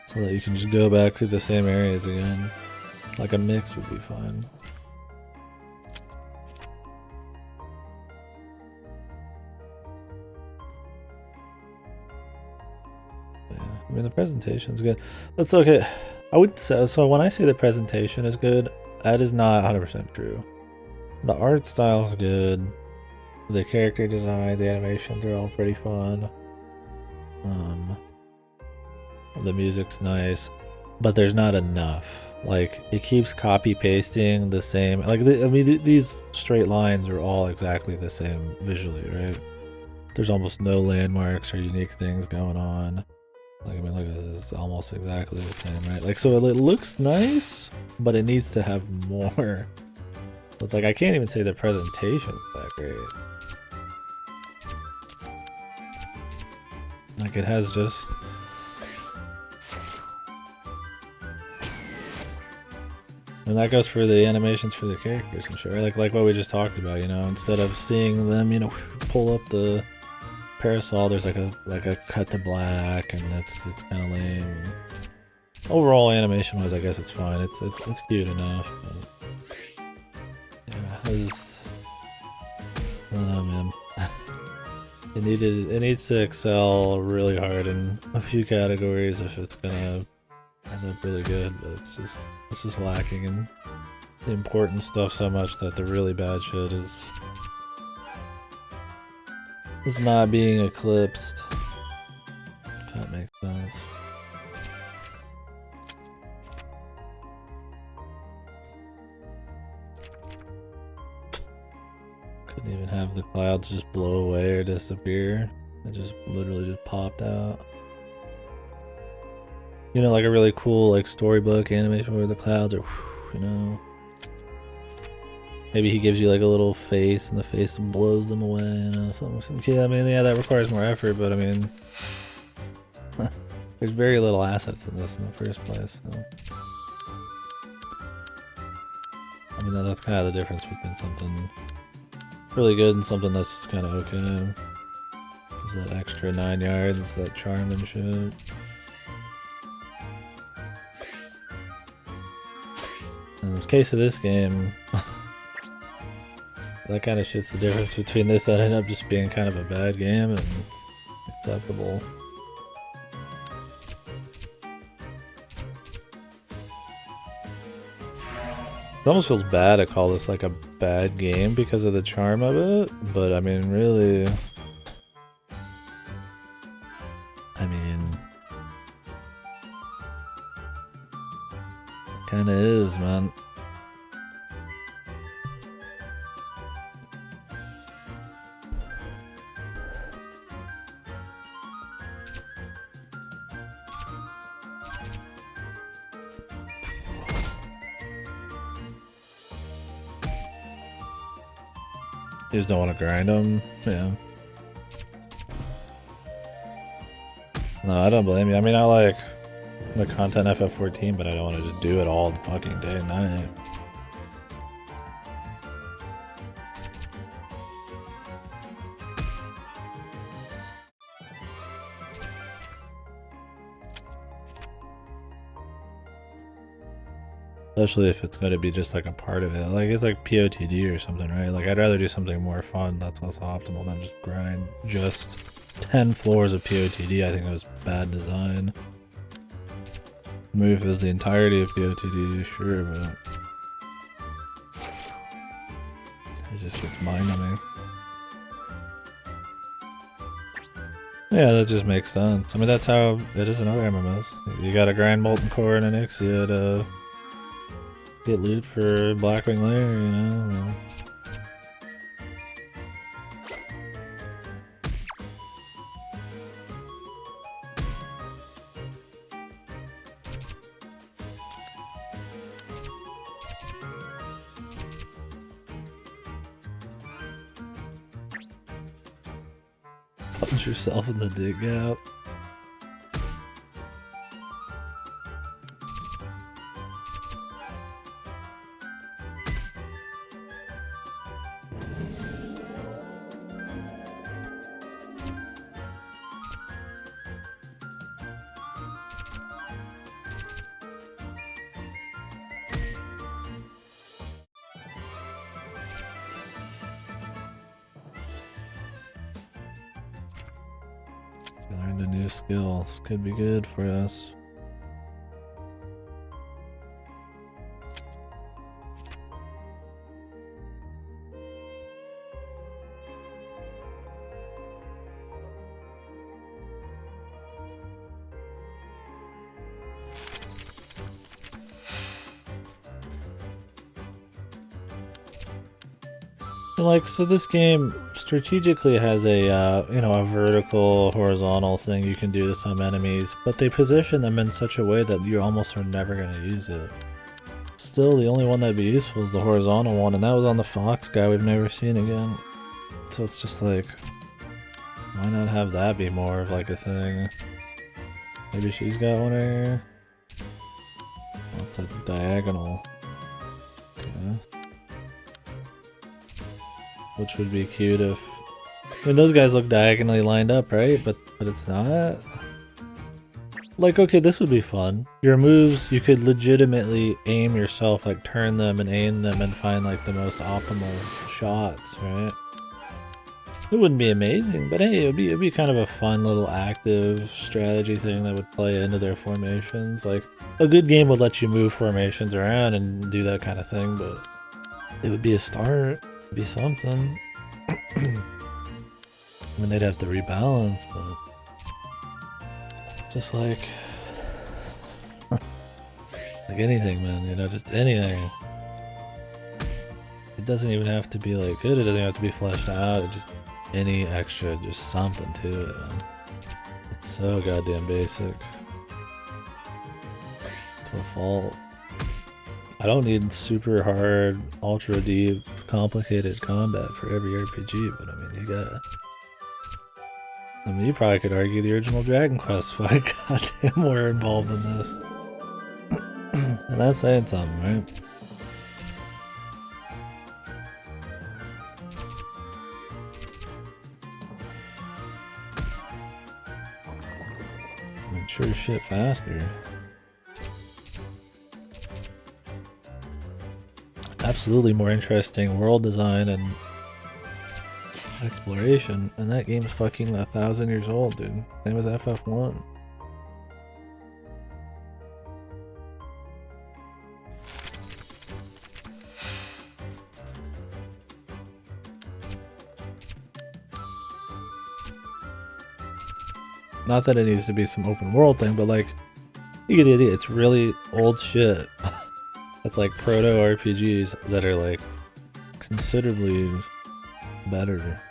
Speaker 1: so that you can just go back to the same areas again. Like a mix would be fine. Yeah, I mean, the presentation's good. That's okay. I would say, so when I say the presentation is good, that is not 100% true. The art style's good. The character design, the animations are all pretty fun. The music's nice, but there's not enough. Like, it keeps copy pasting the same. Like, I mean, these straight lines are all exactly the same visually, right? There's almost no landmarks or unique things going on. Like, I mean, look at this, it's almost exactly the same, right? Like, so it looks nice, but it needs to have more. It's like, I can't even say the presentation's that great. Like it has just... And that goes for the animations for the characters and shit, right? Like what we just talked about, you know, instead of seeing them, you know, pull up the parasol, there's like a cut to black, and it's kind of lame. Overall, animation wise, I guess it's fine. It's cute enough. But yeah, I don't know, man. It needs to excel really hard in a few categories if it's gonna end up really good. But it's just lacking in the important stuff so much that the really bad shit is not being eclipsed. If that makes sense. Couldn't even have the clouds just blow away or disappear. It just literally just popped out. You know, like a really cool like storybook animation where the clouds are, you know. Maybe he gives you like a little face and the face blows them away, you know, something. Yeah, I mean, yeah, that requires more effort, but I mean, there's very little assets in this in the first place. So. I mean, that's kind of the difference between something really good and something that's just kind of okay. There's that extra 9 yards, that charm and shit. In the case of this game, that kind of shit's the difference between this that ended up just being kind of a bad game and acceptable. It almost feels bad to call this like a bad game because of the charm of it, but I mean, really, I mean, it kinda is, man. You just don't want to grind them, yeah. No, I don't blame you. I mean, I like the content FF14, but I don't want to just do it all fucking day and night. Especially if it's going to be just like a part of it. Like it's like POTD or something, right? Like I'd rather do something more fun that's less optimal than just grind just 10 floors of POTD. I think it was bad design. Maybe if it was the entirety of POTD, sure, but it just gets mind-numbing. Yeah, that just makes sense. I mean, that's how it is in other MMOs. You gotta grind Molten Core and Onyxia to get loot for Blackwing Lair, you know? I mean, punch yourself in the dig gap. Learned a new skill. This could be good for us. Like, so this game strategically has a, you know, a vertical, horizontal thing you can do to some enemies, but they position them in such a way that you almost are never going to use it. Still, the only one that'd be useful is the horizontal one, and that was on the fox guy we've never seen again. So it's just like, Why not have that be more of like a thing? Maybe she's got one right here. Oh, it's a diagonal. Okay. Which would be cute if... I mean, those guys look diagonally lined up, right? But it's not? Like, okay, this would be fun. Your moves, you could legitimately aim yourself, like turn them and aim them and find like the most optimal shots, right? It wouldn't be amazing, but hey, it'd be kind of a fun little active strategy thing that would play into their formations. Like, a good game would let you move formations around and do that kind of thing, but it would be a start. It'd be something. I mean, they'd have to rebalance, but just like anything, man, you know, just anything. It doesn't even have to be like good, it doesn't have to be fleshed out, it just any extra, just something to it, man. It's so goddamn basic. To a fault. I don't need super hard, ultra deep, complicated combat for every RPG, but I mean, you gotta... I mean, you probably could argue the original Dragon Quest fight goddamn more involved in this. And that's saying something, right? I mean, sure shit faster. Absolutely more interesting world design and exploration, and that game's fucking 1,000 years old, dude. Same with FF1. Not that it needs to be some open world thing, but like, you get the idea. It's really old shit. That's like proto RPGs that are like considerably better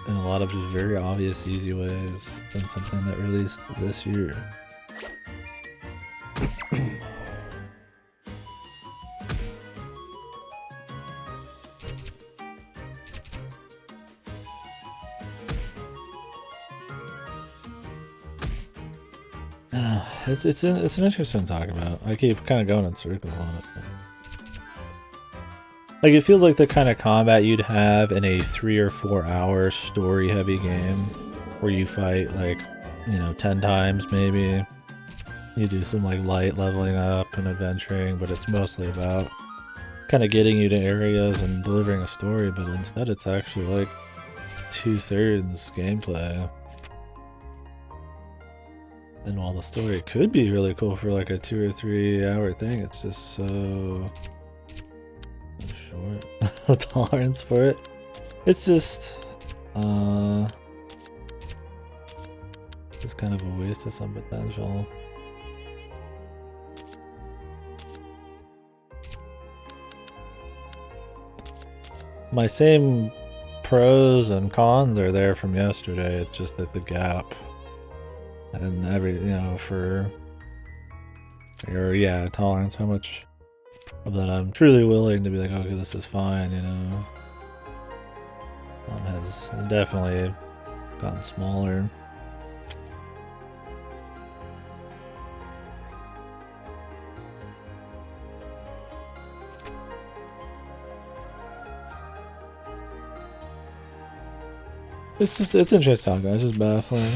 Speaker 1: in a lot of just very obvious, easy ways than something that released this year. It's an interesting talk about. I keep kind of going in circles on it. But... like, it feels like the kind of combat you'd have in a 3 or 4 hour story heavy game where you fight like, you know, 10 times maybe. You do some like light leveling up and adventuring, but it's mostly about kind of getting you to areas and delivering a story, but instead it's actually like 2/3 gameplay. And while the story could be really cool for like a 2 or 3 hour thing, it's just so short. The tolerance for it. It's just kind of a waste of some potential. My same pros and cons are there from yesterday. It's just that the gap and every, you know, for your, yeah, tolerance, how much of that I'm truly willing to be like, okay, this is fine, you know, has definitely gotten smaller. It's just, it's interesting, guys. It's just baffling.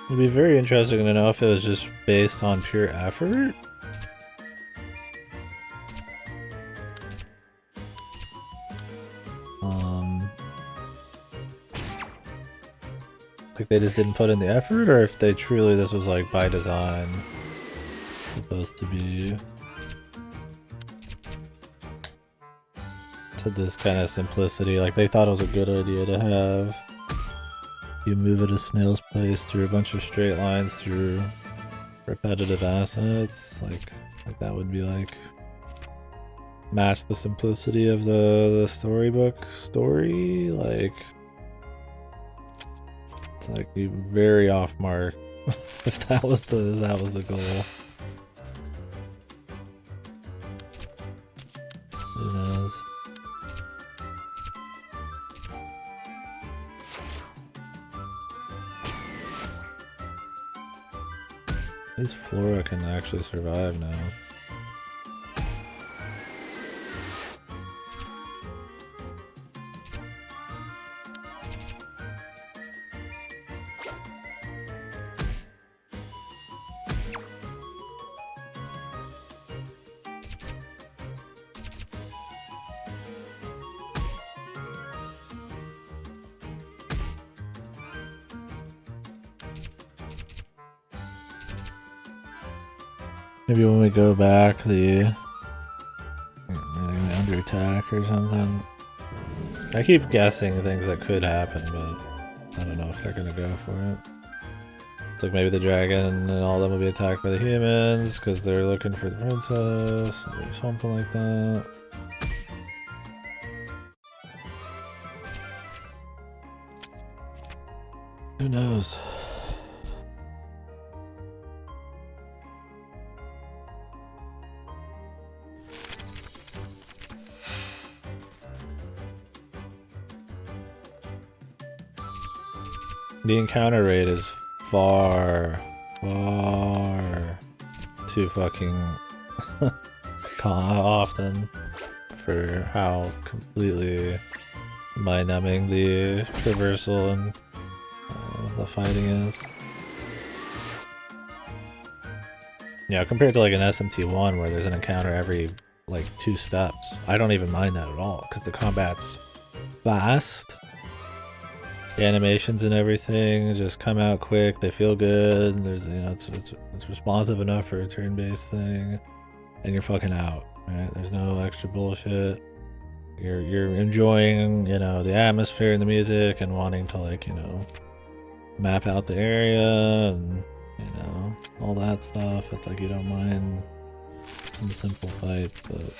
Speaker 1: It'd be very interesting to know if it was just based on pure effort. Like they just didn't put in the effort, or if they truly, this was like by design supposed to be to this kind of simplicity. Like they thought it was a good idea to have you move at a snail's pace through a bunch of straight lines through repetitive assets. Like that would be like match the simplicity of the storybook story. Like, it's like you very off mark if that was the goal. Who knows? At least Flora can actually survive now. Maybe when we go back, the under attack or something. I keep guessing things that could happen, but I don't know if they're gonna go for it. It's like maybe the dragon and all of them will be attacked by the humans because they're looking for the princess or something like that. Who knows? The encounter rate is far too fucking often for how completely mind-numbing the traversal and the fighting is. Yeah, compared to like an SMT1 where there's an encounter every like 2 steps, I don't even mind that at all because the combat's fast. The animations and everything just come out quick. They feel good. And there's, you know, it's responsive enough for a turn-based thing, and you're fucking out. Right? There's no extra bullshit. You're enjoying, you know, the atmosphere and the music, and wanting to, like, you know, map out the area and, you know, all that stuff. It's like you don't mind some simple fight, but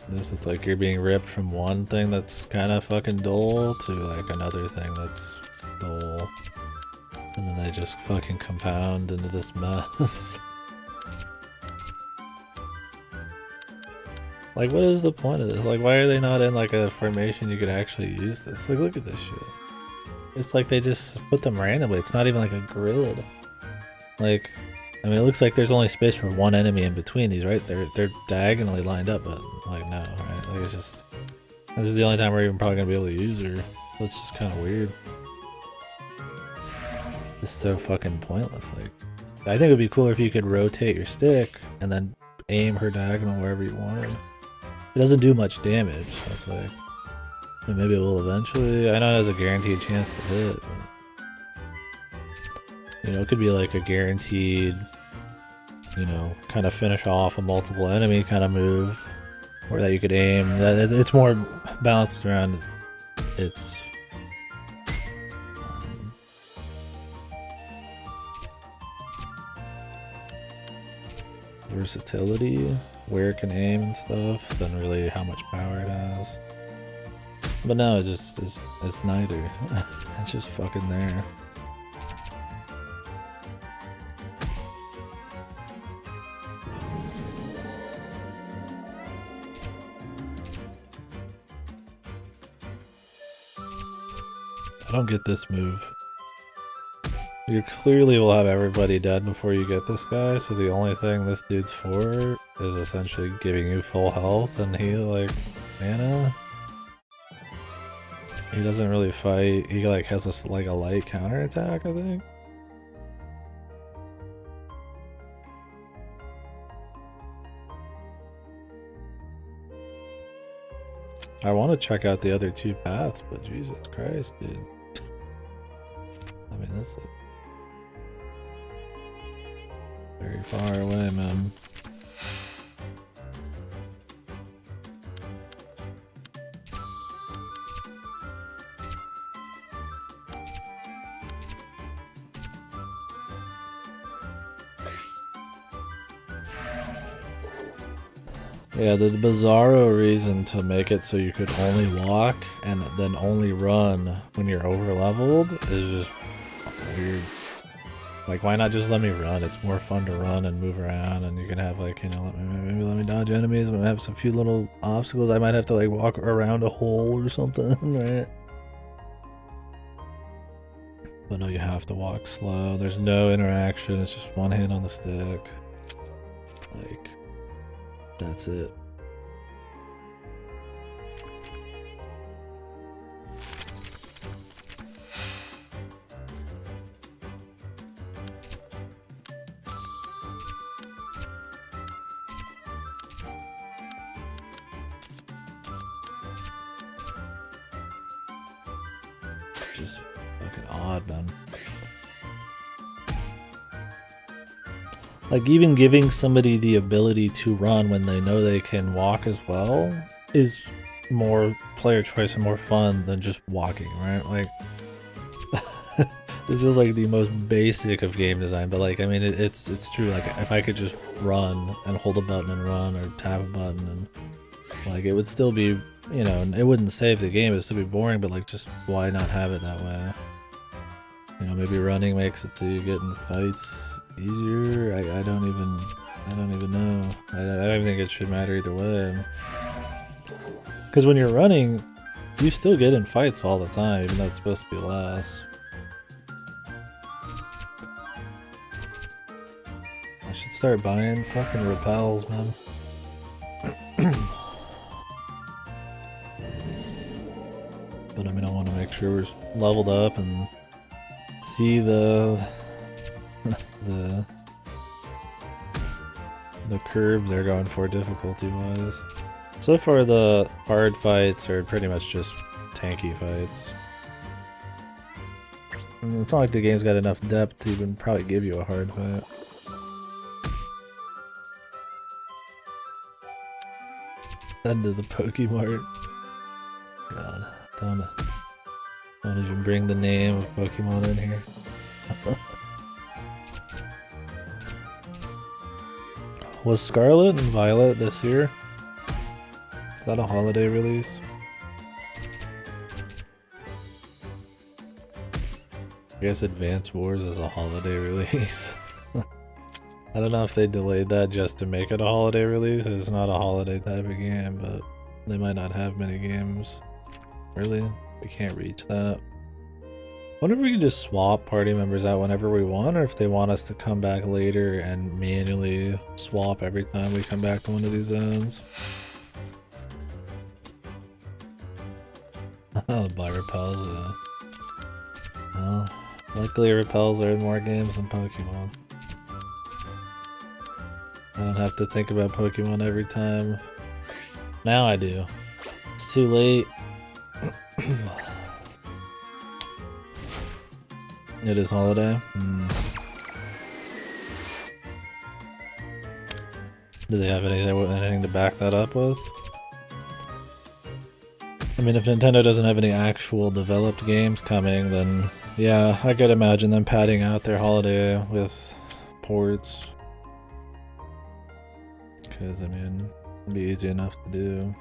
Speaker 1: this, it's like you're being ripped from one thing that's kind of fucking dull to like another thing that's dull, and then they just fucking compound into this mess. Like, what is the point of this? Like, why are they not in like a formation you could actually use this? Like, look at this shit. It's like they just put them randomly. It's not even like a grid. Like, I mean, it looks like there's only space for one enemy in between these, right? They're diagonally lined up, but like no, right? Like, it's just, this is the only time we're even probably gonna be able to use her. So it's just kind of weird. It's so fucking pointless. Like, I think it would be cooler if you could rotate your stick and then aim her diagonal wherever you wanted. It doesn't do much damage, so it's like, and maybe it will eventually. I know it has a guaranteed chance to hit, but, you know, it could be like a guaranteed, you know, kind of finish off a multiple enemy kind of move, or that you could aim. It's more balanced around its versatility, where it can aim and stuff, than really how much power it has. But no, it's neither. It's just fucking there. I don't get this move. You clearly will have everybody dead before you get this guy, so the only thing this dude's for is essentially giving you full health, and he, like, mana? He doesn't really fight. He, like, has this, like, a light counterattack, I think. I want to check out the other 2 paths, but Jesus Christ, dude. I mean, this is very far away, man. Yeah, the bizarro reason to make it so you could only walk and then only run when you're over leveled is just weird. Like, why not just let me run? It's more fun to run and move around, and you can have, like, you know, maybe let me dodge enemies, but have some few little obstacles. I might have to, like, walk around a hole or something, right? But no, you have to walk slow. There's no interaction. It's just one hit on the stick. Like, that's it. Just fucking odd, man. Like, even giving somebody the ability to run when they know they can walk as well is more player choice and more fun than just walking, right? Like, this feels like the most basic of game design, but like, I mean, it's true. Like, if I could just run and hold a button and run, or tap a button, and like, it would still be, you know, it wouldn't save the game. It'd still be boring, but like, just why not have it that way? You know, maybe running makes it so you get in fights easier. I don't even know. I don't think it should matter either way. Because when you're running, you still get in fights all the time, even though it's supposed to be less. I should start buying fucking repels, man. But I mean, I want to make sure we're leveled up and see the curve they're going for difficulty-wise. So far, the hard fights are pretty much just tanky fights. I mean, it's not like the game's got enough depth to even probably give you a hard fight. End of the Pokemart. God, don't even bring the name of Pokemon in here. Was Scarlet and Violet this year? Is that a holiday release? I guess Advance Wars is a holiday release. I don't know if they delayed that just to make it a holiday release. It's not a holiday type of game, but they might not have many games. Really? We can't reach that. I wonder if we can just swap party members out whenever we want, or if they want us to come back later and manually swap every time we come back to one of these zones. Oh, buy repels, yeah. Well, luckily repels are in more games than Pokemon. I don't have to think about Pokemon every time. Now I do. It's too late. It is holiday. Do they have anything to back that up with? I mean, if Nintendo doesn't have any actual developed games coming, then yeah, I could imagine them padding out their holiday with ports. Because, I mean, it'd be easy enough to do.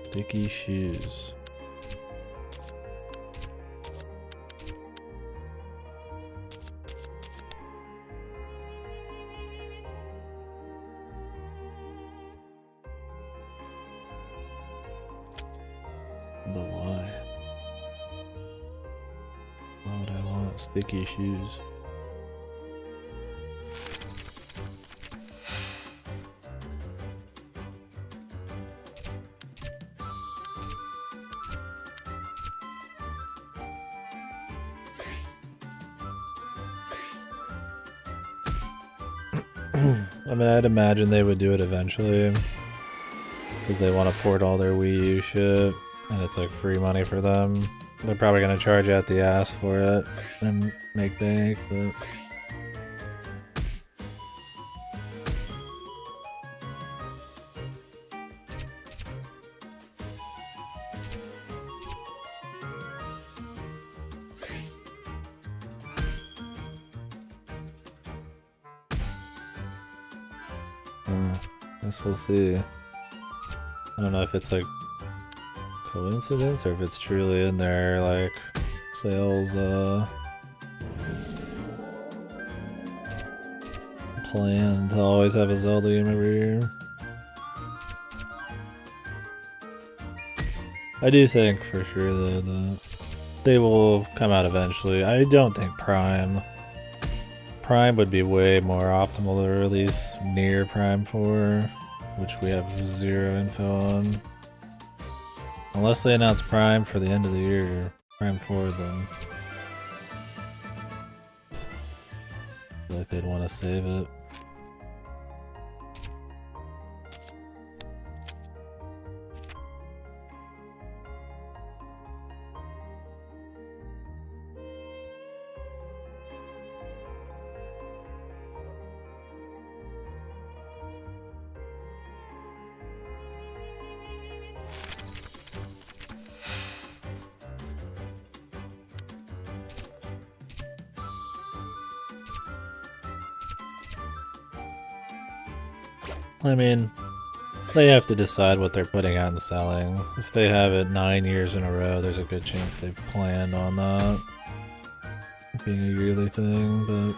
Speaker 1: Sticky shoes. But why? Why would I want sticky shoes? I mean, I'd imagine they would do it eventually. Because they want to port all their Wii U shit. And it's like free money for them. They're probably going to charge out the ass for it. And make bank, but... Guess we'll see. I don't know if it's like coincidence or if it's truly in their like sales plan to always have a Zelda game every year. I do think for sure that they will come out eventually. I don't think Prime would be way more optimal to release near Prime 4, which we have zero info on. Unless they announce Prime for the end of the year, Prime 4, then I feel like they'd want to save it. I mean, they have to decide what they're putting out and selling. If they have it 9 years in a row, there's a good chance they planned on that being a yearly thing, but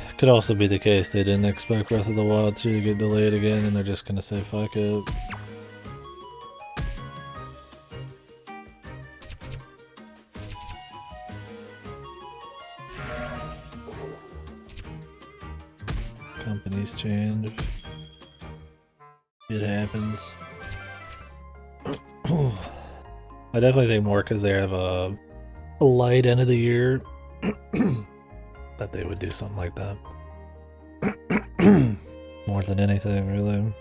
Speaker 1: it could also be the case they didn't expect Breath of the Wild 2 to get delayed again and they're just gonna say fuck it. Companies change. It happens. I definitely think more because they have a light end of the year that they would do something like that. More than anything, really.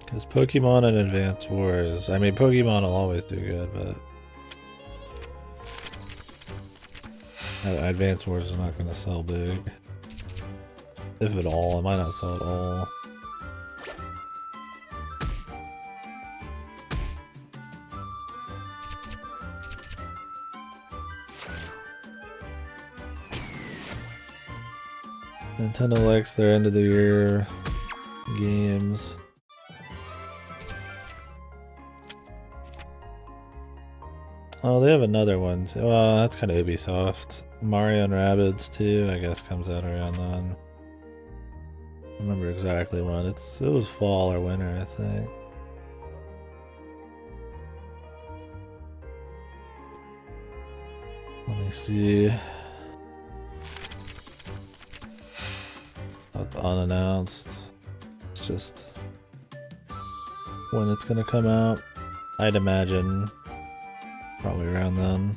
Speaker 1: Because Pokemon and Advance Wars, I mean, Pokemon will always do good, but Advance Wars is not going to sell big. If at all, it might not sell at all. Nintendo likes their end of the year games. Oh, they have another one too. Well, that's kind of Ubisoft. Mario and Rabbids 2, I guess, comes out around then. I don't remember exactly when. It was fall or winter, I think. Let me see. Unannounced. It's just when it's gonna come out. I'd imagine probably around then.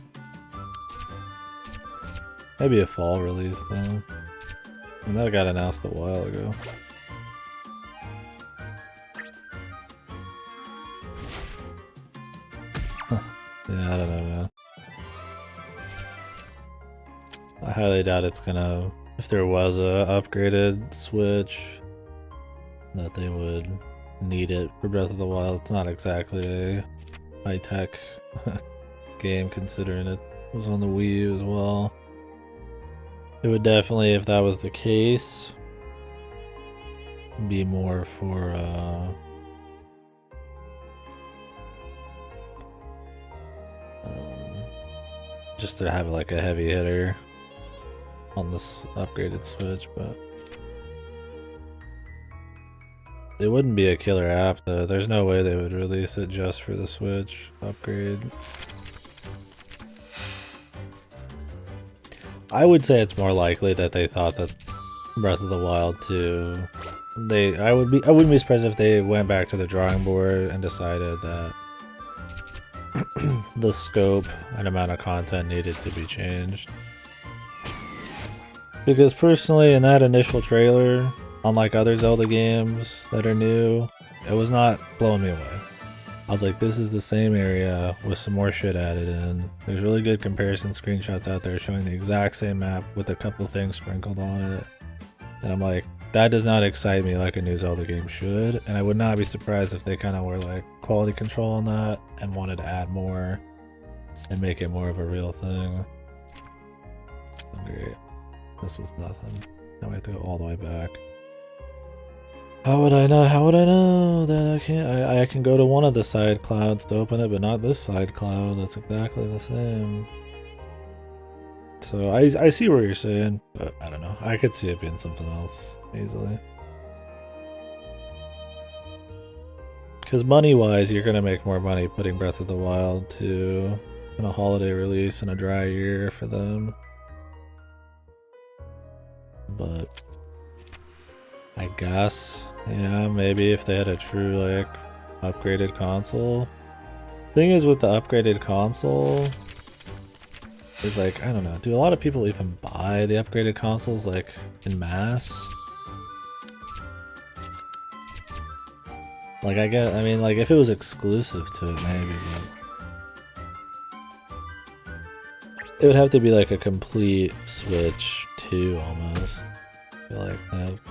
Speaker 1: Maybe a fall release though. And that got announced a while ago. Huh. Yeah, I don't know, man. I highly doubt it's gonna, if there was a upgraded Switch, that they would need it for Breath of the Wild. It's not exactly a high-tech game considering it was on the Wii U as well. It would definitely, if that was the case, be more for just to have like a heavy hitter on this upgraded Switch, but it wouldn't be a killer app though. There's no way they would release it just for the Switch upgrade. I would say it's more likely that they thought that Breath of the Wild 2, I wouldn't be surprised if they went back to the drawing board and decided that the scope and amount of content needed to be changed. Because personally, in that initial trailer, unlike other Zelda games that are new, it was not blowing me away. I was like, this is the same area with some more shit added in. There's really good comparison screenshots out there showing the exact same map with a couple things sprinkled on it. And I'm like, that does not excite me like a new Zelda game should, and I would not be surprised if they kind of were like quality control on that and wanted to add more and make it more of a real thing. Great. This was nothing. Now we have to go all the way back. How would I know? How would I know that I can't? I can go to one of the side clouds to open it, but not this side cloud. That's exactly the same. So I see what you're saying, but I don't know. I could see it being something else easily. Because money-wise, you're gonna make more money putting Breath of the Wild 2 in a holiday release in a dry year for them. But I guess, yeah, maybe if they had a true like upgraded console. Thing is with the upgraded console is like, I don't know, do a lot of people even buy the upgraded consoles like in mass? Like I mean like if it was exclusive to it maybe, but it would have to be like a complete Switch 2 almost. I feel like they have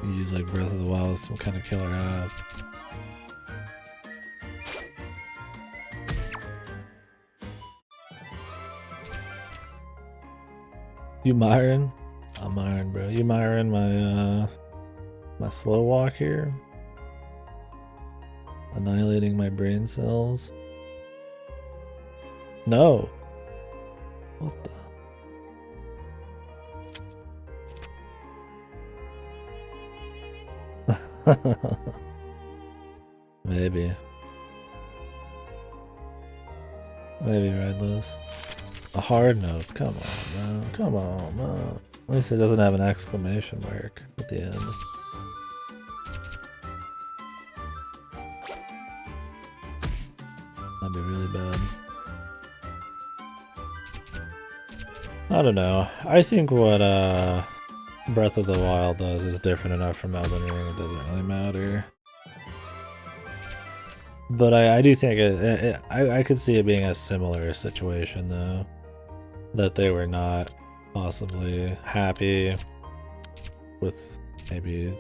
Speaker 1: use like Breath of the Wild as some kind of killer app. You Myron? I'm Myron, bro. You Myron my slow walk here? Annihilating my brain cells? No. What the? Maybe. Maybe Redless. A hard note. Come on, man. Come on, man. At least it doesn't have an exclamation mark at the end. That'd be really bad. I don't know. I think what Breath of the Wild does is different enough from Elden Ring, it doesn't really matter. But I do think I could see it being a similar situation though. That they were not possibly happy with maybe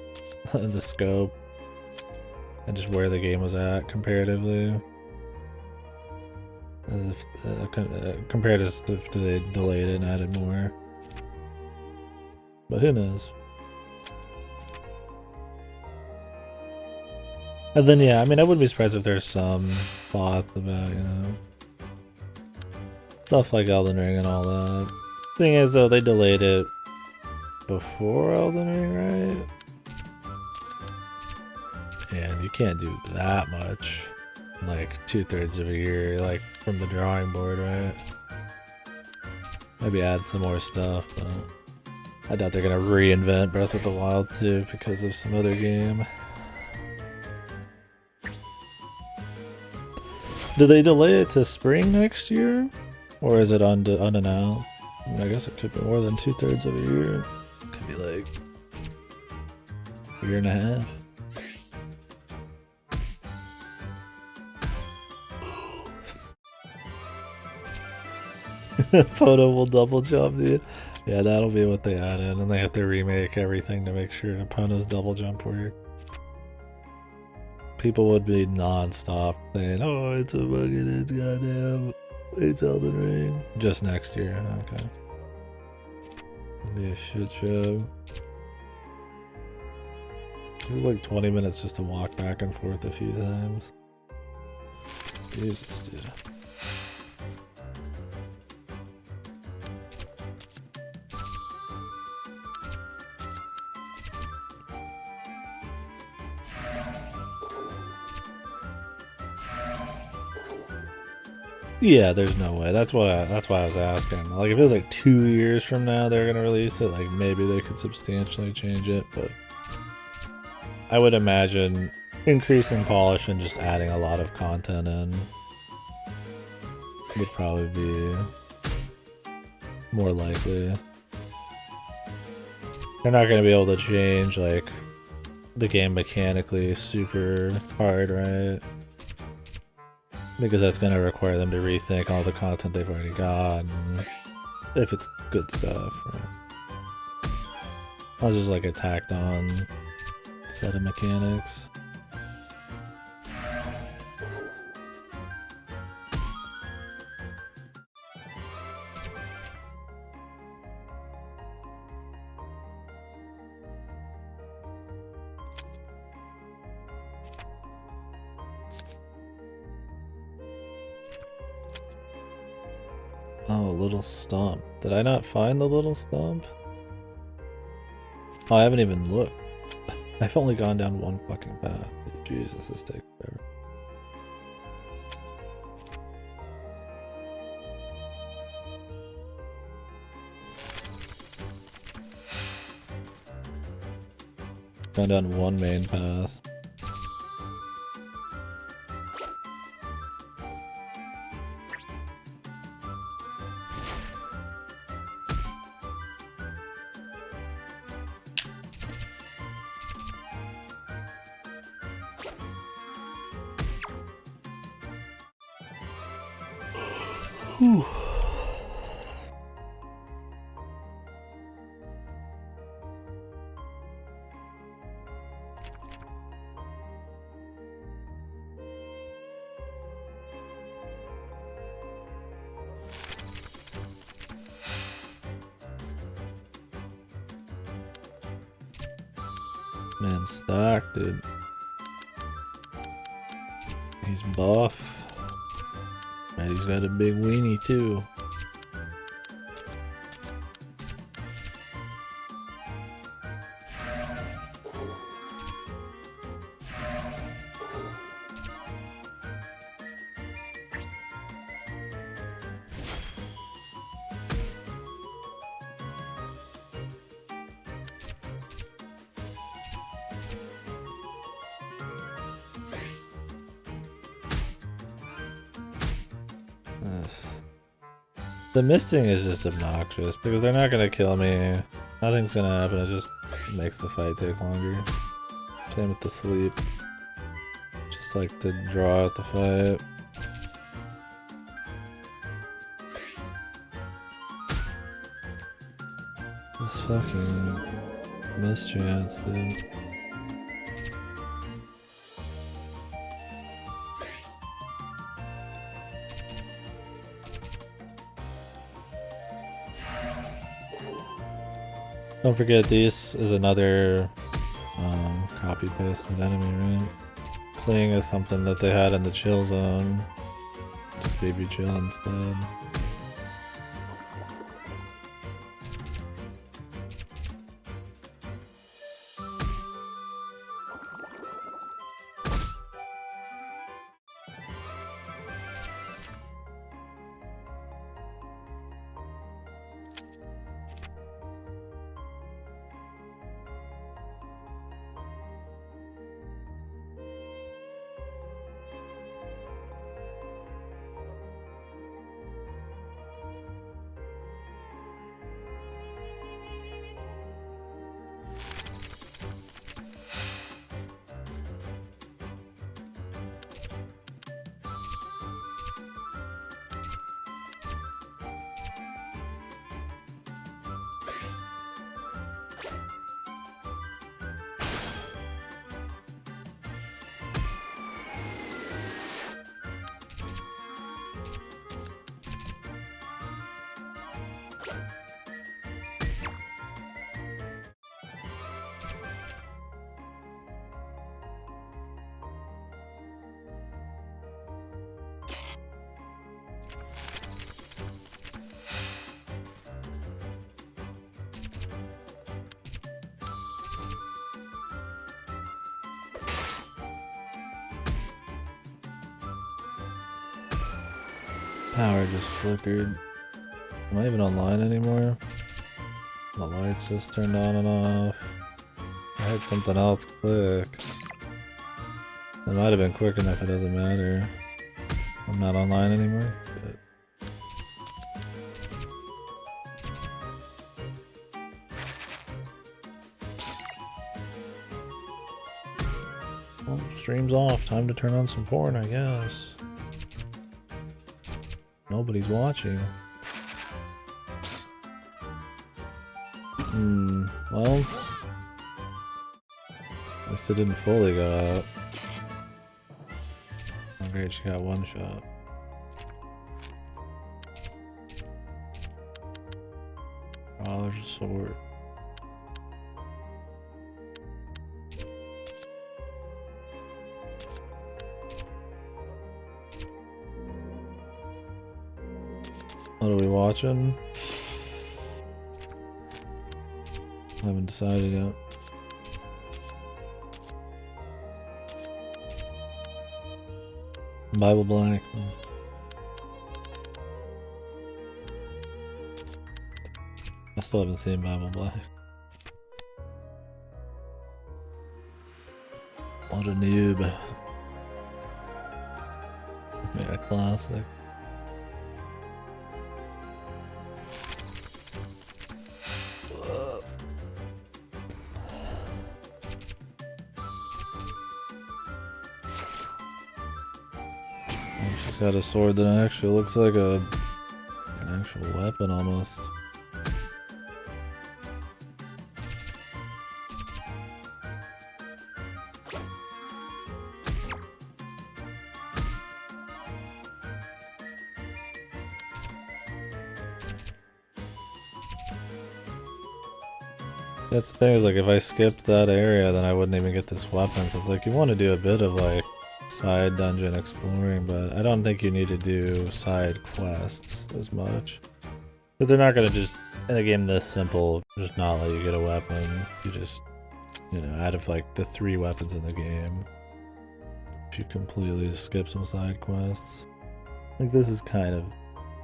Speaker 1: the scope and just where the game was at comparatively. As if compared as if they delayed it and added more. But who knows? And then yeah, I mean I wouldn't be surprised if there's some thoughts about, you know, stuff like Elden Ring and all that. Thing is though, they delayed it before Elden Ring, right? And you can't do that much. Like 2/3 of a year, like from the drawing board, right? Maybe add some more stuff, but I doubt they're gonna reinvent Breath of the Wild 2 because of some other game. Do they delay it to spring next year? Or is it unannounced? I mean, I guess it could be more than 2/3 of a year. Could be like a year and a half. Photo will double jump, dude. Yeah, that'll be what they add in, and they have to remake everything to make sure Epona's double jump work. People would be non-stop saying, "Oh, it's a fucking, it's goddamn, it's Elden Ring." Just next year, okay. It'll be a shit show. This is like 20 minutes just to walk back and forth a few times. Jesus, dude. Yeah, there's no way. That's why I was asking. Like, if it was like 2 years from now they're gonna release it, like maybe they could substantially change it, but I would imagine increasing polish and just adding a lot of content in would probably be more likely. They're not gonna be able to change like the game mechanically super hard, right? Because that's going to require them to rethink all the content they've already got, and if it's good stuff, right? I was just like a tacked on set of mechanics. Oh, a little stump. Did I not find the little stump? Oh, I haven't even looked. I've only gone down one fucking path. Jesus, this takes forever. Gone down one main path. Whew. Man, stacked, dude. He's buff. And he's got a big weenie too. The misting is just obnoxious because they're not gonna kill me. Nothing's gonna happen, it just makes the fight take longer. Same with the sleep. Just like to draw out the fight. This fucking mischance, dude. Don't forget, this is another copy-pasted enemy, right? Cling is something that they had in the chill zone. Just baby chill instead. Power just flickered. Am I even online anymore? The lights just turned on and off. I had something else click. That might have been quick enough, it doesn't matter. I'm not online anymore. But... well, stream's off. Time to turn on some porn, I guess. Nobody's watching. Well, at least it didn't fully go out. Oh great, she got one shot. Oh, there's a sword. What are we watching? I haven't decided yet. Bible Black. I still haven't seen Bible Black. What a noob. Yeah, classic. She's got a sword that actually looks like an actual weapon almost. That's the thing, is like if I skipped that area then I wouldn't even get this weapon, so it's like you want to do a bit of like side dungeon exploring, but I don't think you need to do side quests as much. Because they're not gonna just, in a game this simple, just not let you get a weapon. You just, you know, out of like the 3 weapons in the game, if you completely skip some side quests. Like this is kind of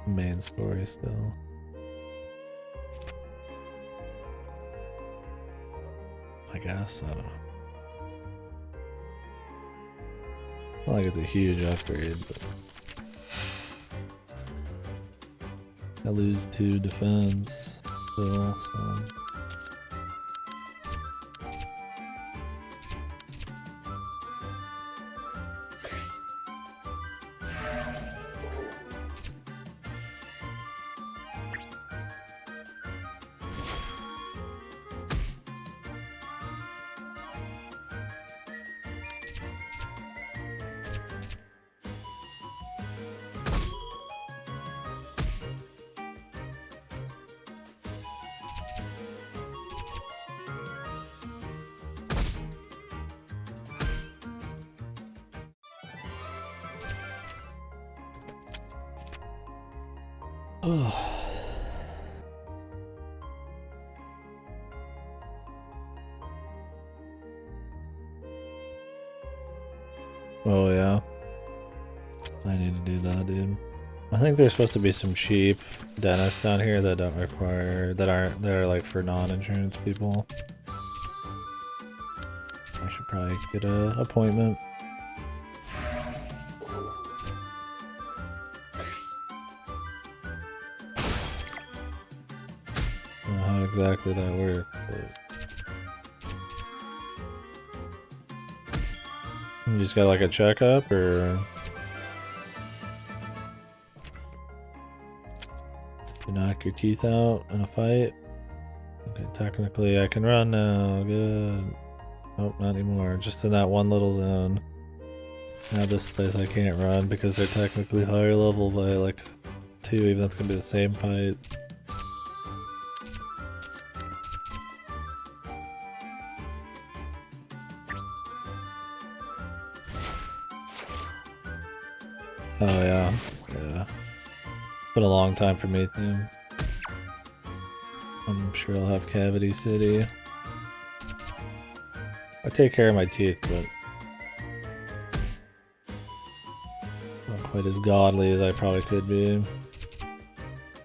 Speaker 1: main story still. I guess, I don't know. Not like it's a huge upgrade, but I lose 2 defense still, so. Oh yeah, I need to do that, dude. I think there's supposed to be some cheap dentists down here that don't require, that are like for non-insurance people. I should probably get an appointment. I don't know how exactly that works, but you just got like a checkup, or you knock your teeth out in a fight? Okay, technically I can run now, good. Nope, not anymore, just in that one little zone. Now this place I can't run because they're technically higher level by like 2, even though it's gonna be the same fight. Oh yeah, yeah. Been a long time for me too. I'm sure I'll have Cavity City. I take care of my teeth, but not quite as godly as I probably could be.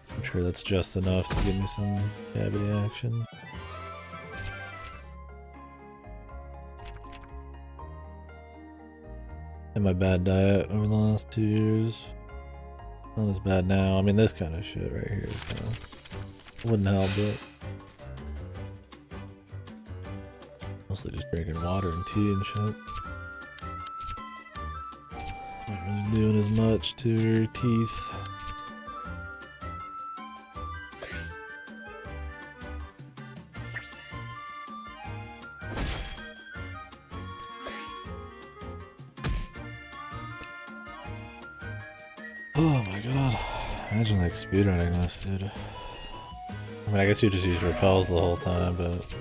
Speaker 1: I'm sure that's just enough to give me some cavity action. And my bad diet over the last 2 years. Not as bad now. I mean, this kind of shit right here is kind of, wouldn't help it. Mostly just drinking water and tea and shit. Not really doing as much to your teeth. Oh my god. Imagine like speedrunning this, dude. I mean, I guess you just use repels the whole time, but...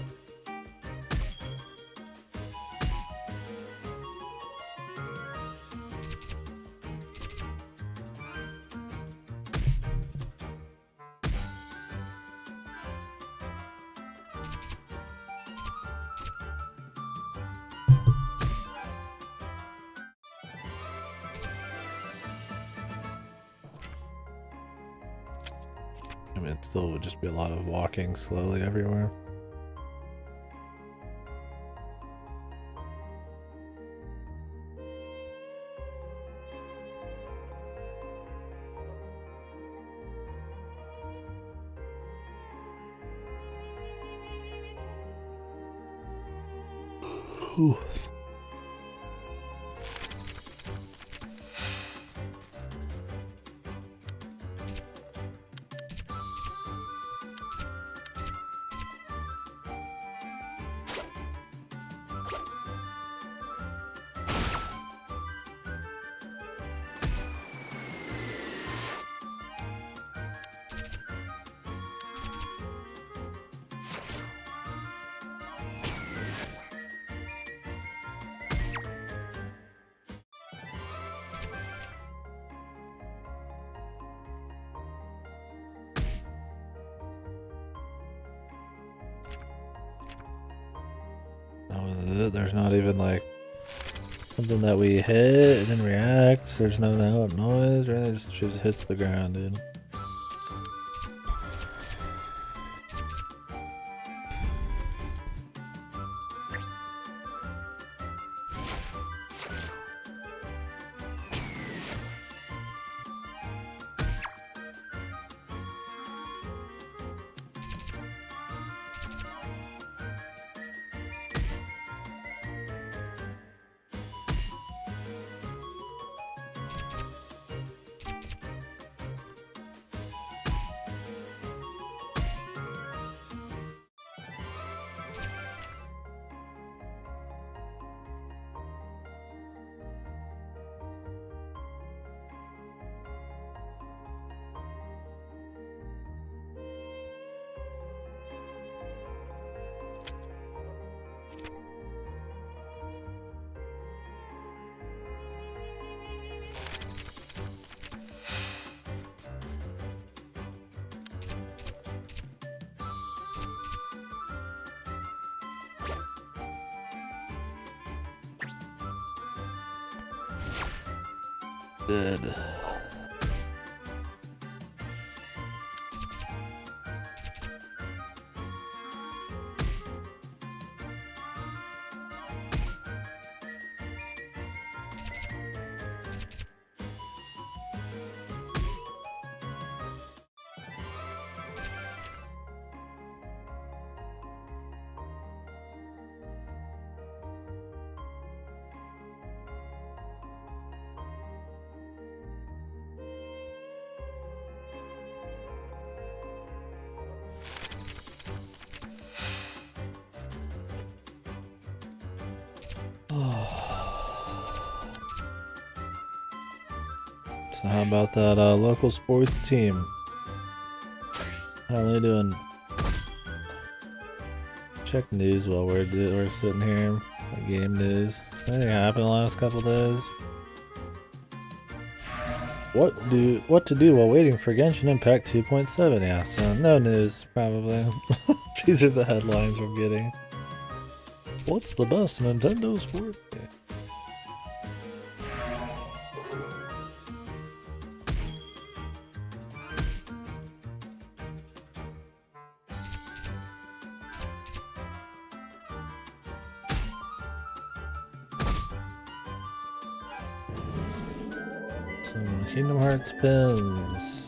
Speaker 1: I mean, it still would just be a lot of walking slowly everywhere. Ooh. That was it. There's not even like something that we hit and then reacts. There's no noise or anything. It just hits the ground, dude. Dead. So how about that local sports team? How are they doing? Check news while we're sitting here. Like game news. Anything happened the last couple days? What to do while waiting for Genshin Impact 2.7? Yeah, so no news probably. These are the headlines we're getting. What's the best Nintendo sport game? Some Kingdom Hearts pins.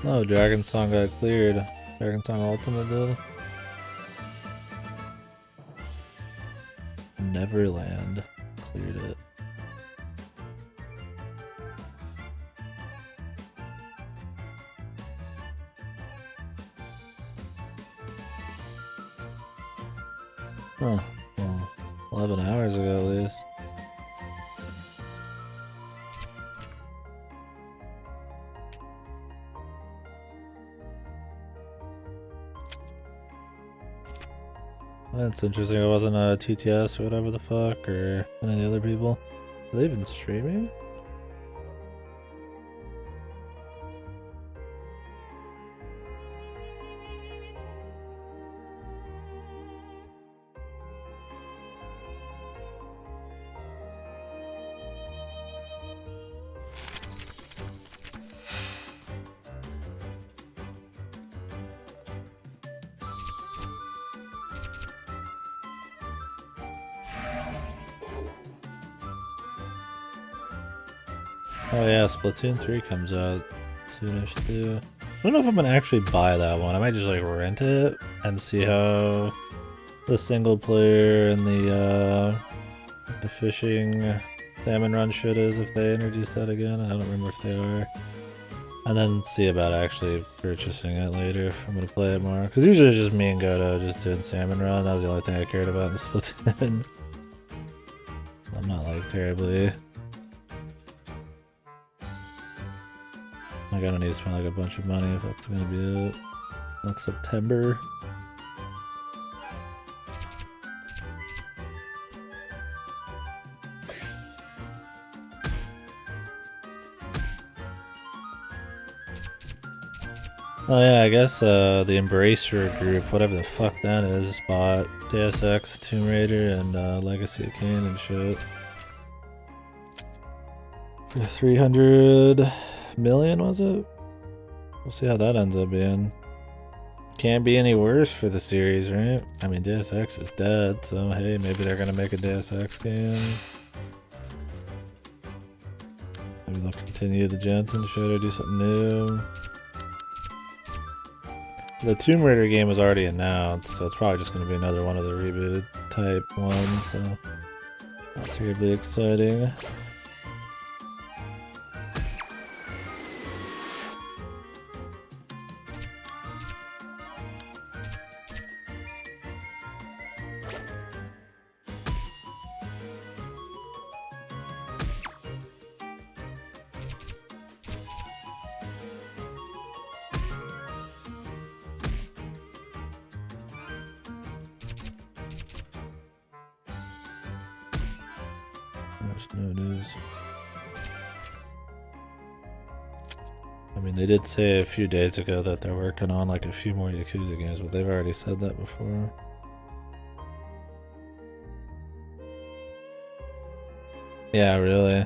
Speaker 1: No, Dragon Song got cleared. Dragon Song Ultimate did. Neverland cleared it. Huh. Well, 11 hours ago at least. That's interesting. It wasn't a TTS or whatever the fuck, or any of the other people. Are they even streaming? Oh yeah, Splatoon 3 comes out soonish too. I don't know if I'm gonna actually buy that one. I might just like rent it and see how the single player and the fishing salmon run shit is if they introduce that again. I don't remember if they are. And then see about actually purchasing it later if I'm gonna play it more. Because usually it's just me and Goto just doing salmon run. That was the only thing I cared about in Splatoon. I'm not like terribly. Like I don't need to spend like a bunch of money if that's gonna be it. That's September. Oh yeah, I guess the Embracer group, whatever the fuck that is, bought Deus Ex, Tomb Raider, and Legacy of Kain and shit. 300 million was it? We'll see how that ends up being. Can't be any worse for the series, right? I mean, Deus Ex is dead, so hey, maybe they're gonna make a Deus Ex game. Maybe they'll continue the Jensen shit or do something new. The Tomb Raider game was already announced, so it's probably just going to be another one of the rebooted type ones, so not terribly exciting. There's no news. I mean, they did say a few days ago that they're working on like a few more Yakuza games, but they've already said that before. Yeah, really.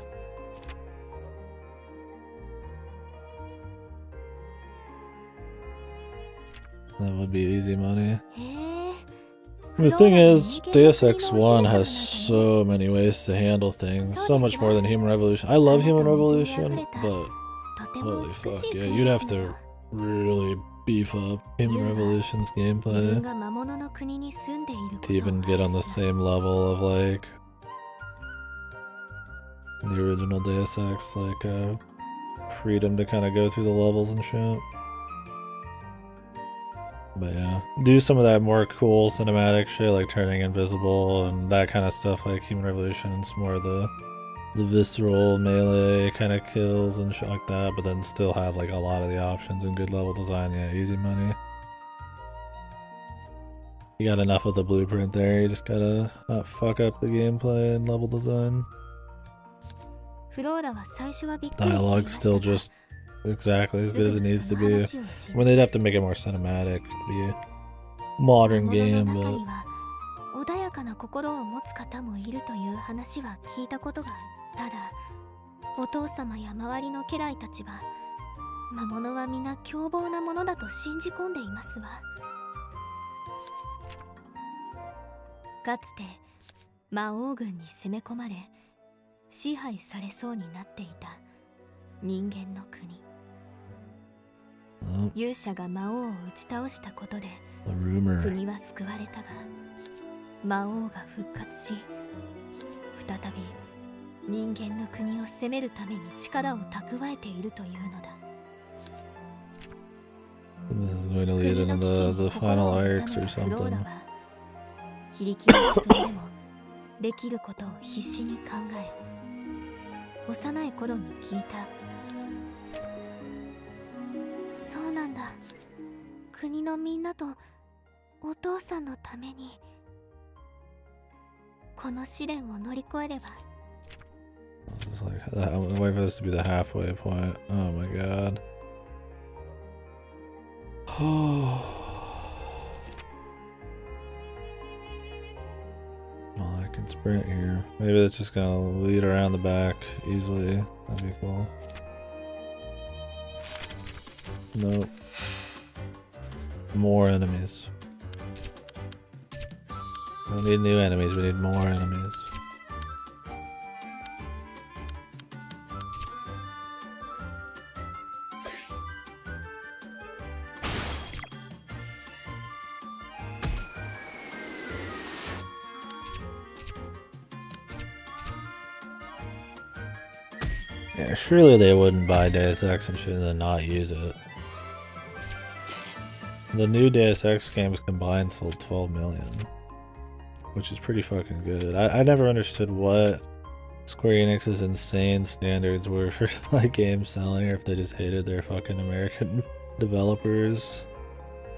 Speaker 1: That would be easy money. The thing is, Deus Ex 1 has so many ways to handle things, so much more than Human Revolution. I love Human Revolution, but holy fuck, yeah, you'd have to really beef up Human Revolution's gameplay to even get on the same level of like the original Deus Ex, like freedom to kind of go through the levels and shit. But yeah, do some of that more cool cinematic shit like turning invisible and that kind of stuff like Human Revolution and some more of the visceral melee kind of kills and shit like that, but then still have like a lot of the options and good level design. Yeah, easy money. You got enough of the blueprint there, you just gotta not fuck up the gameplay and level design. Dialogue's still just exactly as good as it needs to be. I mean, they'd have to make it more cinematic to be a modern game, but
Speaker 2: 穏やかな心を持つ方もいるという話は聞いたことがある。ただ、お父様や周りの家来たちは魔物は皆凶暴なものだと信じ込んでいますわ。かつて魔王軍に攻め込まれ支配されそうになっていた人間の国。勇者が魔王を打ち倒したことで国は救われたが、魔王が復活し再び人間の国を攻めるために力を蓄えているというのだ。
Speaker 1: This is going to lead into the final arcs or something.
Speaker 2: 非力な自分でもできることを必死に考え、幼い頃に聞いた。そうなんだ、国のみんなとお父さんのためにこの試練を乗り越えれば。
Speaker 1: It's like, I'm waiting for this to be the halfway point. Oh my god. Well, I can sprint here. Maybe that's just gonna lead around the back easily. That'd be cool. Nope. More enemies. We don't need new enemies, we need more enemies. Yeah, surely they wouldn't buy Deus Ex and shit and then not use it. The new Deus Ex games combined sold 12 million, which is pretty fucking good. I never understood what Square Enix's insane standards were for like game selling, or if they just hated their fucking American developers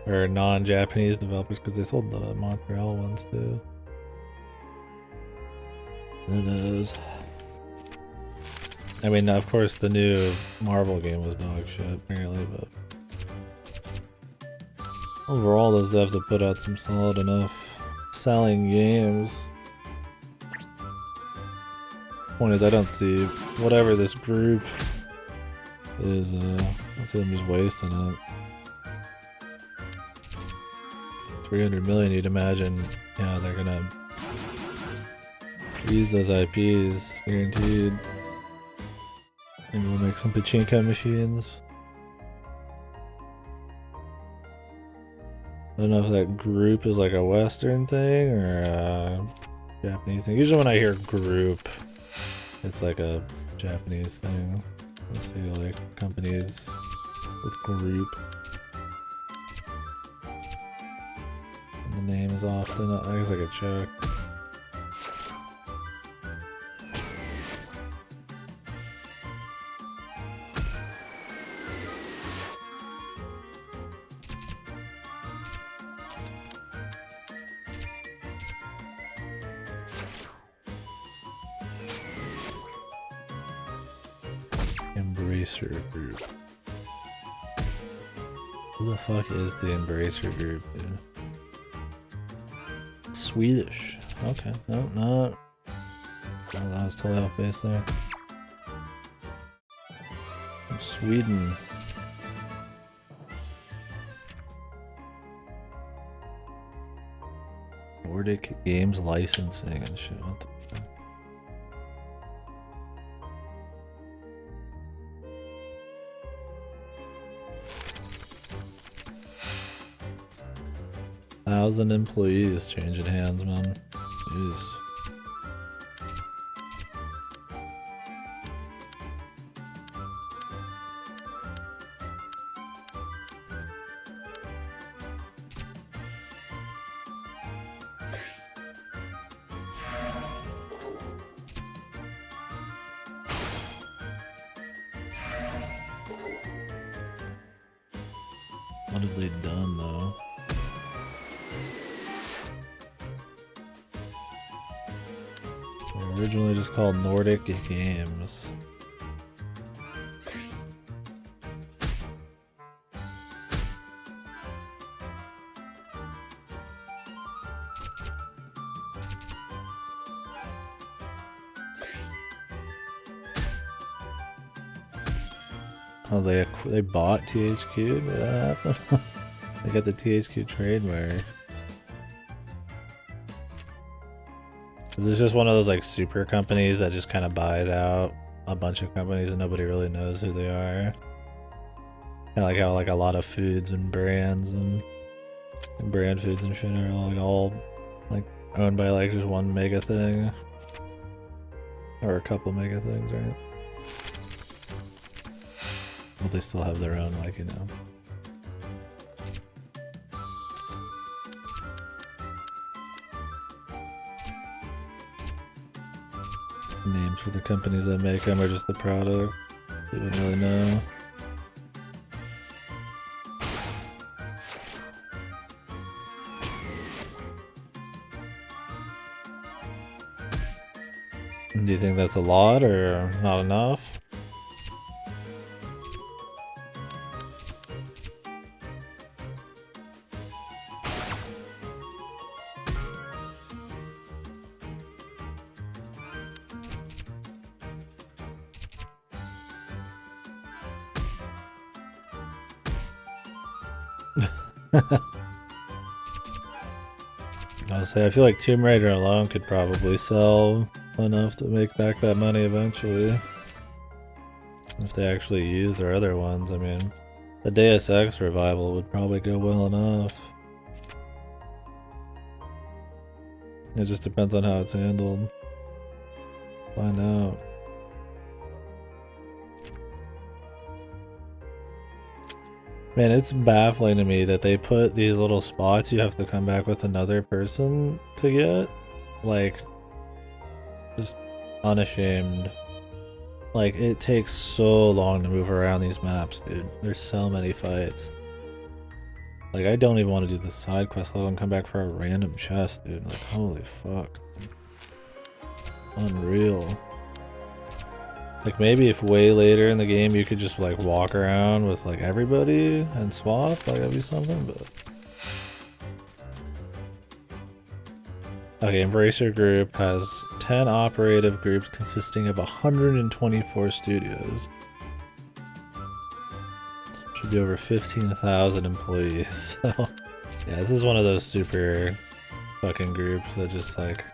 Speaker 1: or non-Japanese developers, because they sold the Montreal ones too. Who knows? I mean, of course, the new Marvel game was dog shit, apparently, but overall, those devs have put out some solid enough selling games. Point is, I don't see whatever this group is, I feel I'm just wasting it. 300 million, you'd imagine, yeah, they're gonna use those IPs, guaranteed. Maybe we'll make some pachinko machines. I don't know if that group is like a Western thing or a Japanese thing. Usually when I hear group, it's like a Japanese thing. Let's see, like companies with group. And the name is often, I guess I could check. Embracer group. Who the fuck is the Embracer group, dude? Swedish. Okay, no, not. Oh, that was totally off base there. From Sweden. Nordic Games licensing and shit. What the fuck? Thousand employees changing hands, man. Jeez. What have they done, though? They originally just called Nordic Games. Oh, they bought THQ? Did that happen? They got the THQ trademark. Is this just one of those like super companies that just kind of buys out a bunch of companies and nobody really knows who they are? Kind of like how like a lot of foods and brands and brand foods and shit are like all like owned by like just one mega thing. Or a couple mega things, right? But they still have their own, like, you know. names for the companies that make them or just the product. You wouldn't really know. Do you think that's a lot or not enough? I'll say I feel like Tomb Raider alone could probably sell enough to make back that money eventually. If they actually use their other ones, I mean, the Deus Ex revival would probably go well enough. It just depends on how it's handled. Find out. Man, it's baffling to me that they put these little spots you have to come back with another person to get. Like, just unashamed. Like, it takes so long to move around these maps, dude. There's so many fights. Like, I don't even want to do the side quest level and come back for a random chest, dude. Like, holy fuck. Unreal. Like, maybe if way later in the game you could just, like, walk around with, like, everybody and swap, like, that'd be something, but... Okay, Embracer Group has 10 operative groups consisting of 124 studios. Should be over 15,000 employees, so... Yeah, this is one of those super fucking groups that just, like,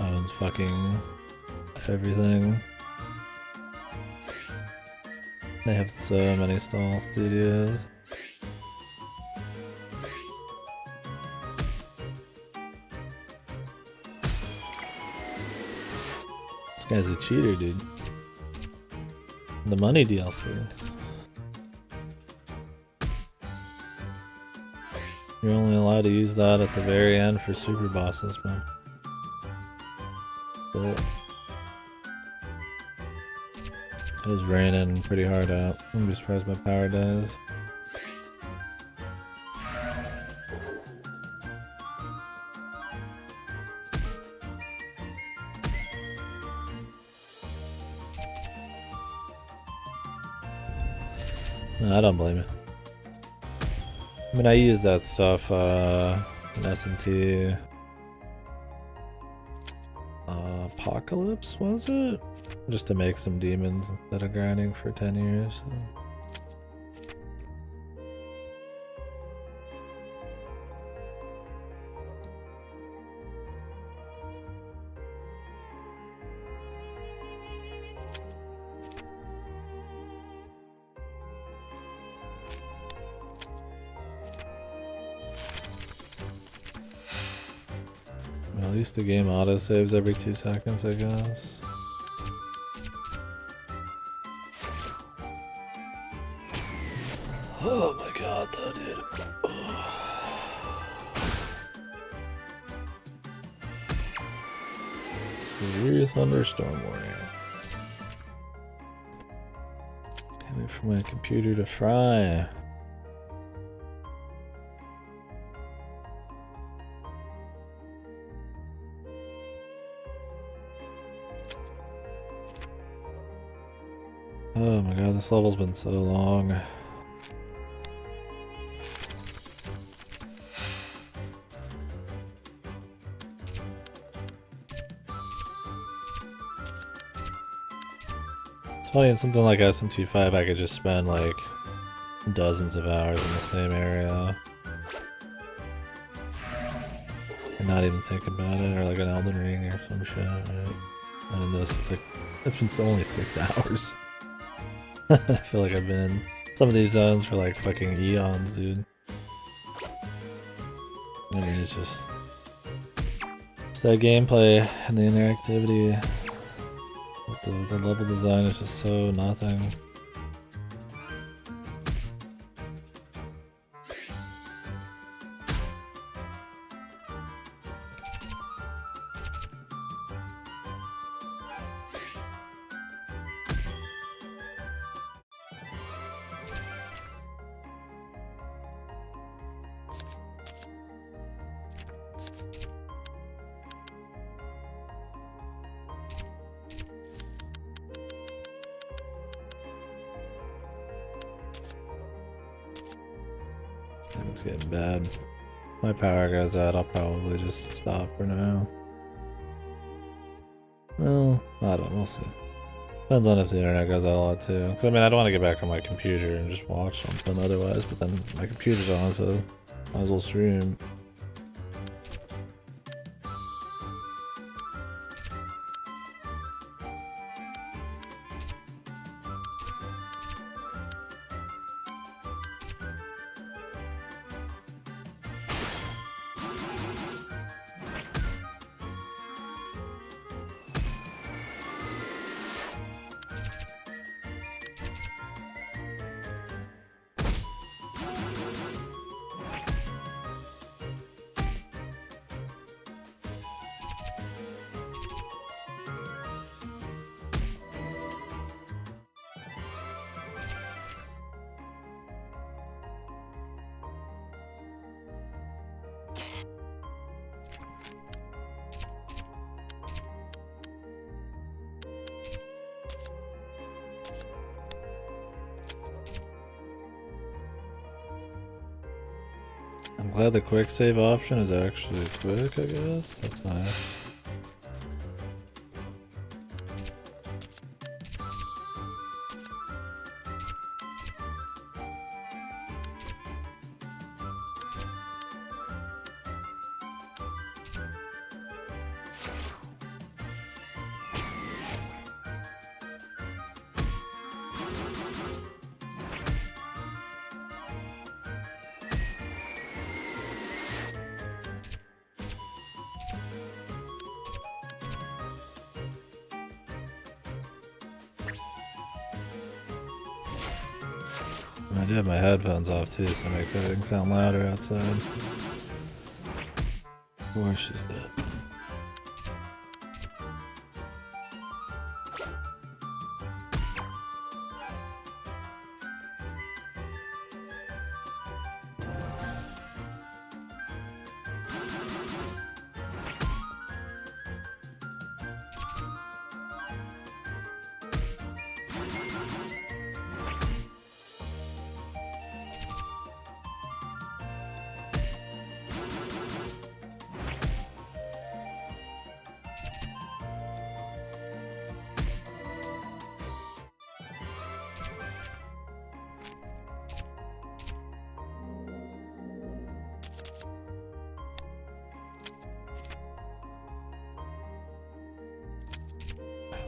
Speaker 1: owns fucking everything. They have so many stall studios. This guy's a cheater, dude. The money DLC. You're only allowed to use that at the very end for super bosses, man. But it is raining pretty hard out. I'm just surprised my power dies. No, I don't blame you. I mean, I use that stuff in SMT. Apocalypse, was it? Just to make some demons instead of grinding for 10 years. Well, at least the game autosaves every 2 seconds, I guess. Oh my god, though, dude. Severe thunderstorm warning. Can't wait for my computer to fry. Oh my god, this level's been so long. It's funny, in something like SMT5 I could just spend like dozens of hours in the same area and not even think about it, or like an Elden Ring or some shit, right? And in this, it's like, it's been only 6 hours. I feel like I've been in some of these zones for like fucking eons, dude. I mean, it's just that gameplay and the interactivity. The level design is just so nothing. getting bad. My power goes out, I'll probably just stop for now. Well, I don't know, we'll see. Depends on if the internet goes out a lot too. Because I mean, I don't want to get back on my computer and just watch something otherwise, but then my computer's on, so might as well stream. I'm glad the quick save option is actually quick, I guess. That's nice. I do have my headphones off too, so it makes everything sound louder outside. Of course she's dead.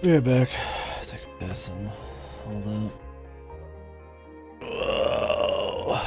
Speaker 1: Be right back. Take a piss and all that. Whoa.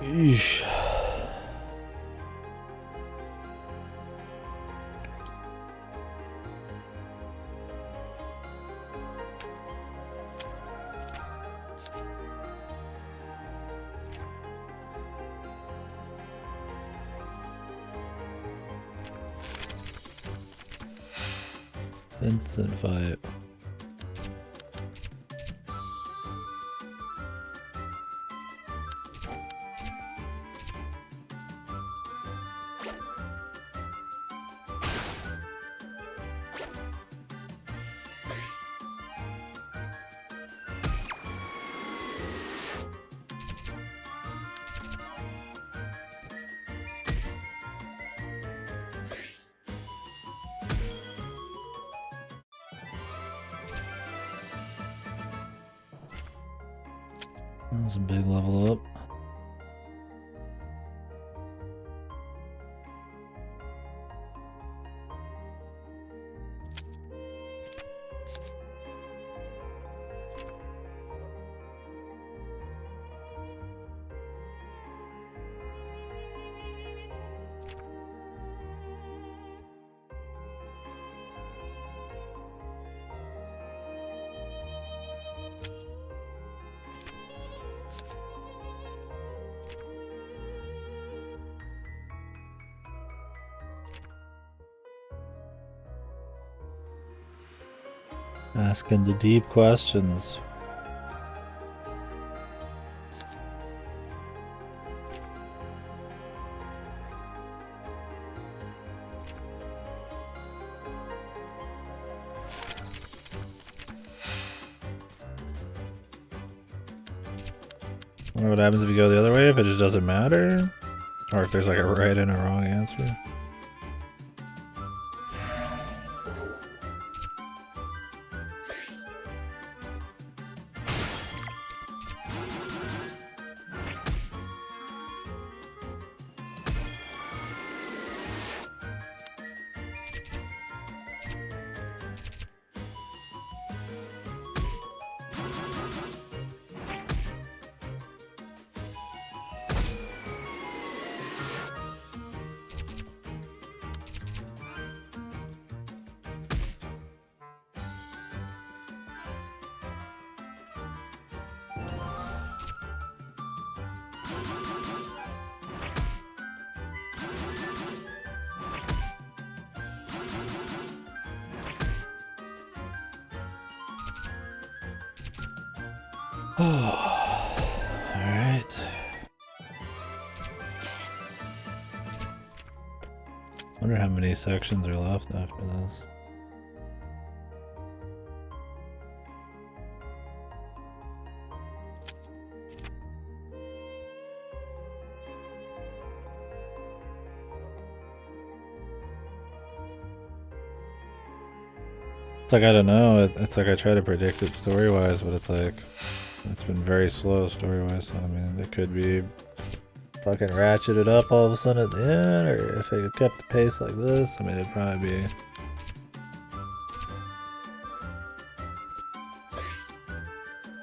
Speaker 1: Eesh. Instant fight. That's a big level up. Asking the deep questions. Wonder what happens if you go the other way, if it just doesn't matter? Or if there's like a right and a wrong answer? Alright. Wonder how many sections are left after this. It's like, I don't know, it's like I try to predict it story-wise, but it's like, it's been very slow story-wise, so I mean, it could be fucking ratcheted up all of a sudden at the end, or if it kept the pace like this, I mean, it'd probably be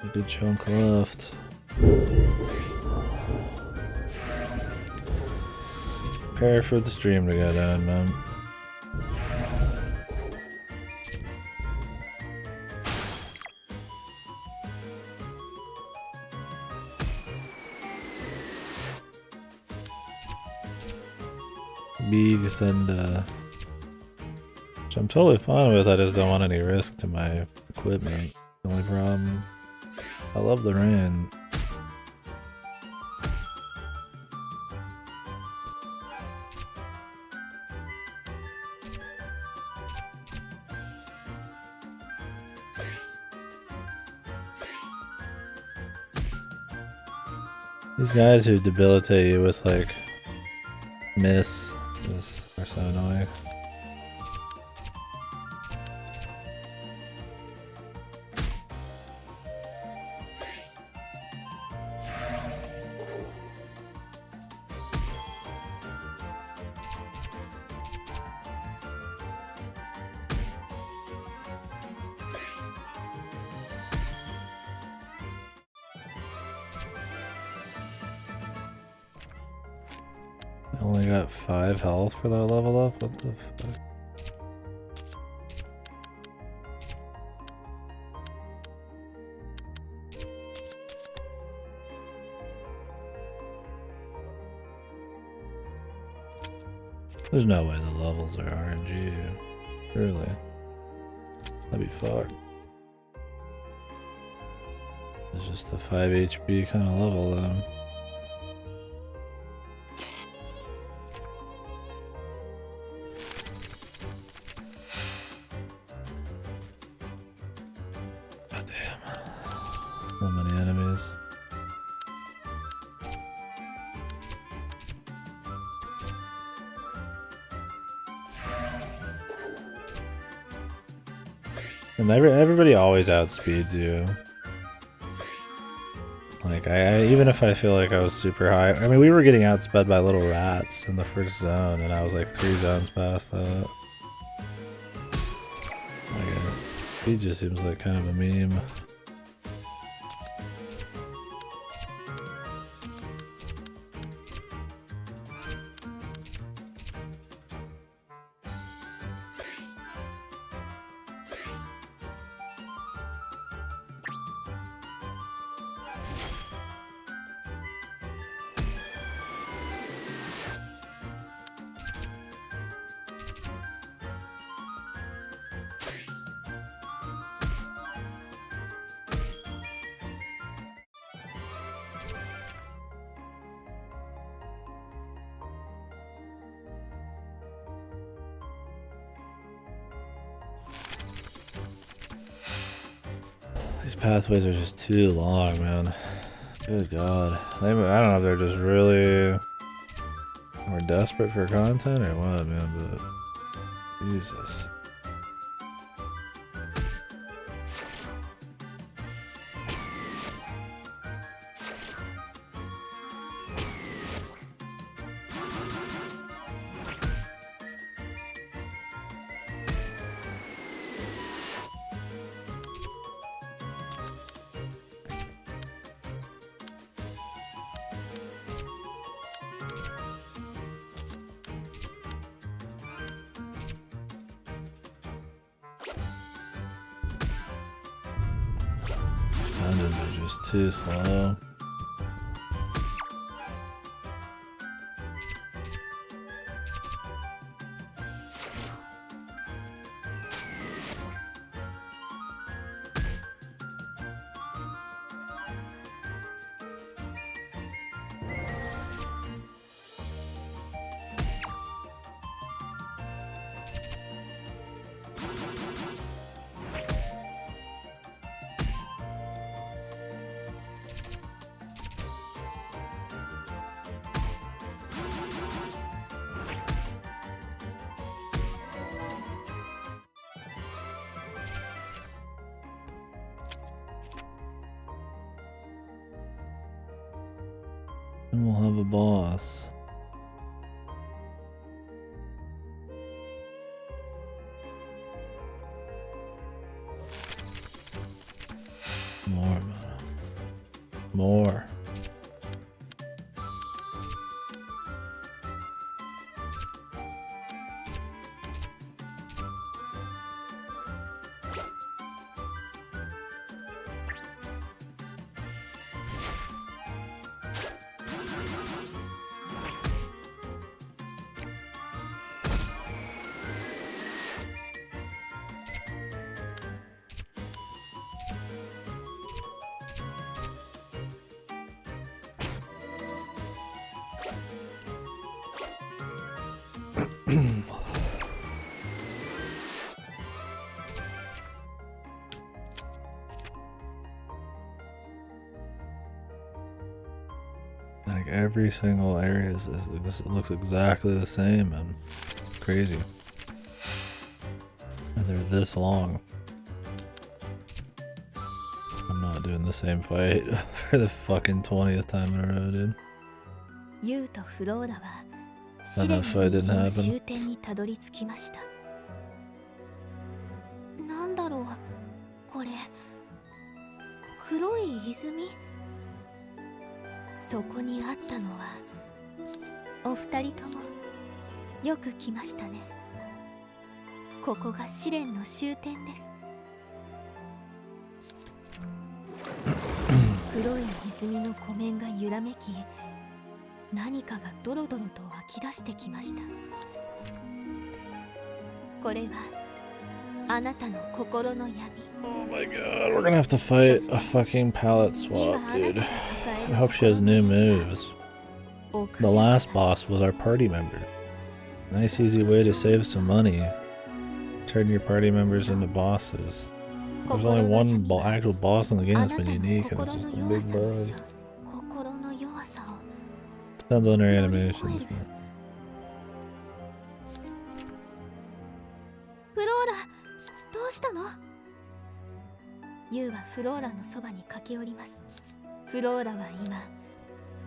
Speaker 1: a good chunk left. Prepare for the stream to go down, man. Big Thunder. Which I'm totally fine with, I just don't want any risk to my equipment. The only problem, I love the rain. These guys who debilitate you with like miss are so annoying. Only got 5 health for that level up? What the fuck? There's no way the levels are RNG. Surely. That'd be fucked. It's just a 5 HP kind of level though. God damn. So many enemies. And everybody always outspeeds you. Like, even if I feel like I was super high, I mean, we were getting outsped by little rats in the first zone, and I was like 3 zones past that. Like, he just seems like kind of a meme. These pathways are just too long, man. Good God. I don't know if they're just really more desperate for content or what, man, but Jesus. Dungeons are just too slow. And we'll have a boss. More, man. More. Like every single area it looks exactly the same and crazy. And they're this long. I'm not doing the same fight for the fucking 20th time in a row, dude.
Speaker 2: ユウとフローラは試練の道の終点にたどり着きました。なんだろうこれ、黒い泉。そこにあったのはお二人ともよく来ましたね。ここが試練の終点です。黒い泉の湖面が揺らめき、何かがドロドロと湧き出してきました。これはあなたの心の闇。
Speaker 1: Oh my god, we're gonna have to fight a fucking palette swap, dude. I hope she has new moves. The last boss was our party member. Nice easy way to save some money. Turn your party members into bosses. There's only one actual boss in the game that's been unique, and it's just a big bug. Depends on her animations, but...
Speaker 2: フローラ、どうしたの？ユウはフローラのそばに駆け寄ります。フローラは今、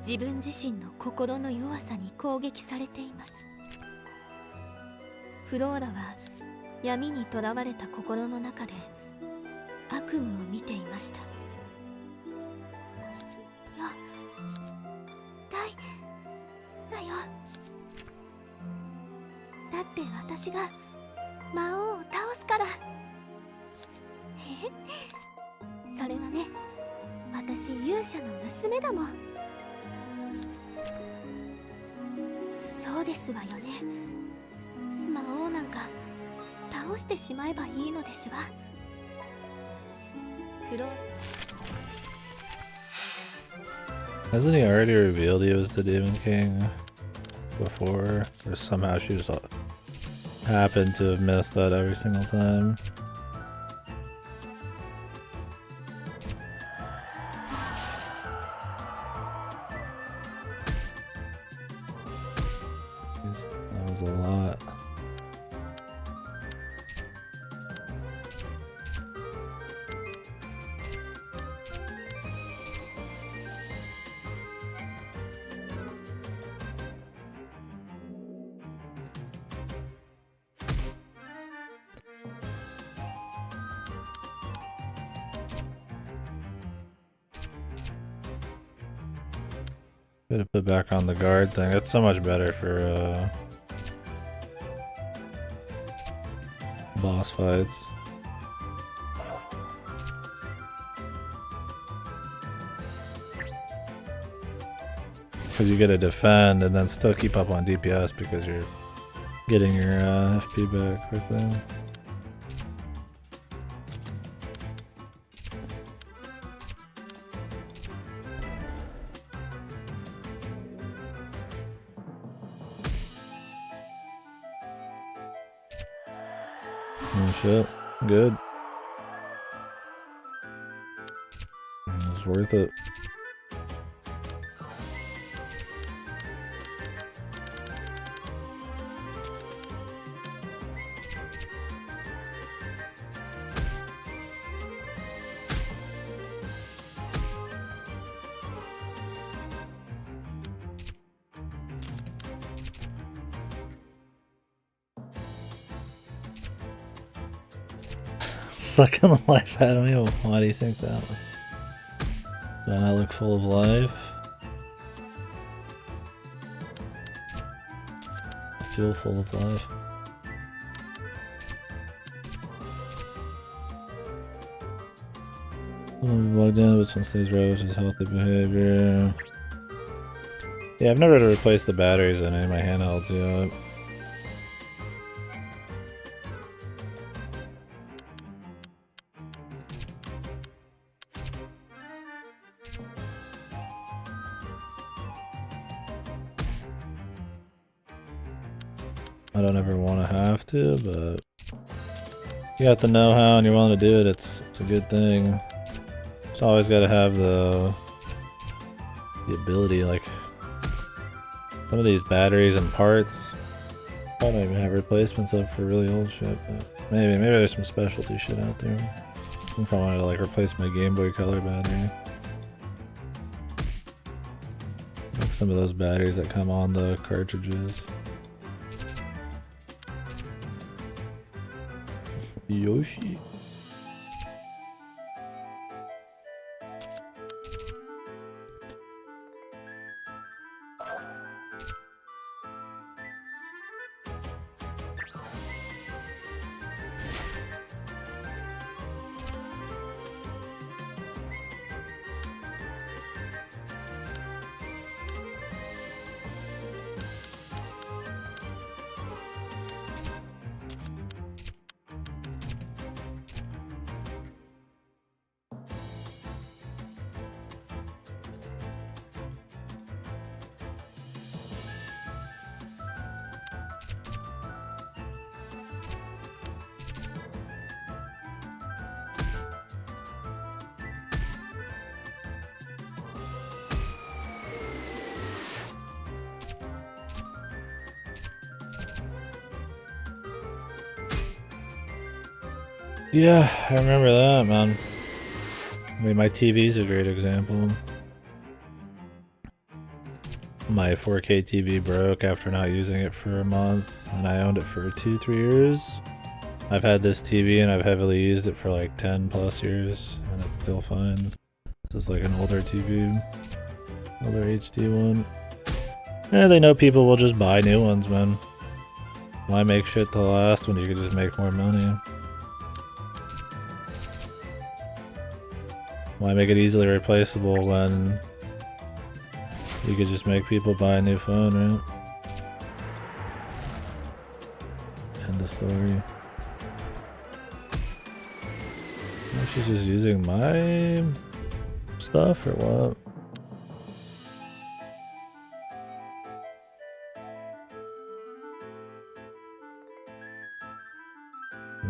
Speaker 2: 自分自身の心の弱さに攻撃されています。フローラは闇にとらわれた心の中で悪夢を見ていました。だよ。だって私が魔王を倒すから。それはね、私勇者の娘だもん。そうですわよね。魔王なんか倒してしまえばいいのですわ。
Speaker 1: Hasn't he already revealed he was the Demon King before? Or somehow she just happened to have missed that every single time? Jeez, that was a lot. Gotta put back on the guard thing. That's so much better for boss fights. Because you get to defend and then still keep up on DPS because you're getting your FP back quickly. Oh shit, good. It's worth it. Sucking the life out of me? Why do you think that? Do I not look full of life? I feel full of life. Logged in, but one stays right, which is healthy behavior. Yeah, I've never had to replace the batteries in any of my handhelds yet. I don't ever want to have to, but you got the know-how and you're willing to do it, it's a good thing. Just always got to have the ability, like some of these batteries and parts, I don't even have replacements up for really old shit, but maybe there's some specialty shit out there. If I wanted to like replace my Game Boy Color battery. Like some of those batteries that come on the cartridges. Yoshi. Yeah, I remember that, man. I mean, my TV's a great example. My 4K TV broke after not using it for a month, and I owned it for 2-3 years. I've had this TV and I've heavily used it for like 10 plus years, and it's still fine. This is like an older TV, older HD one. Yeah, they know people will just buy new ones, man. Why make shit to last when you can just make more money? Why make it easily replaceable when you could just make people buy a new phone, right? End of story. She's just using my stuff or what?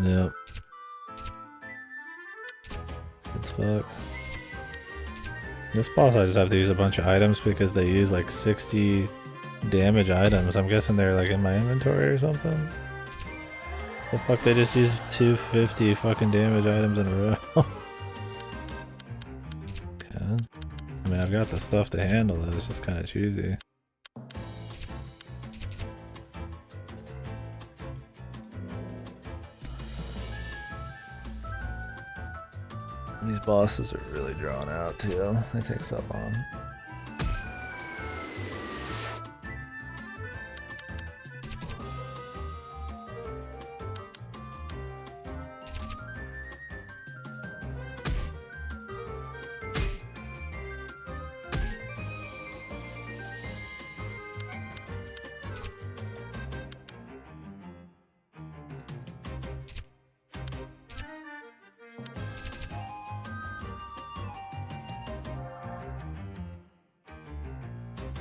Speaker 1: Yep. It's fucked. This boss I just have to use a bunch of items because they use like 60 damage items. I'm guessing they're like in my inventory or something. The fuck, they just used 250 fucking damage items in a row. Okay. I mean, I've got the stuff to handle it, it's just kind of choosy. These bosses are really drawn out too. They take so long.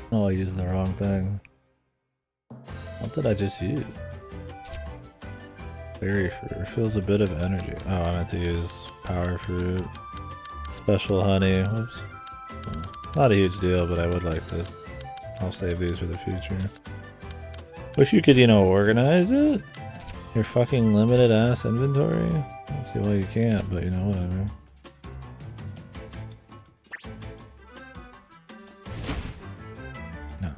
Speaker 1: Oh, I used the wrong thing. What did I just use? Berry fruit. Feels a bit of energy. Oh, I meant to use power fruit. Special honey. Whoops. Not a huge deal, but I would like to. I'll save these for the future. Wish you could, you know, organize it? Your fucking limited ass inventory? I don't see why you can't, but you know, whatever.
Speaker 2: No,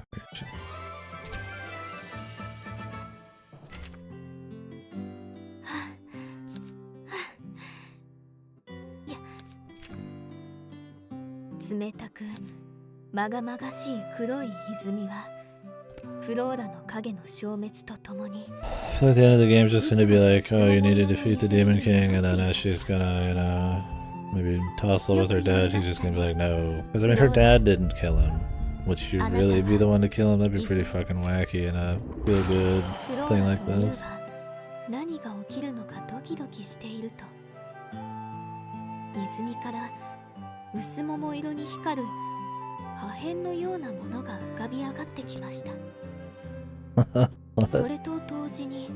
Speaker 2: 冷たくまがまがしい黒い泉はフローラの影の消滅とともに
Speaker 1: I feel like the end of the game is just gonna be like, oh, you need to defeat the Demon King, and then as she's gonna, you know, maybe tussle with her dad, she's just gonna be like, no. Because I mean, her dad didn't kill him. Would she really be the one to kill him? That'd be pretty fucking wacky in a feel-good thing like this.
Speaker 2: 何が起きるのかドキドキしていると泉から薄桃色に光る破片のようなものが浮かび上がってきました。それと同時に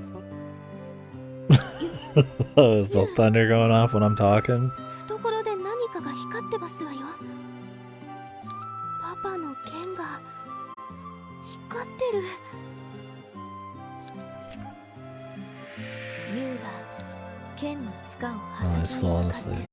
Speaker 1: Oh, is the thunder going off when I'm talking?
Speaker 2: 懐で何かが光ってますわよ。パパの剣が光ってる。ユウが剣の塚を挟みにかかって